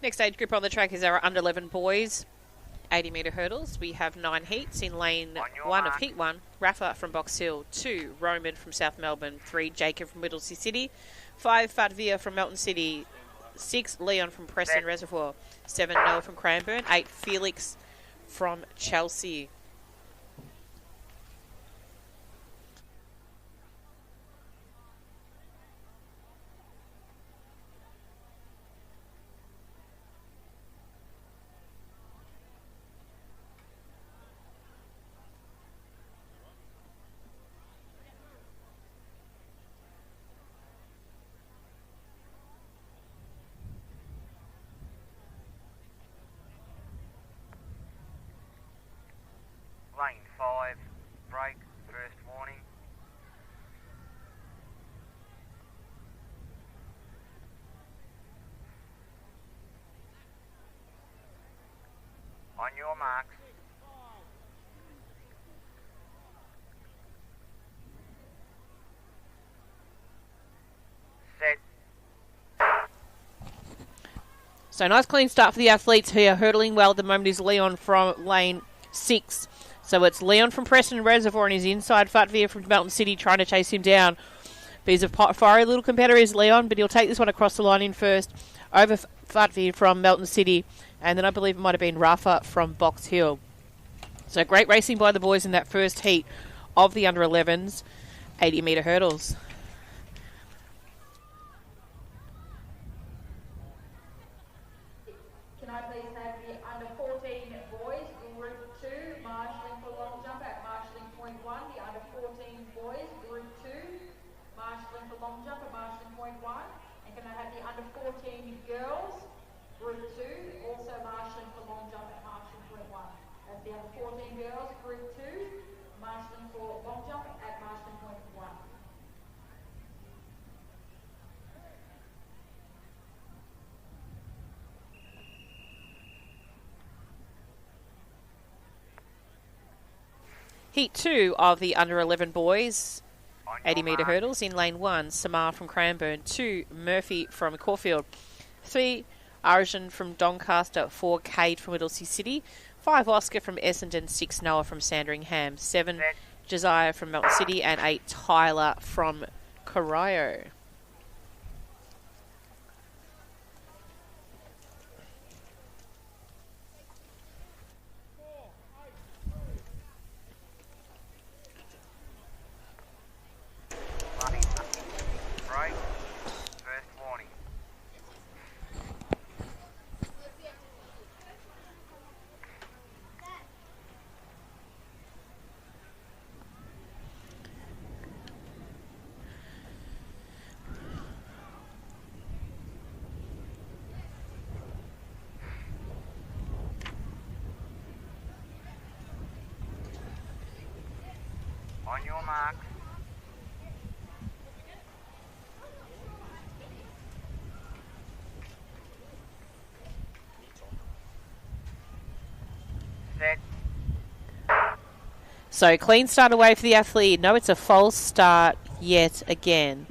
Next age group on the track is our under 11 boys, 80 metre hurdles. We have 9 heats in lane 1 of heat 1. Rafa from Box Hill, 2 Roman from South Melbourne, 3 Jacob from Whittlesea City, 5 Fatvia from Melton City, 6 Leon from Preston Reservoir, 7 Noah from Cranbourne, 8 Felix from Chelsea. Lane 5, break, first warning. On your marks. Set. So nice clean start for the athletes here. Hurdling well at the moment is Leon from lane 6. So it's Leon from Preston Reservoir and he's inside Fatvia from Melton City trying to chase him down. But he's a fiery little competitor is Leon, but he'll take this one across the line in first over Fatvia from Melton City. And then I believe it might have been Rafa from Box Hill. So great racing by the boys in that first heat of the under 11s, 80 metre hurdles. Can I please have the under 14 boys group 2 marshalling for long jump at marshalling point 1. The under 14 boys group 2 marshalling for long jump at marshalling point 1. And can I have the under 14 girls group 2 also marshalling for long jump at marshalling point 1. That's the under 14 girls group 2 marshalling for long jump at marshalling point 1. Heat 2 of the under 11 boys, 80 metre hurdles. In lane 1, Samar from Cranbourne, 2 Murphy from Caulfield, 3 Arjun from Doncaster, 4 Cade from Whittlesea City, 5 Oscar from Essendon, 6 Noah from Sandringham, 7 Josiah from Melton City, and 8 Tyler from Corio. Break, first warning. On your mark. Set. So clean start away for the athlete. No, it's a false start yet again.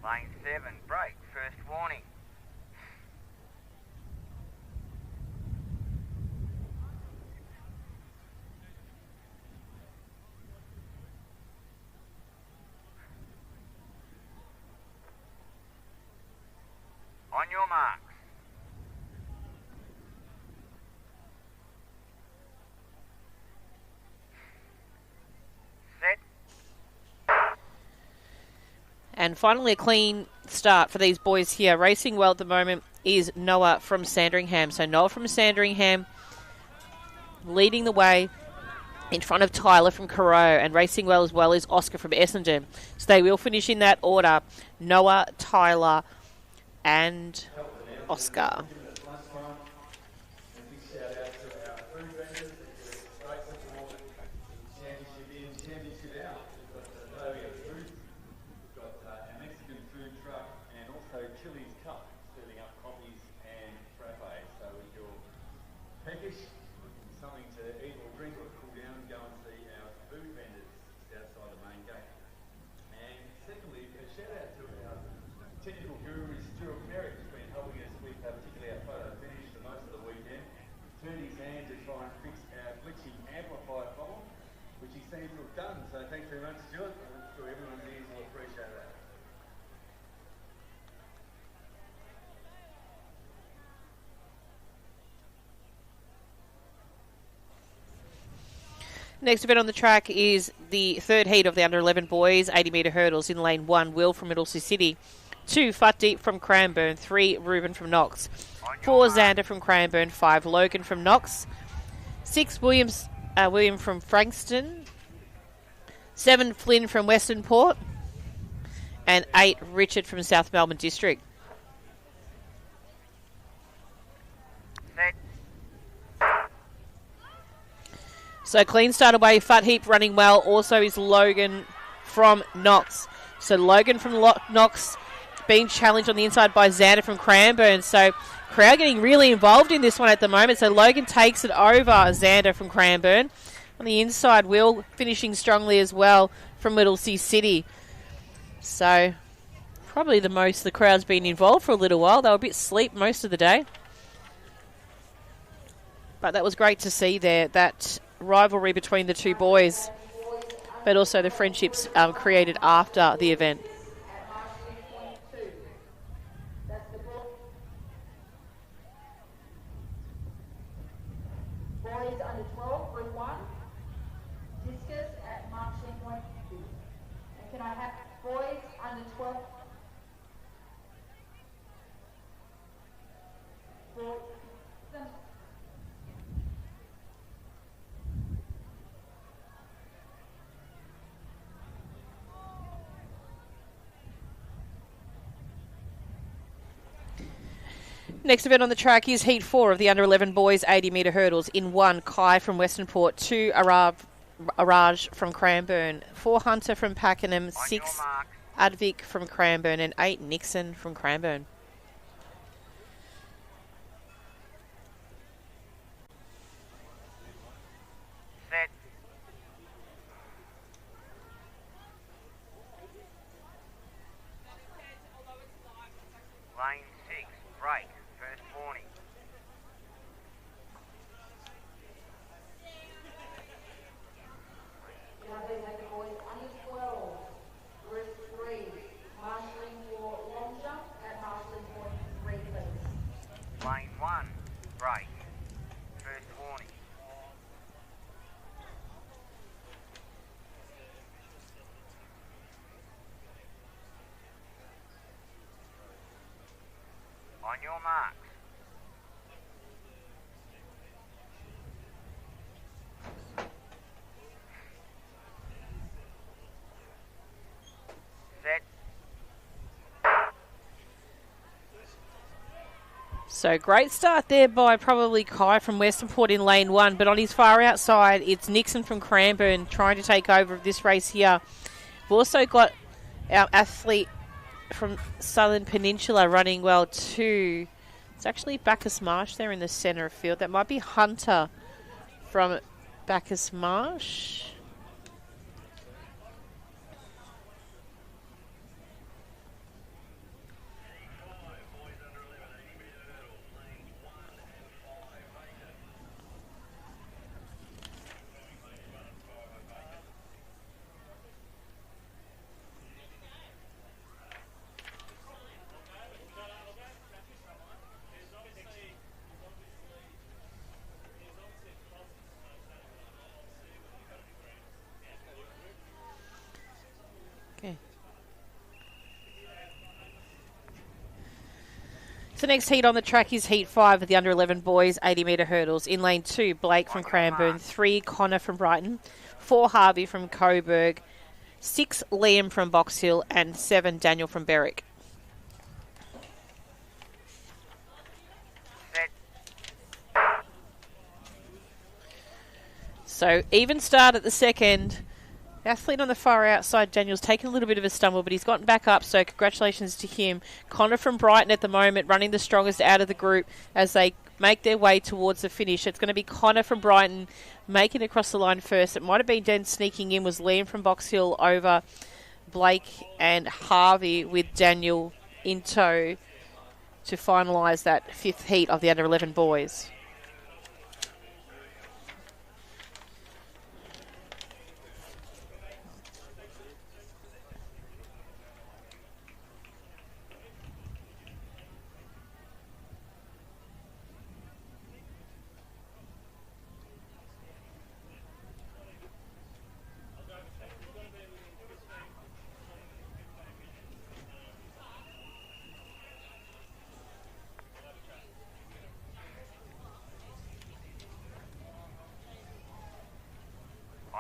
Lane 7, break, first warning. On your marks. Set. And finally, a clean start for these boys here. Racing well at the moment is Noah from Sandringham. So Noah from Sandringham leading the way in front of Tyler from Corio, and racing well as well is Oscar from Essendon. So they will finish in that order: Noah, Tyler, and Oscar. seems to have done. So thanks very much, Stuart. I'm sure everyone's ears will appreciate that. Next event on the track is the third heat of the under-11 boys, 80-metre hurdles in lane 1, Will from Middlesea City, 2, Fut Deep from Cranbourne, 3, Reuben from Knox, 4, Xander from Cranbourne, 5, Logan from Knox, 6, William from Frankston, 7, Flynn from Western Port, and 8, Richard from South Melbourne District. So clean start away, Fut Heap running well. Also is Logan from Knox. So Logan from Knox being challenged on the inside by Xander from Cranbourne. So crowd getting really involved in this one at the moment. So Logan takes it over Xander from Cranbourne. On the inside, Will finishing strongly as well from Middlesea City. So probably the most the crowd's been involved for a little while. They were a bit asleep most of the day. But that was great to see there, that rivalry between the two boys, but also the friendships created after the event. Boys under 12, group 1, discus at marching point 2. And can I have boys under 12? Next event on the track is Heat 4 of the under-11 boys 80-metre hurdles. In 1, Kai from Western Port, 2, Araj from Cranbourne, 4, Hunter from Pakenham, 6, LAVic from Cranbourne, and 8, Nixon from Cranbourne. Set. Lane 6, break. First warning. Now they have the boys under 12, group 3, marshalling for long jump at marshalling point 3, please. Lane 1, break. First warning. On your marks. Set. So great start there by probably Kai from Western Port in lane 1, but on his far outside, it's Nixon from Cranbourne trying to take over this race here. We've also got our athlete from Southern Peninsula running well too. It's actually Bacchus Marsh there in the centre of field. That might be Hunter from Bacchus Marsh. So next heat on the track is Heat 5 of the under-11 boys 80-metre hurdles. In lane 2, Blake from Cranbourne, 3, Connor from Brighton, 4, Harvey from Coburg, 6, Liam from Box Hill, and 7, Daniel from Berwick. So even start at the second. The athlete on the far outside, Daniel's taken a little bit of a stumble, but he's gotten back up, so congratulations to him. Connor from Brighton at the moment, running the strongest out of the group as they make their way towards the finish. It's going to be Connor from Brighton making it across the line first. It might have been then sneaking in was Liam from Box Hill over Blake and Harvey, with Daniel in tow to finalise that 5th heat of the under-11 boys.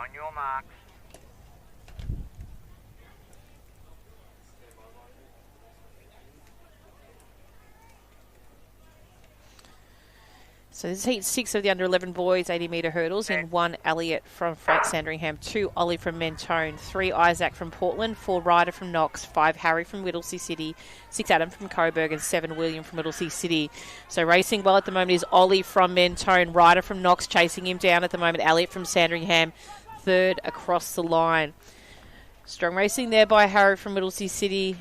On your marks. So this is heat 6 of the under 11 boys 80-metre hurdles. In 1, Elliot from Sandringham, 2, Ollie from Mentone, 3, Isaac from Portland, 4, Ryder from Knox, 5, Harry from Whittlesea City, 6, Adam from Coburg, and 7, William from Whittlesea City. So racing well at the moment is Ollie from Mentone, Ryder from Knox chasing him down at the moment, Elliot from Sandringham, third across the line. Strong racing there by Harry from Whittlesea City,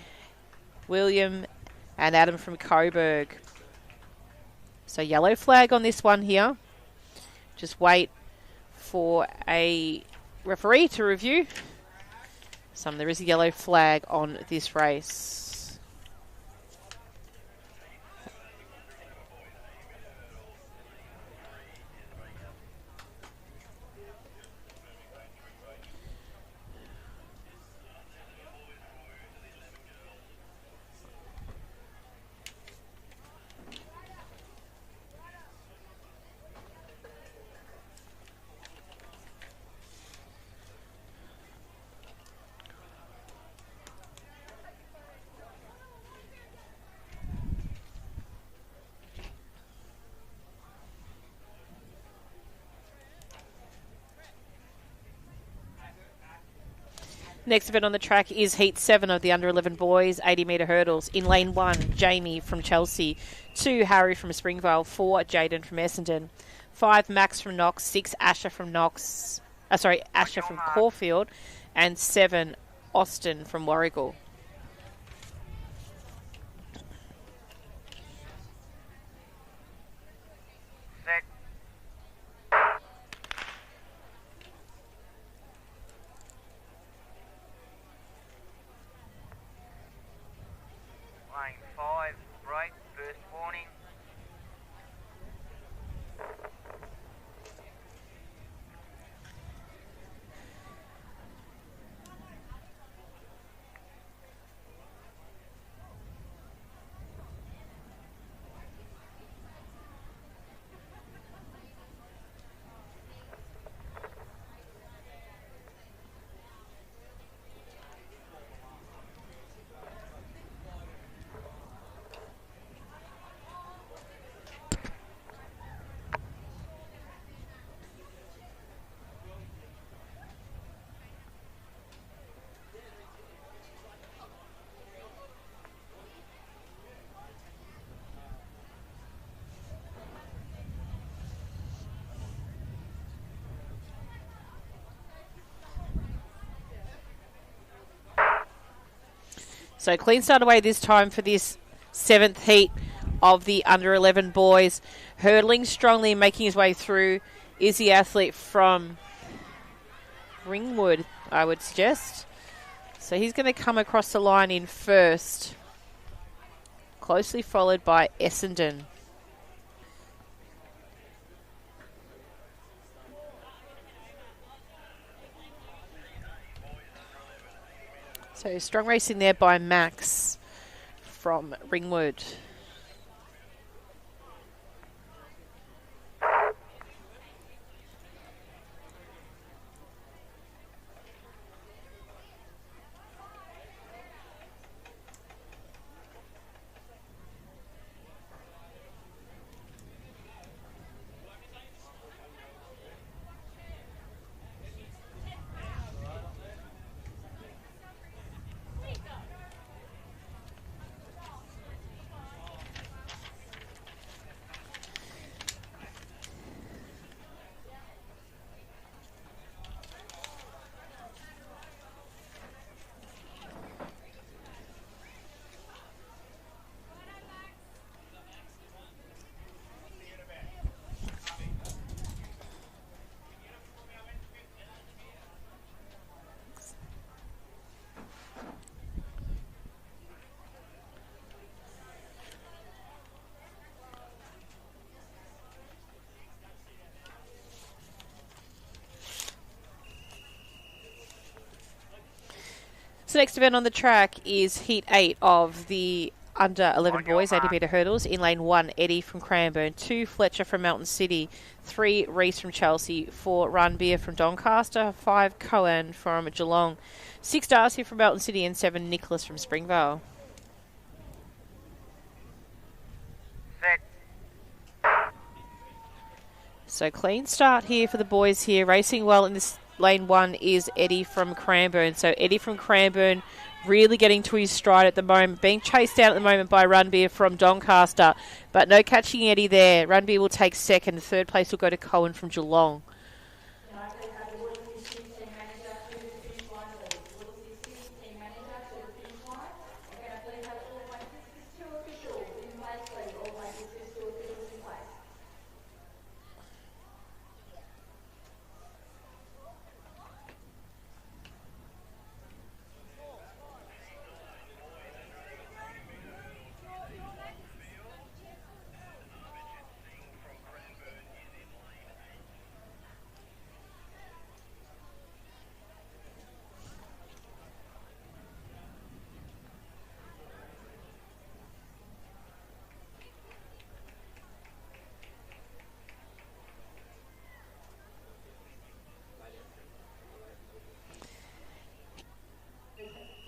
William and Adam from Coburg. So yellow flag on this one here. Just wait for a referee to review. There is a yellow flag on this race. Next event on the track is Heat 7 of the under 11 boys 80-metre hurdles. In lane 1, Jamie from Chelsea, 2, Harry from Springvale, 4, Jaden from Essendon, 5, Max from Knox, 6, Asher from Asher from Caulfield, and 7, Austin from Warragul. Lane 5, break, first warning. So clean start away this time for this 7th heat of the under 11 boys. Hurdling strongly and making his way through is the athlete from Ringwood, I would suggest. So he's going to come across the line in first, closely followed by Essendon. So strong racing there by Max from Ringwood. So next event on the track is Heat 8 of the under 11 On your boys, 80 mark. metre hurdles. In lane 1, Eddie from Cranbourne. 2, Fletcher from Mountain City. 3, Reese from Chelsea. 4, Runbeer from Doncaster. 5, Cohen from Geelong. 6, Darcy from Mountain City. And 7, Nicholas from Springvale. Set. So clean start here for the boys here. Racing well in this lane 1 is Eddie from Cranbourne. So Eddie from Cranbourne really getting to his stride at the moment. Being chased down at the moment by Runbeer from Doncaster. But no catching Eddie there. Runbeer will take second. Third place will go to Cohen from Geelong.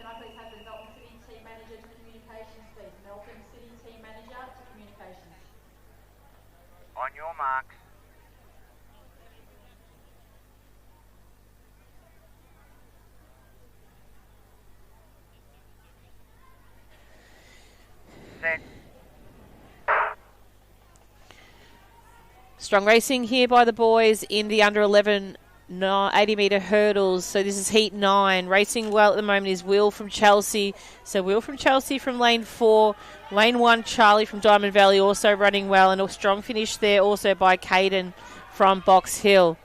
Can I please have the Melton City Team Manager to Communications, please? Melton City Team Manager to Communications. On your marks. Set. Strong racing here by the boys in the under 11 80 metre hurdles. So this is heat 9. Racing well at the moment is Will from Chelsea. So Will from Chelsea from lane 4. Lane 1, Charlie from Diamond Valley also running well. And a strong finish there also by Caden from Box Hill.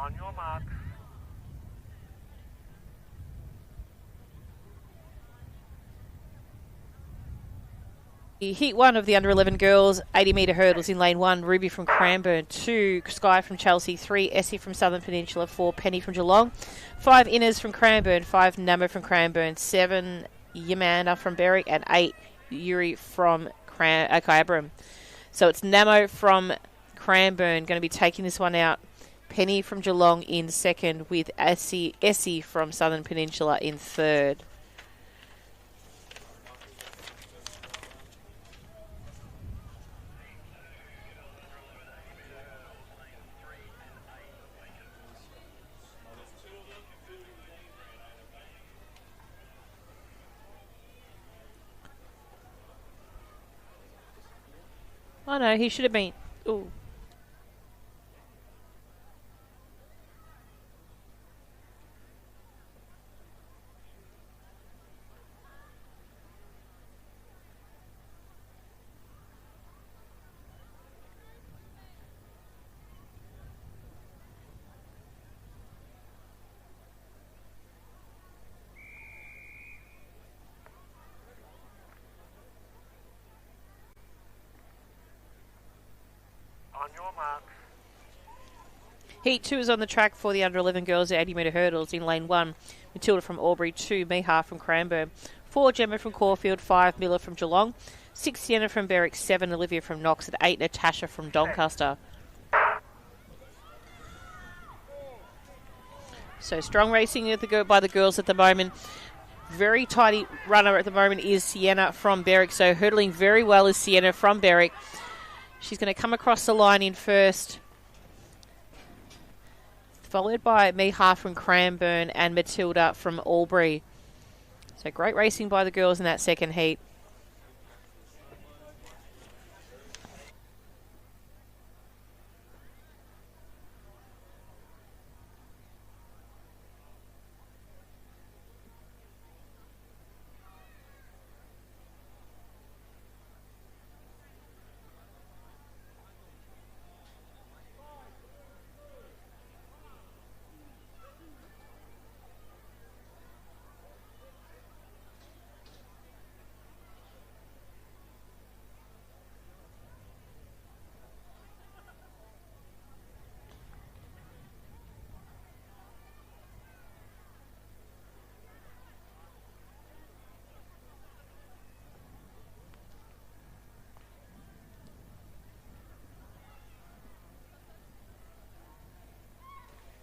On your marks. Heat 1 of the under 11 girls, 80 metre hurdles in lane 1, Ruby from Cranbourne, 2, Sky from Chelsea, 3, Essie from Southern Peninsula, 4, Penny from Geelong, 5, Innes from Cranbourne, 5, Namo from Cranbourne, 7, Yamanda from Berwick, and 8, Yuri from Kyabram. So it's Namo from Cranbourne going to be taking this one out. Penny from Geelong in second, with Essie from Southern Peninsula in third. Oh no, he should have been. Ooh. marks. Heat 2 is on the track for the under 11 girls 80-metre hurdles. In lane 1, Matilda from Albury, 2, Miha from Cranbourne, 4, Gemma from Caulfield, 5, Miller from Geelong, 6, Sienna from Berwick, 7, Olivia from Knox, and 8, Natasha from Doncaster. So strong racing by the girls at the moment. Very tidy runner at the moment is Sienna from Berwick. So hurdling very well is Sienna from Berwick. She's going to come across the line in first, followed by Miha from Cranbourne and Matilda from Albury. So great racing by the girls in that second heat.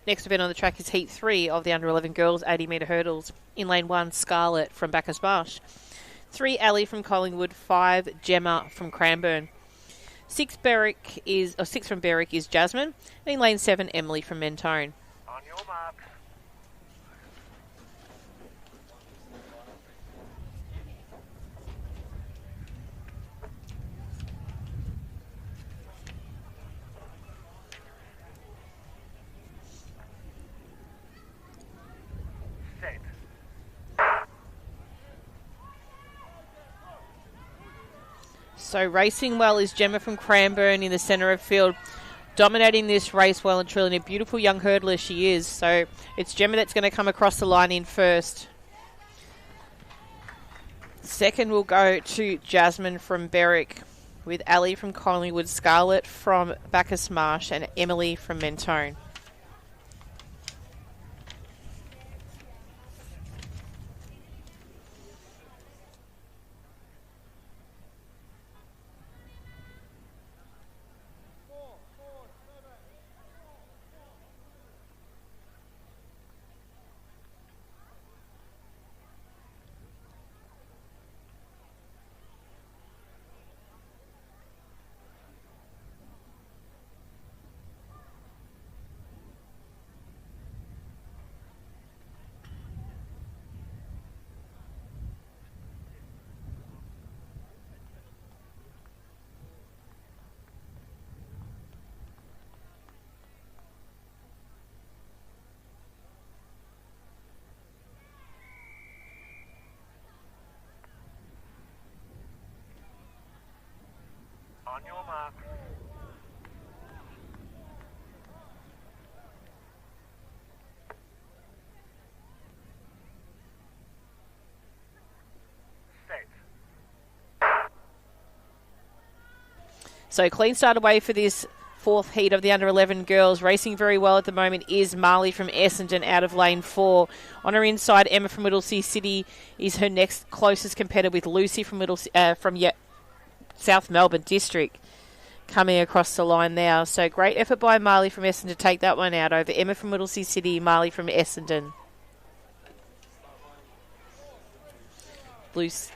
Next event on the track is Heat 3 of the under 11 girls 80-metre hurdles. In lane 1, Scarlett from Bacchus Marsh, 3, Ali from Collingwood, 5, Gemma from Cranbourne, 6 from Berwick is Jasmine, and in lane 7, Emily from Mentone. On your marks. So racing well is Gemma from Cranbourne in the centre of field, dominating this race well and truly. A beautiful young hurdler she is. So it's Gemma that's going to come across the line in first. Second will go to Jasmine from Berwick, with Ali from Collingwood, Scarlett from Bacchus Marsh, and Emily from Mentone. On your mark. Set. So clean start away for this fourth heat of the under 11 girls. Racing very well at the moment is Marley from Essendon out of lane 4. On her inside, Emma from Whittlesea City is her next closest competitor, with Lucy from South Melbourne District coming across the line now. So great effort by Marley from Essendon to take that one out over Emma from Whittlesea City, Marley from Essendon. Lucy.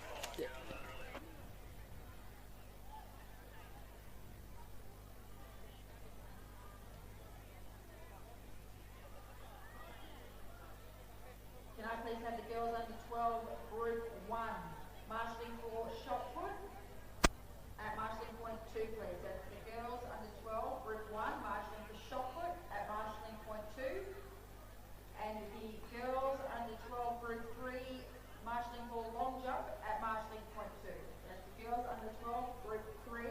Can I please have the girls under 12, Group 1, marshalling for Shotput at marshalling point 2, please. That's the girls under 12, Group 1, marshalling for Shotput at marshalling point 2. And the girls under 12, Group 3, marshalling for long jump at marshalling point 2. That's the girls under 12, Group 3,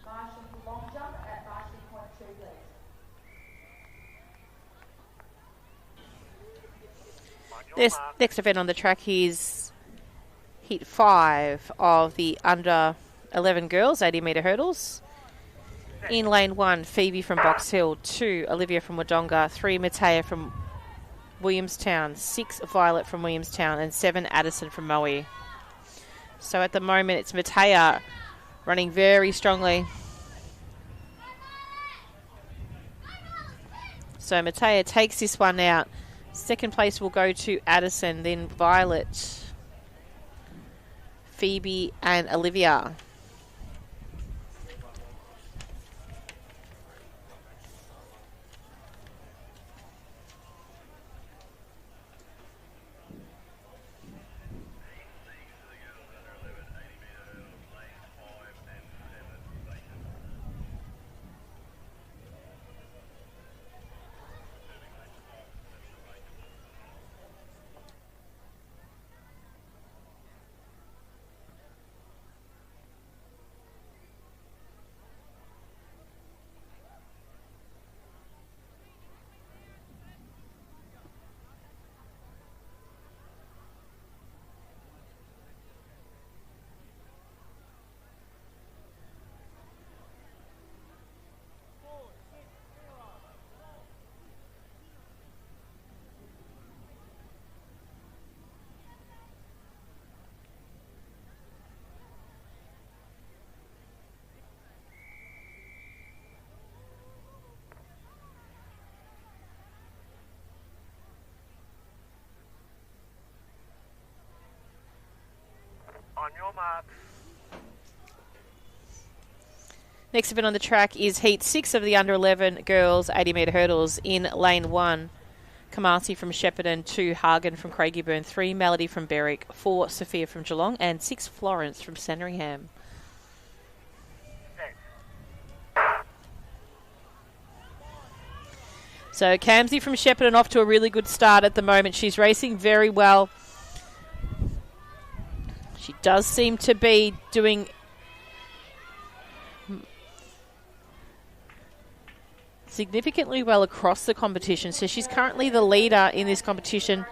marshalling for long jump at marshalling point 2, please. This next event on the track is Heat 5 of the under 11 girls 80-metre hurdles. In lane 1, Phoebe from Box Hill. 2, Olivia from Wodonga. 3, Matea from Williamstown. 6, Violet from Williamstown. And 7, Addison from Moe. So at the moment, it's Matea running very strongly. So Matea takes this one out. Second place will go to Addison, then Violet, Phoebe and Olivia. On your marks. Next event on the track is Heat 6 of the Under 11 Girls 80 metre hurdles. In lane 1, Kamasi from Shepparton. 2, Hagen from Craigieburn. 3, Melody from Berwick. 4, Sophia from Geelong. And 6, Florence from Sandringham. So Kamsi from Shepparton off to a really good start at the moment. She's racing very well. She does seem to be doing significantly well across the competition. So she's currently the leader in this competition.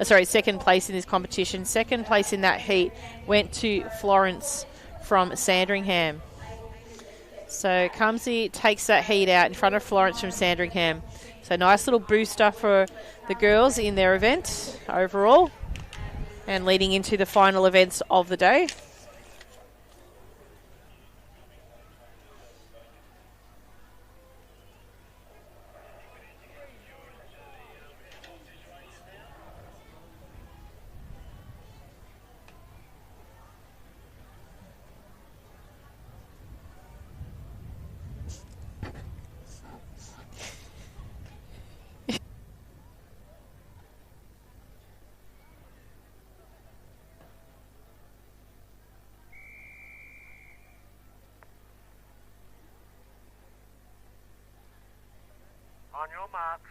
Second place in this competition. Second place in that heat went to Florence from Sandringham. So Kamsi takes that heat out in front of Florence from Sandringham. So nice little booster for the girls in their event overall. And leading into the final events of the day. On your marks.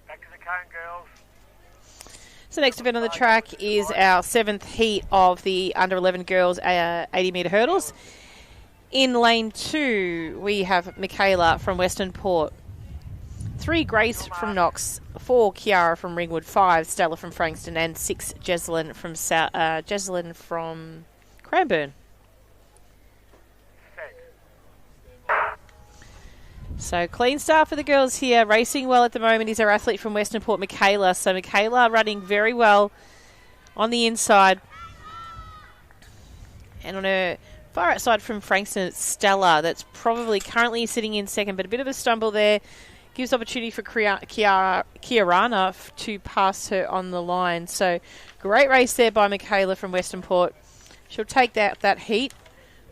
Back to the cone, girls. So next event on the track is our 7th heat of the Under 11 Girls 80 metre hurdles. In lane 2, we have Michaela from Western Port. 3, Grace from Knox. 4, Kiara from Ringwood. 5, Stella from Frankston. And 6, Jesselyn from Cranbourne. So clean start for the girls here. Racing well at the moment is our athlete from Western Port, Michaela. So Michaela running very well on the inside. And on her far outside from Frankston, it's Stella. That's probably currently sitting in second, but a bit of a stumble there. Gives opportunity for Kiarana to pass her on the line. So great race there by Michaela from Western Port. She'll take that heat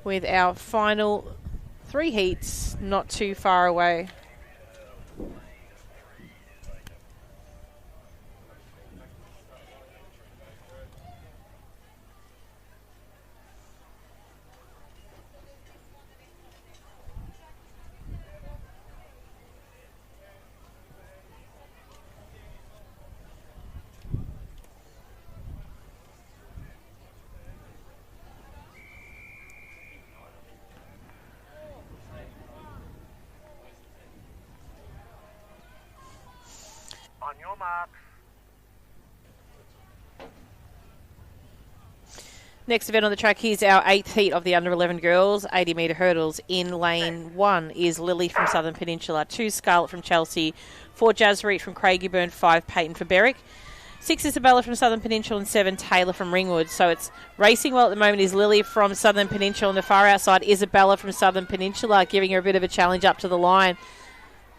with our final 3 heats not too far away. marks. Next event on the track, here's our 8th heat of the under 11 girls, 80 metre hurdles. In lane 1 is Lily from Southern Peninsula, 2 Scarlett from Chelsea, 4 Jasreet from Craigieburn, 5 Peyton from Berwick, 6 Isabella from Southern Peninsula, and 7 Taylor from Ringwood. So it's racing well at the moment is Lily from Southern Peninsula, and the far outside Isabella from Southern Peninsula, giving her a bit of a challenge up to the line.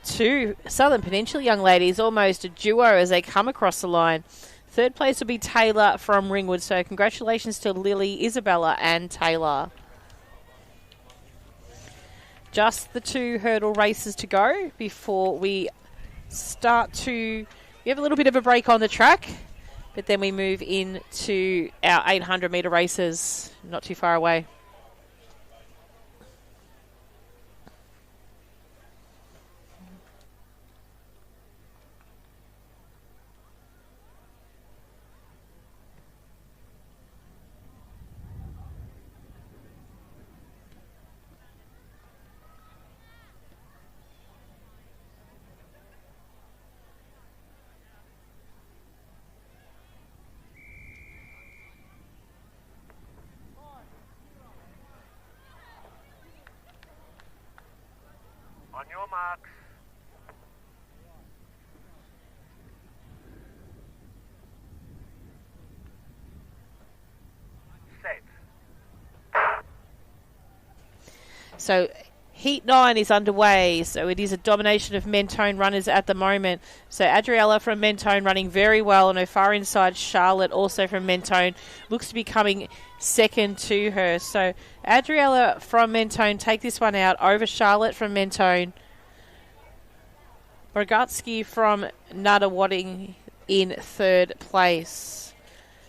2 Southern Peninsula young ladies, almost a duo as they come across the line. Third place will be Taylor from Ringwood. So congratulations to Lily, Isabella and Taylor. Just the 2 hurdle races to go before we start to... We have a little bit of a break on the track, but then we move into our 800 metre races not too far away. On your marks. Set. So Heat 9 is underway, so it is a domination of Mentone runners at the moment. So Adriella from Mentone running very well, and her far inside Charlotte also from Mentone looks to be coming second to her. So Adriella from Mentone take this one out over Charlotte from Mentone. Bogatsky from Nuttawading in third place.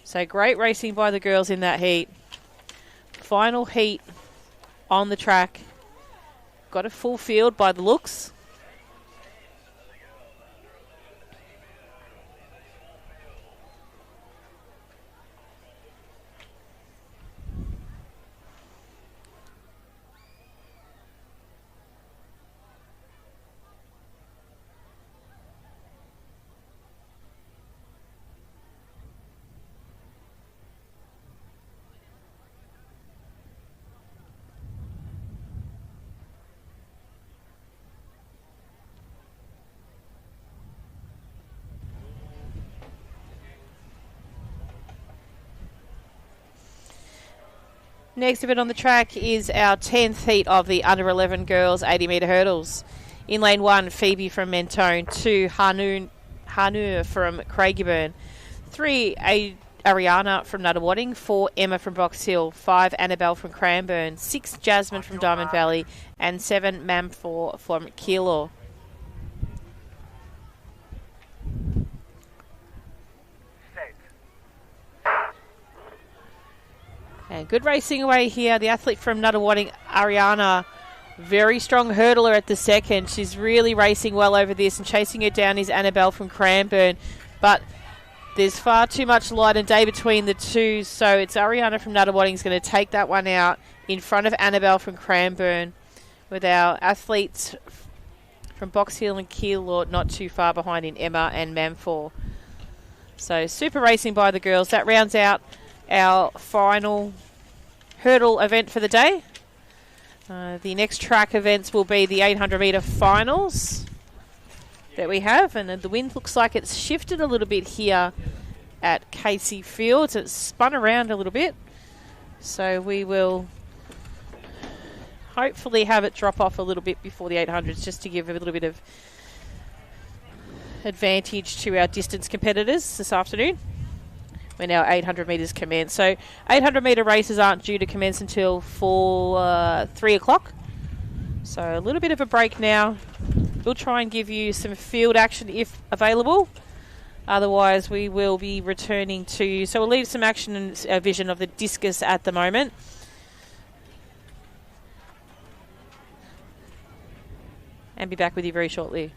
So great racing by the girls in that heat. Final heat on the track. Got a full field by the looks. Next event on the track is our 10th heat of the under 11 girls 80 metre hurdles. In lane 1, Phoebe from Mentone, 2 Hanur from Craigieburn, 3 Ariana from Nuttawading, 4 Emma from Box Hill, 5 Annabelle from Cranbourne, 6 Jasmine from Diamond Valley, and 7 Mam4 from Keilor. And good racing away here. The athlete from Nuttawading, Ariana, very strong hurdler at the second. She's really racing well over this, and chasing her down is Annabelle from Cranbourne. But there's far too much light and day between the two, so it's Ariana from Nuttawading is going to take that one out in front of Annabelle from Cranbourne, with our athletes from Box Hill and Keilor not too far behind in Emma and Mam4. So super racing by the girls. That rounds out our final hurdle event for the day. The next track events will be the 800 metre finals that we have, and the wind looks like it's shifted a little bit here at Casey Fields. It's spun around a little bit, so we will hopefully have it drop off a little bit before the 800s, just to give a little bit of advantage to our distance competitors this afternoon when our 800 metres commence. So 800 metre races aren't due to commence until 3 o'clock. So a little bit of a break now. We'll try and give you some field action if available. Otherwise, we will be returning to... So we'll leave some action and vision of the discus at the moment. And be back with you very shortly.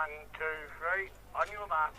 1, 2, 3. On your marks.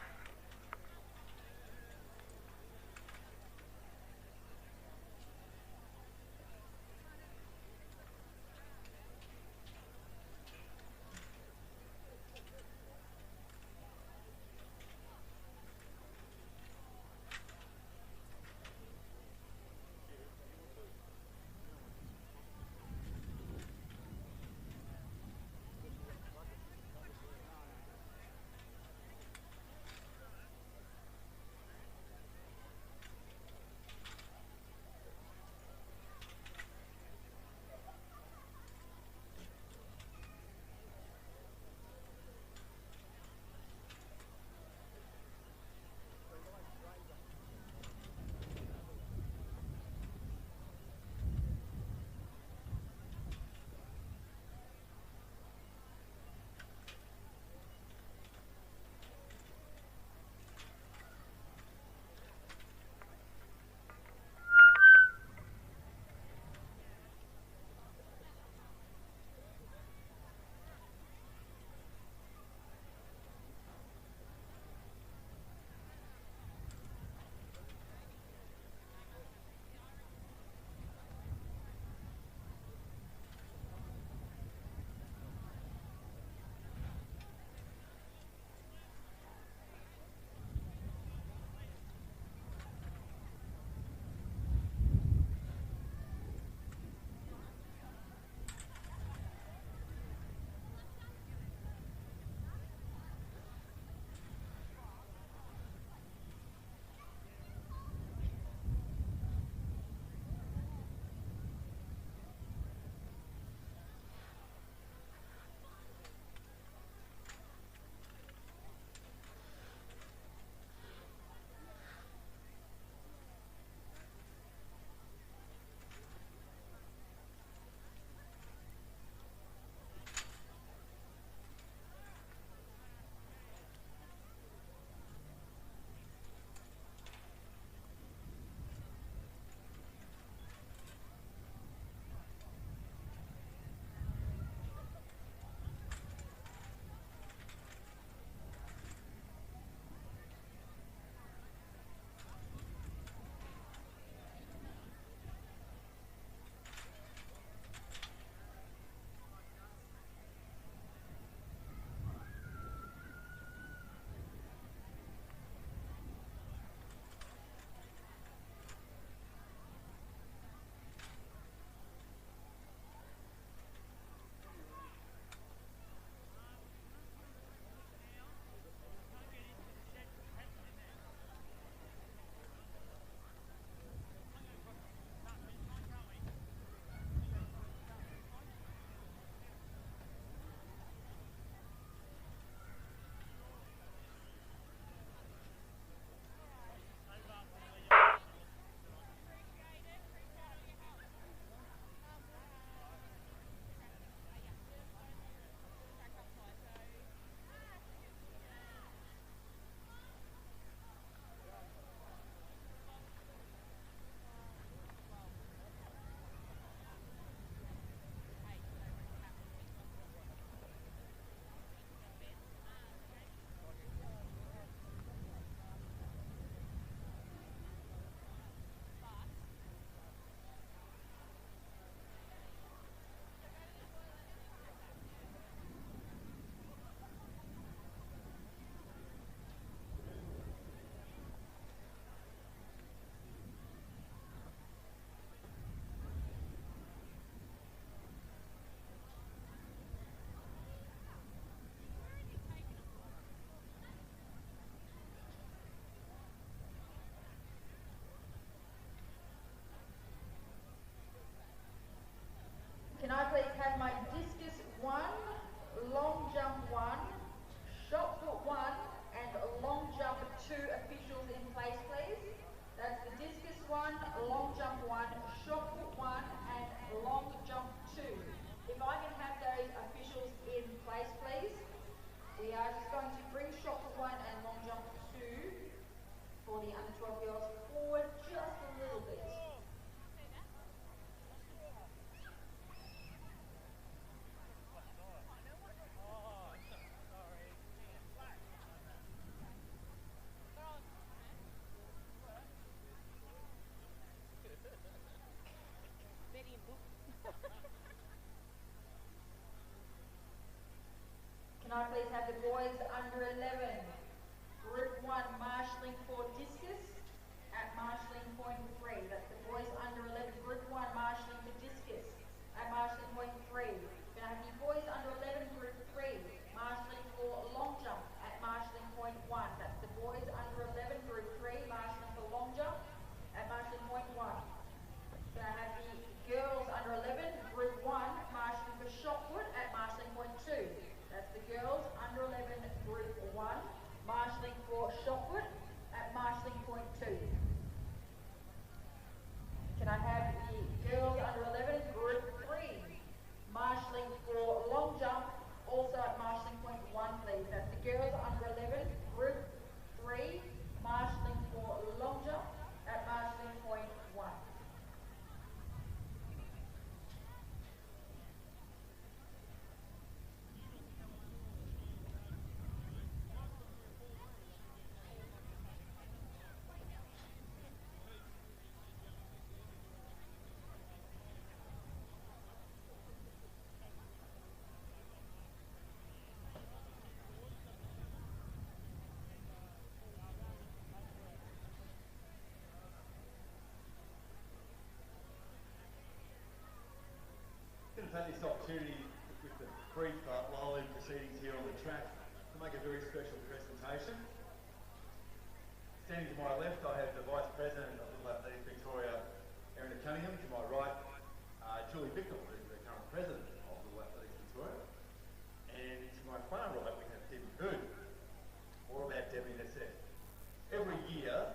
Can I please have my discus 1, long jump 1, shot put 1, and long jump 2 officials in place, please? That's the discus 1, long jump 1, shot put 1, and long jump 2. If I can have those officials in place, please. We are just going to bring shot put 1 and long jump 2 for the under 12 girls forward just a little bit. have the boys under 11. Group 1 marshalling for discus at marshalling point 3. That's the boys under 11. Group 1 marshalling for discus at marshalling point 3. Can I have the boys under 11 group 3 marshalling for long jump at marshalling point 1. That's the boys under 11 group 3 marshalling for long jump at marshalling point 1. Can I have the girls under 11 group 1 marshalling for shot put at marshalling point 2. That's the girls under 11 group 1 marshalling for shot put at marshalling point 2. Can I have the girls under 11 group 3 marshalling for long jump also at marshalling point 1, please? That's the girls under 11 group 3 marshalling for long jump at marshalling point 1. I'm going to take this opportunity with the brief LAVic proceedings here on the track to make a very special presentation. Standing to my left, I have the Vice President of the LAVic Victoria, Erin Cunningham. To my right, Julie Bicknell, who is the current President of the LAVic Victoria. And to my far right, we have Debbie Boone. More about Debbie in a sec. Every year,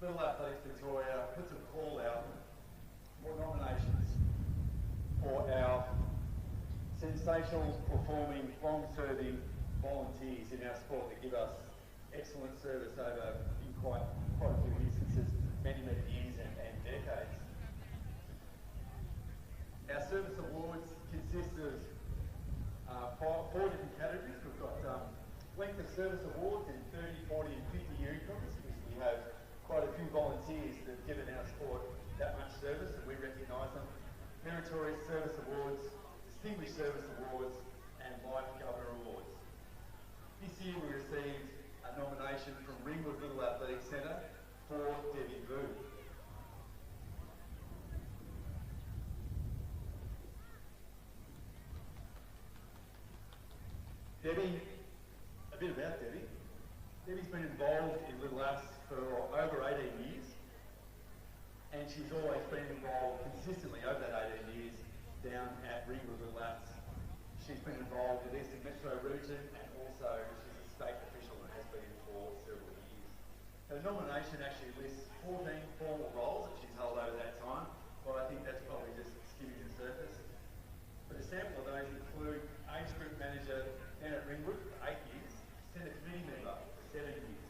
Little LAVic Victoria puts a call out for nominations for our sensational performing, long-serving volunteers in our sport that give us excellent service over in quite a few instances, many years and decades. Our service awards consist of four different categories. We've got length of service awards in 30, 40 and 50 year increments, because we have quite a few volunteers that have given our sport that much service and we recognise them. Meritorious Service Awards, Distinguished Service Awards, and Life Governor Awards. This year we received a nomination from Ringwood Little Athletic Centre for Debbie Boone. Debbie, a bit about Debbie. Debbie's been involved in Little Aths for over 18 years. And she's always been involved consistently over that 18 years down at Ringwood Little Aths. She's been involved with Eastern Metro Region and also she's a state official and has been for several years. Her nomination actually lists 14 formal roles that she's held over that time, but I think that's probably just skimming the surface. But a sample of those include Age Group Manager down at Ringwood for 8 years, Centre Committee Member for 7 years.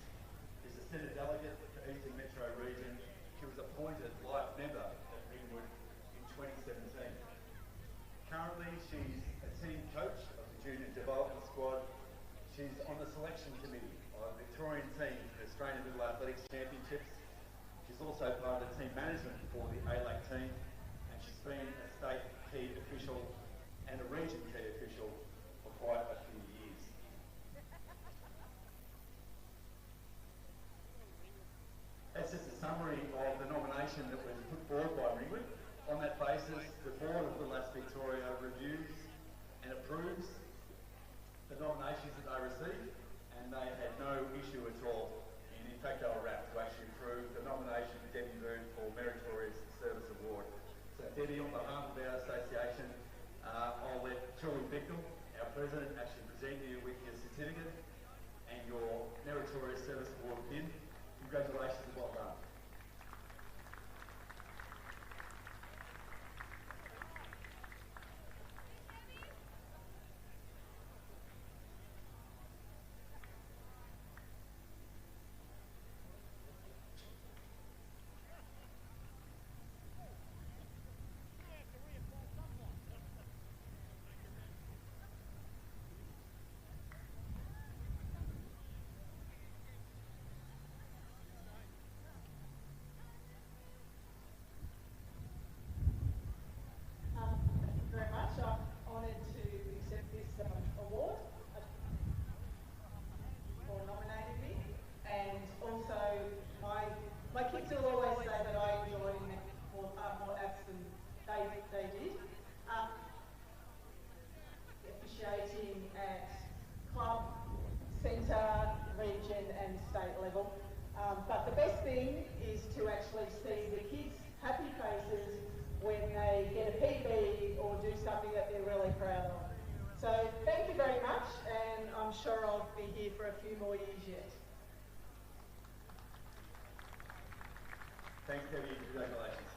She's a Centre Delegate for Eastern Metro Region. She was appointed life member at Ringwood in 2017. Currently, she's a team coach of the Junior Development Squad. She's on the selection committee of the Victorian team for the Australian Little Athletics Championships. She's also part of the team management for the ALAC team, and she's been a state key official and a region key official for quite a few years. That's just a summary of the nomination that was put forward by Ringwood. On that basis, the Board of Little Aths Victoria reviews and approves the nominations that they received, and they had no issue at all. And in fact, they were rapt to actually approve the nomination of Debbie Boone for Meritorious Service Award. So Debbie, on behalf of our association, I'll let Julie Bicknell, our President, actually present you with your certificate and your Meritorious Service Award pin. Congratulations and well done. thing is to actually see the kids' happy faces when they get a PB or do something that they're really proud of. So thank you very much, and I'm sure I'll be here for a few more years yet. Thanks, Debbie. Congratulations.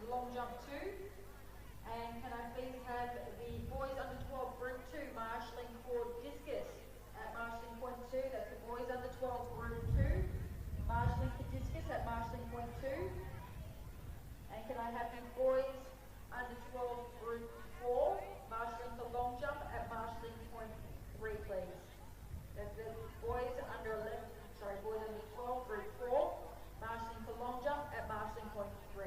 long jump 2. And can I please have the boys under 12 group 2 marshalling for discus at marshalling point 2. That's the boys under 12 group 2 marshalling for discus at marshalling point 2. And can I have the boys under 12 group 4 marshalling for long jump at marshalling point 3, please. That's the boys under 12 group 4 marshalling for long jump at marshalling point 3.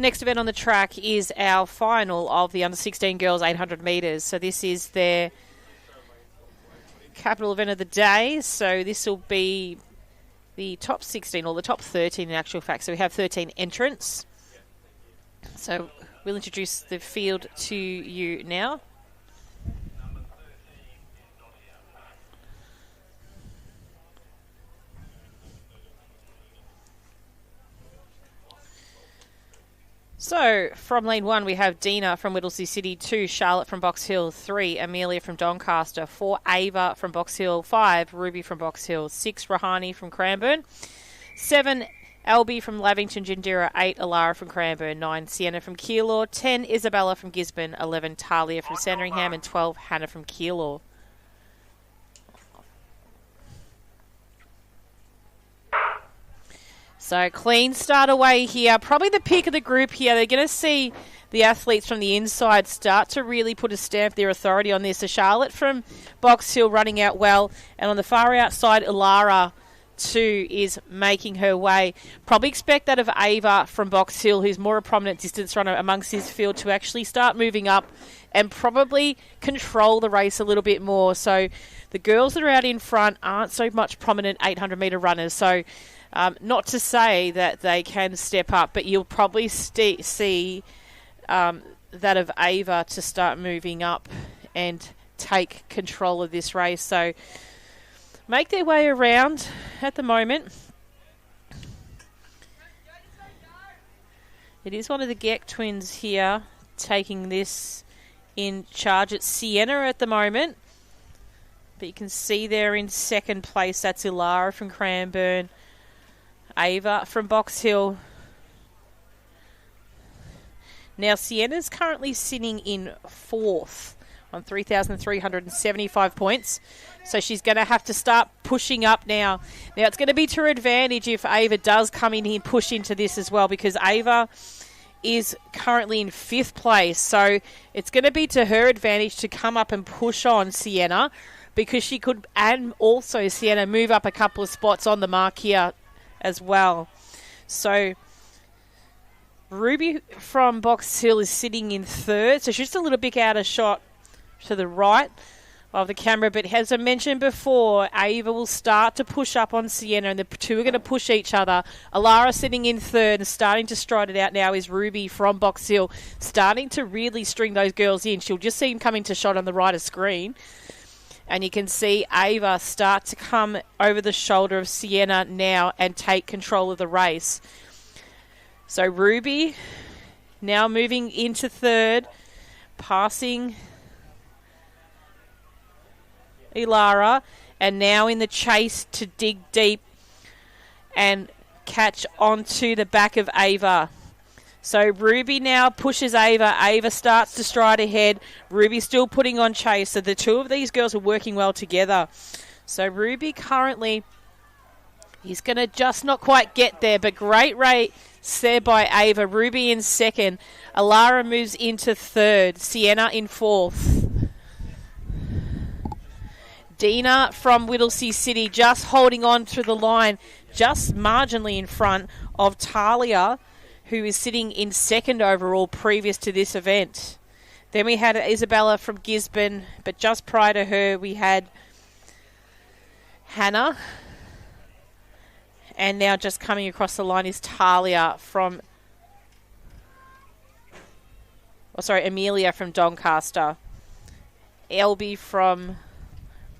next event on the track is our final of the under-16 girls 800 metres. So this is their capital event of the day. So this will be the top 16, or the top 13 in actual fact. So we have 13 entrants. So we'll introduce the field to you now. So, from lane 1, we have Dina from Whittlesea City, 2, Charlotte from Box Hill, 3, Amelia from Doncaster, 4, Ava from Box Hill, 5, Ruby from Box Hill, 6, Rahani from Cranbourne, 7, Albie from Lavington Jindira, 8, Alara from Cranbourne, 9, Sienna from Keilor, 10, Isabella from Gisborne, 11, Talia from Sandringham, and 12, Hannah from Keilor. So clean start away here. Probably the peak of the group here. They're going to see the athletes from the inside start to really put a stamp their authority on this. So Charlotte from Box Hill running out well. And on the far outside, Ilara too is making her way. Probably expect that of Ava from Box Hill, who's more a prominent distance runner amongst his field, to actually start moving up and probably control the race a little bit more. So the girls that are out in front aren't so much prominent 800-metre runners. So not to say that they can step up, but you'll probably see that of Ava to start moving up and take control of this race. So make their way around at the moment. It is one of the Geck twins here taking this in charge. It's Sienna at the moment, but you can see there in second place, that's Ilara from Cranbourne. Ava from Box Hill. Now Sienna's currently sitting in fourth on 3,375 points. So she's going to have to start pushing up now. Now it's going to be to her advantage if Ava does come in here and push into this as well, because Ava is currently in fifth place. So it's going to be to her advantage to come up and push on Sienna, because she could, and also Sienna, move up a couple of spots on the mark here as well. So Ruby from Box Hill is sitting in third, so she's just a little bit out of shot to the right of the camera, but as I mentioned before, Ava will start to push up on Sienna, and the two are going to push each other. Alara sitting in third and starting to stride it out now is Ruby from Box Hill, starting to really string those girls in. She'll just see him come into shot on the right of screen. And you can see Ava start to come over the shoulder of Sienna now and take control of the race. So Ruby now moving into third, passing Ilara, and now in the chase to dig deep and catch onto the back of Ava. So Ruby now pushes Ava. Ava starts to stride ahead. Ruby still putting on chase. So the two of these girls are working well together. So Ruby currently, he's going to just not quite get there, but great race there by Ava. Ruby in second. Alara moves into third. Sienna in fourth. Dina from Whittlesea City just holding on to the line, just marginally in front of Talia, who is sitting in second overall previous to this event. Then we had Isabella from Gisborne, but just prior to her we had Hannah. And now just coming across the line is Talia from, Amelia from Doncaster. Elby from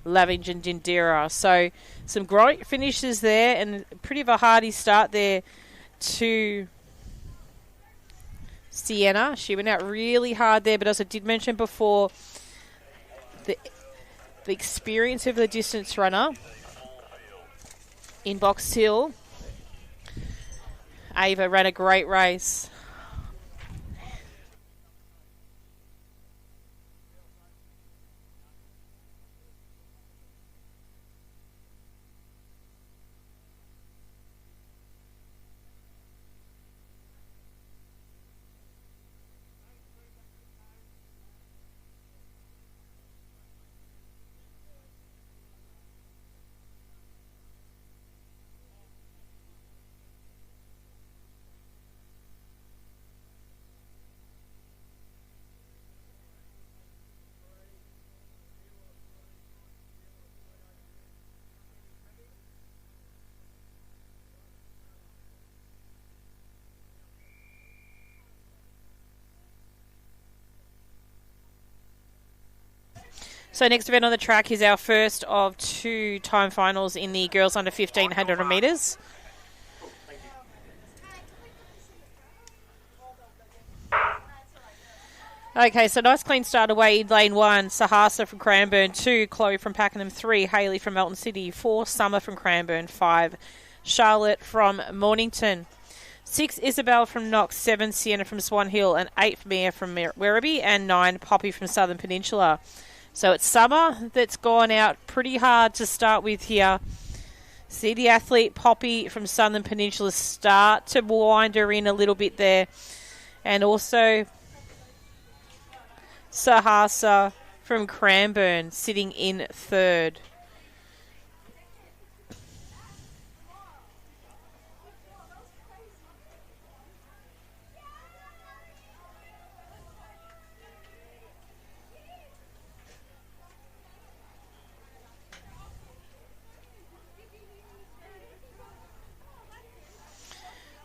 Lavington Jindira. So some great finishes there, and pretty of a hardy start there to Sienna. She went out really hard there, but as I did mention before, the experience of the distance runner in Box Hill, Ava ran a great race. So next event on the track is our first of 2 time finals in the girls under 1500 metres. Okay, so nice clean start away in lane 1. Sahasa from Cranbourne, 2. Chloe from Pakenham, 3. Hayley from Melton City, 4. Summer from Cranbourne, 5. Charlotte from Mornington, 6. Isabel from Knox, 7. Sienna from Swan Hill, and 8. Mia from Werribee, and 9. Poppy from Southern Peninsula. So it's Summer that's gone out pretty hard to start with here. See the athlete Poppy from Southern Peninsula start to wind her in a little bit there. And also Sahasa from Cranbourne sitting in 3rd.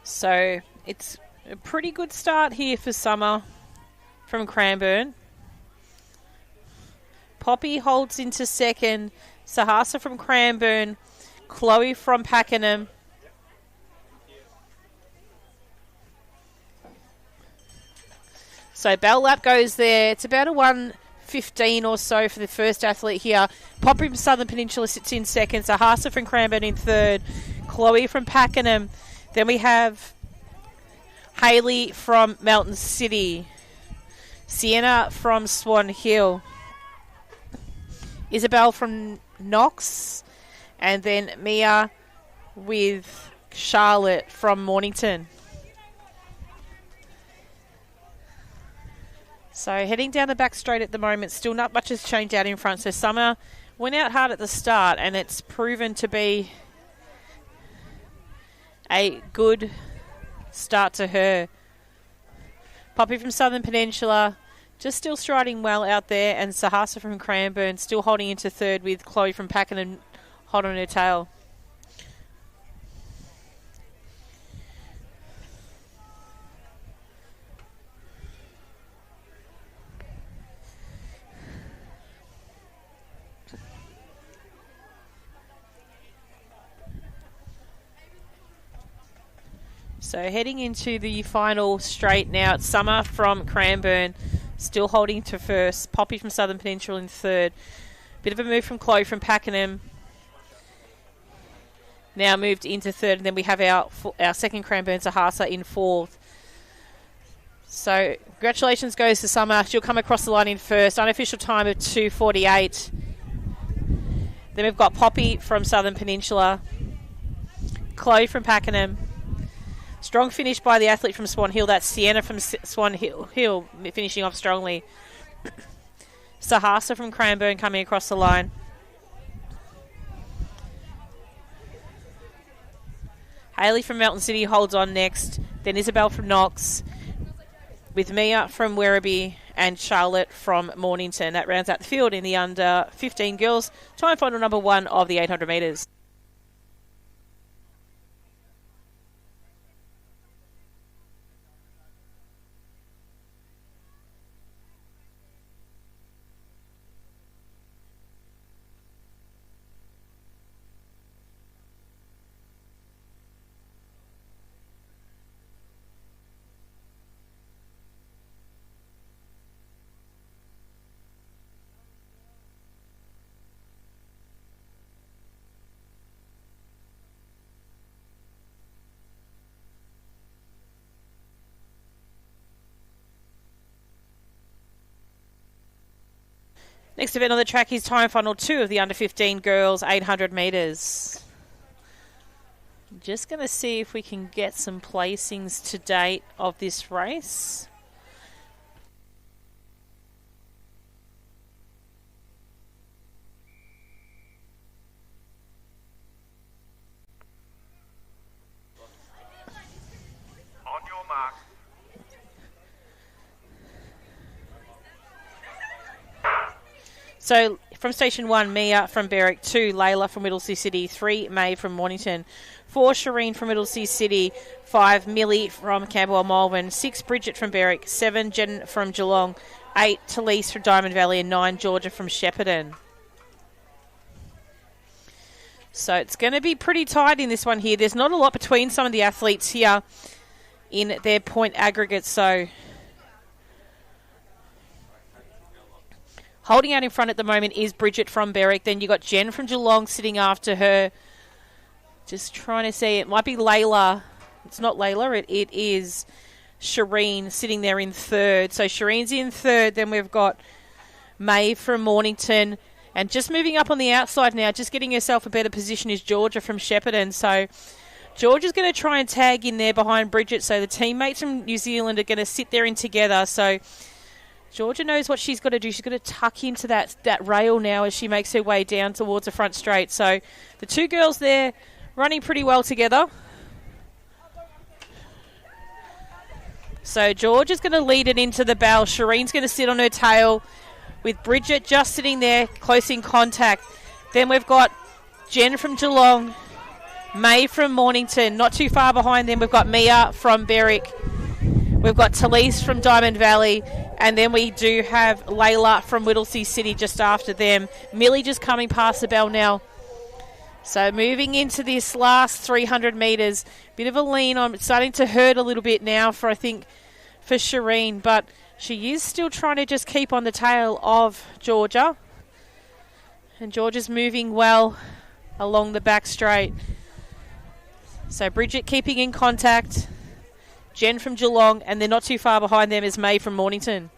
So it's a pretty good start here for Summer from Cranbourne. Poppy holds into 2nd. Sahasa from Cranbourne. Chloe from Pakenham. So bell lap goes there. It's about a 1:15 or so for the first athlete here. Poppy from Southern Peninsula sits in 2nd. Sahasa from Cranbourne in 3rd. Chloe from Pakenham. Then we have Hayley from Melton City. Sienna from Swan Hill. Isabel from Knox. And then Mia with Charlotte from Mornington. So heading down the back straight at the moment, still not much has changed out in front. So Summer went out hard at the start and it's proven to be a good start to her. Poppy from Southern Peninsula just still striding well out there, and Sahasa from Cranbourne still holding into 3rd with Chloe from Pakenham hot on her tail. So heading into the final straight now, it's Summer from Cranbourne still holding to 1st. Poppy from Southern Peninsula in 3rd. Bit of a move from Chloe from Pakenham. Now moved into 3rd, and then we have our 2nd Cranbourne, Sahasa, in 4th. So congratulations goes to Summer. She'll come across the line in 1st. Unofficial time of 2:48. Then we've got Poppy from Southern Peninsula. Chloe from Pakenham. Strong finish by the athlete from Swan Hill. That's Sienna from Swan Hill finishing off strongly. Sahasa from Cranbourne coming across the line. Hayley from Melton City holds on next. Then Isabel from Knox. With Mia from Werribee and Charlotte from Mornington. That rounds out the field in the under 15 girls. Time final number 1 of the 800 metres. Next event on the track is time final 2 of the under 15 girls 800 metres. Just going to see if we can get some placings to date of this race. On your mark. So from station 1, Mia from Berwick. 2, Layla from Middlesea City. 3, May from Mornington. 4, Shireen from Middlesea City. 5, Millie from Camberwell Malvern. 6, Bridget from Berwick. 7, Jen from Geelong. 8 Talise from Diamond Valley, and 9 Georgia from Shepparton. So it's going to be pretty tight in this one here. There's not a lot between some of the athletes here in their point aggregate. So holding out in front at the moment is Bridget from Berwick. Then you got Jen from Geelong sitting after her. Just trying to see. It might be Layla. It's not Layla. It is Shireen sitting there in third. So Shireen's in third. Then we've got May from Mornington. And just moving up on the outside now, just getting herself a better position is Georgia from Shepparton. So Georgia's going to try and tag in there behind Bridget. So the teammates from New Zealand are going to sit there in together. So Georgia knows what she's got to do. She's got to tuck into that rail now as she makes her way down towards the front straight. So the two girls there running pretty well together. So Georgia's going to lead it into the bell. Shireen's going to sit on her tail, with Bridget just sitting there, close in contact. Then we've got Jen from Geelong, May from Mornington, not too far behind them. We've got Mia from Berwick. We've got Talise from Diamond Valley. And then we do have Layla from Whittlesea City just after them. Millie just coming past the bell now. So moving into this last 300 metres. Bit of a lean on. It's starting to hurt a little bit now for Shireen. But she is still trying to just keep on the tail of Georgia. And Georgia's moving well along the back straight. So Bridget keeping in contact. Jen from Geelong, and then not too far behind them is May from Mornington.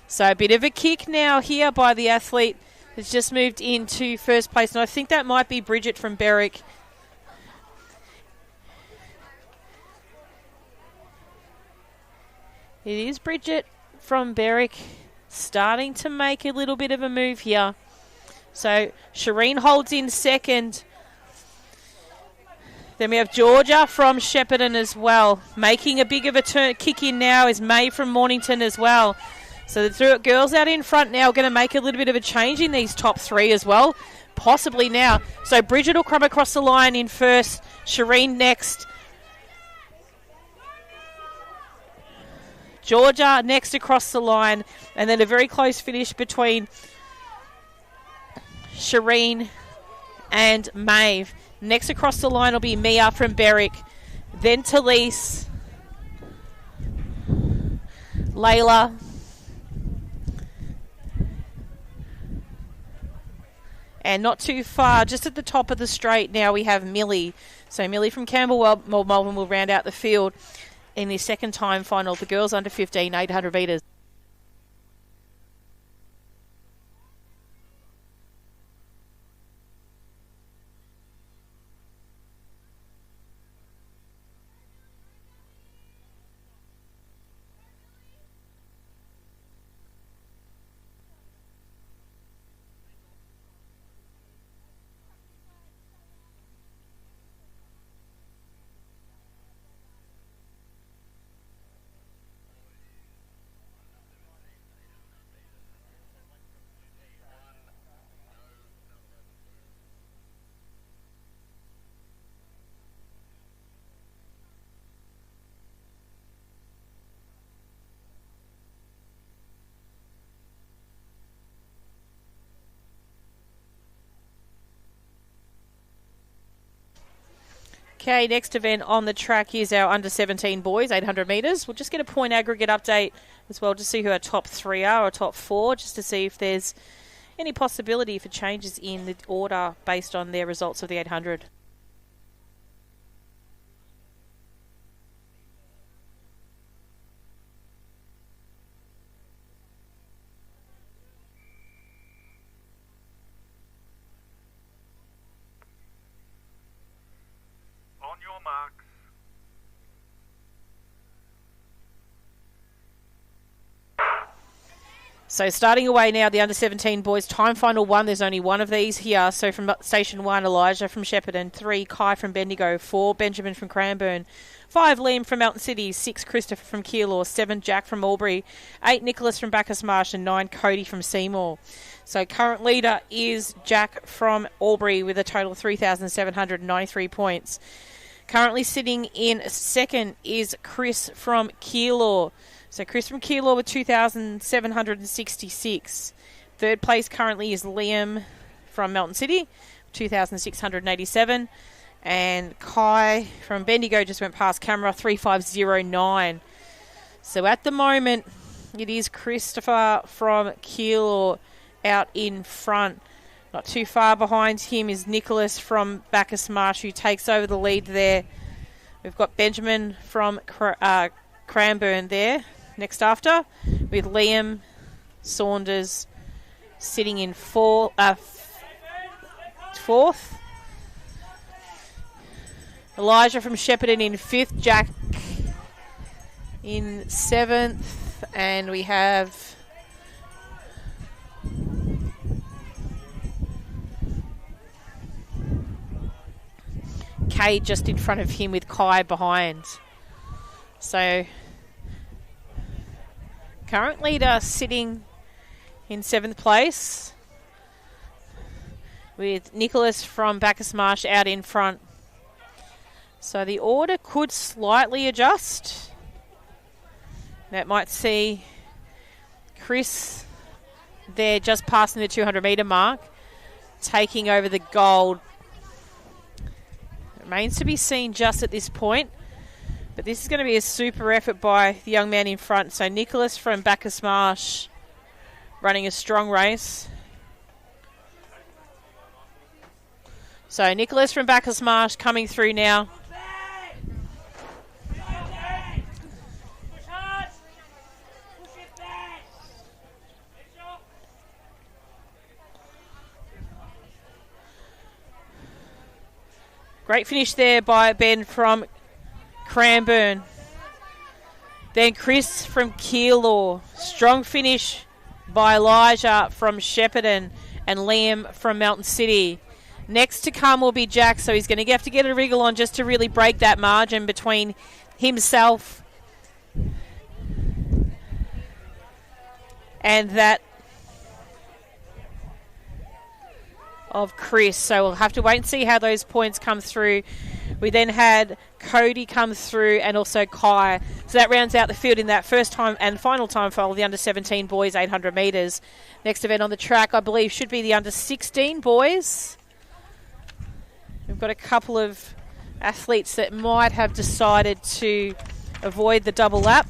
So a bit of a kick now here by the athlete who's just moved into first place. And I think that might be Bridget from Berwick. It is Bridget from Berwick starting to make a little bit of a move here. So Shireen holds in second. Then we have Georgia from Shepparton as well. Making a big of a kick in now is May from Mornington as well. So the girls out in front now are going to make a little bit of a change in these top three as well. Possibly now. So Bridget will come across the line in first. Shireen next. Georgia next across the line. And then a very close finish between Shireen and Maeve. Next across the line will be Mia from Berwick. Then Talise. Layla. And not too far, just at the top of the straight now we have Millie. So Millie from Campbell Melbourne will round out the field in the second time final. The girls under 15, 800 metres. Okay, next event on the track is our under-17 boys, 800 metres. We'll just get a point aggregate update as well to see who our top three are or top four, just to see if there's any possibility for changes in the order based on their results of the 800. On your marks. So starting away now, the under-17 boys, time final one. There's only one of these here. So from station 1, Elijah from Shepparton. 3, Kai from Bendigo. 4, Benjamin from Cranbourne. 5, Liam from Melton City. 6, Christopher from Keilor. 7, Jack from Albury. 8, Nicholas from Bacchus Marsh. And 9, Cody from Seymour. So current leader is Jack from Albury with a total of 3,793 points. Currently sitting in second is Chris from Keilor. So Chris from Keilor with 2,766. Third place currently is Liam from Melton City, 2,687. And Kai from Bendigo just went past camera, 3,509. So at the moment, it is Christopher from Keilor out in front. Not too far behind him is Nicholas from Bacchus Marsh, who takes over the lead there. We've got Benjamin from Cranbourne there next after, with Liam Saunders sitting in fourth. Elijah from Shepparton in fifth. Jack in seventh. And we have Kay just in front of him with Kai behind. So current leader sitting in seventh place, with Nicholas from Bacchus Marsh out in front. So the order could slightly adjust. That might see Chris there just passing the 200 metre mark, taking over the gold. Remains to be seen just at this point. But this is going to be a super effort by the young man in front. So Nicholas from Bacchus Marsh running a strong race. So Nicholas from Bacchus Marsh coming through now. Great finish there by Ben from Cranbourne. Then Chris from Keilor. Strong finish by Elijah from Shepparton and Liam from Melton City. Next to come will be Jack, so he's going to have to get a wriggle on just to really break that margin between himself and that of Chris. So we'll have to wait and see how those points come through. We then had Cody come through and also Kai. So that rounds out the field in that first time and final time for the under-17 boys 800 metres. Next event on the track, I believe, should be the under-16 boys. We've got a couple of athletes that might have decided to avoid the double lap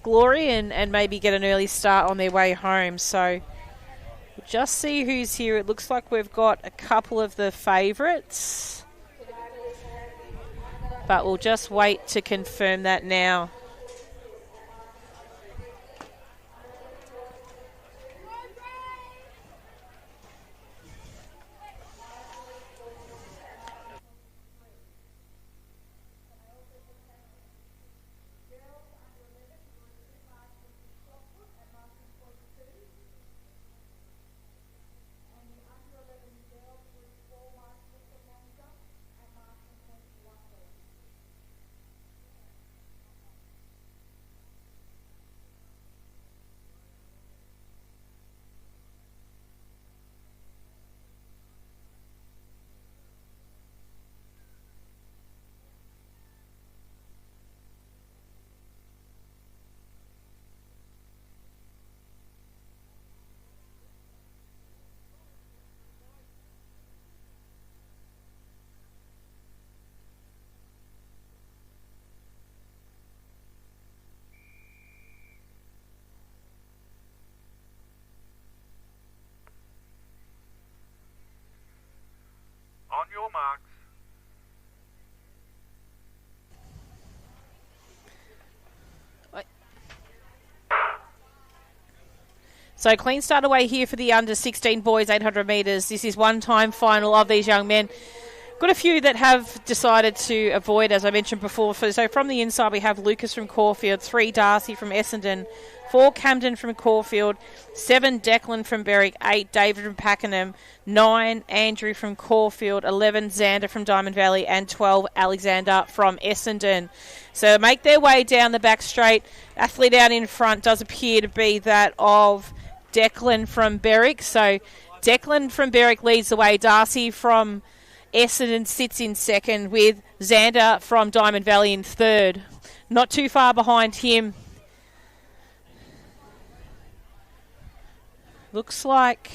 glory and maybe get an early start on their way home. So we'll just see who's here. It looks like we've got a couple of the favourites, but we'll just wait to confirm that now. On your marks. So clean start away here for the under-16 boys 800 metres. This is one-time final of these young men. Got a few that have decided to avoid, as I mentioned before. So from the inside, we have Lucas from Caulfield, 3 Darcy from Essendon, 4 Camden from Caulfield, 7 Declan from Berwick, 8 David from Pakenham, 9 Andrew from Caulfield, 11 Xander from Diamond Valley, and 12 Alexander from Essendon. So make their way down the back straight. Athlete out in front does appear to be that of Declan from Berwick. So Declan from Berwick leads the way. Darcy from Essendon sits in second, with Xander from Diamond Valley in third. Not too far behind him Looks like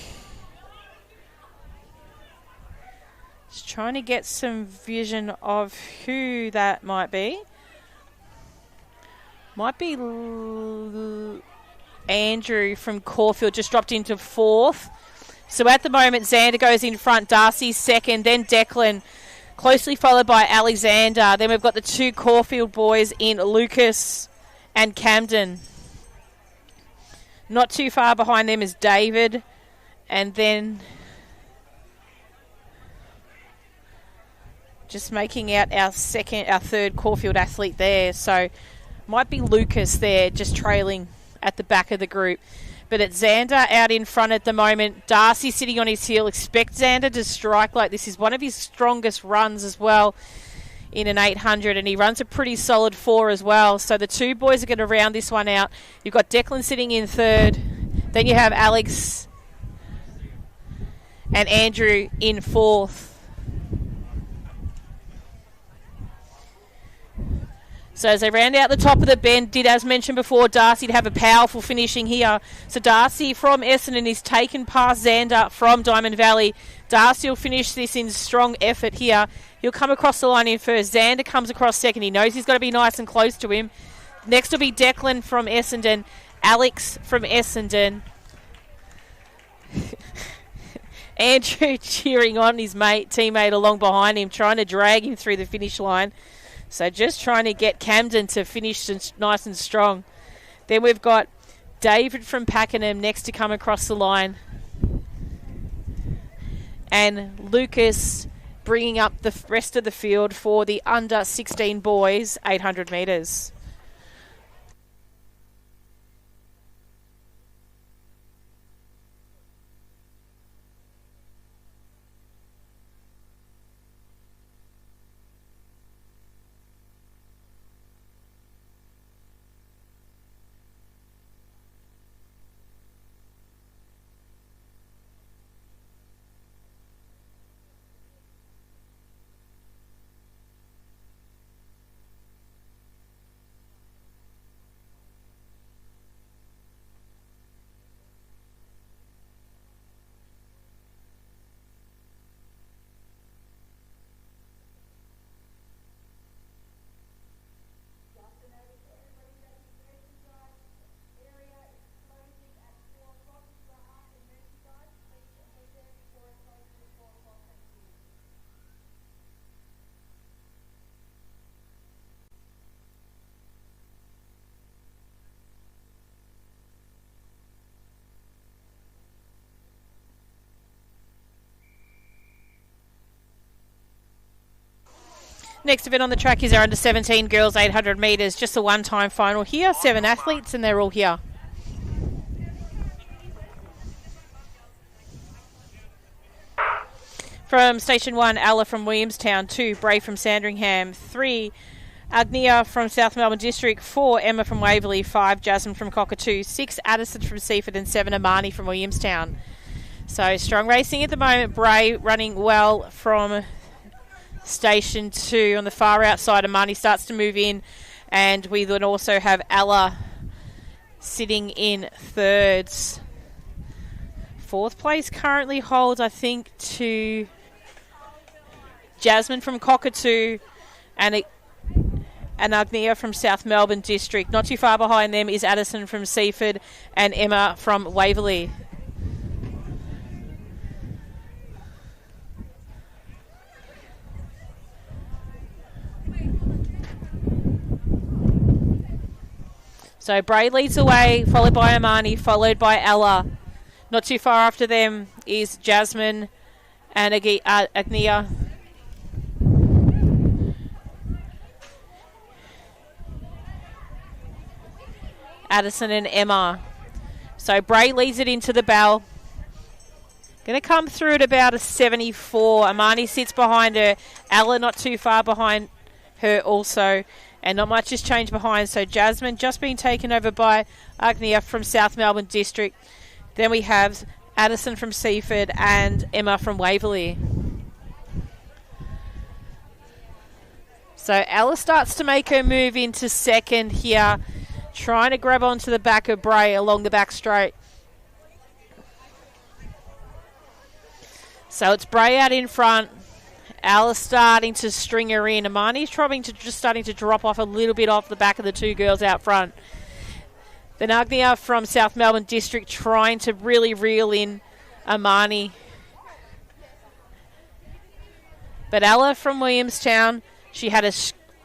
just trying to get some vision of who that might be. Might be Andrew from Caulfield, just dropped into 4th. So at the moment, Xander goes in front, Darcy second, then Declan, closely followed by Alexander. Then we've got the 2 Caulfield boys in Lucas and Camden. Not too far behind them is David, and then just making out our 3rd Caulfield athlete there. So might be Lucas there, just trailing at the back of the group. But it's Xander out in front at the moment. Darcy sitting on his heel. Expect Xander to strike like this. Is one of his strongest runs as well in an 800, and he runs a pretty solid 4 as well. So the 2 boys are going to round this one out. You've got Declan sitting in 3rd. Then you have Alex and Andrew in 4th. So as they round out the top of the bend, did, as mentioned before, Darcy to have a powerful finishing here. So Darcy from Essendon is taken past Xander from Diamond Valley. Darcy will finish this in strong effort here. He'll come across the line in first. Xander comes across second. He knows he's got to be nice and close to him. Next will be Declan from Essendon. Alex from Essendon. Andrew cheering on his teammate along behind him, trying to drag him through the finish line. So just trying to get Camden to finish nice and strong. Then we've got David from Pakenham next to come across the line. And Lucas bringing up the rest of the field for the under 16 boys, 800 metres. Next event on the track is our under 17 girls 800 metres. Just a one-time final here. 7 athletes and they're all here. From Station 1, Ella from Williamstown. 2, Bray from Sandringham. 3, Agnia from South Melbourne District. 4, Emma from Waverley. 5, Jasmine from Cockatoo. 6, Addison from Seaford. And 7, Amani from Williamstown. So strong racing at the moment. Bray running well from Station 2 on the far outside. Amani starts to move in, and we then also have Ella sitting in thirds. 4th place currently holds, I think, to Jasmine from Cockatoo and Agnia from South Melbourne District. Not too far behind them is Addison from Seaford and Emma from Waverley. So Bray leads the way, followed by Amani, followed by Ella. Not too far after them is Jasmine and Agnia. Addison and Emma. So Bray leads it into the bell. Going to come through at about a 74. Amani sits behind her. Ella not too far behind her also. And not much has changed behind. So Jasmine just being taken over by Agnia from South Melbourne District. Then we have Addison from Seaford and Emma from Waverley. So Ella starts to make her move into second here. Trying to grab onto the back of Bray along the back straight. So it's Bray out in front. Alice starting to string her in. Amani's starting to drop off a little bit off the back of the two girls out front. Then Agnia from South Melbourne District trying to really reel in Amani. But Ella from Williamstown, she had a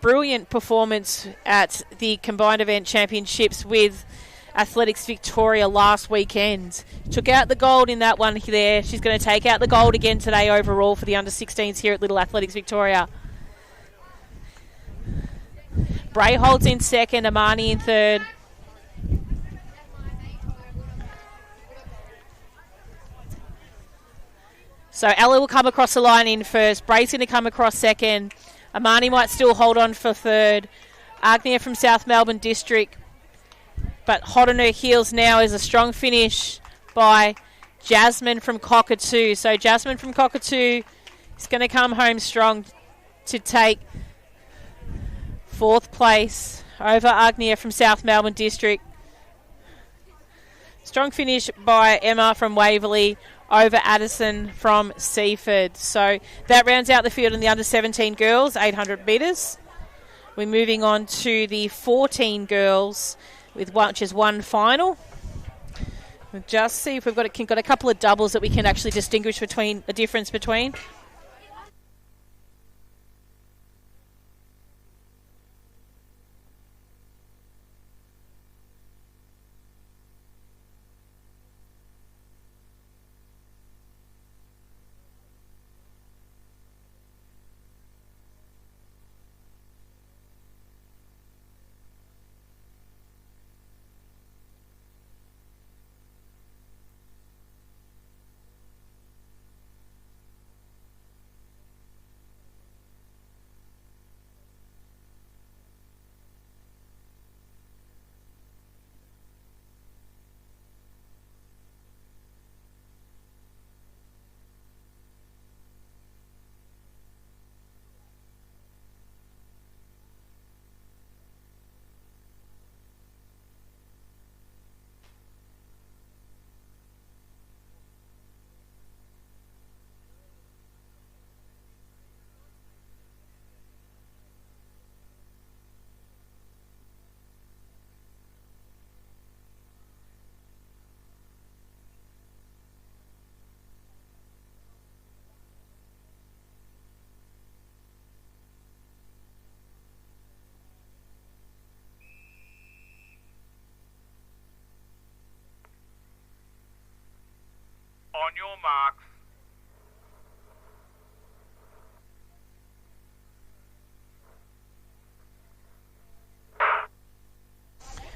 brilliant performance at the Combined Event Championships with Athletics Victoria last weekend. Took out the gold in that one there. She's going to take out the gold again today overall for the under-16s here at Little Athletics Victoria. Bray holds in second, Amani in third. So Ella will come across the line in first. Bray's going to come across second. Amani might still hold on for third. Agnia from South Melbourne District, but hot on her heels now is a strong finish by Jasmine from Cockatoo. So Jasmine from Cockatoo is going to come home strong to take fourth place over Agnia from South Melbourne District. Strong finish by Emma from Waverley over Addison from Seaford. So that rounds out the field in the under-17 girls, 800 metres. We're moving on to the 14 girls, with which is one final. We'll just see if we've got a couple of doubles that we can actually distinguish between the difference between. On your marks.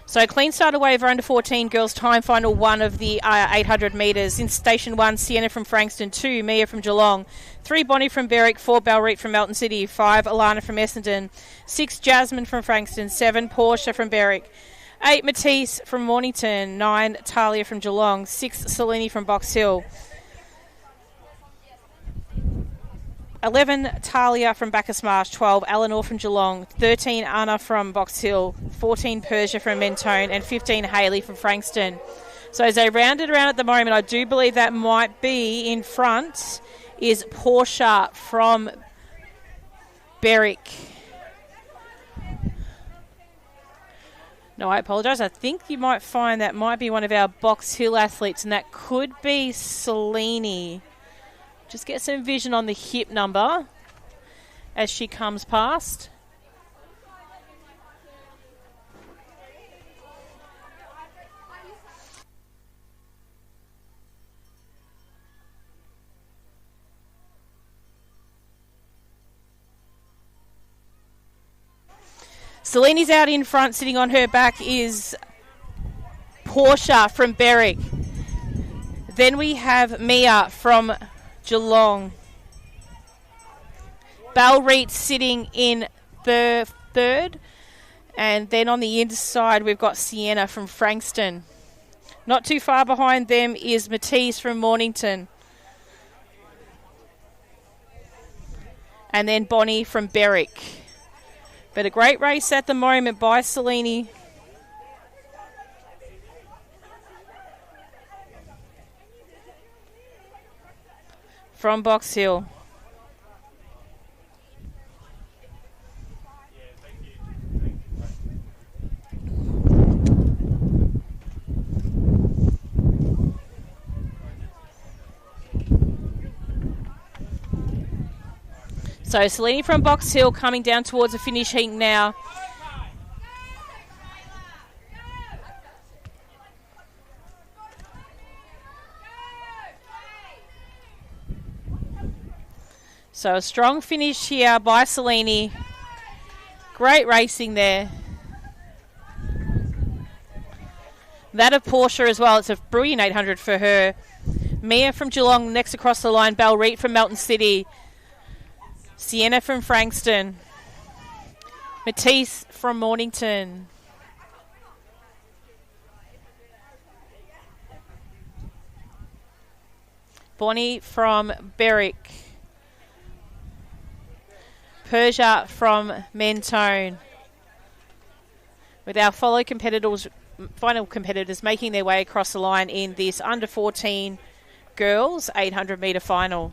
So clean start away over under 14 girls time final one of the 800 metres. In station 1, Sienna from Frankston, 2, Mia from Geelong, 3, Bonnie from Berwick, 4, Balreet from Melton City, 5, Alana from Essendon, 6, Jasmine from Frankston, 7, Portia from Berwick, 8, Matisse from Mornington, 9, Talia from Geelong, 6, Selene from Box Hill, 11, Talia from Bacchus Marsh, 12, Eleanor from Geelong, 13, Anna from Box Hill, 14, Persia from Mentone, and 15, Hayley from Frankston. So as they rounded around at the moment, I do believe that might be in front is Portia from Berwick. No, I apologise. I think you might find that might be one of our Box Hill athletes, and that could be Selene. Just get some vision on the hip number as she comes past. Selene's out in front, sitting on her back is Portia from Berwick. Then we have Mia from Geelong. Balreet sitting in third. And then on the inside, we've got Sienna from Frankston. Not too far behind them is Matisse from Mornington. And then Bonnie from Berwick. But a great race at the moment by Selene. from Box Hill. So Selene from Box Hill coming down towards the finishing now. So a strong finish here by Selene. Great racing there. That of Portia as well. It's a brilliant 800 for her. Mia from Geelong next across the line. Belle Reed from Melton City. Sienna from Frankston. Matisse from Mornington. Bonnie from Berwick. Persia from Mentone. With our final competitors making their way across the line in this under 14 girls 800 metre final.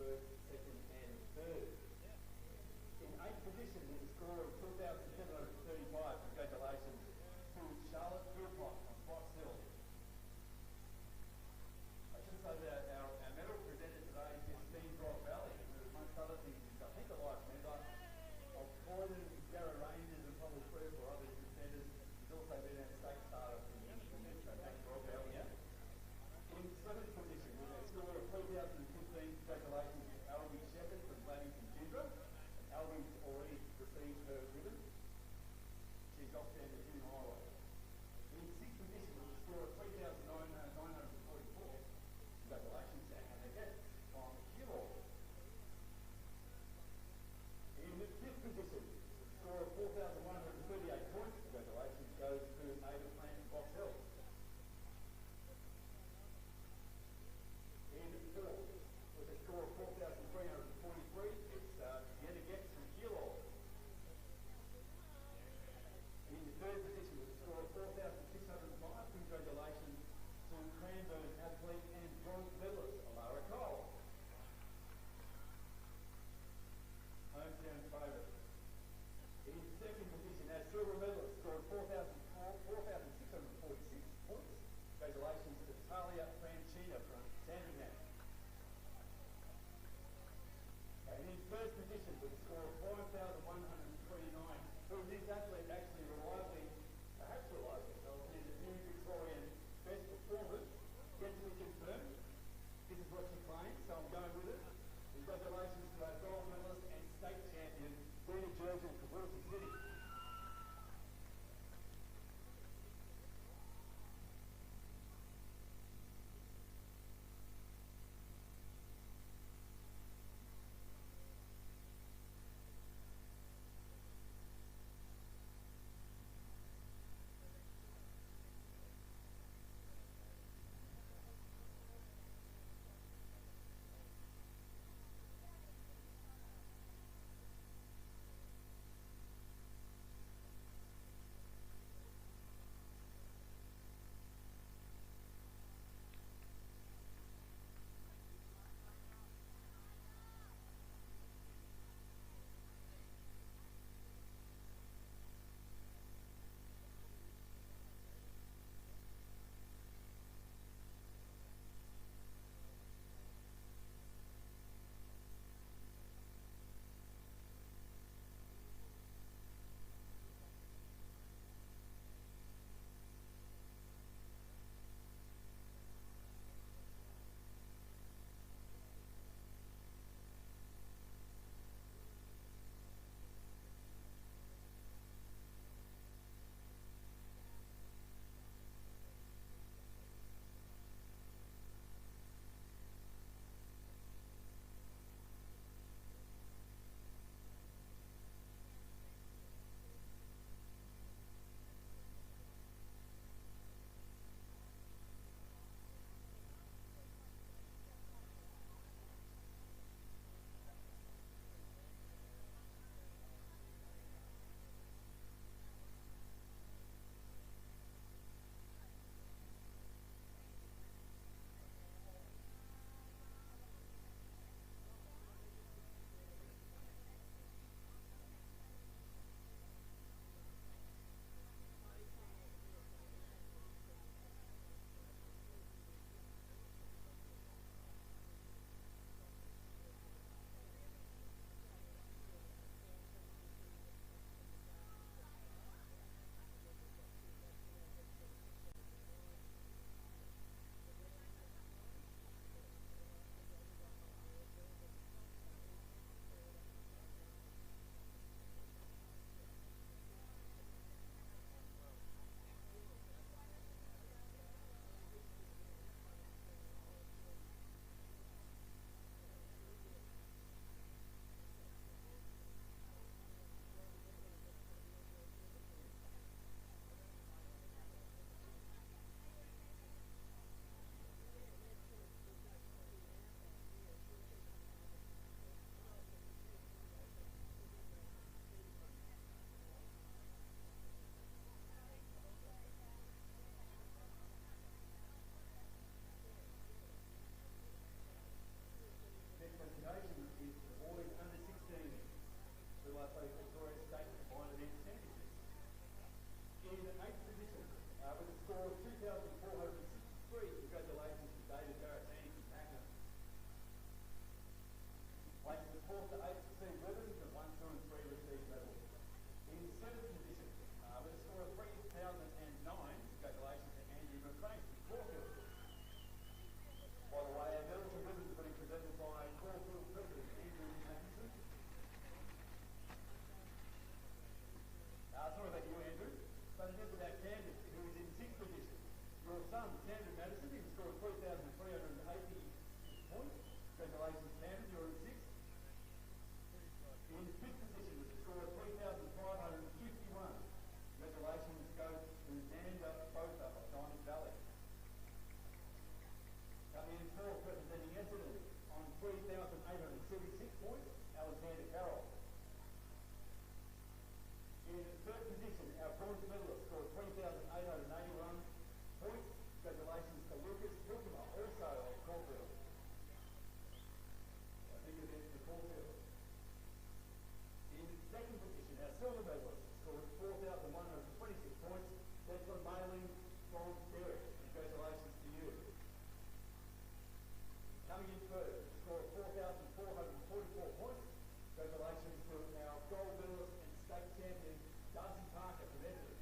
first, second, and third. In eighth position with a score of 2,735, congratulations to Charlotte Philpott from Fox Hill. I should say that our medal presenter today is Steve Rock Valley, who amongst other things is I think a life member of Croydon, Yarra Rangers and probably 3 or 4 other contenders. He's also been our state starter for the Union, so thanks Rock Valley. In 7th position with a score of 3,015, congratulations to Albie Shepherd from LAVic TV. Albie's already received her ribbon. She's off down the junior highway. In 6th position with a score of 3,944, congratulations to Hannah Getz from Keilor. In 5th position with a score of 4,138 points, congratulations goes to Ada Plant from Box Hill. In 4th with a score of 4,343, it's Hannah Getz from Keilor. In 3rd position with a score of 4,605, congratulations to Cranbourne athlete and bronze medalist Alara Cole. Hometown favourite. In 2nd position, our silver medalist scored 4,646 points. Congratulations to Talia Franchina from Sandringham. And in 1st position with a score of 5,129, who this athlete actually reliably, perhaps reliably, is a new Victorian best performance, yet to be confirmed. This is what she claims, so I'm going with it. Congratulations to our gold medalist and state champion, Dina Jurgen from Wilson City. score of 2,463. Congratulations to David Baratini from Pakenham. Places the 4th to 8th received ribbons and 1, 2 and 3 received medals. In 7th position, with a score of 3,009, congratulations to Andrew McCrank from Caulfield. By the way, our medals and ribbons are being presented by Caulfield President Andrew Matheson. Sorry about you, Andrew. But it is about Camden, who is in 6th position. Your son, Camden Madison, he scored 3,380 points. Congratulations, Camden, you're in 6th. In 5th position with a score of 3,551. Congratulations go to Xander Botha of Diamond Valley. Coming in 4th, representing Essendon on 3,876 points, Alexander Carroll. In 3rd position, our bronze medalist scored 3,881 points. Congratulations to Lucas Hilkema, also of Caulfield. I think it is the Caulfield. In 2nd position, our silver medalist scored 4,126 points. Declan Mailing from Derek. Congratulations to you. Coming in 3rd, scored 4,444 points. Congratulations to our gold medalist and state champion, Darcy Parker from Essendon.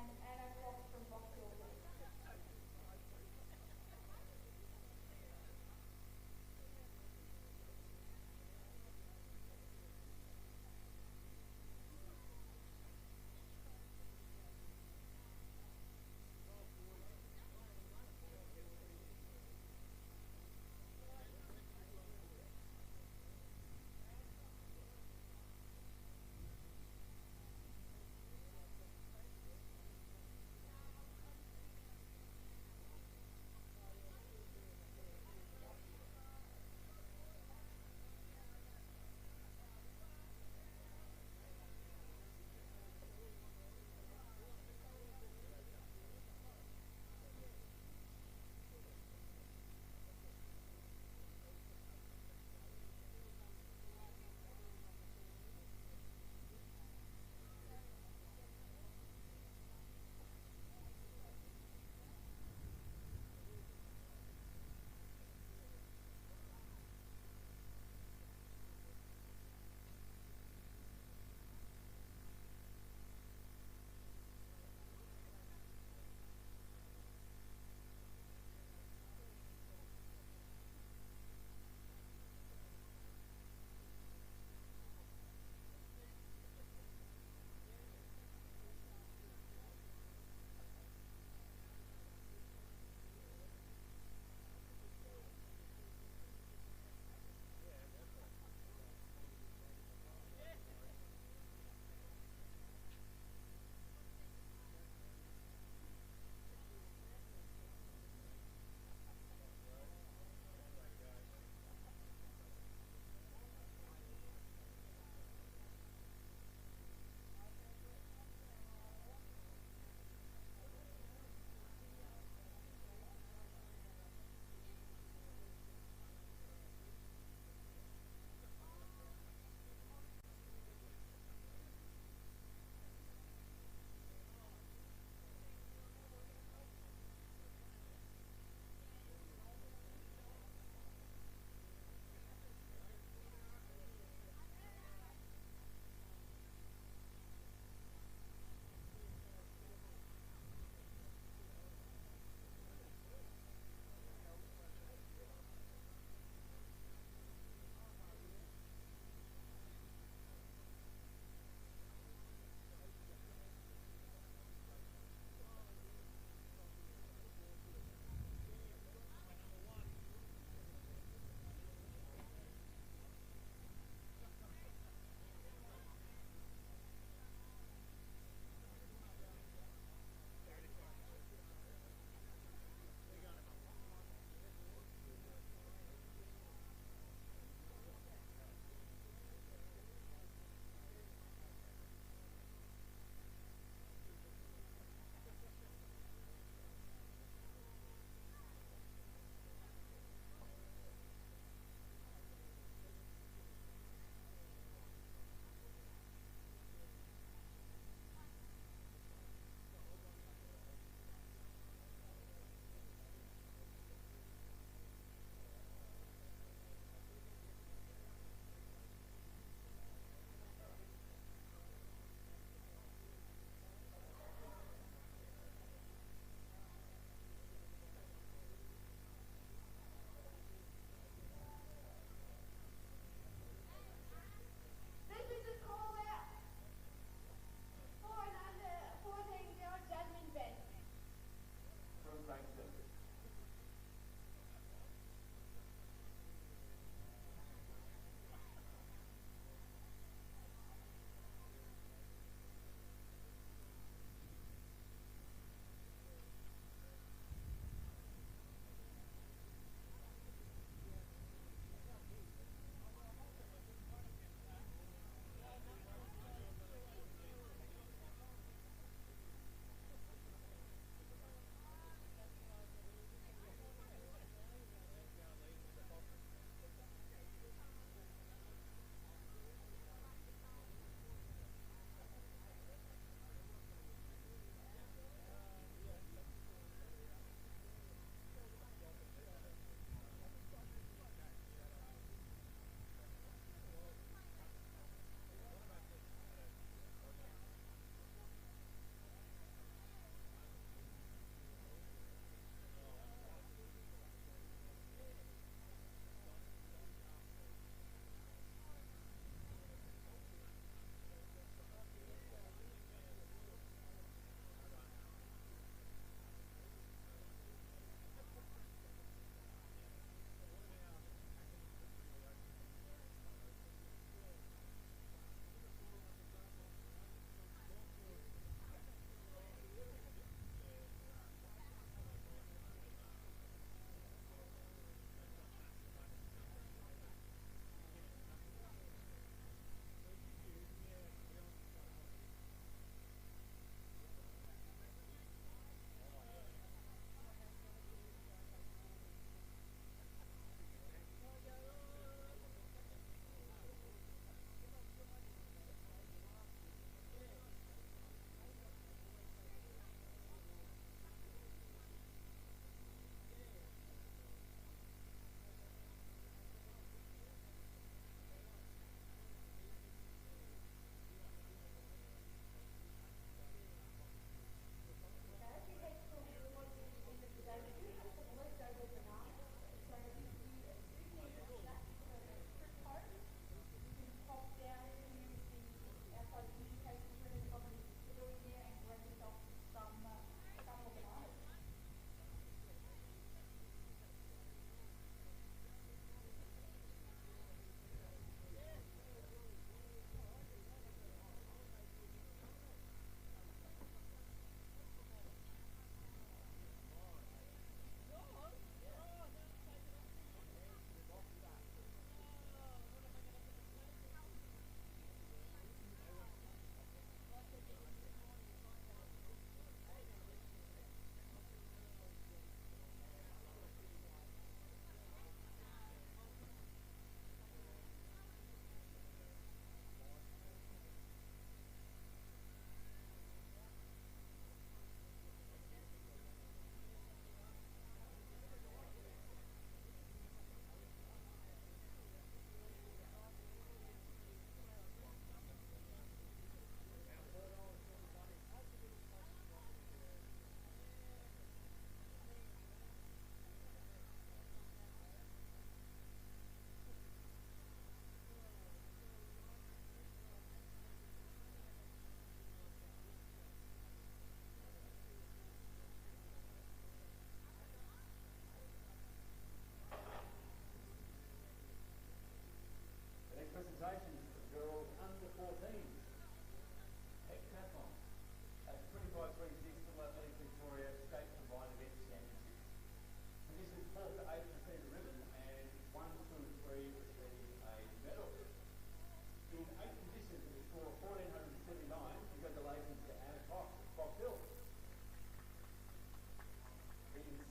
and Anna Fox from Box Hill.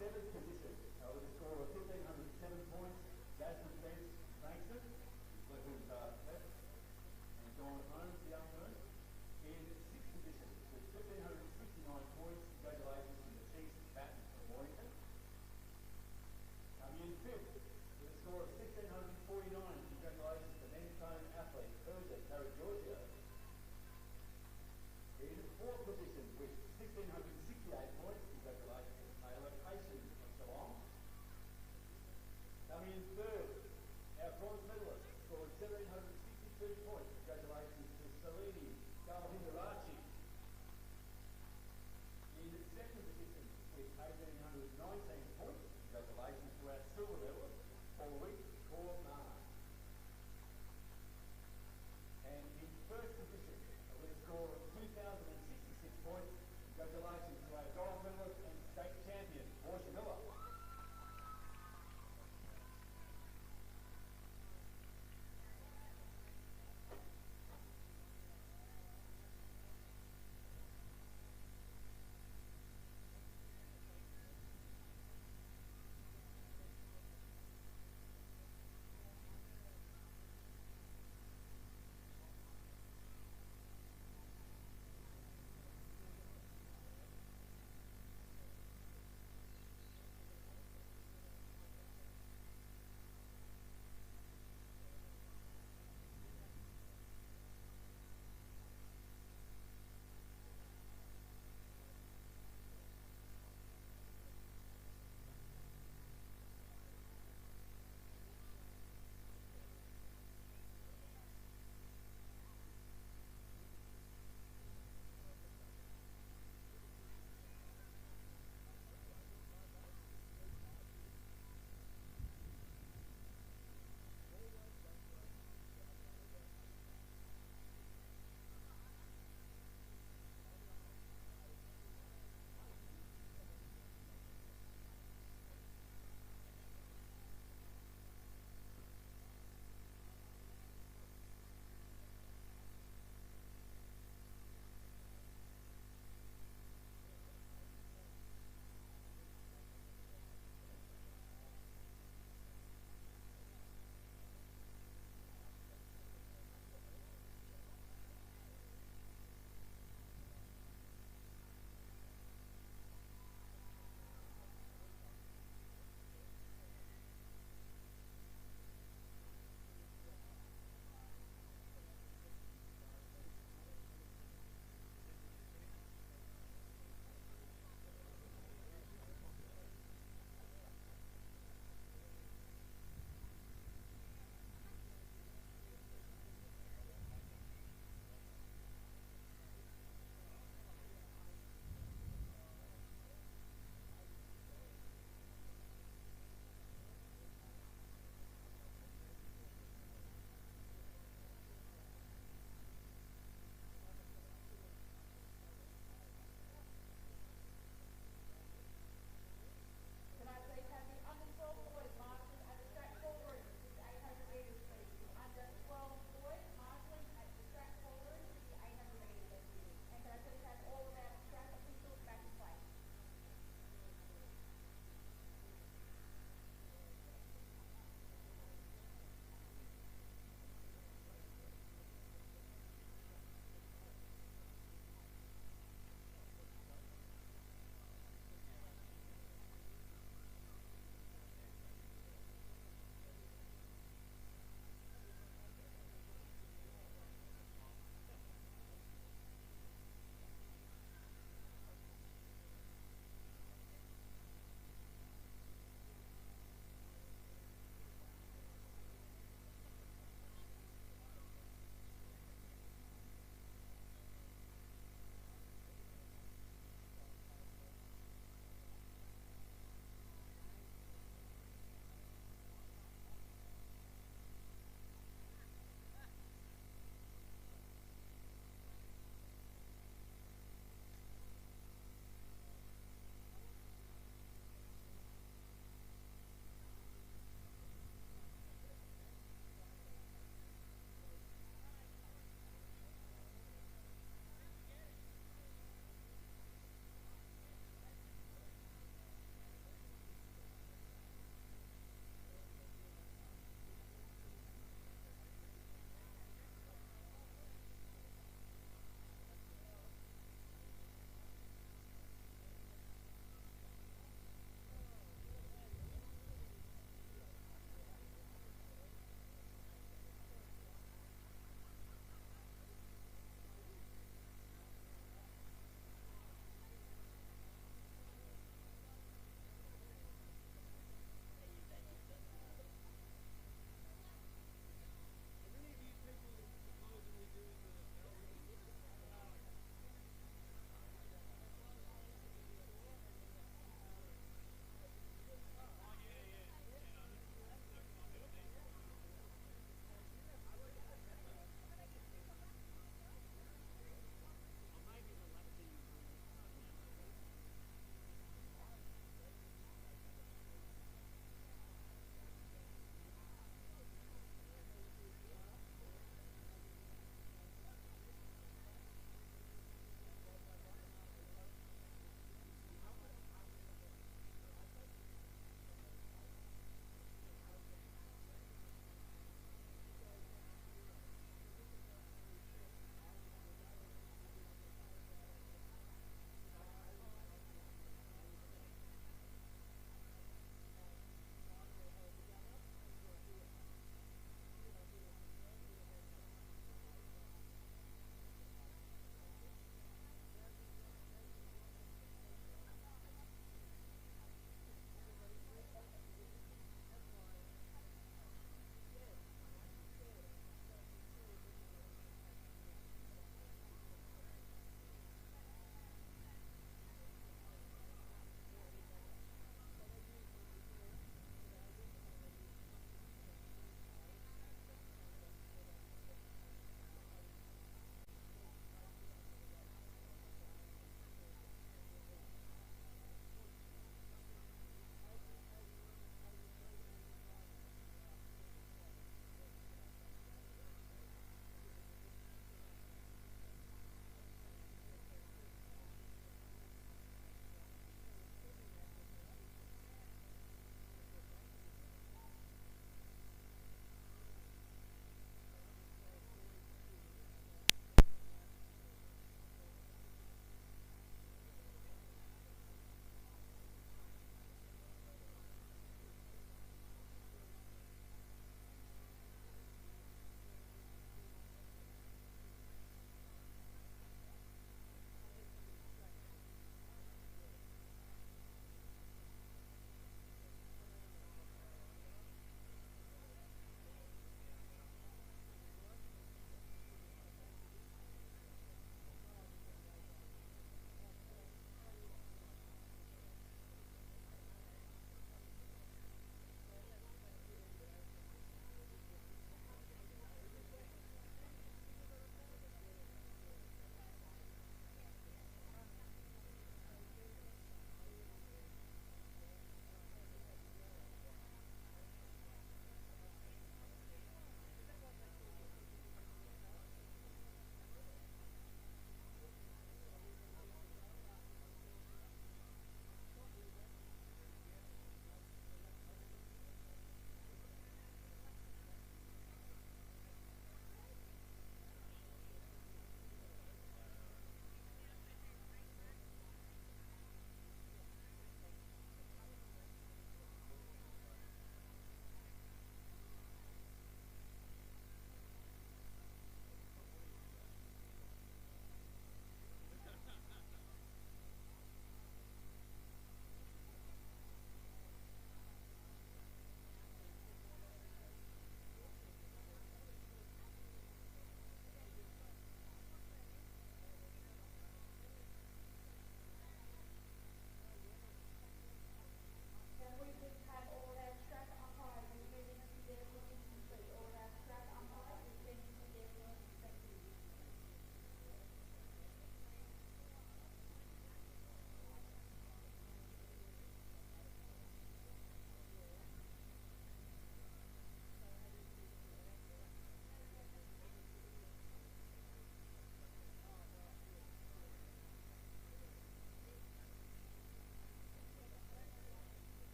seventh position with a score of 1,507 points, Jasmine Spence Frankston, who's left, and Donna Holmes, the young nurse. In sixth position with 1,569 points, congratulations to Matisse Batten from Mornington. Coming in fifth with a score of 1,649, congratulations to men's home athlete Urza Caraggiorgio. In fourth position with 1,668 points, congratulations to Taylor Payson from Geelong. Coming in third, our bronze medalist scored 1,762 points, congratulations to Salini Galahindarachi. In second position with 1,819 points, congratulations to our silver medalist, Pauline Corman. And in first position with a score of 2,066 points, congratulations to our gold medalist and state champion, Portia Miller.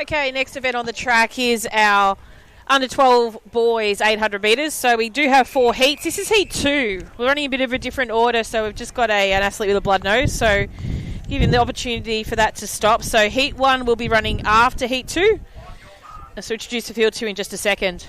Okay, next event on the track is our under 12 boys 800 metres. So we do have 4 heats. This is heat 2. We're running a bit of a different order, so we've just got an athlete with a blood nose, so giving the opportunity for that to stop. So heat 1 will be running after heat 2. So introduce the field 2 in just a second.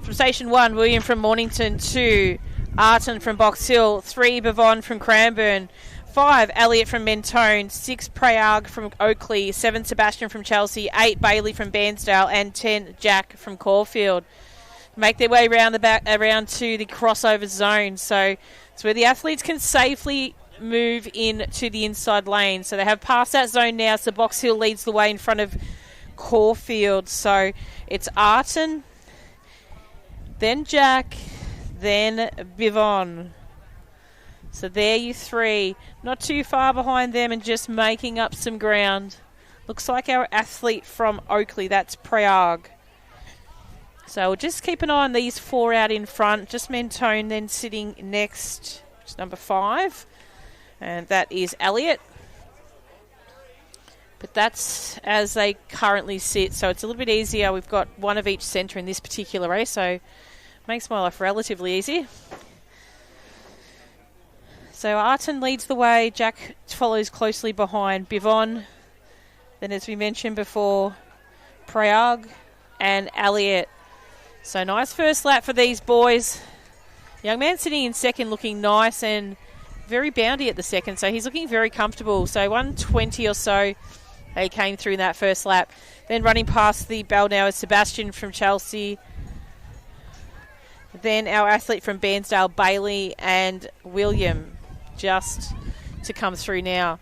From station 1, William from Mornington. 2, Arton from Box Hill. 3, Bavon from Cranbourne. 5, Elliot from Mentone. 6, Prayag from Oakley. 7, Sebastian from Chelsea. 8, Bailey from Bairnsdale. And 10, Jack from Caulfield. Make their way around the back, around to the crossover zone. So it's where the athletes can safely move in to the inside lane. So they have passed that zone now. So Box Hill leads the way in front of Caulfield. So it's Arton, then Jack, then Bivon. So there you 3. Not too far behind them and just making up some ground. Looks like our athlete from Oakley, that's Prayag. So we'll just keep an eye on these 4 out in front. Just Mentone then sitting next, which is number 5. And that is Elliot. But that's as they currently sit. So it's a little bit easier. We've got one of each centre in this particular race. So makes my life relatively easy. So Arton leads the way. Jack follows closely behind Bivon. Then, as we mentioned before, Prayag and Elliot. So nice first lap for these boys. Young man sitting in second looking nice and very boundy at the second. So he's looking very comfortable. So 120 or so they came through in that first lap. Then running past the bell now is Sebastian from Chelsea. Then our athlete from Bairnsdale, Bailey, and William just to come through now.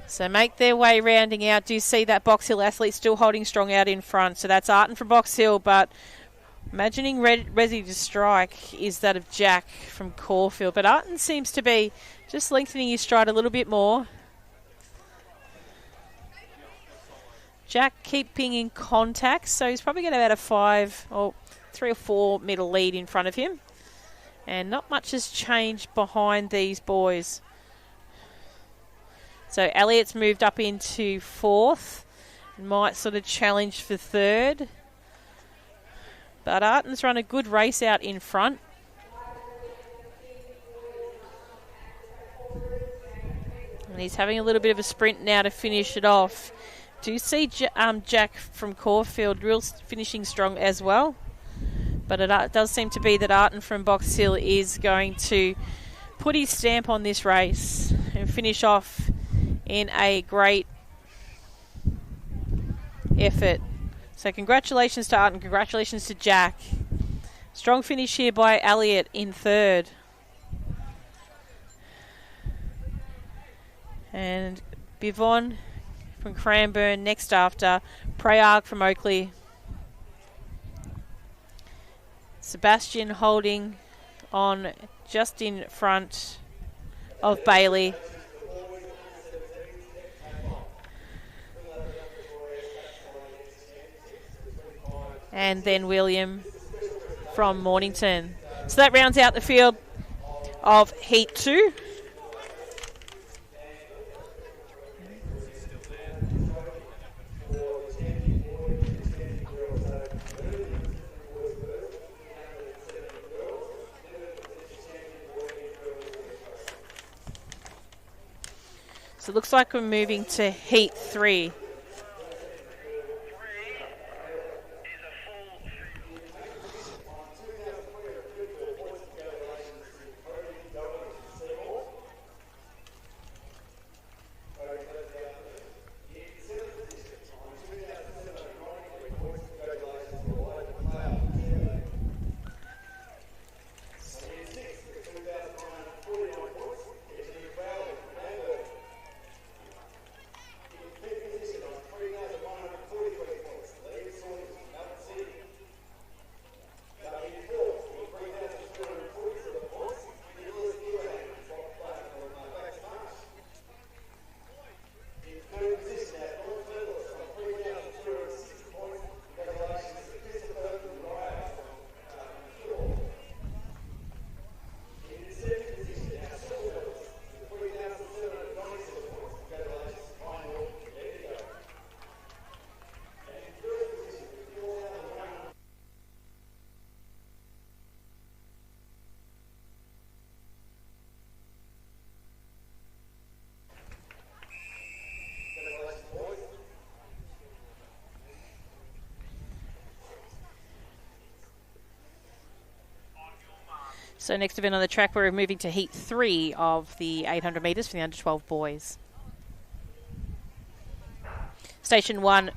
So make their way rounding out. Do you see that Box Hill athlete still holding strong out in front? So that's Arton from Box Hill, but imagining ready to strike is that of Jack from Caulfield. But Arton seems to be just lengthening his stride a little bit more. Jack keeping in contact, so he's probably going to have about a 5 or 3 or 4 metre lead in front of him. And not much has changed behind these boys. So Elliot's moved up into 4th. Might sort of challenge for 3rd. But Arton's run a good race out in front. And he's having a little bit of a sprint now to finish it off. Do you see Jack from Caulfield real finishing strong as well? But it does seem to be that Arton from Box Hill is going to put his stamp on this race and finish off in a great effort. So congratulations to Arton, congratulations to Jack. Strong finish here by Elliot in 3rd. And Bivon from Cranbourne next after. Prayag from Oakley. Sebastian holding on just in front of Bailey. And then William from Mornington. So that rounds out the field of Heat 2. So it looks like we're moving to Heat 3. So next event on the track, we're moving to heat 3 of the 800 metres for the under 12 boys. Station 1,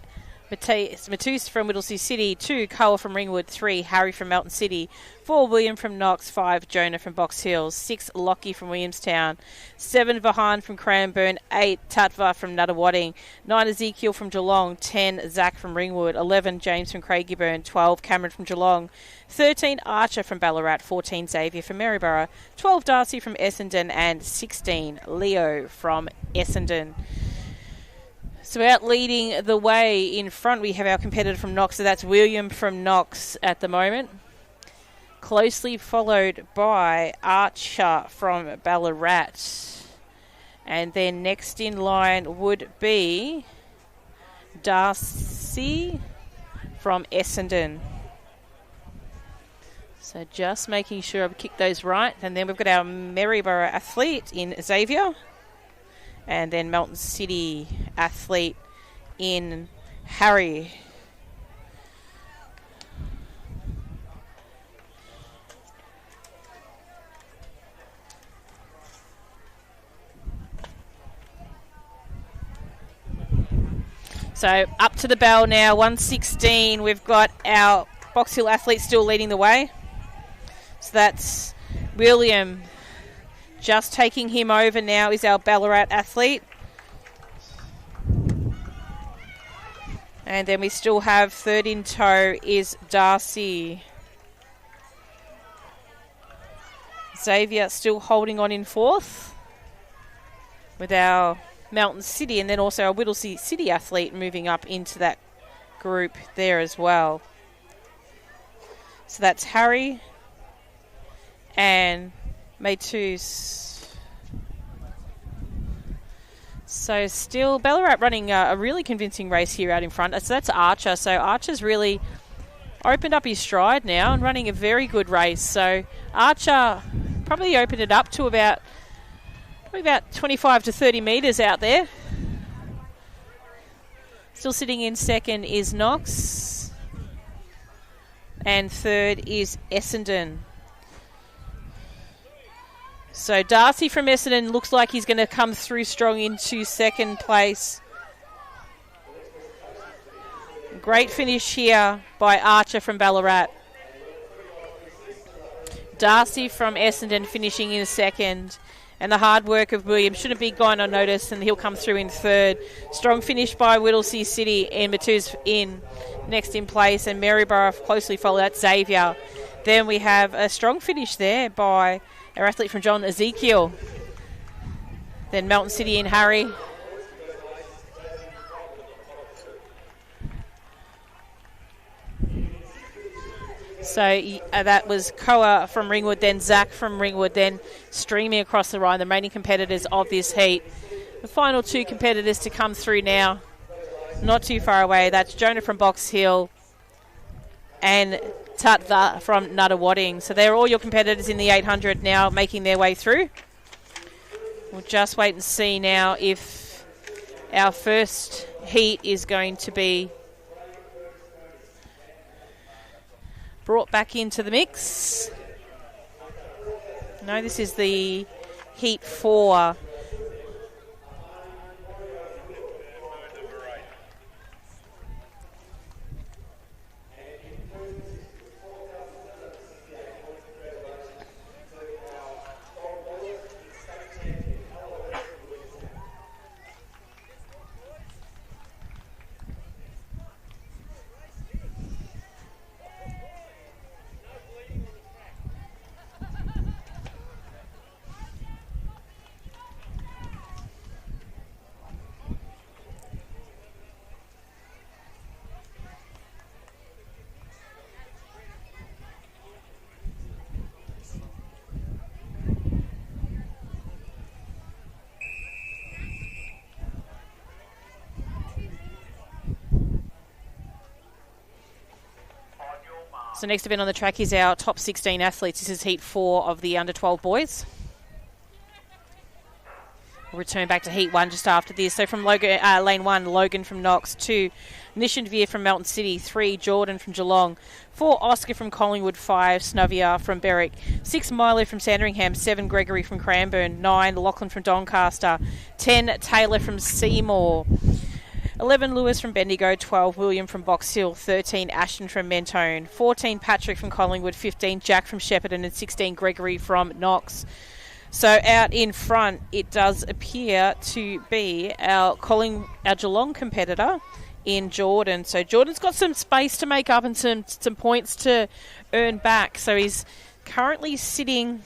Matus from Whittlesea City, 2, Koa from Ringwood, 3, Harry from Melton City, 4, William from Knox, 5, Jonah from Box Hill, 6, Lockie from Williamstown, 7, Vahan from Cranbourne, 8, Tatva from Nuttawading, 9, Ezekiel from Geelong, 10, Zach from Ringwood, 11, James from Craigieburn, 12, Cameron from Geelong, 13, Archer from Ballarat, 14, Xavier from Maryborough, 12, Darcy from Essendon, and 16, Leo from Essendon. So out leading the way in front, we have our competitor from Knox. So that's William from Knox at the moment. Closely followed by Archer from Ballarat. And then next in line would be Darcy from Essendon. So just making sure I've kicked those right. And then we've got our Maryborough athlete in Xavier. And then Melton City athlete in Harry. So up to the bell now, 1:16. We've got our Box Hill athlete still leading the way. So that's William. Just taking him over now is our Ballarat athlete. And then we still have third in tow is Darcy. Xavier still holding on in fourth with our Melton City, and then also our Whittlesea City athlete moving up into that group there as well. So that's Harry and Matus. So still Ballarat running a really convincing race here out in front. So that's Archer. So Archer's really opened up his stride now and running a very good race. So Archer probably opened it up to about 25 to 30 metres out there. Still sitting in second is Knox. And third is Essendon. So Darcy from Essendon looks like he's going to come through strong into second place. Great finish here by Archer from Ballarat. Darcy from Essendon finishing in second. And the hard work of William shouldn't be gone unnoticed, and he'll come through in third. Strong finish by Whittlesea City, and Matus in next in place, and Maryborough closely followed. That's Xavier. Then we have a strong finish there by our athlete from John, Ezekiel. Then Melton City in Harry. So that was Koa from Ringwood, then Zach from Ringwood, then streaming across the line, the remaining competitors of this heat. The final two competitors to come through now, not too far away. That's Jonah from Box Hill and Tatva from Nuttawading. So they're all your competitors in the 800 now making their way through. We'll just wait and see now if our first heat is going to be brought back into the mix. No, this is the heat 4. So next event on the track is our top 16 athletes. This is heat 4 of the under 12 boys. We'll return back to Heat 1 just after this. So from Lane 1, Logan from Knox. 2, Nishanveer from Melton City. 3, Jordan from Geelong. 4, Oscar from Collingwood. 5, Snuvia from Berwick. 6, Milo from Sandringham. 7, Gregory from Cranbourne. 9, Lachlan from Doncaster. 10, Taylor from Seymour. 11, Lewis from Bendigo. 12, William from Box Hill. 13, Ashton from Mentone. 14, Patrick from Collingwood. 15, Jack from Shepparton. And 16, Gregory from Knox. So out in front, it does appear to be our Geelong competitor in Jordan. So Jordan's got some space to make up and some points to earn back. So he's currently sitting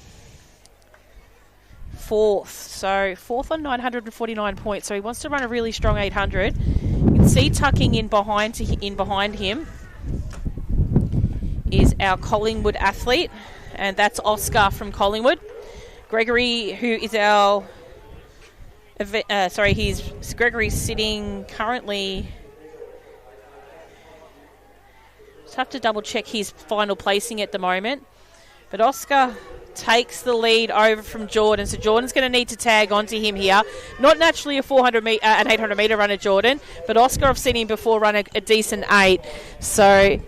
4th. So 4th on 949 points. So he wants to run a really strong 800. You can see tucking in behind him is our Collingwood athlete, and that's Oscar from Collingwood. Gregory, who is our... Gregory's sitting currently... Just have to double check his final placing at the moment. But Oscar takes the lead over from Jordan. So Jordan's going to need to tag onto him here. Not naturally an 800 metre runner, Jordan, but Oscar, I've seen him before run a decent 8. So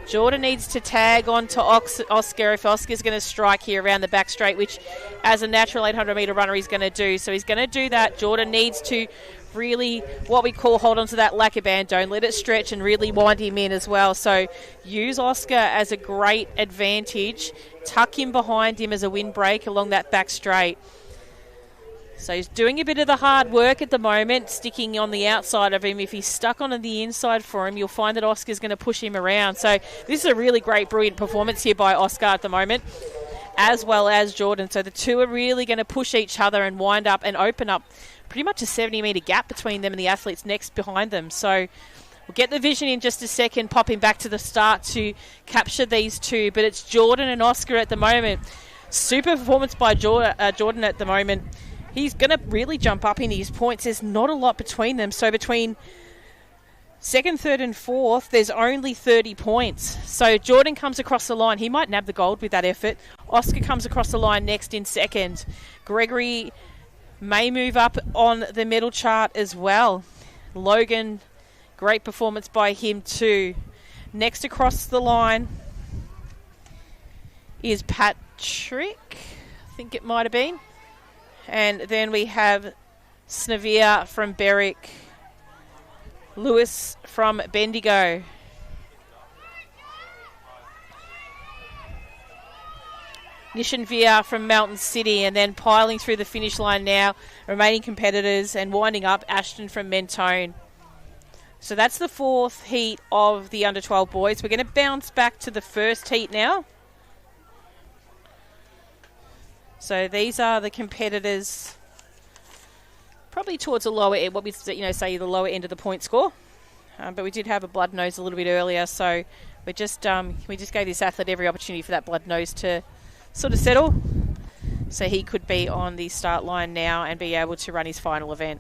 Jordan needs to tag on to Oscar if Oscar's going to strike here around the back straight, which as a natural 800 metre runner he's going to do. So he's going to do that. Jordan needs to really, what we call, hold on to that lacquer band. Don't let it stretch and really wind him in as well. So use Oscar as a great advantage. Tuck him behind him as a windbreak along that back straight. So he's doing a bit of the hard work at the moment, sticking on the outside of him. If he's stuck on the inside for him, you'll find that Oscar's going to push him around. So this is a really great, brilliant performance here by Oscar at the moment, as well as Jordan. So the two are really going to push each other and wind up and open up pretty much a 70-metre gap between them and the athletes next behind them. So we'll get the vision in just a second, popping back to the start to capture these two. But it's Jordan and Oscar at the moment. Super performance by Jordan at the moment. He's going to really jump up in his points. There's not a lot between them. So between second, third and fourth, there's only 30 points. So Jordan comes across the line. He might nab the gold with that effort. Oscar comes across the line next in second. Gregory may move up on the medal chart as well. Logan, great performance by him too. Next across the line is Patrick, I think it might have been. And then we have Snuvia from Berwick, Lewis from Bendigo. Nishanveer from Melton City, and then piling through the finish line now, remaining competitors, and winding up Ashton from Mentone. So that's the 4th heat of the under-12 boys. We're going to bounce back to the first heat now. So these are the competitors, probably towards the lower end, what we say the lower end of the point score. But we did have a blood nose a little bit earlier, so we just gave this athlete every opportunity for that blood nose to sort of settle, so he could be on the start line now and be able to run his final event.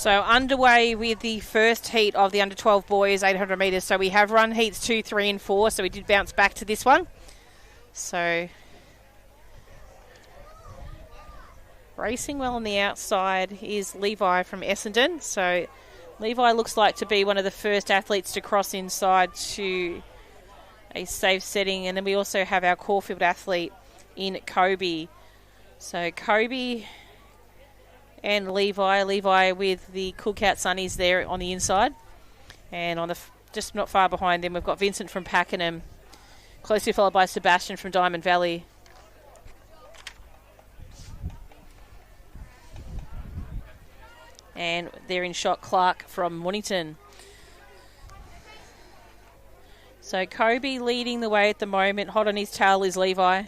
So underway with the first heat of the under 12 boys, 800 metres. So we have run heats 2, 3 and 4. So we did bounce back to this one. So racing well on the outside is Levi from Essendon. So Levi looks like to be one of the first athletes to cross inside to a safe setting. And then we also have our Caulfield athlete in Kobe. So Kobe and Levi with the Cool Cat Sunnies there on the inside. And on the just not far behind them, we've got Vincent from Pakenham, closely followed by Sebastian from Diamond Valley. And they're in shot Clark from Mornington. So Kobe leading the way at the moment. Hot on his tail is Levi.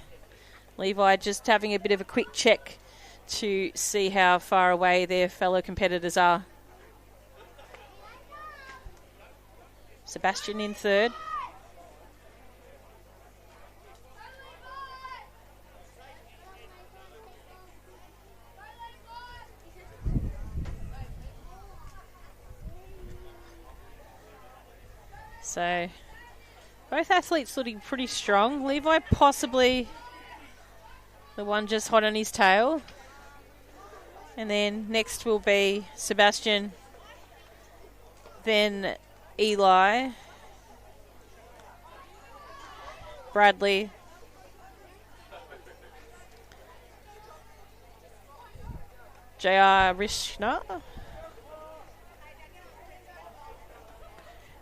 Levi just having a bit of a quick check to see how far away their fellow competitors are. Sebastian in third. So both athletes looking pretty strong. Levi possibly the one just hot on his tail. And then next will be Sebastian, then Eli, Bradley, J.R. Rishna,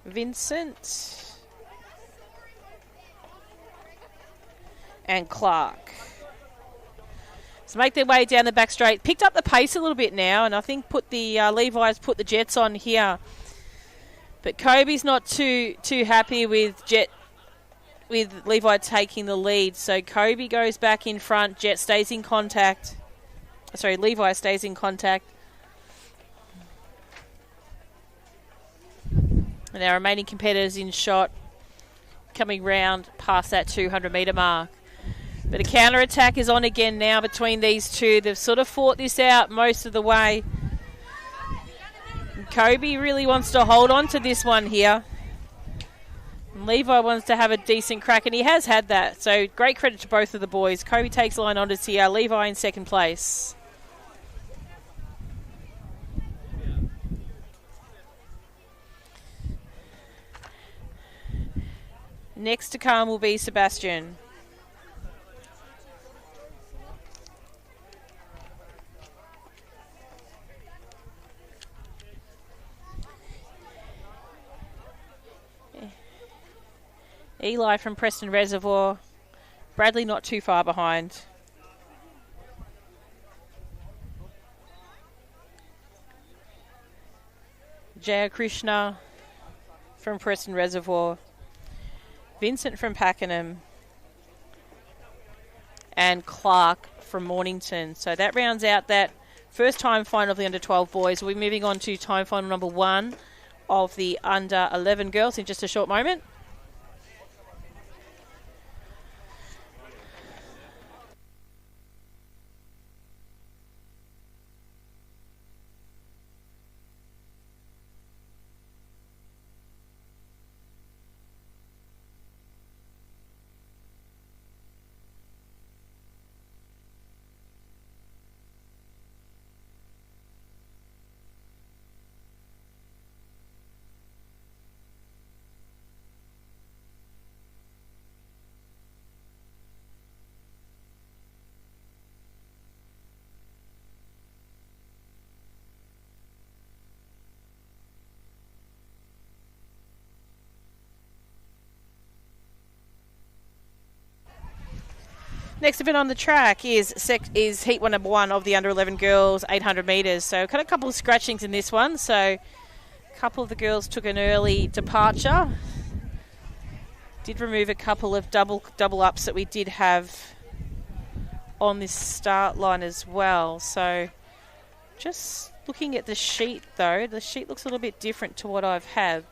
Vincent, and Clark. So make their way down the back straight. Picked up the pace a little bit now, and I think Levi's put the Jets on here. But Kobe's not too happy with Levi taking the lead. So Kobe goes back in front. Jet stays in contact. Sorry, Levi stays in contact. And our remaining competitors in shot coming round past that 200 metre mark. But a counter-attack is on again now between these two. They've sort of fought this out most of the way. And Kobe really wants to hold on to this one here. And Levi wants to have a decent crack, and he has had that. So great credit to both of the boys. Kobe takes line honours here. Levi in second place. Next to come will be Sebastian. Eli from Preston Reservoir. Bradley not too far behind. Jaya Krishna from Preston Reservoir. Vincent from Pakenham. And Clark from Mornington. So that rounds out that first time final of the under 12 boys. We'll be moving on to time final number 1 of the under 11 girls in just a short moment. Next event on the track is heat one number 1 of the under 11 girls, 800 metres. So kind of a couple of scratchings in this one. So a couple of the girls took an early departure. Did remove a couple of double ups that we did have on this start line as well. So just looking at the sheet though, the sheet looks a little bit different to what I've had.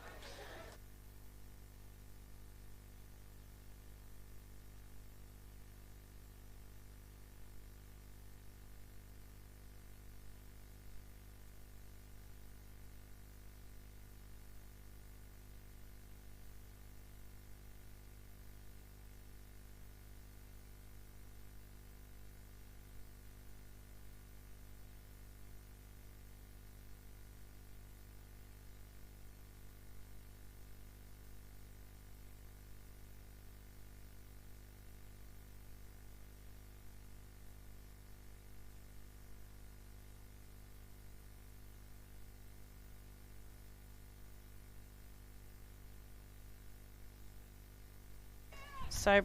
So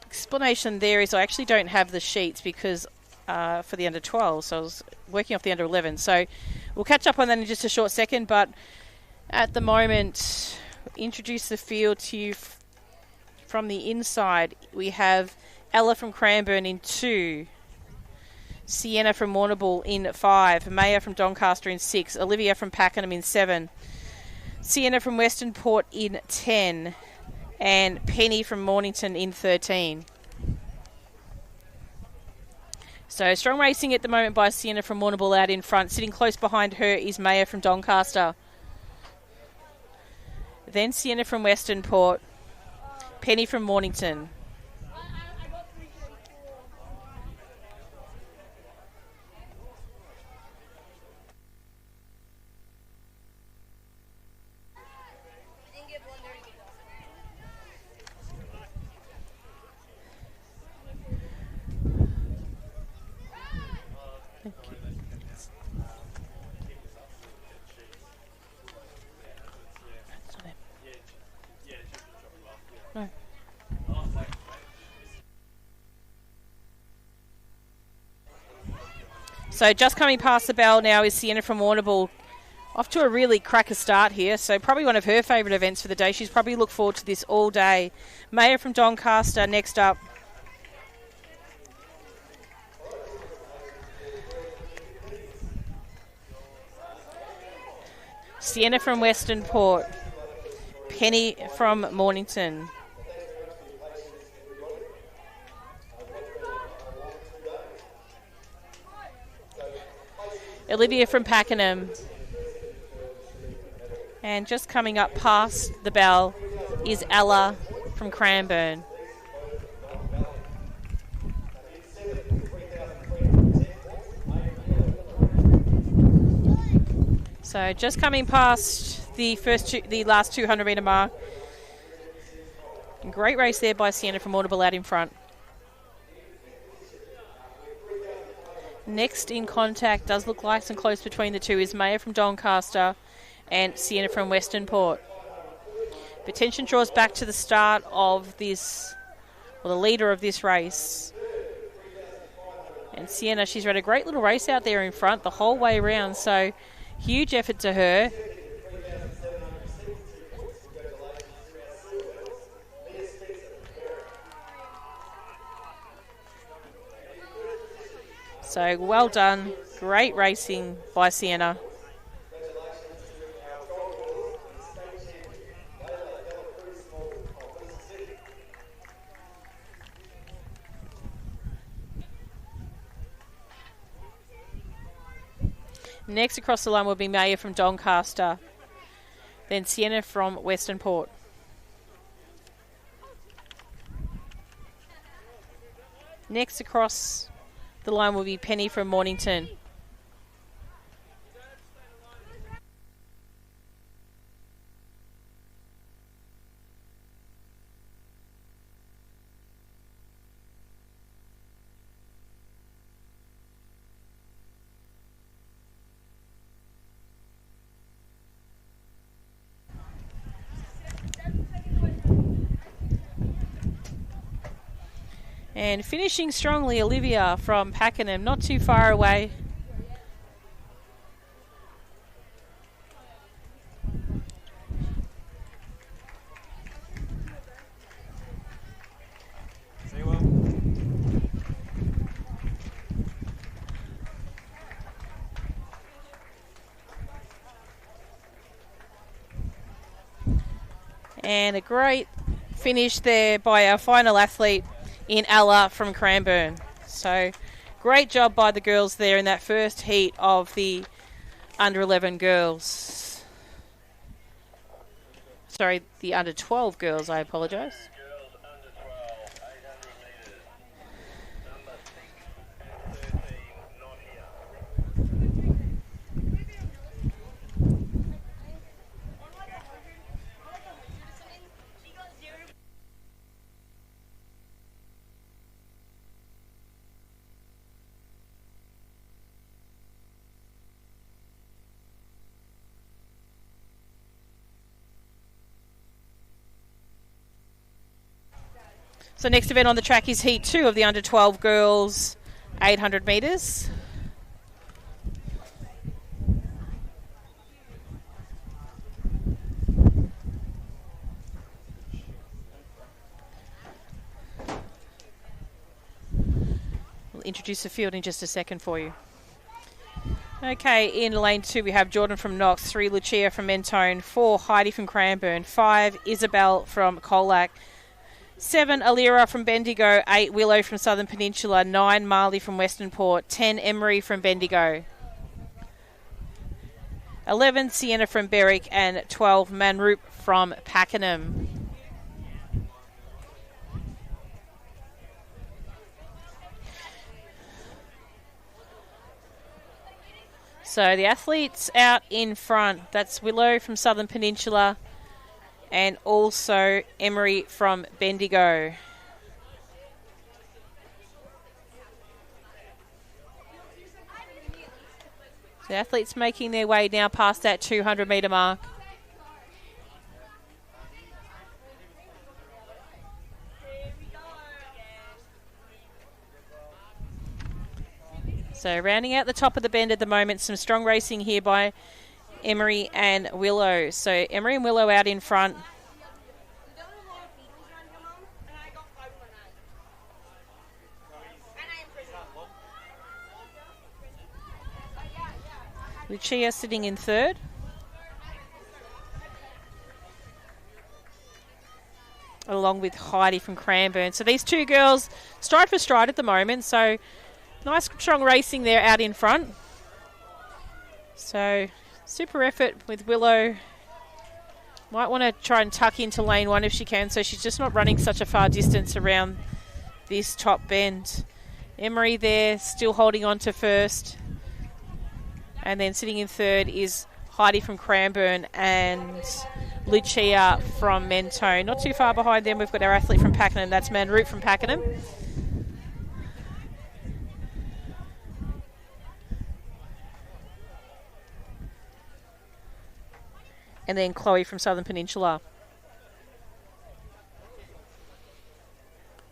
explanation there is I actually don't have the sheets because for the under 12, so I was working off the under 11. So we'll catch up on that in just a short second, but at the moment, introduce the field to you from the inside. We have Ella from Cranbourne in 2, Sienna from Warrnambool in 5, Maya from Doncaster in 6, Olivia from Pakenham in 7, Sienna from Western Port in 10, and Penny from Mornington in 13. So strong racing at the moment by Sienna from Warrnambool out in front. Sitting close behind her is Maya from Doncaster. Then Sienna from Western Port, Penny from Mornington. No. So just coming past the bell now is Sienna from Warrnambool. Off to a really cracker start here, so probably one of her favourite events for the day. She's probably looked forward to this all day. Maya from Doncaster next up. Sienna from Western Port. Penny from Mornington. Olivia from Pakenham. And just coming up past the bell is Ella from Cranbourne. So just coming past the last 200 metre mark. Great race there by Sienna from Warrnambool out in front. Next in contact does look nice and close between the two is Maya from Doncaster and Sienna from Western Port. But attention draws back to the start of this, or the leader of this race. And Sienna, she's run a great little race out there in front the whole way around, so huge effort to her. So well done. Great racing by Sienna. Next across the line will be Maya from Doncaster. Then Sienna from Western Port. Next across the line will be Penny from Mornington. And finishing strongly, Olivia from Pakenham, not too far away. And a great finish there by our final athlete in Ella from Cranbourne. So great job by the girls there in that first heat of the under 11 girls. Sorry, the under 12 girls, I apologise. So next event on the track is Heat 2 of the under 12 girls 800 metres. We'll introduce the field in just a second for you. Okay, in lane 2 we have Jordan from Knox, 3 Lucia from Mentone, 4 Heidi from Cranbourne, 5 Isabel from Colac, 7 Alira from Bendigo, 8 Willow from Southern Peninsula, 9 Marley from Western Port, 10 Emery from Bendigo, 11 Sienna from Berwick, and 12 Manroop from Pakenham. So the athletes out in front, that's Willow from Southern Peninsula and also Emery from Bendigo. So the athletes making their way now past that 200 metre mark. So rounding out the top of the bend at the moment, some strong racing here by Emery and Willow. So Emery and Willow out in front. Lucia sitting in third. Along with Heidi from Cranbourne. So these two girls stride for stride at the moment. So nice strong racing there out in front. So super effort with Willow. Might want to try and tuck into lane 1 if she can, so she's just not running such a far distance around this top bend. Emery there still holding on to first. And then sitting in third is Heidi from Cranbourne and Lucia from Mentone. Not too far behind them, we've got our athlete from Pakenham. That's Manroop from Pakenham. And then Chloe from Southern Peninsula.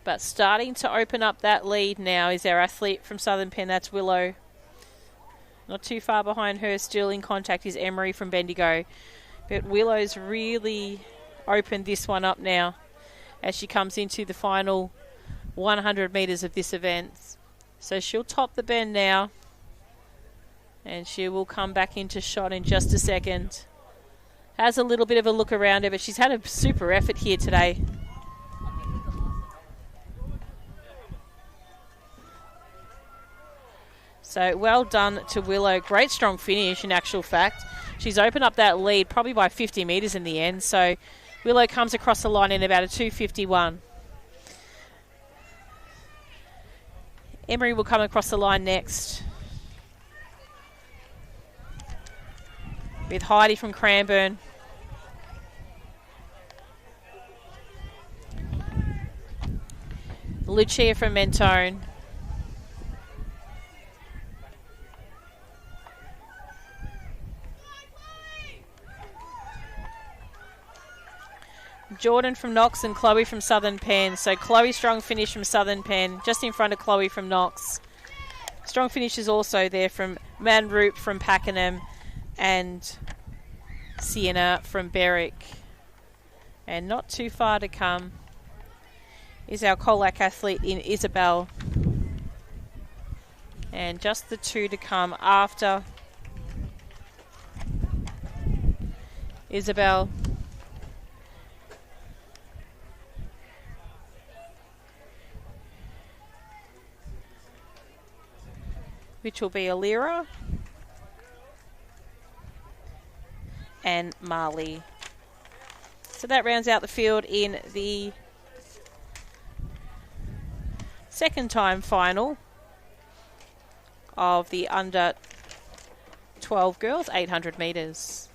But starting to open up that lead now is our athlete from Southern Pen, that's Willow. Not too far behind her, still in contact, is Emery from Bendigo. But Willow's really opened this one up now as she comes into the final 100 metres of this event. So she'll top the bend now. And she will come back into shot in just a second. Has a little bit of a look around her, but she's had a super effort here today. So well done to Willow. Great strong finish in actual fact. She's opened up that lead probably by 50 metres in the end. So Willow comes across the line in about a 2:51. Emery will come across the line next, with Heidi from Cranbourne. Lucia from Mentone. Jordan from Knox and Chloe from Southern Pen. So Chloe strong finish from Southern Pen, just in front of Chloe from Knox. Strong finishes also there from Manroop from Pakenham and Sienna from Berwick. And not too far to come is our Colac athlete in Isabel. And just the two to come after Isabel. Which will be Alira and Marley. So that rounds out the field in the second time final of the under 12 girls, 800 metres.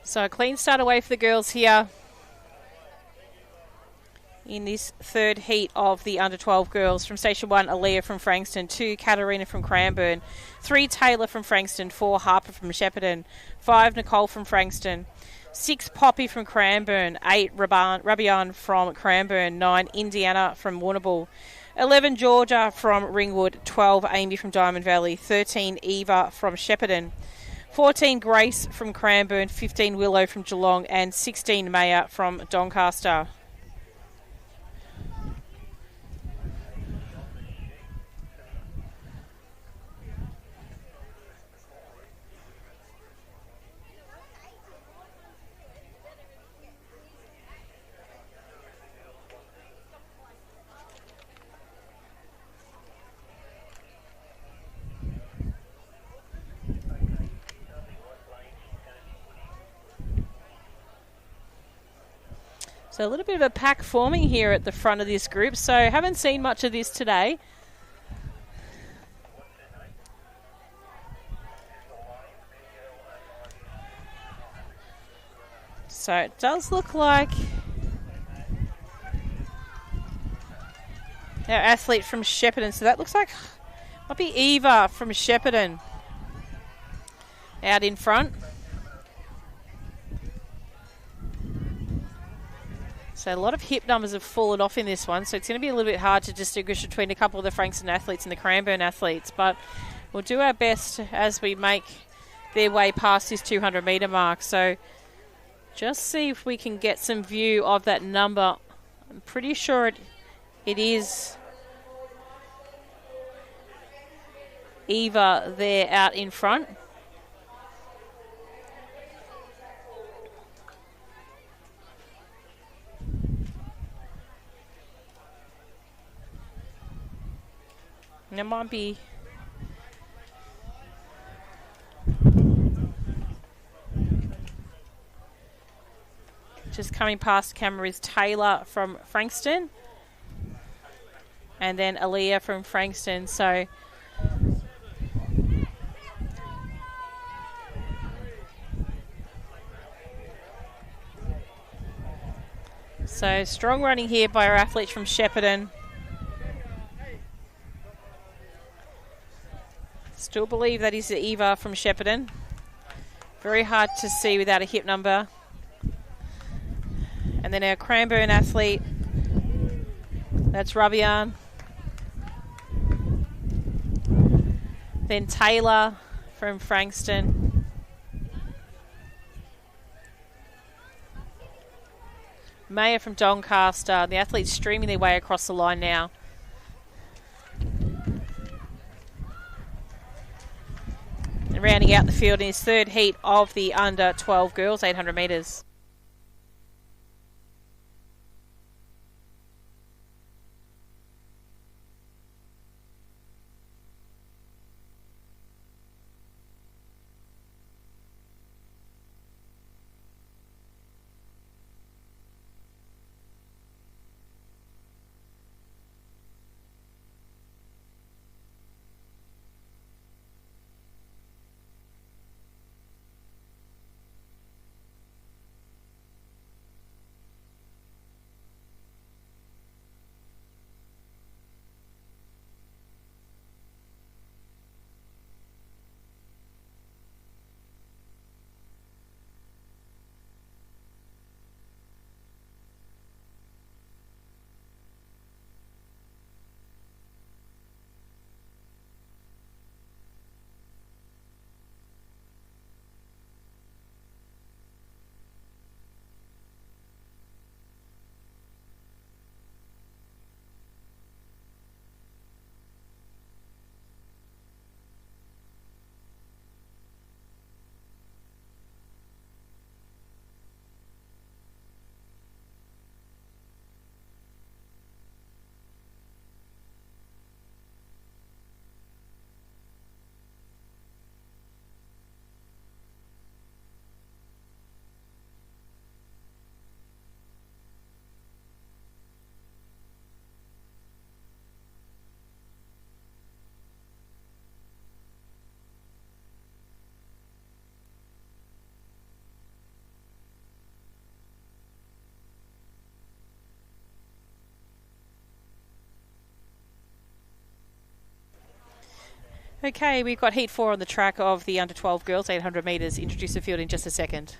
So a clean start away for the girls here in this third heat of the under-12 girls. From Station 1, Aaliyah from Frankston, 2, Katarina from Cranbourne, 3, Taylor from Frankston, 4, Harper from Shepparton, 5, Nicole from Frankston, 6, Poppy from Cranbourne, 8, Rabian from Cranbourne, 9, Indiana from Warrnambool, 11, Georgia from Ringwood, 12, Amy from Diamond Valley, 13, Eva from Shepparton, 14, Grace from Cranbourne, 15, Willow from Geelong, and 16, Maya from Doncaster. So a little bit of a pack forming here at the front of this group. So haven't seen much of this today. So it does look like our athlete from Shepparton. So that looks like might be Eva from Shepparton out in front. So a lot of hip numbers have fallen off in this one, so it's going to be a little bit hard to distinguish between a couple of the Frankston athletes and the Cranbourne athletes, but we'll do our best as we make their way past this 200-metre mark. So just see if we can get some view of that number. I'm pretty sure it is Eva there out in front. And it might be just coming past the camera is Taylor from Frankston and then Aaliyah from Frankston. So strong running here by our athletes from Shepparton. Still believe that is Eva from Shepparton. Very hard to see without a hip number. And then our Cranbourne athlete, that's Rabian. Then Taylor from Frankston. Maya from Doncaster. The athletes streaming their way across the line now. And rounding out the field in his third heat of the under-12 girls, 800 metres. Okay, we've got heat 4 on the track of the under 12 girls, 800 metres. Introduce the field in just a second.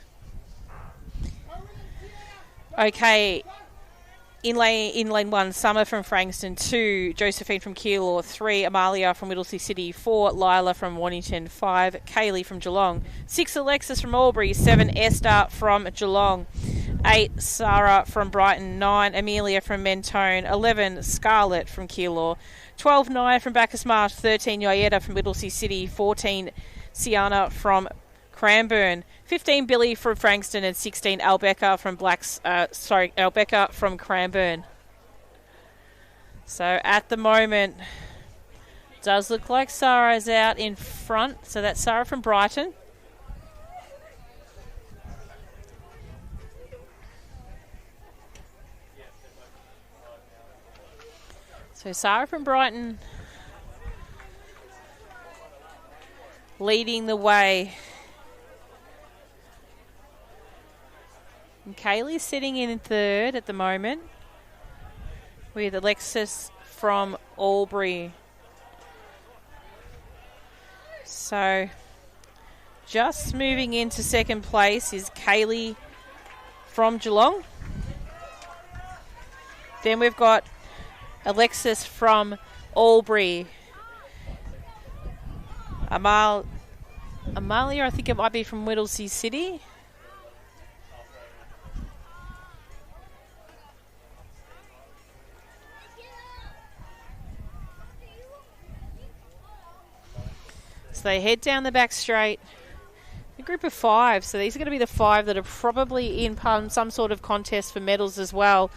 Okay, in lane 1, Summer from Frankston. 2, Josephine from Keilor. 3, Amalia from Whittlesea City. 4, Lila from Warnington. 5, Kaylee from Geelong. 6, Alexis from Albury. 7, Esther from Geelong. 8, Sarah from Brighton. 9, Amelia from Mentone. 11, Scarlett from Keilor. 12, Naya from Bacchus Marsh. 13, Yoyetta from Whittlesea City. 14, Sienna from Cranbourne. 15, Billy from Frankston. And 16, Albecca from Albecca from Cranbourne. So at the moment, does look like Sarah's out in front. So that's Sarah from Brighton. So Sarah from Brighton leading the way. And Kaylee's sitting in third at the moment with Alexis from Albury. So just moving into second place is Kaylee from Geelong. Then we've got Alexis from Albury. Amalia, I think it might be from Whittlesea City. So they head down the back straight. A group of 5. So these are going to be the 5 that are probably in some sort of contest for medals as well.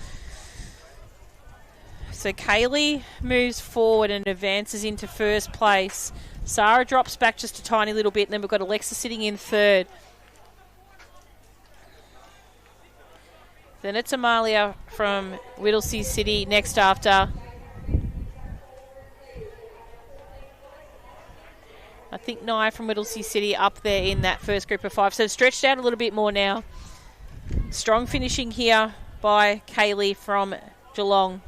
So Kaylee moves forward and advances into first place. Sarah drops back just a tiny little bit, and then we've got Alexa sitting in third. Then it's Amalia from Whittlesea City next after. I think Naya from Whittlesea City up there in that first group of 5. So stretched out a little bit more now. Strong finishing here by Kaylee from Geelong.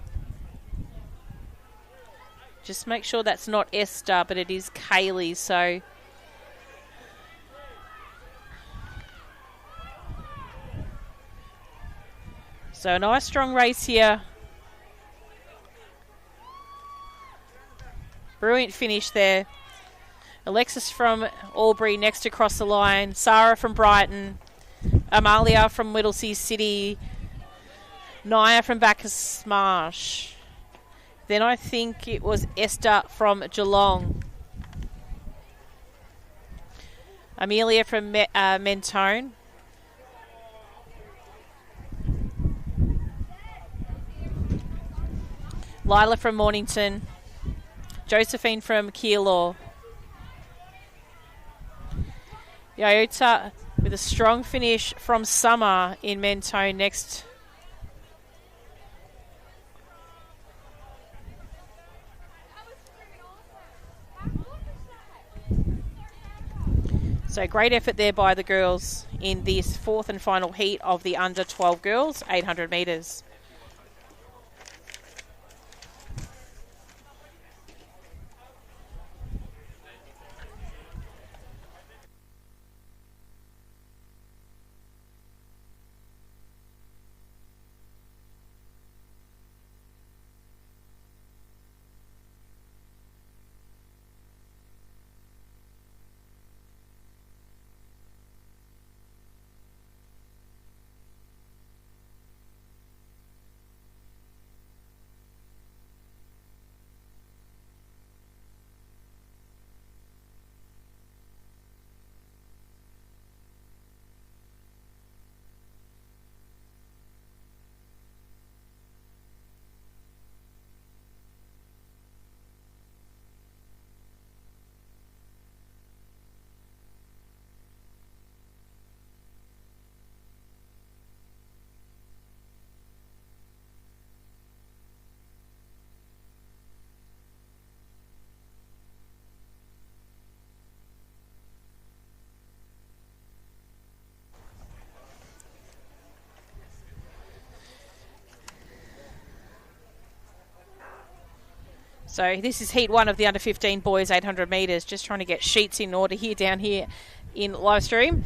Just make sure that's not Esther, but it is Kaylee. So a nice strong race here. Brilliant finish there. Alexis from Albury next across the line. Sarah from Brighton. Amalia from Whittlesea City. Naya from Bacchus Marsh. Then I think it was Esther from Geelong. Amelia from Mentone. Lila from Mornington. Josephine from Keilor. Yoyetta with a strong finish from Summer in Mentone next. So great effort there by the girls in this 4th and final heat of the under 12 girls, 800 metres. So this is heat 1 of the under 15 boys 800 metres. Just trying to get sheets in order here down here in live stream.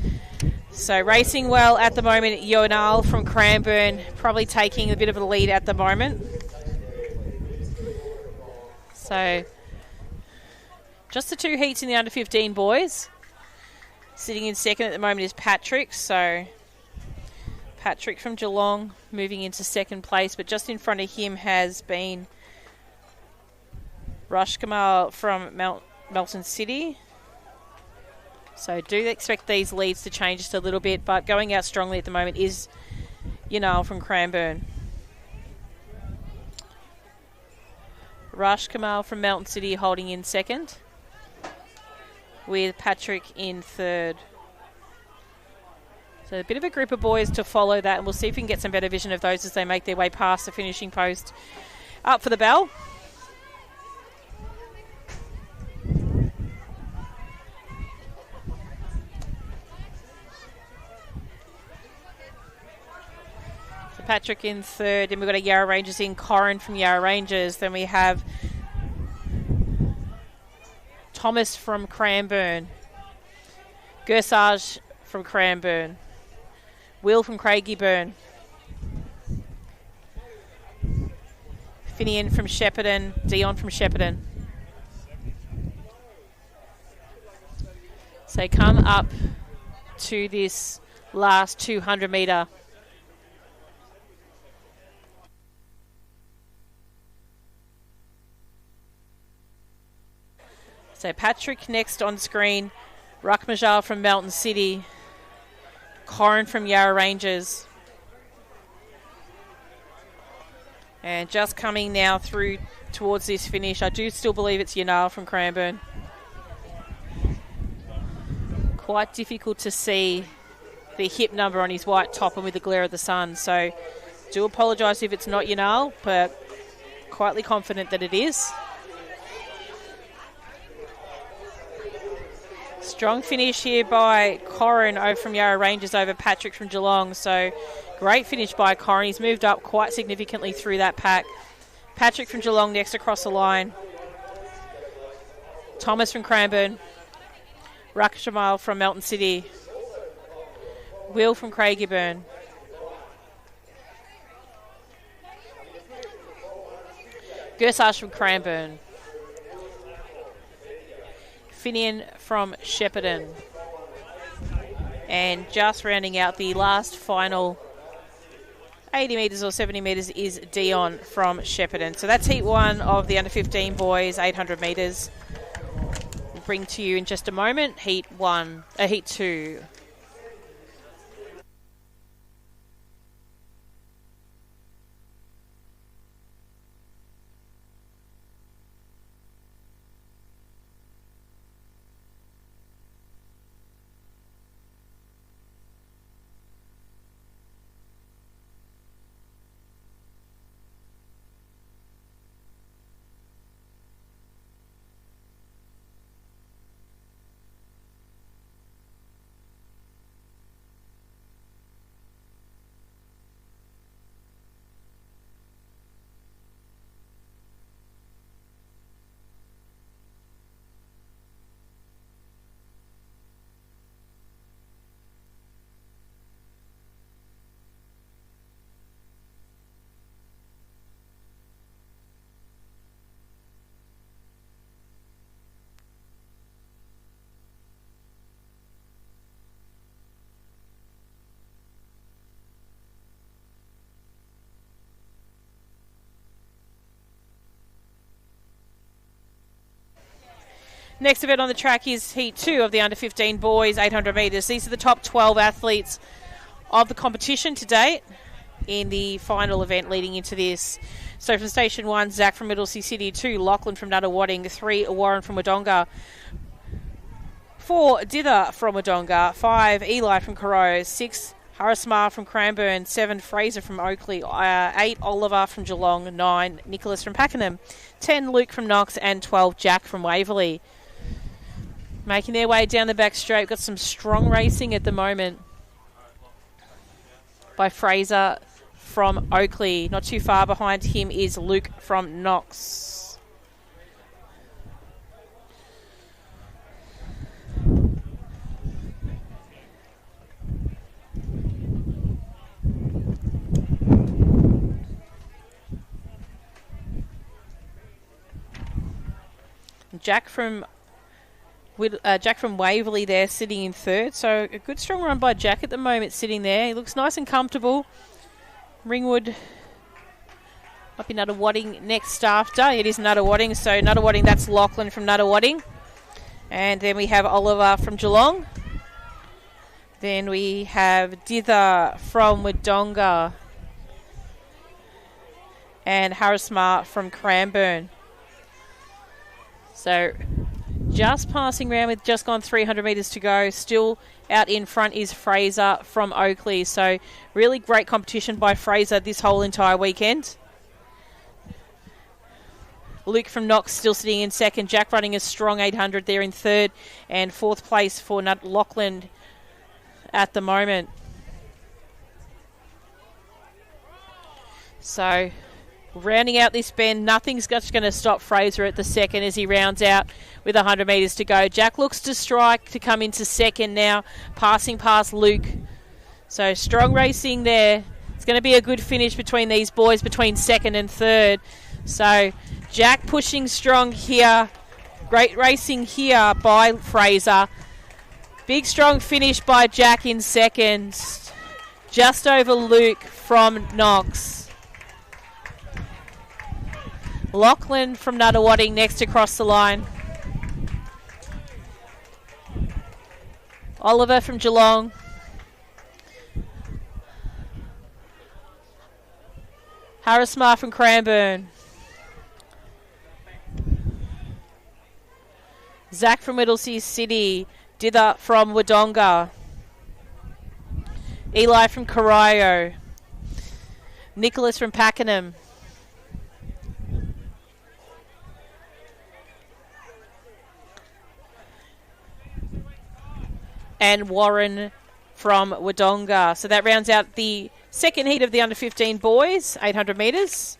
So racing well at the moment, Yonal from Cranbourne, probably taking a bit of a lead at the moment. So just the 2 heats in the under 15 boys. Sitting in second at the moment is Patrick. So Patrick from Geelong moving into second place, but just in front of him has been Rush Kamal from Melton City. So do expect these leads to change just a little bit, but going out strongly at the moment is Yanal from Cranbourne. Rush Kamal from Melton City holding in second, with Patrick in third. So a bit of a group of boys to follow that, and we'll see if we can get some better vision of those as they make their way past the finishing post. Up for the bell. Patrick in third, and we've got a Yarra Rangers in, Corin from Yarra Rangers. Then we have Thomas from Cranbourne, Gersage from Cranbourne, Will from Craigieburn, Finian from Shepparton, Dion from Shepparton. So come up to this last 200 metre. So Patrick next on screen, Ruckmajal from Melton City, Corin from Yarra Rangers. And just coming now through towards this finish, I do still believe it's Yanal from Cranbourne. Quite difficult to see the hip number on his white top and with the glare of the sun. So do apologise if it's not Yanal, but quietly confident that it is. Strong finish here by Corin over from Yarra Rangers over Patrick from Geelong. So great finish by Corin. He's moved up quite significantly through that pack. Patrick from Geelong next across the line. Thomas from Cranbourne. Ruckjamal from Melton City. Will from Craigieburn. Gersage from Cranbourne. Finian from Shepparton. And just rounding out the last final 80 metres or 70 metres is Dion from Shepparton. So that's heat 1 of the under 15 boys 800 metres. We'll bring to you in just a moment heat 2. Next event on the track is heat 2 of the under 15 boys 800 metres. These are the top 12 athletes of the competition to date in the final event leading into this. So from station 1, Zach from Middlesea City, 2, Lachlan from Nunawading, 3, Warren from Wodonga, 4, Dither from Wodonga, 5, Eli from Coroe, 6, Harrismar from Cranbourne, 7, Fraser from Oakley, 8, Oliver from Geelong, 9, Nicholas from Pakenham, 10, Luke from Knox, and 12, Jack from Waverley. Making their way down the back straight. Got some strong racing at the moment by Fraser from Oakley. Not too far behind him is Luke from Knox. Jack from Waverley there sitting in third. So a good strong run by Jack at the moment sitting there. He looks nice and comfortable. Ringwood up in Nuttawading next after. It is Nuttawading. So Nuttawading, that's Lachlan from Nuttawading. And then we have Oliver from Geelong. Then we have Dither from Wodonga. And Harrismar from Cranbourne. So just passing around with just gone 300 metres to go. Still out in front is Fraser from Oakley. So really great competition by Fraser this whole entire weekend. Luke from Knox still sitting in second. Jack running a strong 800 there in third. And fourth place for Lachlan at the moment. So rounding out this bend, nothing's just going to stop Fraser at the second as he rounds out with 100 metres to go. Jack looks to strike to come into second now, passing past Luke. So strong racing there. It's going to be a good finish between these boys, between second and third. So Jack pushing strong here. Great racing here by Fraser. Big strong finish by Jack in second. Just over Luke from Knox. Lachlan from Nuttawading next across the line. Oliver from Geelong. Harrismar from Cranbourne. Zach from Whittlesea City. Dither from Wodonga. Eli from Corio. Nicholas from Pakenham. And Warren from Wodonga. So that rounds out the second heat of the under 15 boys, 800 metres.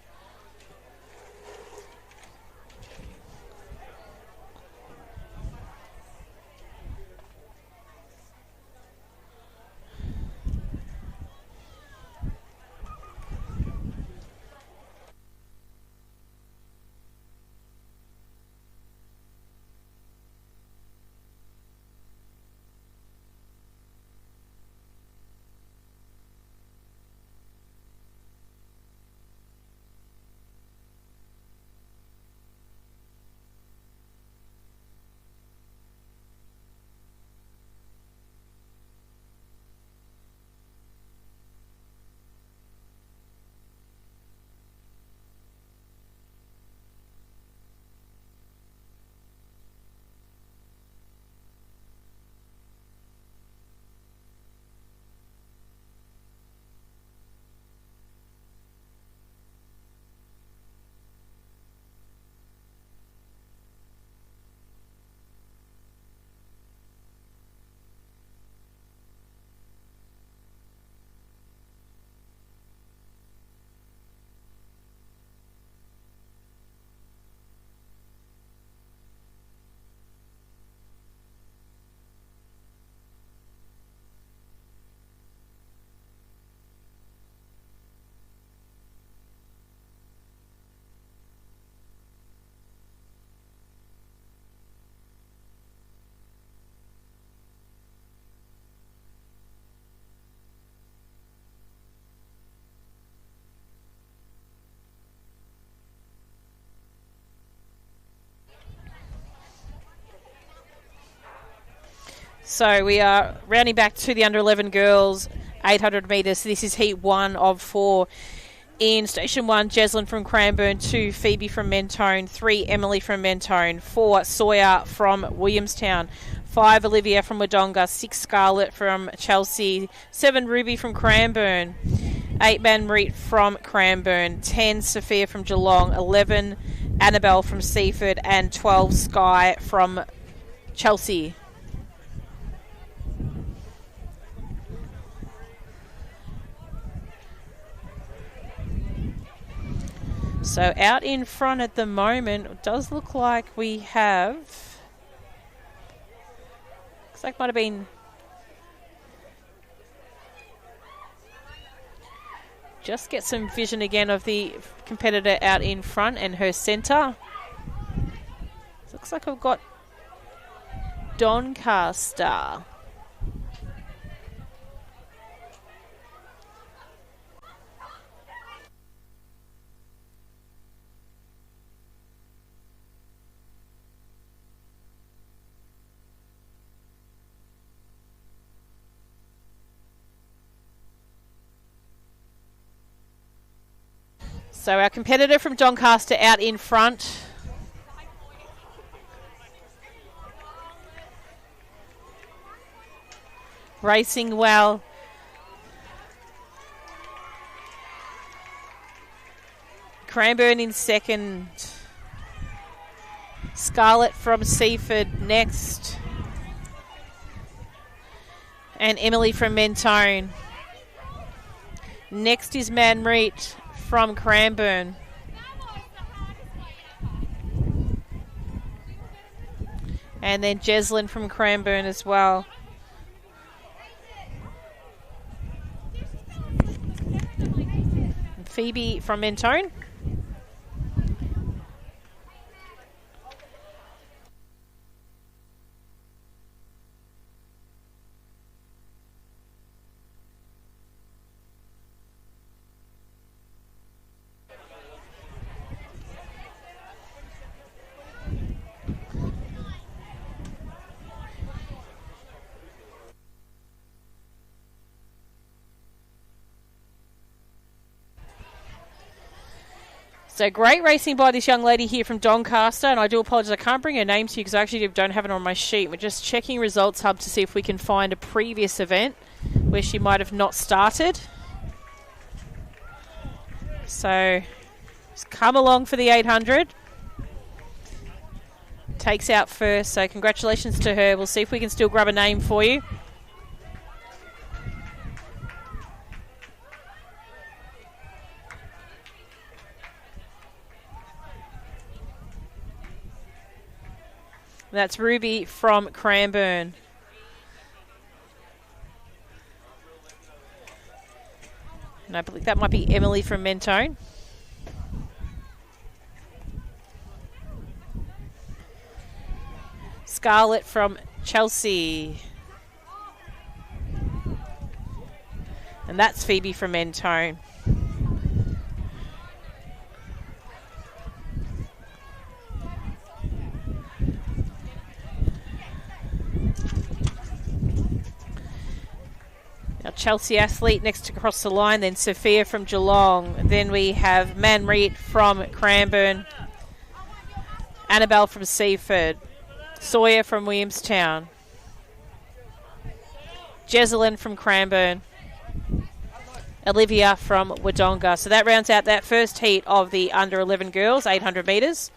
So we are rounding back to the under 11 girls, 800 metres. This is heat 1 of 4. In station 1, Jeslyn from Cranbourne, 2, Phoebe from Mentone, 3, Emily from Mentone, 4, Sawyer from Williamstown, 5, Olivia from Wodonga, 6, Scarlett from Chelsea, 7, Ruby from Cranbourne, 8, Manreet from Cranbourne, 10, Sophia from Geelong, 11, Annabelle from Seaford, and 12, Sky from Chelsea. So out in front at the moment, it does look like we have, looks like might have been, just get some vision again of the competitor out in front and her centre. Looks like we've got Doncaster. So our competitor from Doncaster out in front. Racing well. Cranbourne in second. Scarlett from Seaford next. And Emily from Mentone. Next is Manreet from Cranbourne. And then Jeslyn from Cranbourne as well. Phoebe from Mentone. So great racing by this young lady here from Doncaster, and I do apologise, I can't bring her name to you because I actually don't have it on my sheet. We're just checking Results Hub to see if we can find a previous event where she might have not started. So, just come along for the 800. Takes out first, so congratulations to her. We'll see if we can still grab a name for you. That's Ruby from Cranbourne. And I believe that might be Emily from Mentone. Scarlett from Chelsea. And that's Phoebe from Mentone. Now Chelsea athlete next to cross the line, then Sophia from Geelong. Then we have Manreet from Cranbourne. Annabelle from Seaford. Sawyer from Williamstown. Jezelyn from Cranbourne. Olivia from Wodonga. So that rounds out that first heat of the under 11 girls, 800 metres.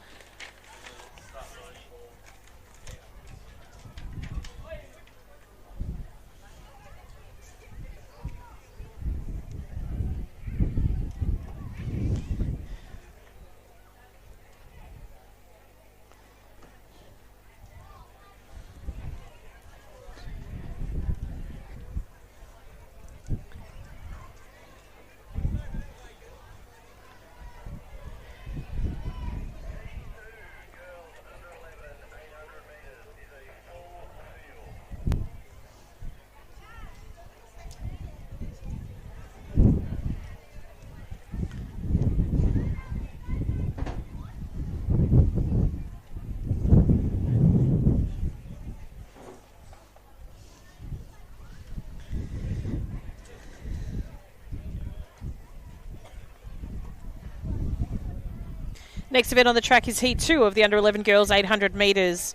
Next event on the track is Heat 2 of the under 11 girls 800 metres.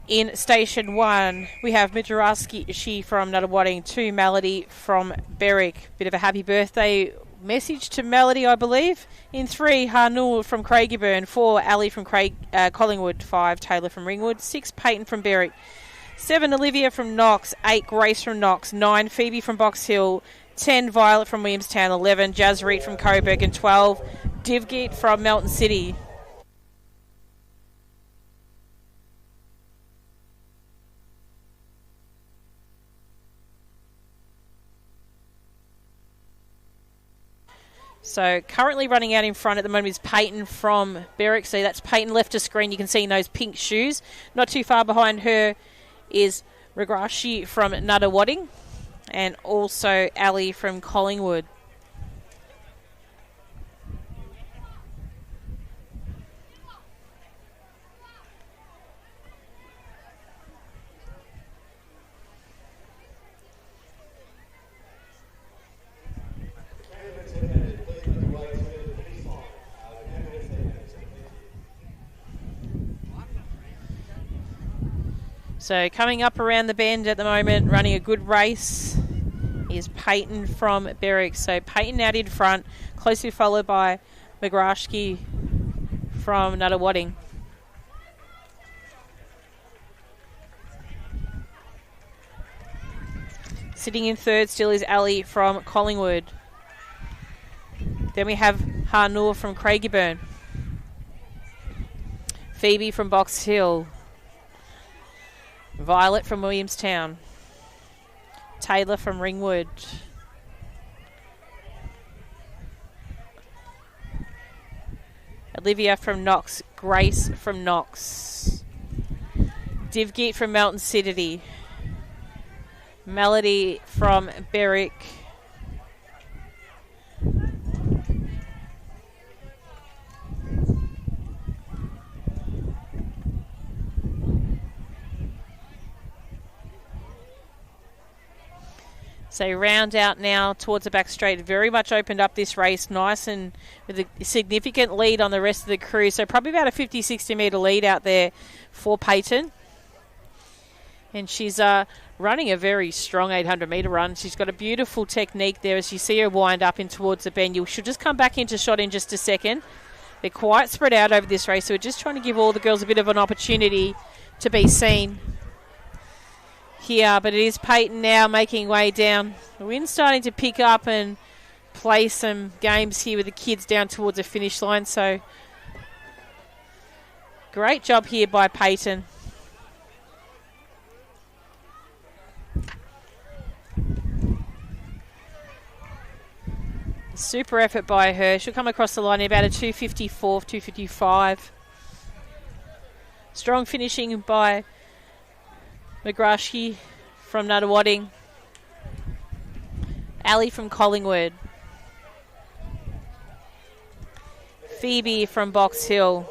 In Station 1, we have Midgeraski from Nuttawading, 2 Melody from Berwick. Bit of a happy birthday message to Melody, I believe. In 3, Harnul from Craigieburn, 4, Ali from Collingwood, 5, Taylor from Ringwood, 6, Peyton from Berwick, 7, Olivia from Knox, 8, Grace from Knox, 9, Phoebe from Box Hill, 10, Violet from Williamstown, 11, Jazz Reed from Coburg, and 12, Divgit from Melton City. So currently running out in front at the moment is Peyton from Berwick. So that's Peyton left to screen. You can see in those pink shoes. Not too far behind her is Regrashi from Nuttawading and also Ali from Collingwood. So coming up around the bend at the moment, running a good race, is Peyton from Berwick. So Peyton out in front, closely followed by Magrashki from Nuttawading. Sitting in third still is Ali from Collingwood. Then we have Harnoor from Craigieburn. Phoebe from Box Hill. Violet from Williamstown. Taylor from Ringwood. Olivia from Knox. Grace from Knox. Divgeet from Melton City. Melody from Berwick. So round out now towards the back straight. Very much opened up this race. Nice and with a significant lead on the rest of the crew. So probably about a 50-60 metre lead out there for Peyton. And she's running a very strong 800 metre run. She's got a beautiful technique there as you see her wind up in towards the bend. She'll just come back into shot in just a second. They're quite spread out over this race. So we're just trying to give all the girls a bit of an opportunity to be seen here, but it is Peyton now making way down. The wind's starting to pick up and play some games here with the kids down towards the finish line. So great job here by Peyton. Super effort by her. She'll come across the line in about a 254, 255. Strong finishing by Magrashki from Nuttawading. Ali from Collingwood. Phoebe from Box Hill.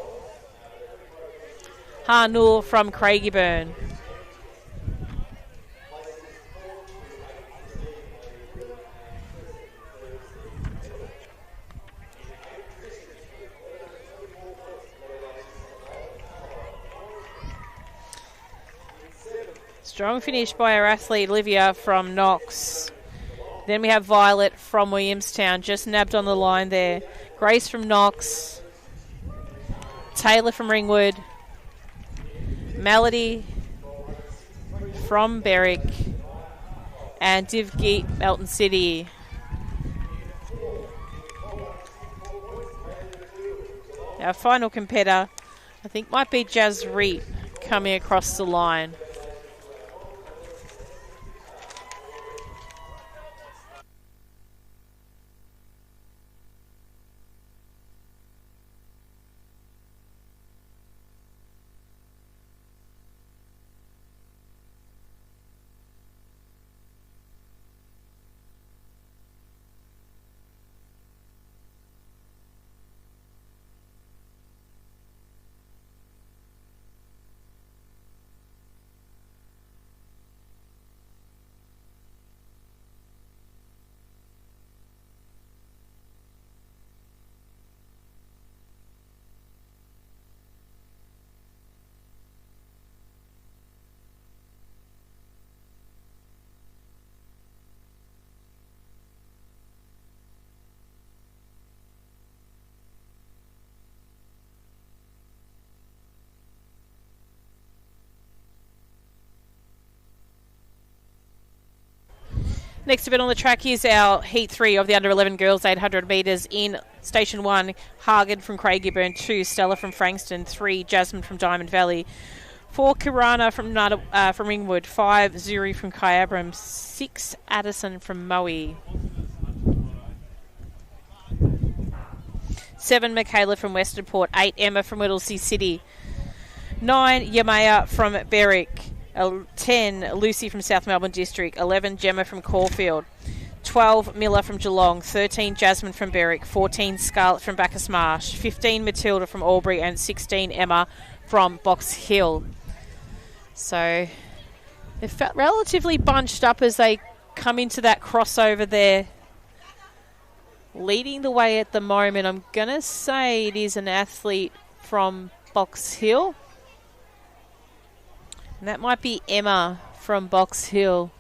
Harnoor from Craigieburn. Strong finish by our athlete Olivia from Knox. Then we have Violet from Williamstown, just nabbed on the line there. Grace from Knox. Taylor from Ringwood. Melody from Berwick. And Divgeet, Melton City. Our final competitor, I think, might be Jazz Reap coming across the line. Next event on the track is our Heat 3 of the under-11 girls, 800 metres in Station 1, Hagen from Craigieburn, 2, Stella from Frankston, 3, Jasmine from Diamond Valley, 4, Kirana from Ringwood, 5, Zuri from Kyabram, 6, Addison from Moe. 7, Michaela from Western Port. 8, Emma from Whittlesea City. 9, Yamaya from Berwick. 10, Lucy from South Melbourne District. 11, Gemma from Caulfield. 12, Miller from Geelong. 13, Jasmine from Berwick. 14, Scarlett from Bacchus Marsh. 15, Matilda from Albury. And 16, Emma from Box Hill. So they've felt relatively bunched up as they come into that crossover there. Leading the way at the moment, I'm going to say it is an athlete from Box Hill. And that might be Emma from Box Hill.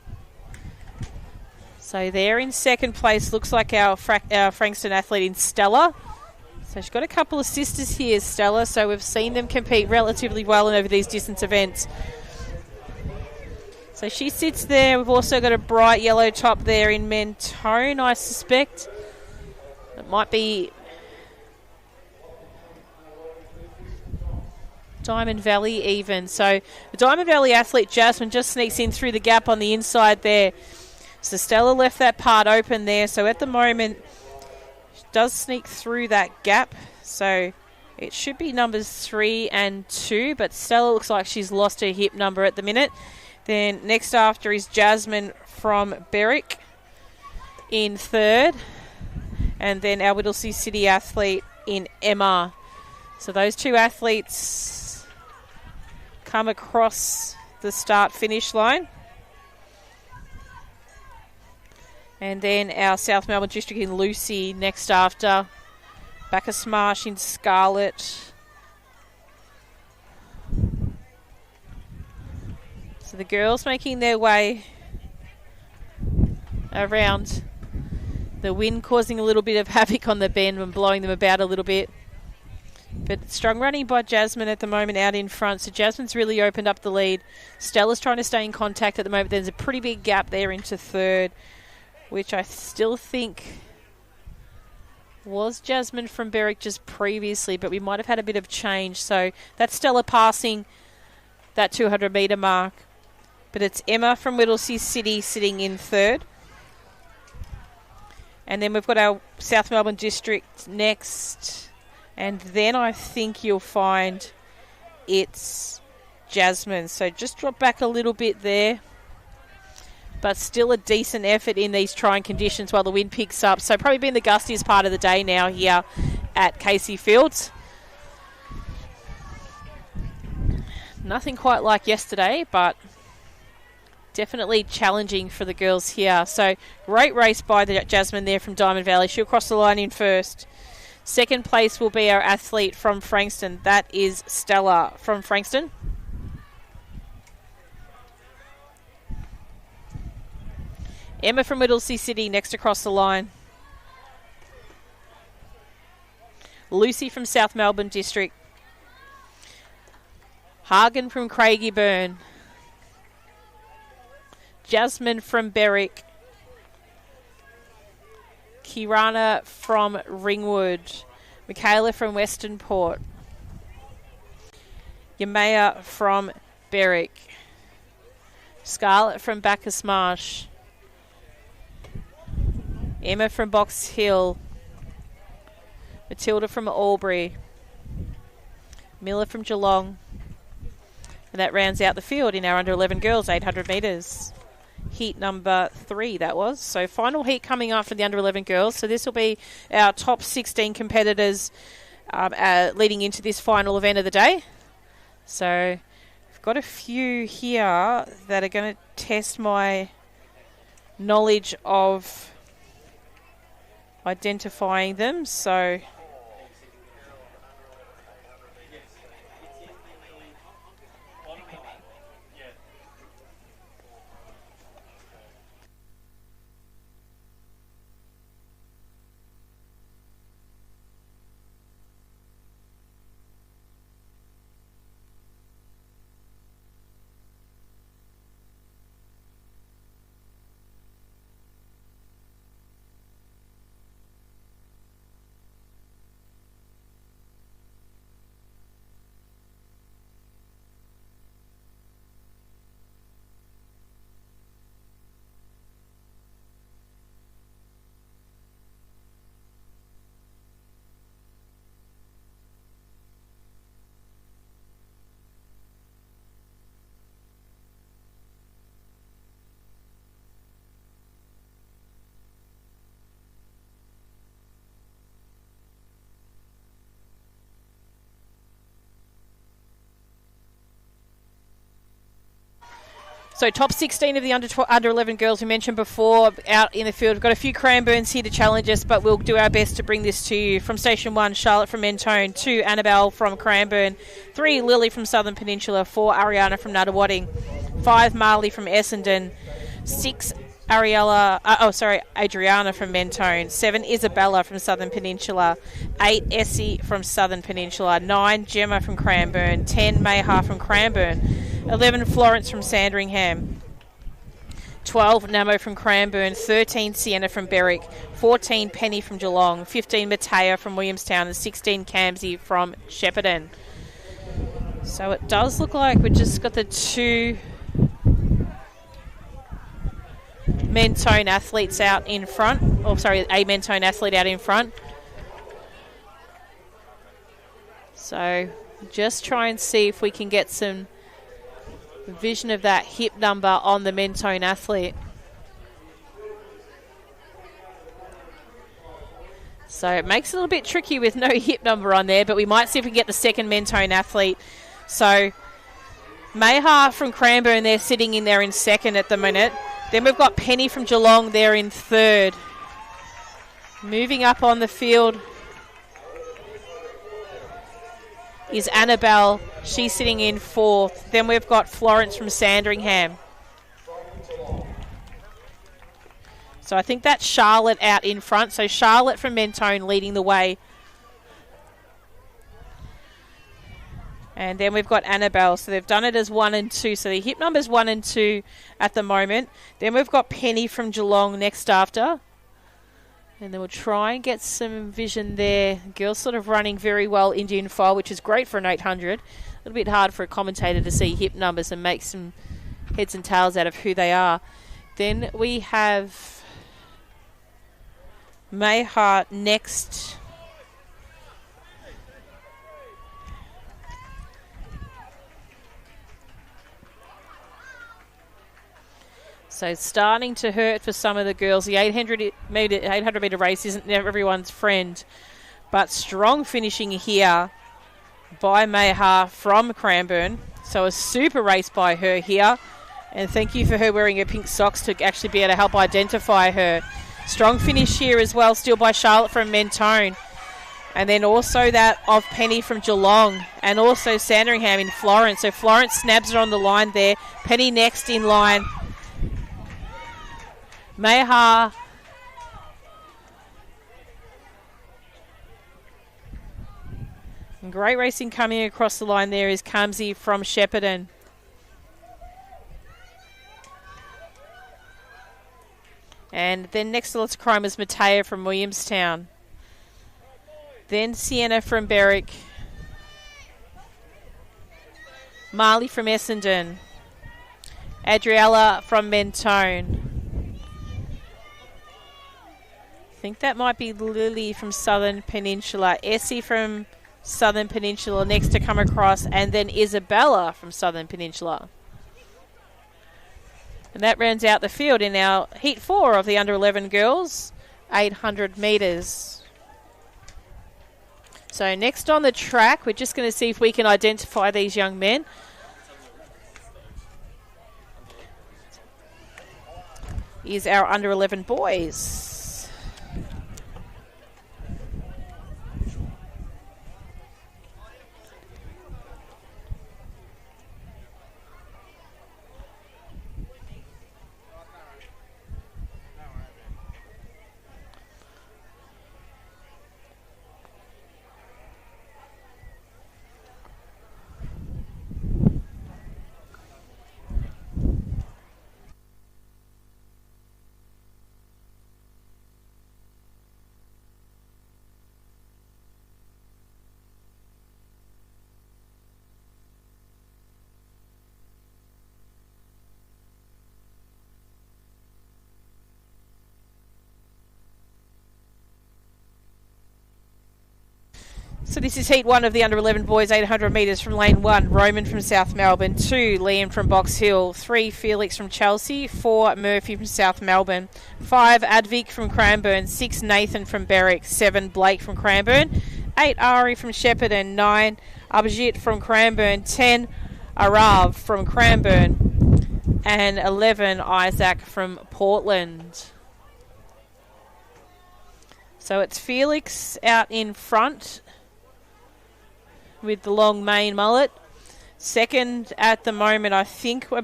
So they're in second place. Looks like our Frankston athlete in Stella. So she's got a couple of sisters here, Stella. So we've seen them compete relatively well over these distance events. So she sits there. We've also got a bright yellow top there in Mentone, I suspect. It might be Diamond Valley even. So the Diamond Valley athlete Jasmine just sneaks in through the gap on the inside there. So Stella left that part open there. So at the moment, she does sneak through that gap. So it should be numbers 3 and 2. But Stella looks like she's lost her hip number at the minute. Then next after is Jasmine from Berwick in third. And then our Whittlesea City athlete in Emma. So those two athletes come across the start-finish line. And then our South Melbourne District in Lucy next after. Bacchus Marsh in Scarlett. So the girls making their way around. The wind causing a little bit of havoc on the bend and blowing them about a little bit. But strong running by Jasmine at the moment out in front. So Jasmine's really opened up the lead. Stella's trying to stay in contact at the moment. There's a pretty big gap there into third, which I still think was Jasmine from Berwick just previously, but we might have had a bit of change. So that's Stella passing that 200 metre mark. But it's Emma from Whittlesea City sitting in third. And then we've got our South Melbourne District next. And then I think you'll find it's Jasmine. So just drop back a little bit there. But still a decent effort in these trying conditions while the wind picks up. So probably been the gustiest part of the day now here at Casey Fields. Nothing quite like yesterday, but definitely challenging for the girls here. So great race by the Jasmine there from Diamond Valley. She'll cross the line in first. Second place will be our athlete from Frankston. That is Stella from Frankston. Emma from Whittlesea City next across the line. Lucy from South Melbourne District. Hagen from Craigieburn. Jasmine from Berwick. Kirana from Ringwood. Michaela from Western Port. Yamaya from Berwick. Scarlett from Bacchus Marsh. Emma from Box Hill. Matilda from Albury. Miller from Geelong. And that rounds out the field in our under 11 girls, 800 metres. Heat number 3, that was. So final heat coming up for the under 11 girls. So this will be our top 16 competitors leading into this final event of the day. So I've got a few here that are going to test my knowledge of identifying them. So So top 16 of the under 11 girls we mentioned before out in the field. We've got a few Cranbournes here to challenge us, but we'll do our best to bring this to you. From Station 1, Charlotte from Mentone. 2, Annabelle from Cranbourne. 3, Lily from Southern Peninsula. 4, Ariana from Nuttawading. 5, Marley from Essendon. 6, Adriana from Mentone. 7, Isabella from Southern Peninsula. 8, Essie from Southern Peninsula. 9, Gemma from Cranbourne. 10, Mayha from Cranbourne. 11, Florence from Sandringham. 12, Namo from Cranbourne. 13, Sienna from Berwick. 14, Penny from Geelong. 15, Matea from Williamstown. And 16, Camsey from Shepparton. So it does look like we've just got the 2 Mentone athletes out in front. A Mentone athlete out in front. So just try and see if we can get some vision of that hip number on the Mentone athlete. So it makes it a little bit tricky with no hip number on there, but we might see if we can get the second Mentone athlete. So Mayha from Cranbourne, they're sitting in there in second at the minute. Then we've got Penny from Geelong there in third. Moving up on the field is Annabelle. She's sitting in fourth. Then we've got Florence from Sandringham. So I think that's Charlotte out in front. So Charlotte from Mentone leading the way. And then we've got Annabelle. So they've done it as 1 and 2. So the hip number's 1 and 2 at the moment. Then we've got Penny from Geelong next after. And then we'll try and get some vision there. Girls sort of running very well Indian file, which is great for an 800. A little bit hard for a commentator to see hip numbers and make some heads and tails out of who they are. Then we have Mayha next. So starting to hurt for some of the girls. The 800 metre race isn't everyone's friend. But strong finishing here by Mayha from Cranbourne. So a super race by her here. And thank you for her wearing her pink socks to actually be able to help identify her. Strong finish here as well, still by Charlotte from Mentone. And then also that of Penny from Geelong. And also Sandringham in Florence. So Florence snabs her on the line there. Penny next in line. Mayha and great racing coming across the line there is Kamsi from Shepparton. And then next to Lots of Crime is Matea from Williamstown. Then Sienna from Berwick. Marley from Essendon. Adriella from Mentone. I think that might be Lily from Southern Peninsula. Essie from Southern Peninsula next to come across. And then Isabella from Southern Peninsula. And that rounds out the field in our Heat 4 of the under 11 girls, 800 metres. So next on the track, we're just going to see if we can identify these young men. Is our under 11 boys. So this is Heat 1 of the under 11 boys, 800 metres from lane 1. Roman from South Melbourne. 2, Liam from Box Hill. 3, Felix from Chelsea. 4, Murphy from South Melbourne. 5, LAVic from Cranbourne. 6, Nathan from Berwick. 7, Blake from Cranbourne. 8, Ari from Shepparton. 9, Abhijit from Cranbourne. 10, Arav from Cranbourne. and 11, Isaac from Portland. So it's Felix out in front with the long mane mullet. Second at the moment, I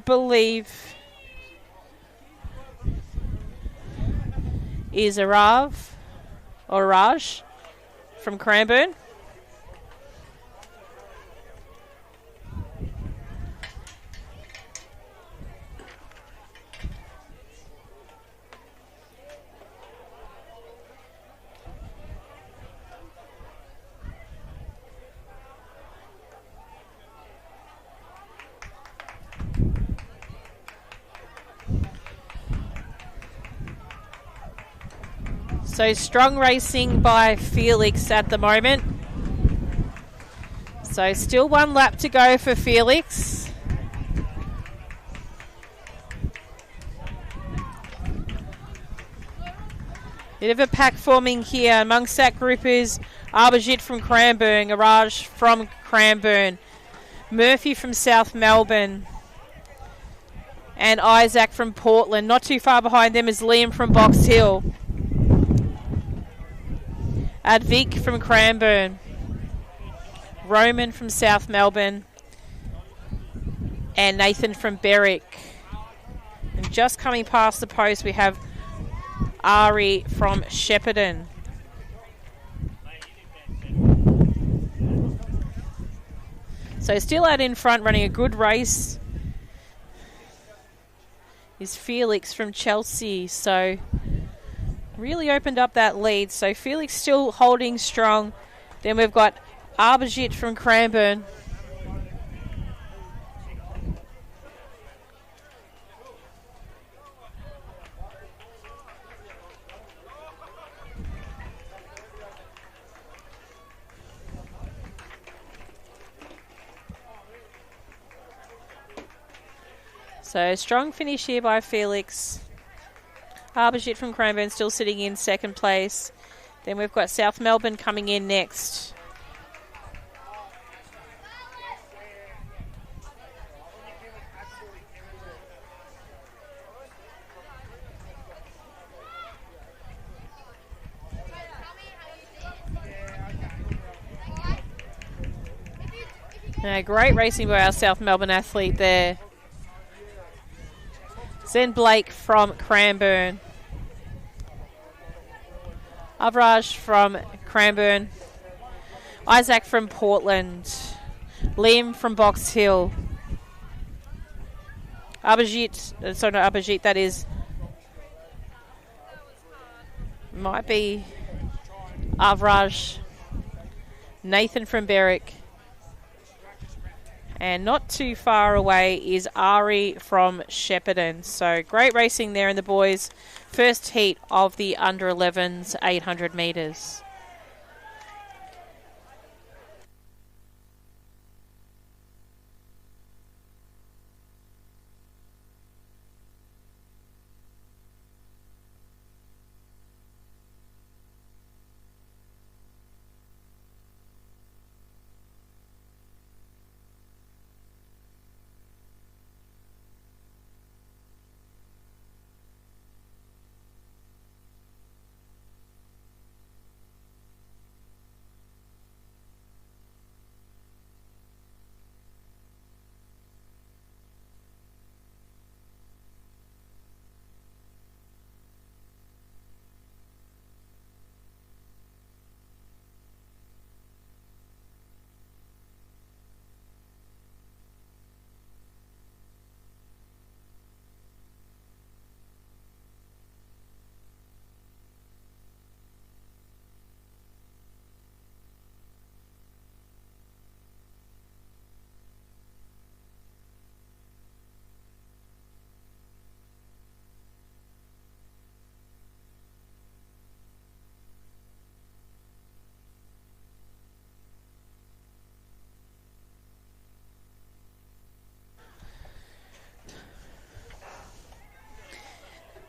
believe, is Raj from Cranbourne. So strong racing by Felix at the moment. So still 1 lap to go for Felix. Bit of a pack forming here. Amongst that group is Abhijit from Cranbourne, Araj from Cranbourne, Murphy from South Melbourne, and Isaac from Portland. Not too far behind them is Liam from Box Hill. LAVic from Cranbourne, Roman from South Melbourne, and Nathan from Berwick. And just coming past the post, we have Ari from Shepparton. So still out in front, running a good race, is Felix from Chelsea. So really opened up that lead. So Felix still holding strong. Then we've got Abhijit from Cranbourne. So strong finish here by Felix. Abhijit from Cranbourne still sitting in second place. Then we've got South Melbourne coming in next. Great racing by our South Melbourne athlete there. Zen Blake from Cranbourne. Avraj from Cranbourne. Isaac from Portland. Liam from Box Hill. Abhijit, that is. Might be Avraj. Nathan from Berwick. And not too far away is Ari from Shepparton. So great racing there in the boys' first heat of the under 11s 800 metres.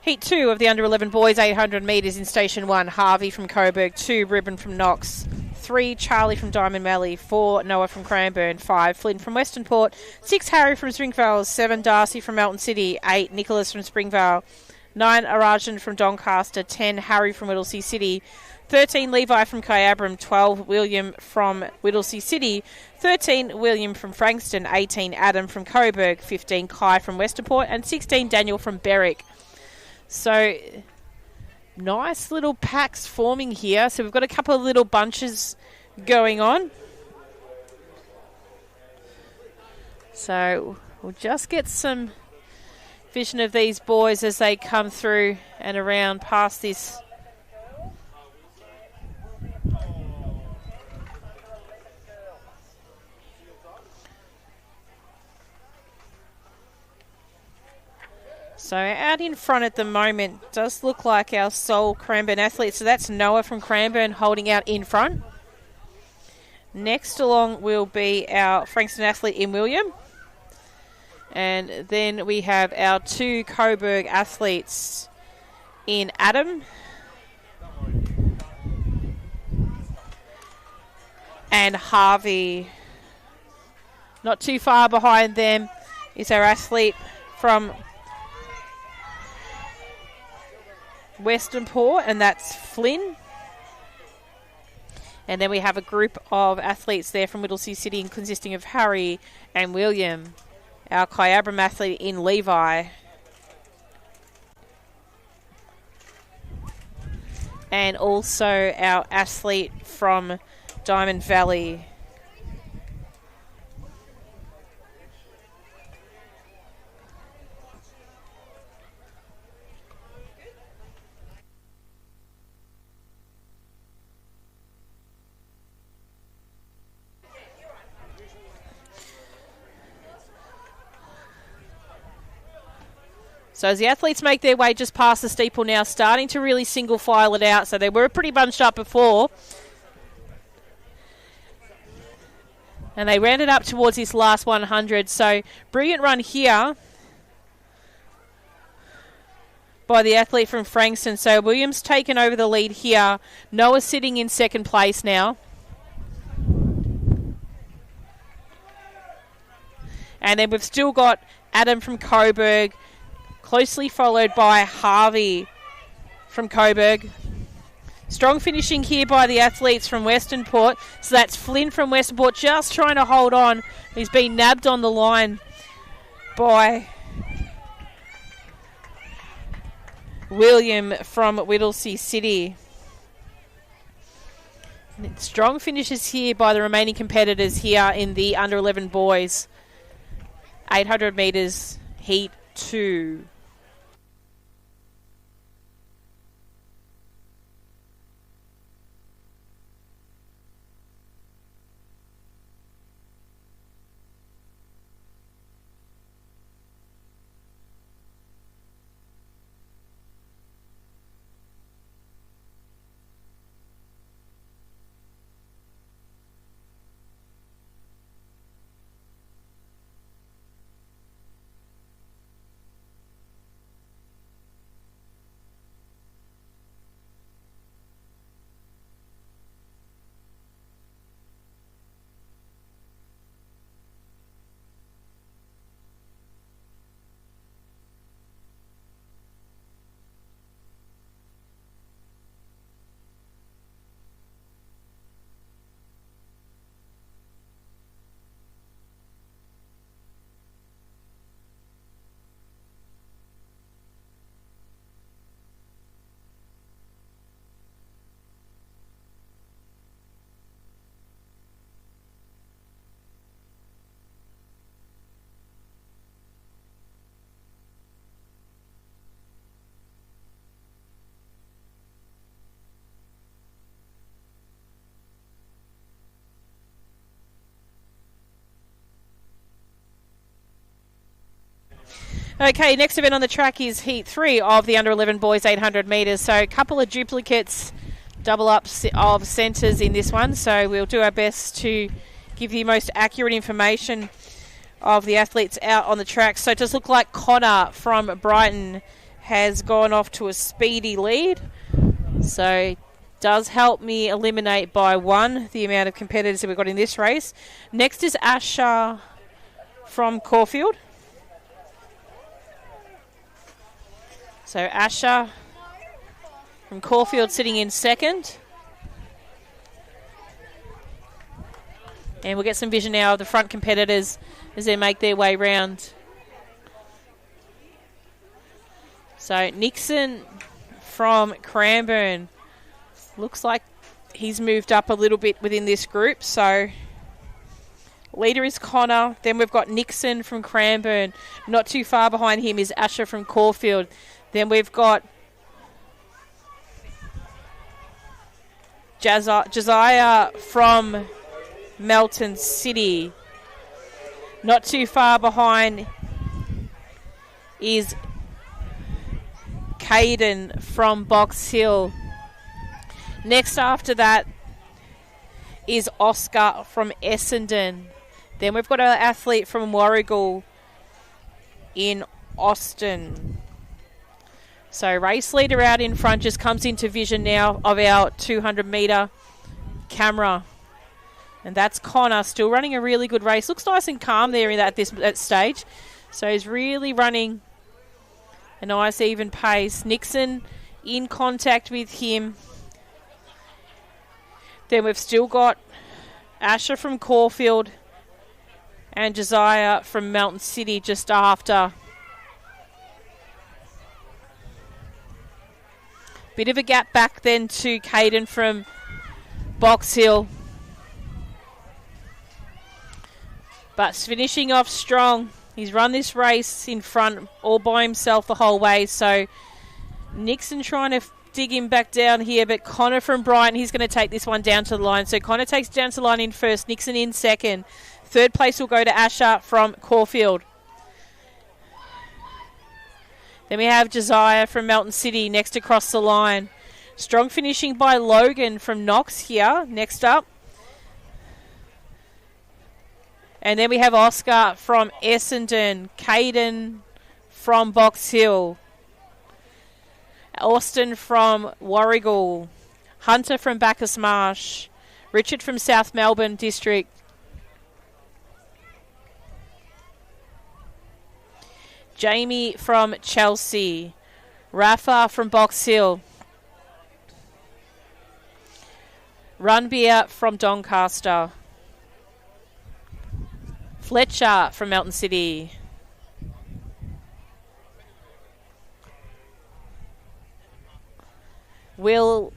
Heat 2 of the under 11 boys 800 metres in Station 1. Harvey from Coburg, 2 Ruben from Knox, 3, Charlie from Diamond Valley. 4, Noah from Cranbourne. 5, Flynn from Western Port. 6, Harry from Springvale. 7, Darcy from Melton City. 8, Nicholas from Springvale. 9, Arajan from Doncaster. 10, Harry from Whittlesea City. 13, Levi from Kyabram. 12, William from Whittlesea City. 13, William from Frankston. 18, Adam from Coburg. 15, Kai from Westerport. And 16, Daniel from Berwick. So, nice little packs forming here. So we've got a couple of little bunches going on. So we'll just get some vision of these boys as they come through and around past this. So out in front at the moment does look like our sole Cranbourne athlete. So that's Noah from Cranbourne holding out in front. Next along will be our Frankston athlete in William. And then we have our 2 Coburg athletes in Adam and Harvey. Not too far behind them is our athlete from Western Port, and that's Flynn. And then we have a group of athletes there from Whittlesea City consisting of Harry and William. Our Kyabram athlete in Levi. And also our athlete from Diamond Valley. So as the athletes make their way just past the steeple now, starting to really single file it out. So they were pretty bunched up before. And they ran it up towards this last 100. So brilliant run here by the athlete from Frankston. So Williams taken over the lead here. Noah sitting in second place now. And then we've still got Adam from Coburg, closely followed by Harvey from Coburg. Strong finishing here by the athletes from Western Port. So that's Flynn from Western Port just trying to hold on. He's been nabbed on the line by William from Whittlesea City. Strong finishes here by the remaining competitors here in the under 11 boys. 800 metres, heat 2. Okay, next event on the track is Heat 3 of the under 11 boys 800 metres. So a couple of duplicates, double ups of centres in this one. So we'll do our best to give you most accurate information of the athletes out on the track. So it does look like Connor from Brighton has gone off to a speedy lead. So Does help me eliminate by 1 the amount of competitors that we've got in this race. Next is Asher from Caulfield. So Asher from Caulfield sitting in second. And we'll get some vision now of the front competitors as they make their way round. So Nixon from Cranbourne. Looks like he's moved up a little bit within this group. So leader is Connor. Then we've got Nixon from Cranbourne. Not too far behind him is Asher from Caulfield. Then we've got Josiah from Melton City. Not too far behind is Caden from Box Hill. Next after that is Oscar from Essendon. Then we've got our athlete from Warragul in Austin. So race leader out in front just comes into vision now of our 200 metre camera. And that's Connor, still running a really good race. Looks nice and calm there at that stage. So he's really running a nice even pace. Nixon in contact with him. Then we've still got Asher from Caulfield and Josiah from Mountain City just after. Bit of a gap back then to Caden from Box Hill. But finishing off strong. He's run this race in front all by himself the whole way. So Nixon trying to dig him back down here, but Connor from Brighton, he's going to take this one down to the line. So Connor takes down to the line in first, Nixon in second. Third place will go to Asher from Caulfield. Then we have Josiah from Melton City next across the line. Strong finishing by Logan from Knox here, next up. And then we have Oscar from Essendon, Caden from Box Hill, Austin from Warragul, Hunter from Bacchus Marsh, Richard from South Melbourne District, Jamie from Chelsea, Rafa from Box Hill, Runbeer from Doncaster, Fletcher from Melton City, Will,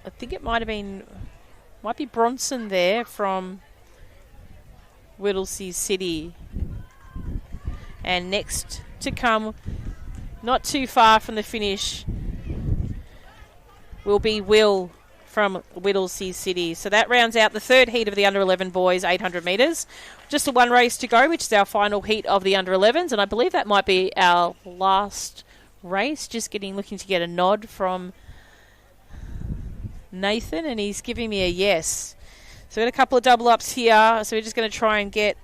I think it might be Bronson there from Whittlesea City. And next to come, not too far from the finish, will be Will from Whittlesea City. So that rounds out the third heat of the under-11 boys 800 metres. Just the one race to go, which is our final heat of the under-11s, and I believe that might be our last race. Just looking to get a nod from Nathan, and he's giving me a yes. So we've got a couple of double ups here, so we're just going to try and get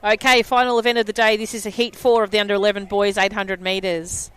Okay, final event of the day. This is a Heat 4 of the under-11 boys 800 metres.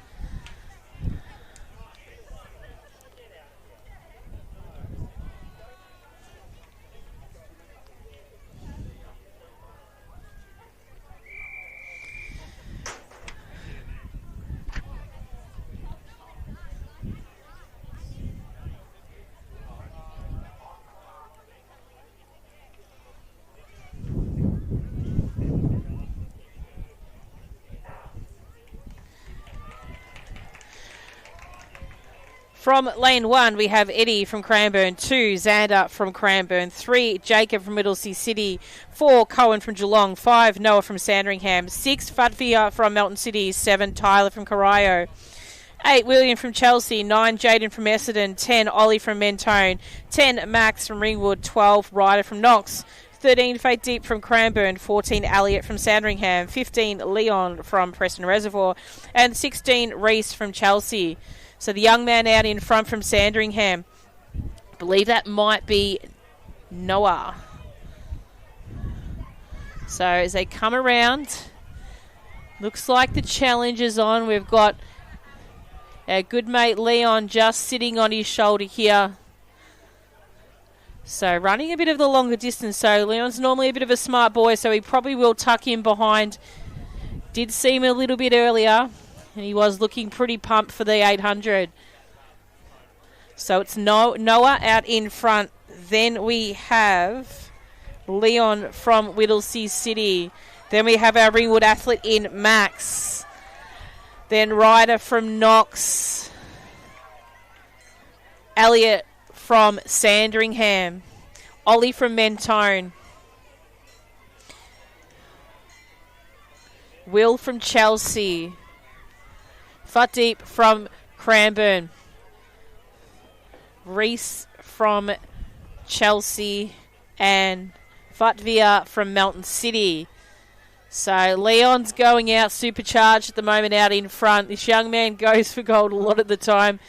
From lane 1, we have Eddie from Cranbourne, 2, Xander from Cranbourne, 3, Jacob from Middlesea City, 4, Cohen from Geelong, 5, Noah from Sandringham, 6, Fatvia from Melton City, 7, Tyler from Corio, 8, William from Chelsea, 9, Jaden from Essendon, 10, Ollie from Mentone, 10, Max from Ringwood, 12, Ryder from Knox, 13, Fate Deep from Cranbourne, 14, Elliot from Sandringham, 15, Leon from Preston Reservoir, and 16, Reese from Chelsea. So the young man out in front from Sandringham, I believe that might be Noah. So as they come around, looks like the challenge is on. We've got our good mate Leon just sitting on his shoulder here. So running a bit of the longer distance. So Leon's normally a bit of a smart boy, so he probably will tuck in behind. Did see him a little bit earlier, and he was looking pretty pumped for the 800. So it's Noah out in front. Then we have Leon from Whittlesea City. Then we have our Ringwood athlete in Max. Then Ryder from Knox. Elliot from Sandringham. Ollie from Mentone. Will from Chelsea. Futdeep from Cranbourne. Reese from Chelsea. And Fatvia from Melton City. So Leon's going out supercharged at the moment out in front. This young man goes for gold a lot of the time,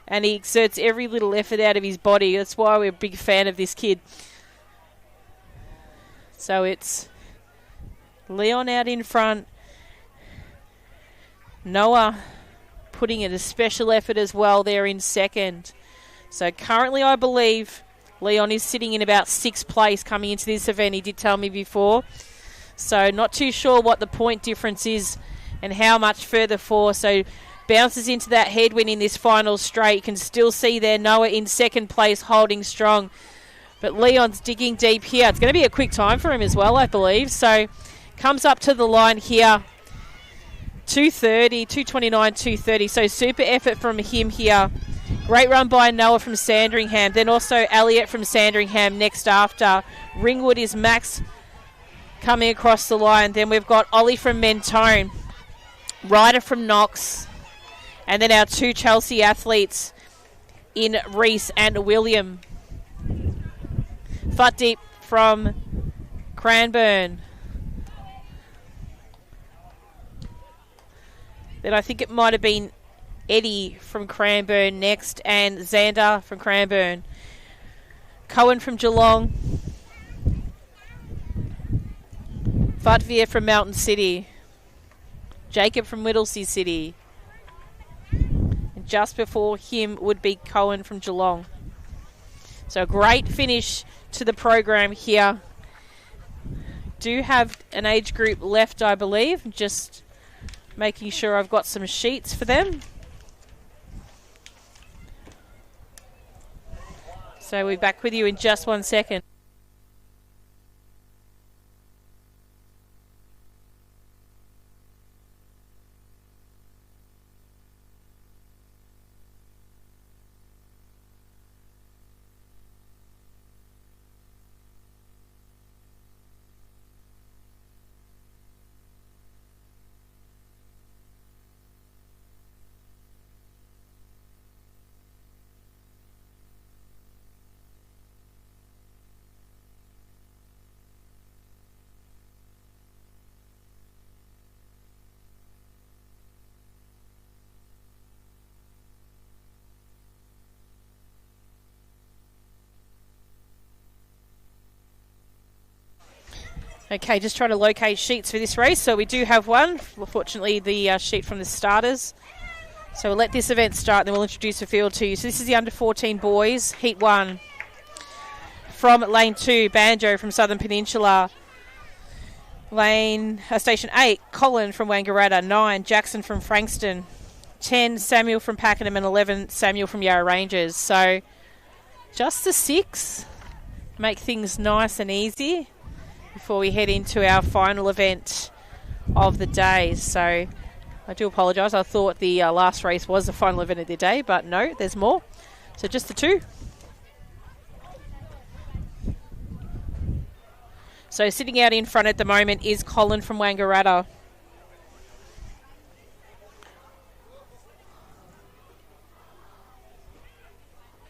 and he exerts every little effort out of his body. That's why we're a big fan of this kid. So it's Leon out in front. Noah putting in a special effort as well there in second. So currently I believe Leon is sitting in about 6th place coming into this event. He did tell me before. So not too sure what the point difference is and how much further for. So bounces into that headwind in this final straight. You can still see there Noah in 2nd place holding strong. But Leon's digging deep here. It's going to be a quick time for him as well, I believe. So comes up to the line here. 2:30, 2:29, 2:30. So super effort from him here. Great run by Noah from Sandringham. Then also Elliot from Sandringham next after. Ringwood is Max coming across the line. Then we've got Ollie from Mentone. Ryder from Knox. And then our 2 Chelsea athletes in Reese and William. Futdeep from Cranbourne. Then I think it might have been Eddie from Cranbourne next and Xander from Cranbourne. Cohen from Geelong. Fatvia from Melton City. Jacob from Whittlesea City. And just before him would be Cohen from Geelong. So a great finish to the program here. Do have an age group left, I believe. Just making sure I've got some sheets for them. So we're back with you in just 1 second. Okay, just trying to locate sheets for this race. So we do have one. Fortunately, the sheet from the starters. So we'll let this event start, then we'll introduce the field to you. So this is the under-14 boys, Heat 1. From lane 2, Banjo from Southern Peninsula. Station 8, Colin from Wangaratta. 9, Jackson from Frankston. 10, Samuel from Pakenham. And 11, Samuel from Yarra Rangers. So just the 6. Make things nice and easy before we head into our final event of the day. So I I do apologise. I thought the last race was the final event of the day, but no, there's more. So just the two. So sitting out in front at the moment is Colin from Wangaratta.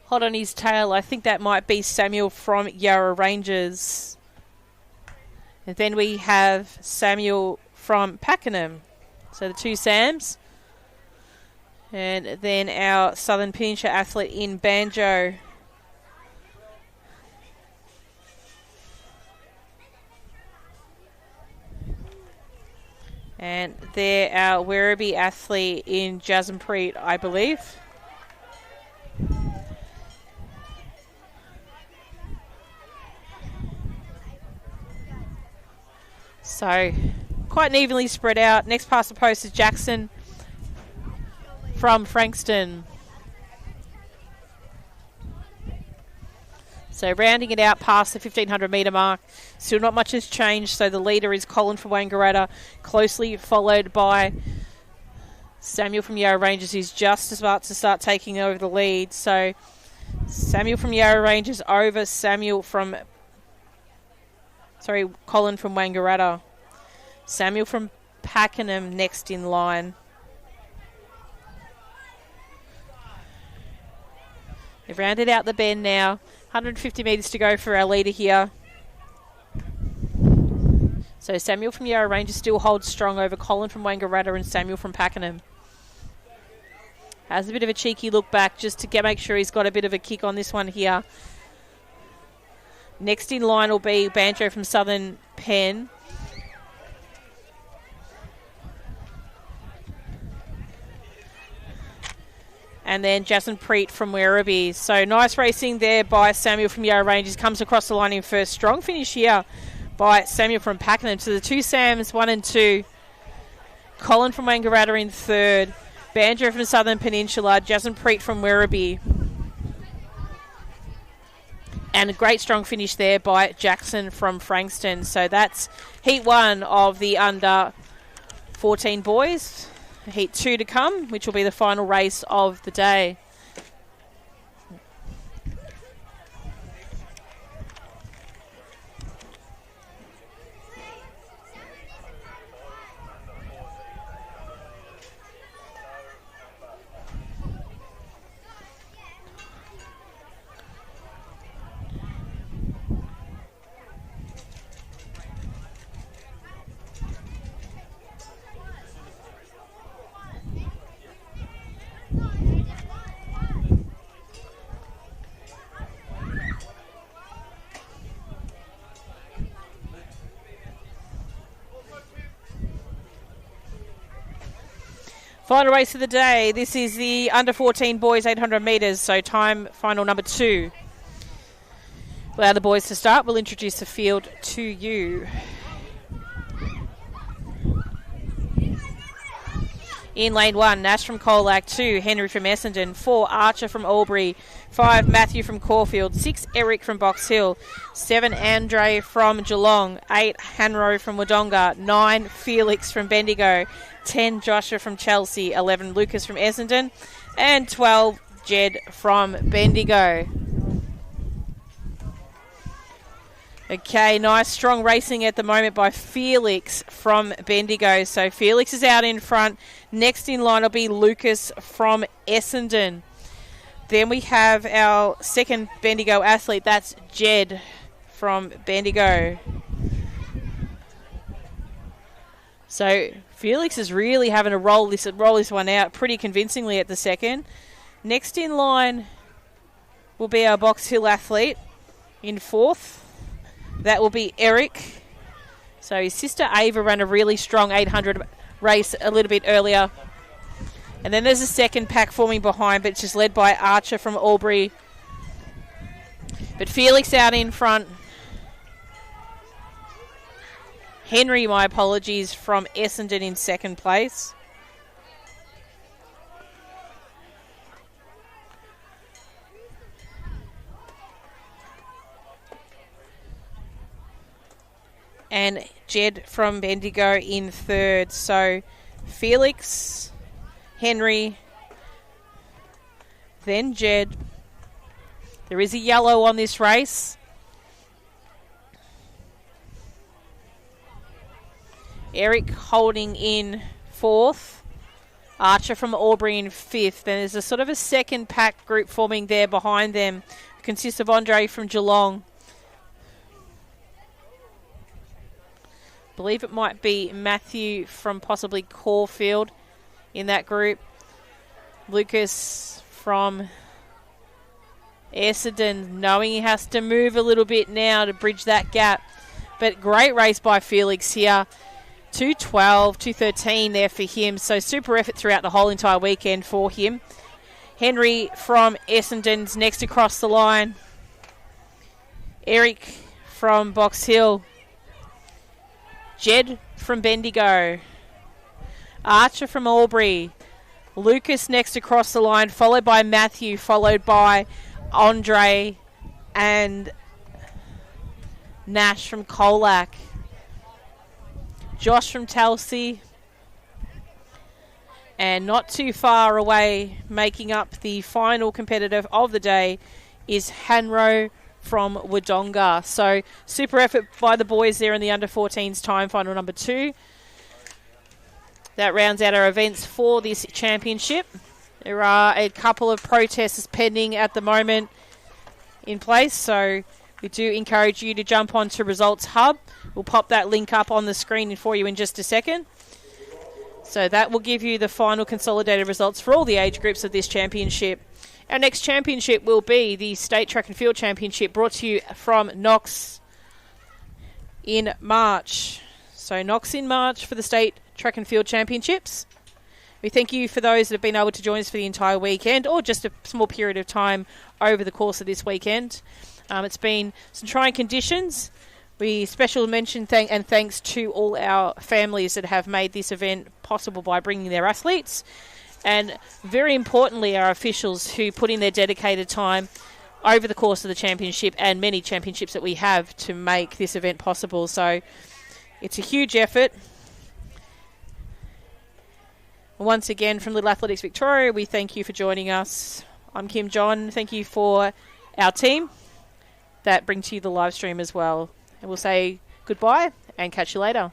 Hot on his tail, I think that might be Samuel from Yarra Ranges. And then we have Samuel from Pakenham. So the two Sams. And then our Southern Peninsula athlete in Banjo. And they're our Werribee athlete in Jasmine, I believe. So, quite evenly spread out. Next past the post is Jackson from Frankston. So, rounding it out past the 1,500 metre mark. Still not much has changed. So, the leader is Colin from Wangaratta, closely followed by Samuel from Yarra Ranges, who's just about to start taking over the lead. So, Samuel from Yarra Ranges over Colin from Wangaratta. Samuel from Pakenham next in line. They've rounded out the bend now. 150 metres to go for our leader here. So Samuel from Yarra Ranges still holds strong over Colin from Wangaratta and Samuel from Pakenham. Has a bit of a cheeky look back just to make sure he's got a bit of a kick on this one here. Next in line will be Banjo from Southern Penn. And then Jason Preet from Werribee. So nice racing there by Samuel from Yarra Ranges. Comes across the line in first. Strong finish here by Samuel from Pakenham. So the two Sams, 1 and 2. Colin from Wangaratta in third. Banjo from Southern Peninsula. Jason Preet from Werribee. And a great strong finish there by Jackson from Frankston. So that's Heat 1 of the under 14 boys. Heat 2 to come, which will be the final race of the day. Final race of the day. This is the under 14 boys 800 metres. So time final number 2. Allow the boys to start. We'll introduce the field to you. In lane 1, Nash from Colac. 2, Henry from Essendon. 4, Archer from Albury. 5, Matthew from Caulfield. 6, Eric from Box Hill. 7, Andre from Geelong. 8, Hanro from Wodonga. 9, Felix from Bendigo. 10, Joshua from Chelsea. 11, Lucas from Essendon. And 12, Jed from Bendigo. Okay, nice strong racing at the moment by Felix from Bendigo. So Felix is out in front. Next in line will be Lucas from Essendon. Then we have our second Bendigo athlete. That's Jed from Bendigo. So Felix is really having to roll this one out pretty convincingly at the second. Next in line will be our Box Hill athlete in fourth. That will be Eric. So his sister Ava ran a really strong 800 race a little bit earlier. And then there's a second pack forming behind, but it's just led by Archer from Albury. But Felix out in front. Henry, my apologies, from Essendon in second place. And Jed from Bendigo in third. So Felix, Henry, then Jed. There is a yellow on this race. Eric holding in 4th. Archer from Albury in 5th. Then there's a sort of a second pack group forming there behind them. It consists of Andre from Geelong. I believe it might be Matthew from possibly Caulfield in that group. Lucas from Essendon, knowing he has to move a little bit now to bridge that gap. But great race by Felix here. 2:12, 2:13 there for him. So super effort throughout the whole entire weekend for him. Henry from Essendon's next across the line. Eric from Box Hill. Jed from Bendigo. Archer from Albury. Lucas next across the line, followed by Matthew, followed by Andre and Nash from Colac. Josh from Telsey. And not too far away, making up the final competitor of the day, is Hanro from Wodonga. So super effort by the boys there in the under-14s time final number 2. That rounds out our events for this championship. There are a couple of protests pending at the moment in place, so we do encourage you to jump onto Results Hub. We'll pop that link up on the screen for you in just a second. So that will give you the final consolidated results for all the age groups of this championship. Our next championship will be the State Track and Field Championship, brought to you from Knox in March. So Knox in March for the State Track and Field Championships. We thank you for those that have been able to join us for the entire weekend or just a small period of time over the course of this weekend. It's been some trying conditions. We special mention and thanks to all our families that have made this event possible by bringing their athletes. And very importantly, our officials who put in their dedicated time over the course of the championship and many championships that we have to make this event possible. So it's a huge effort. Once again, from Little Athletics Victoria, we thank you for joining us. I'm Kim John. Thank you for our team that bring to you the live stream as well. And we'll say goodbye and catch you later.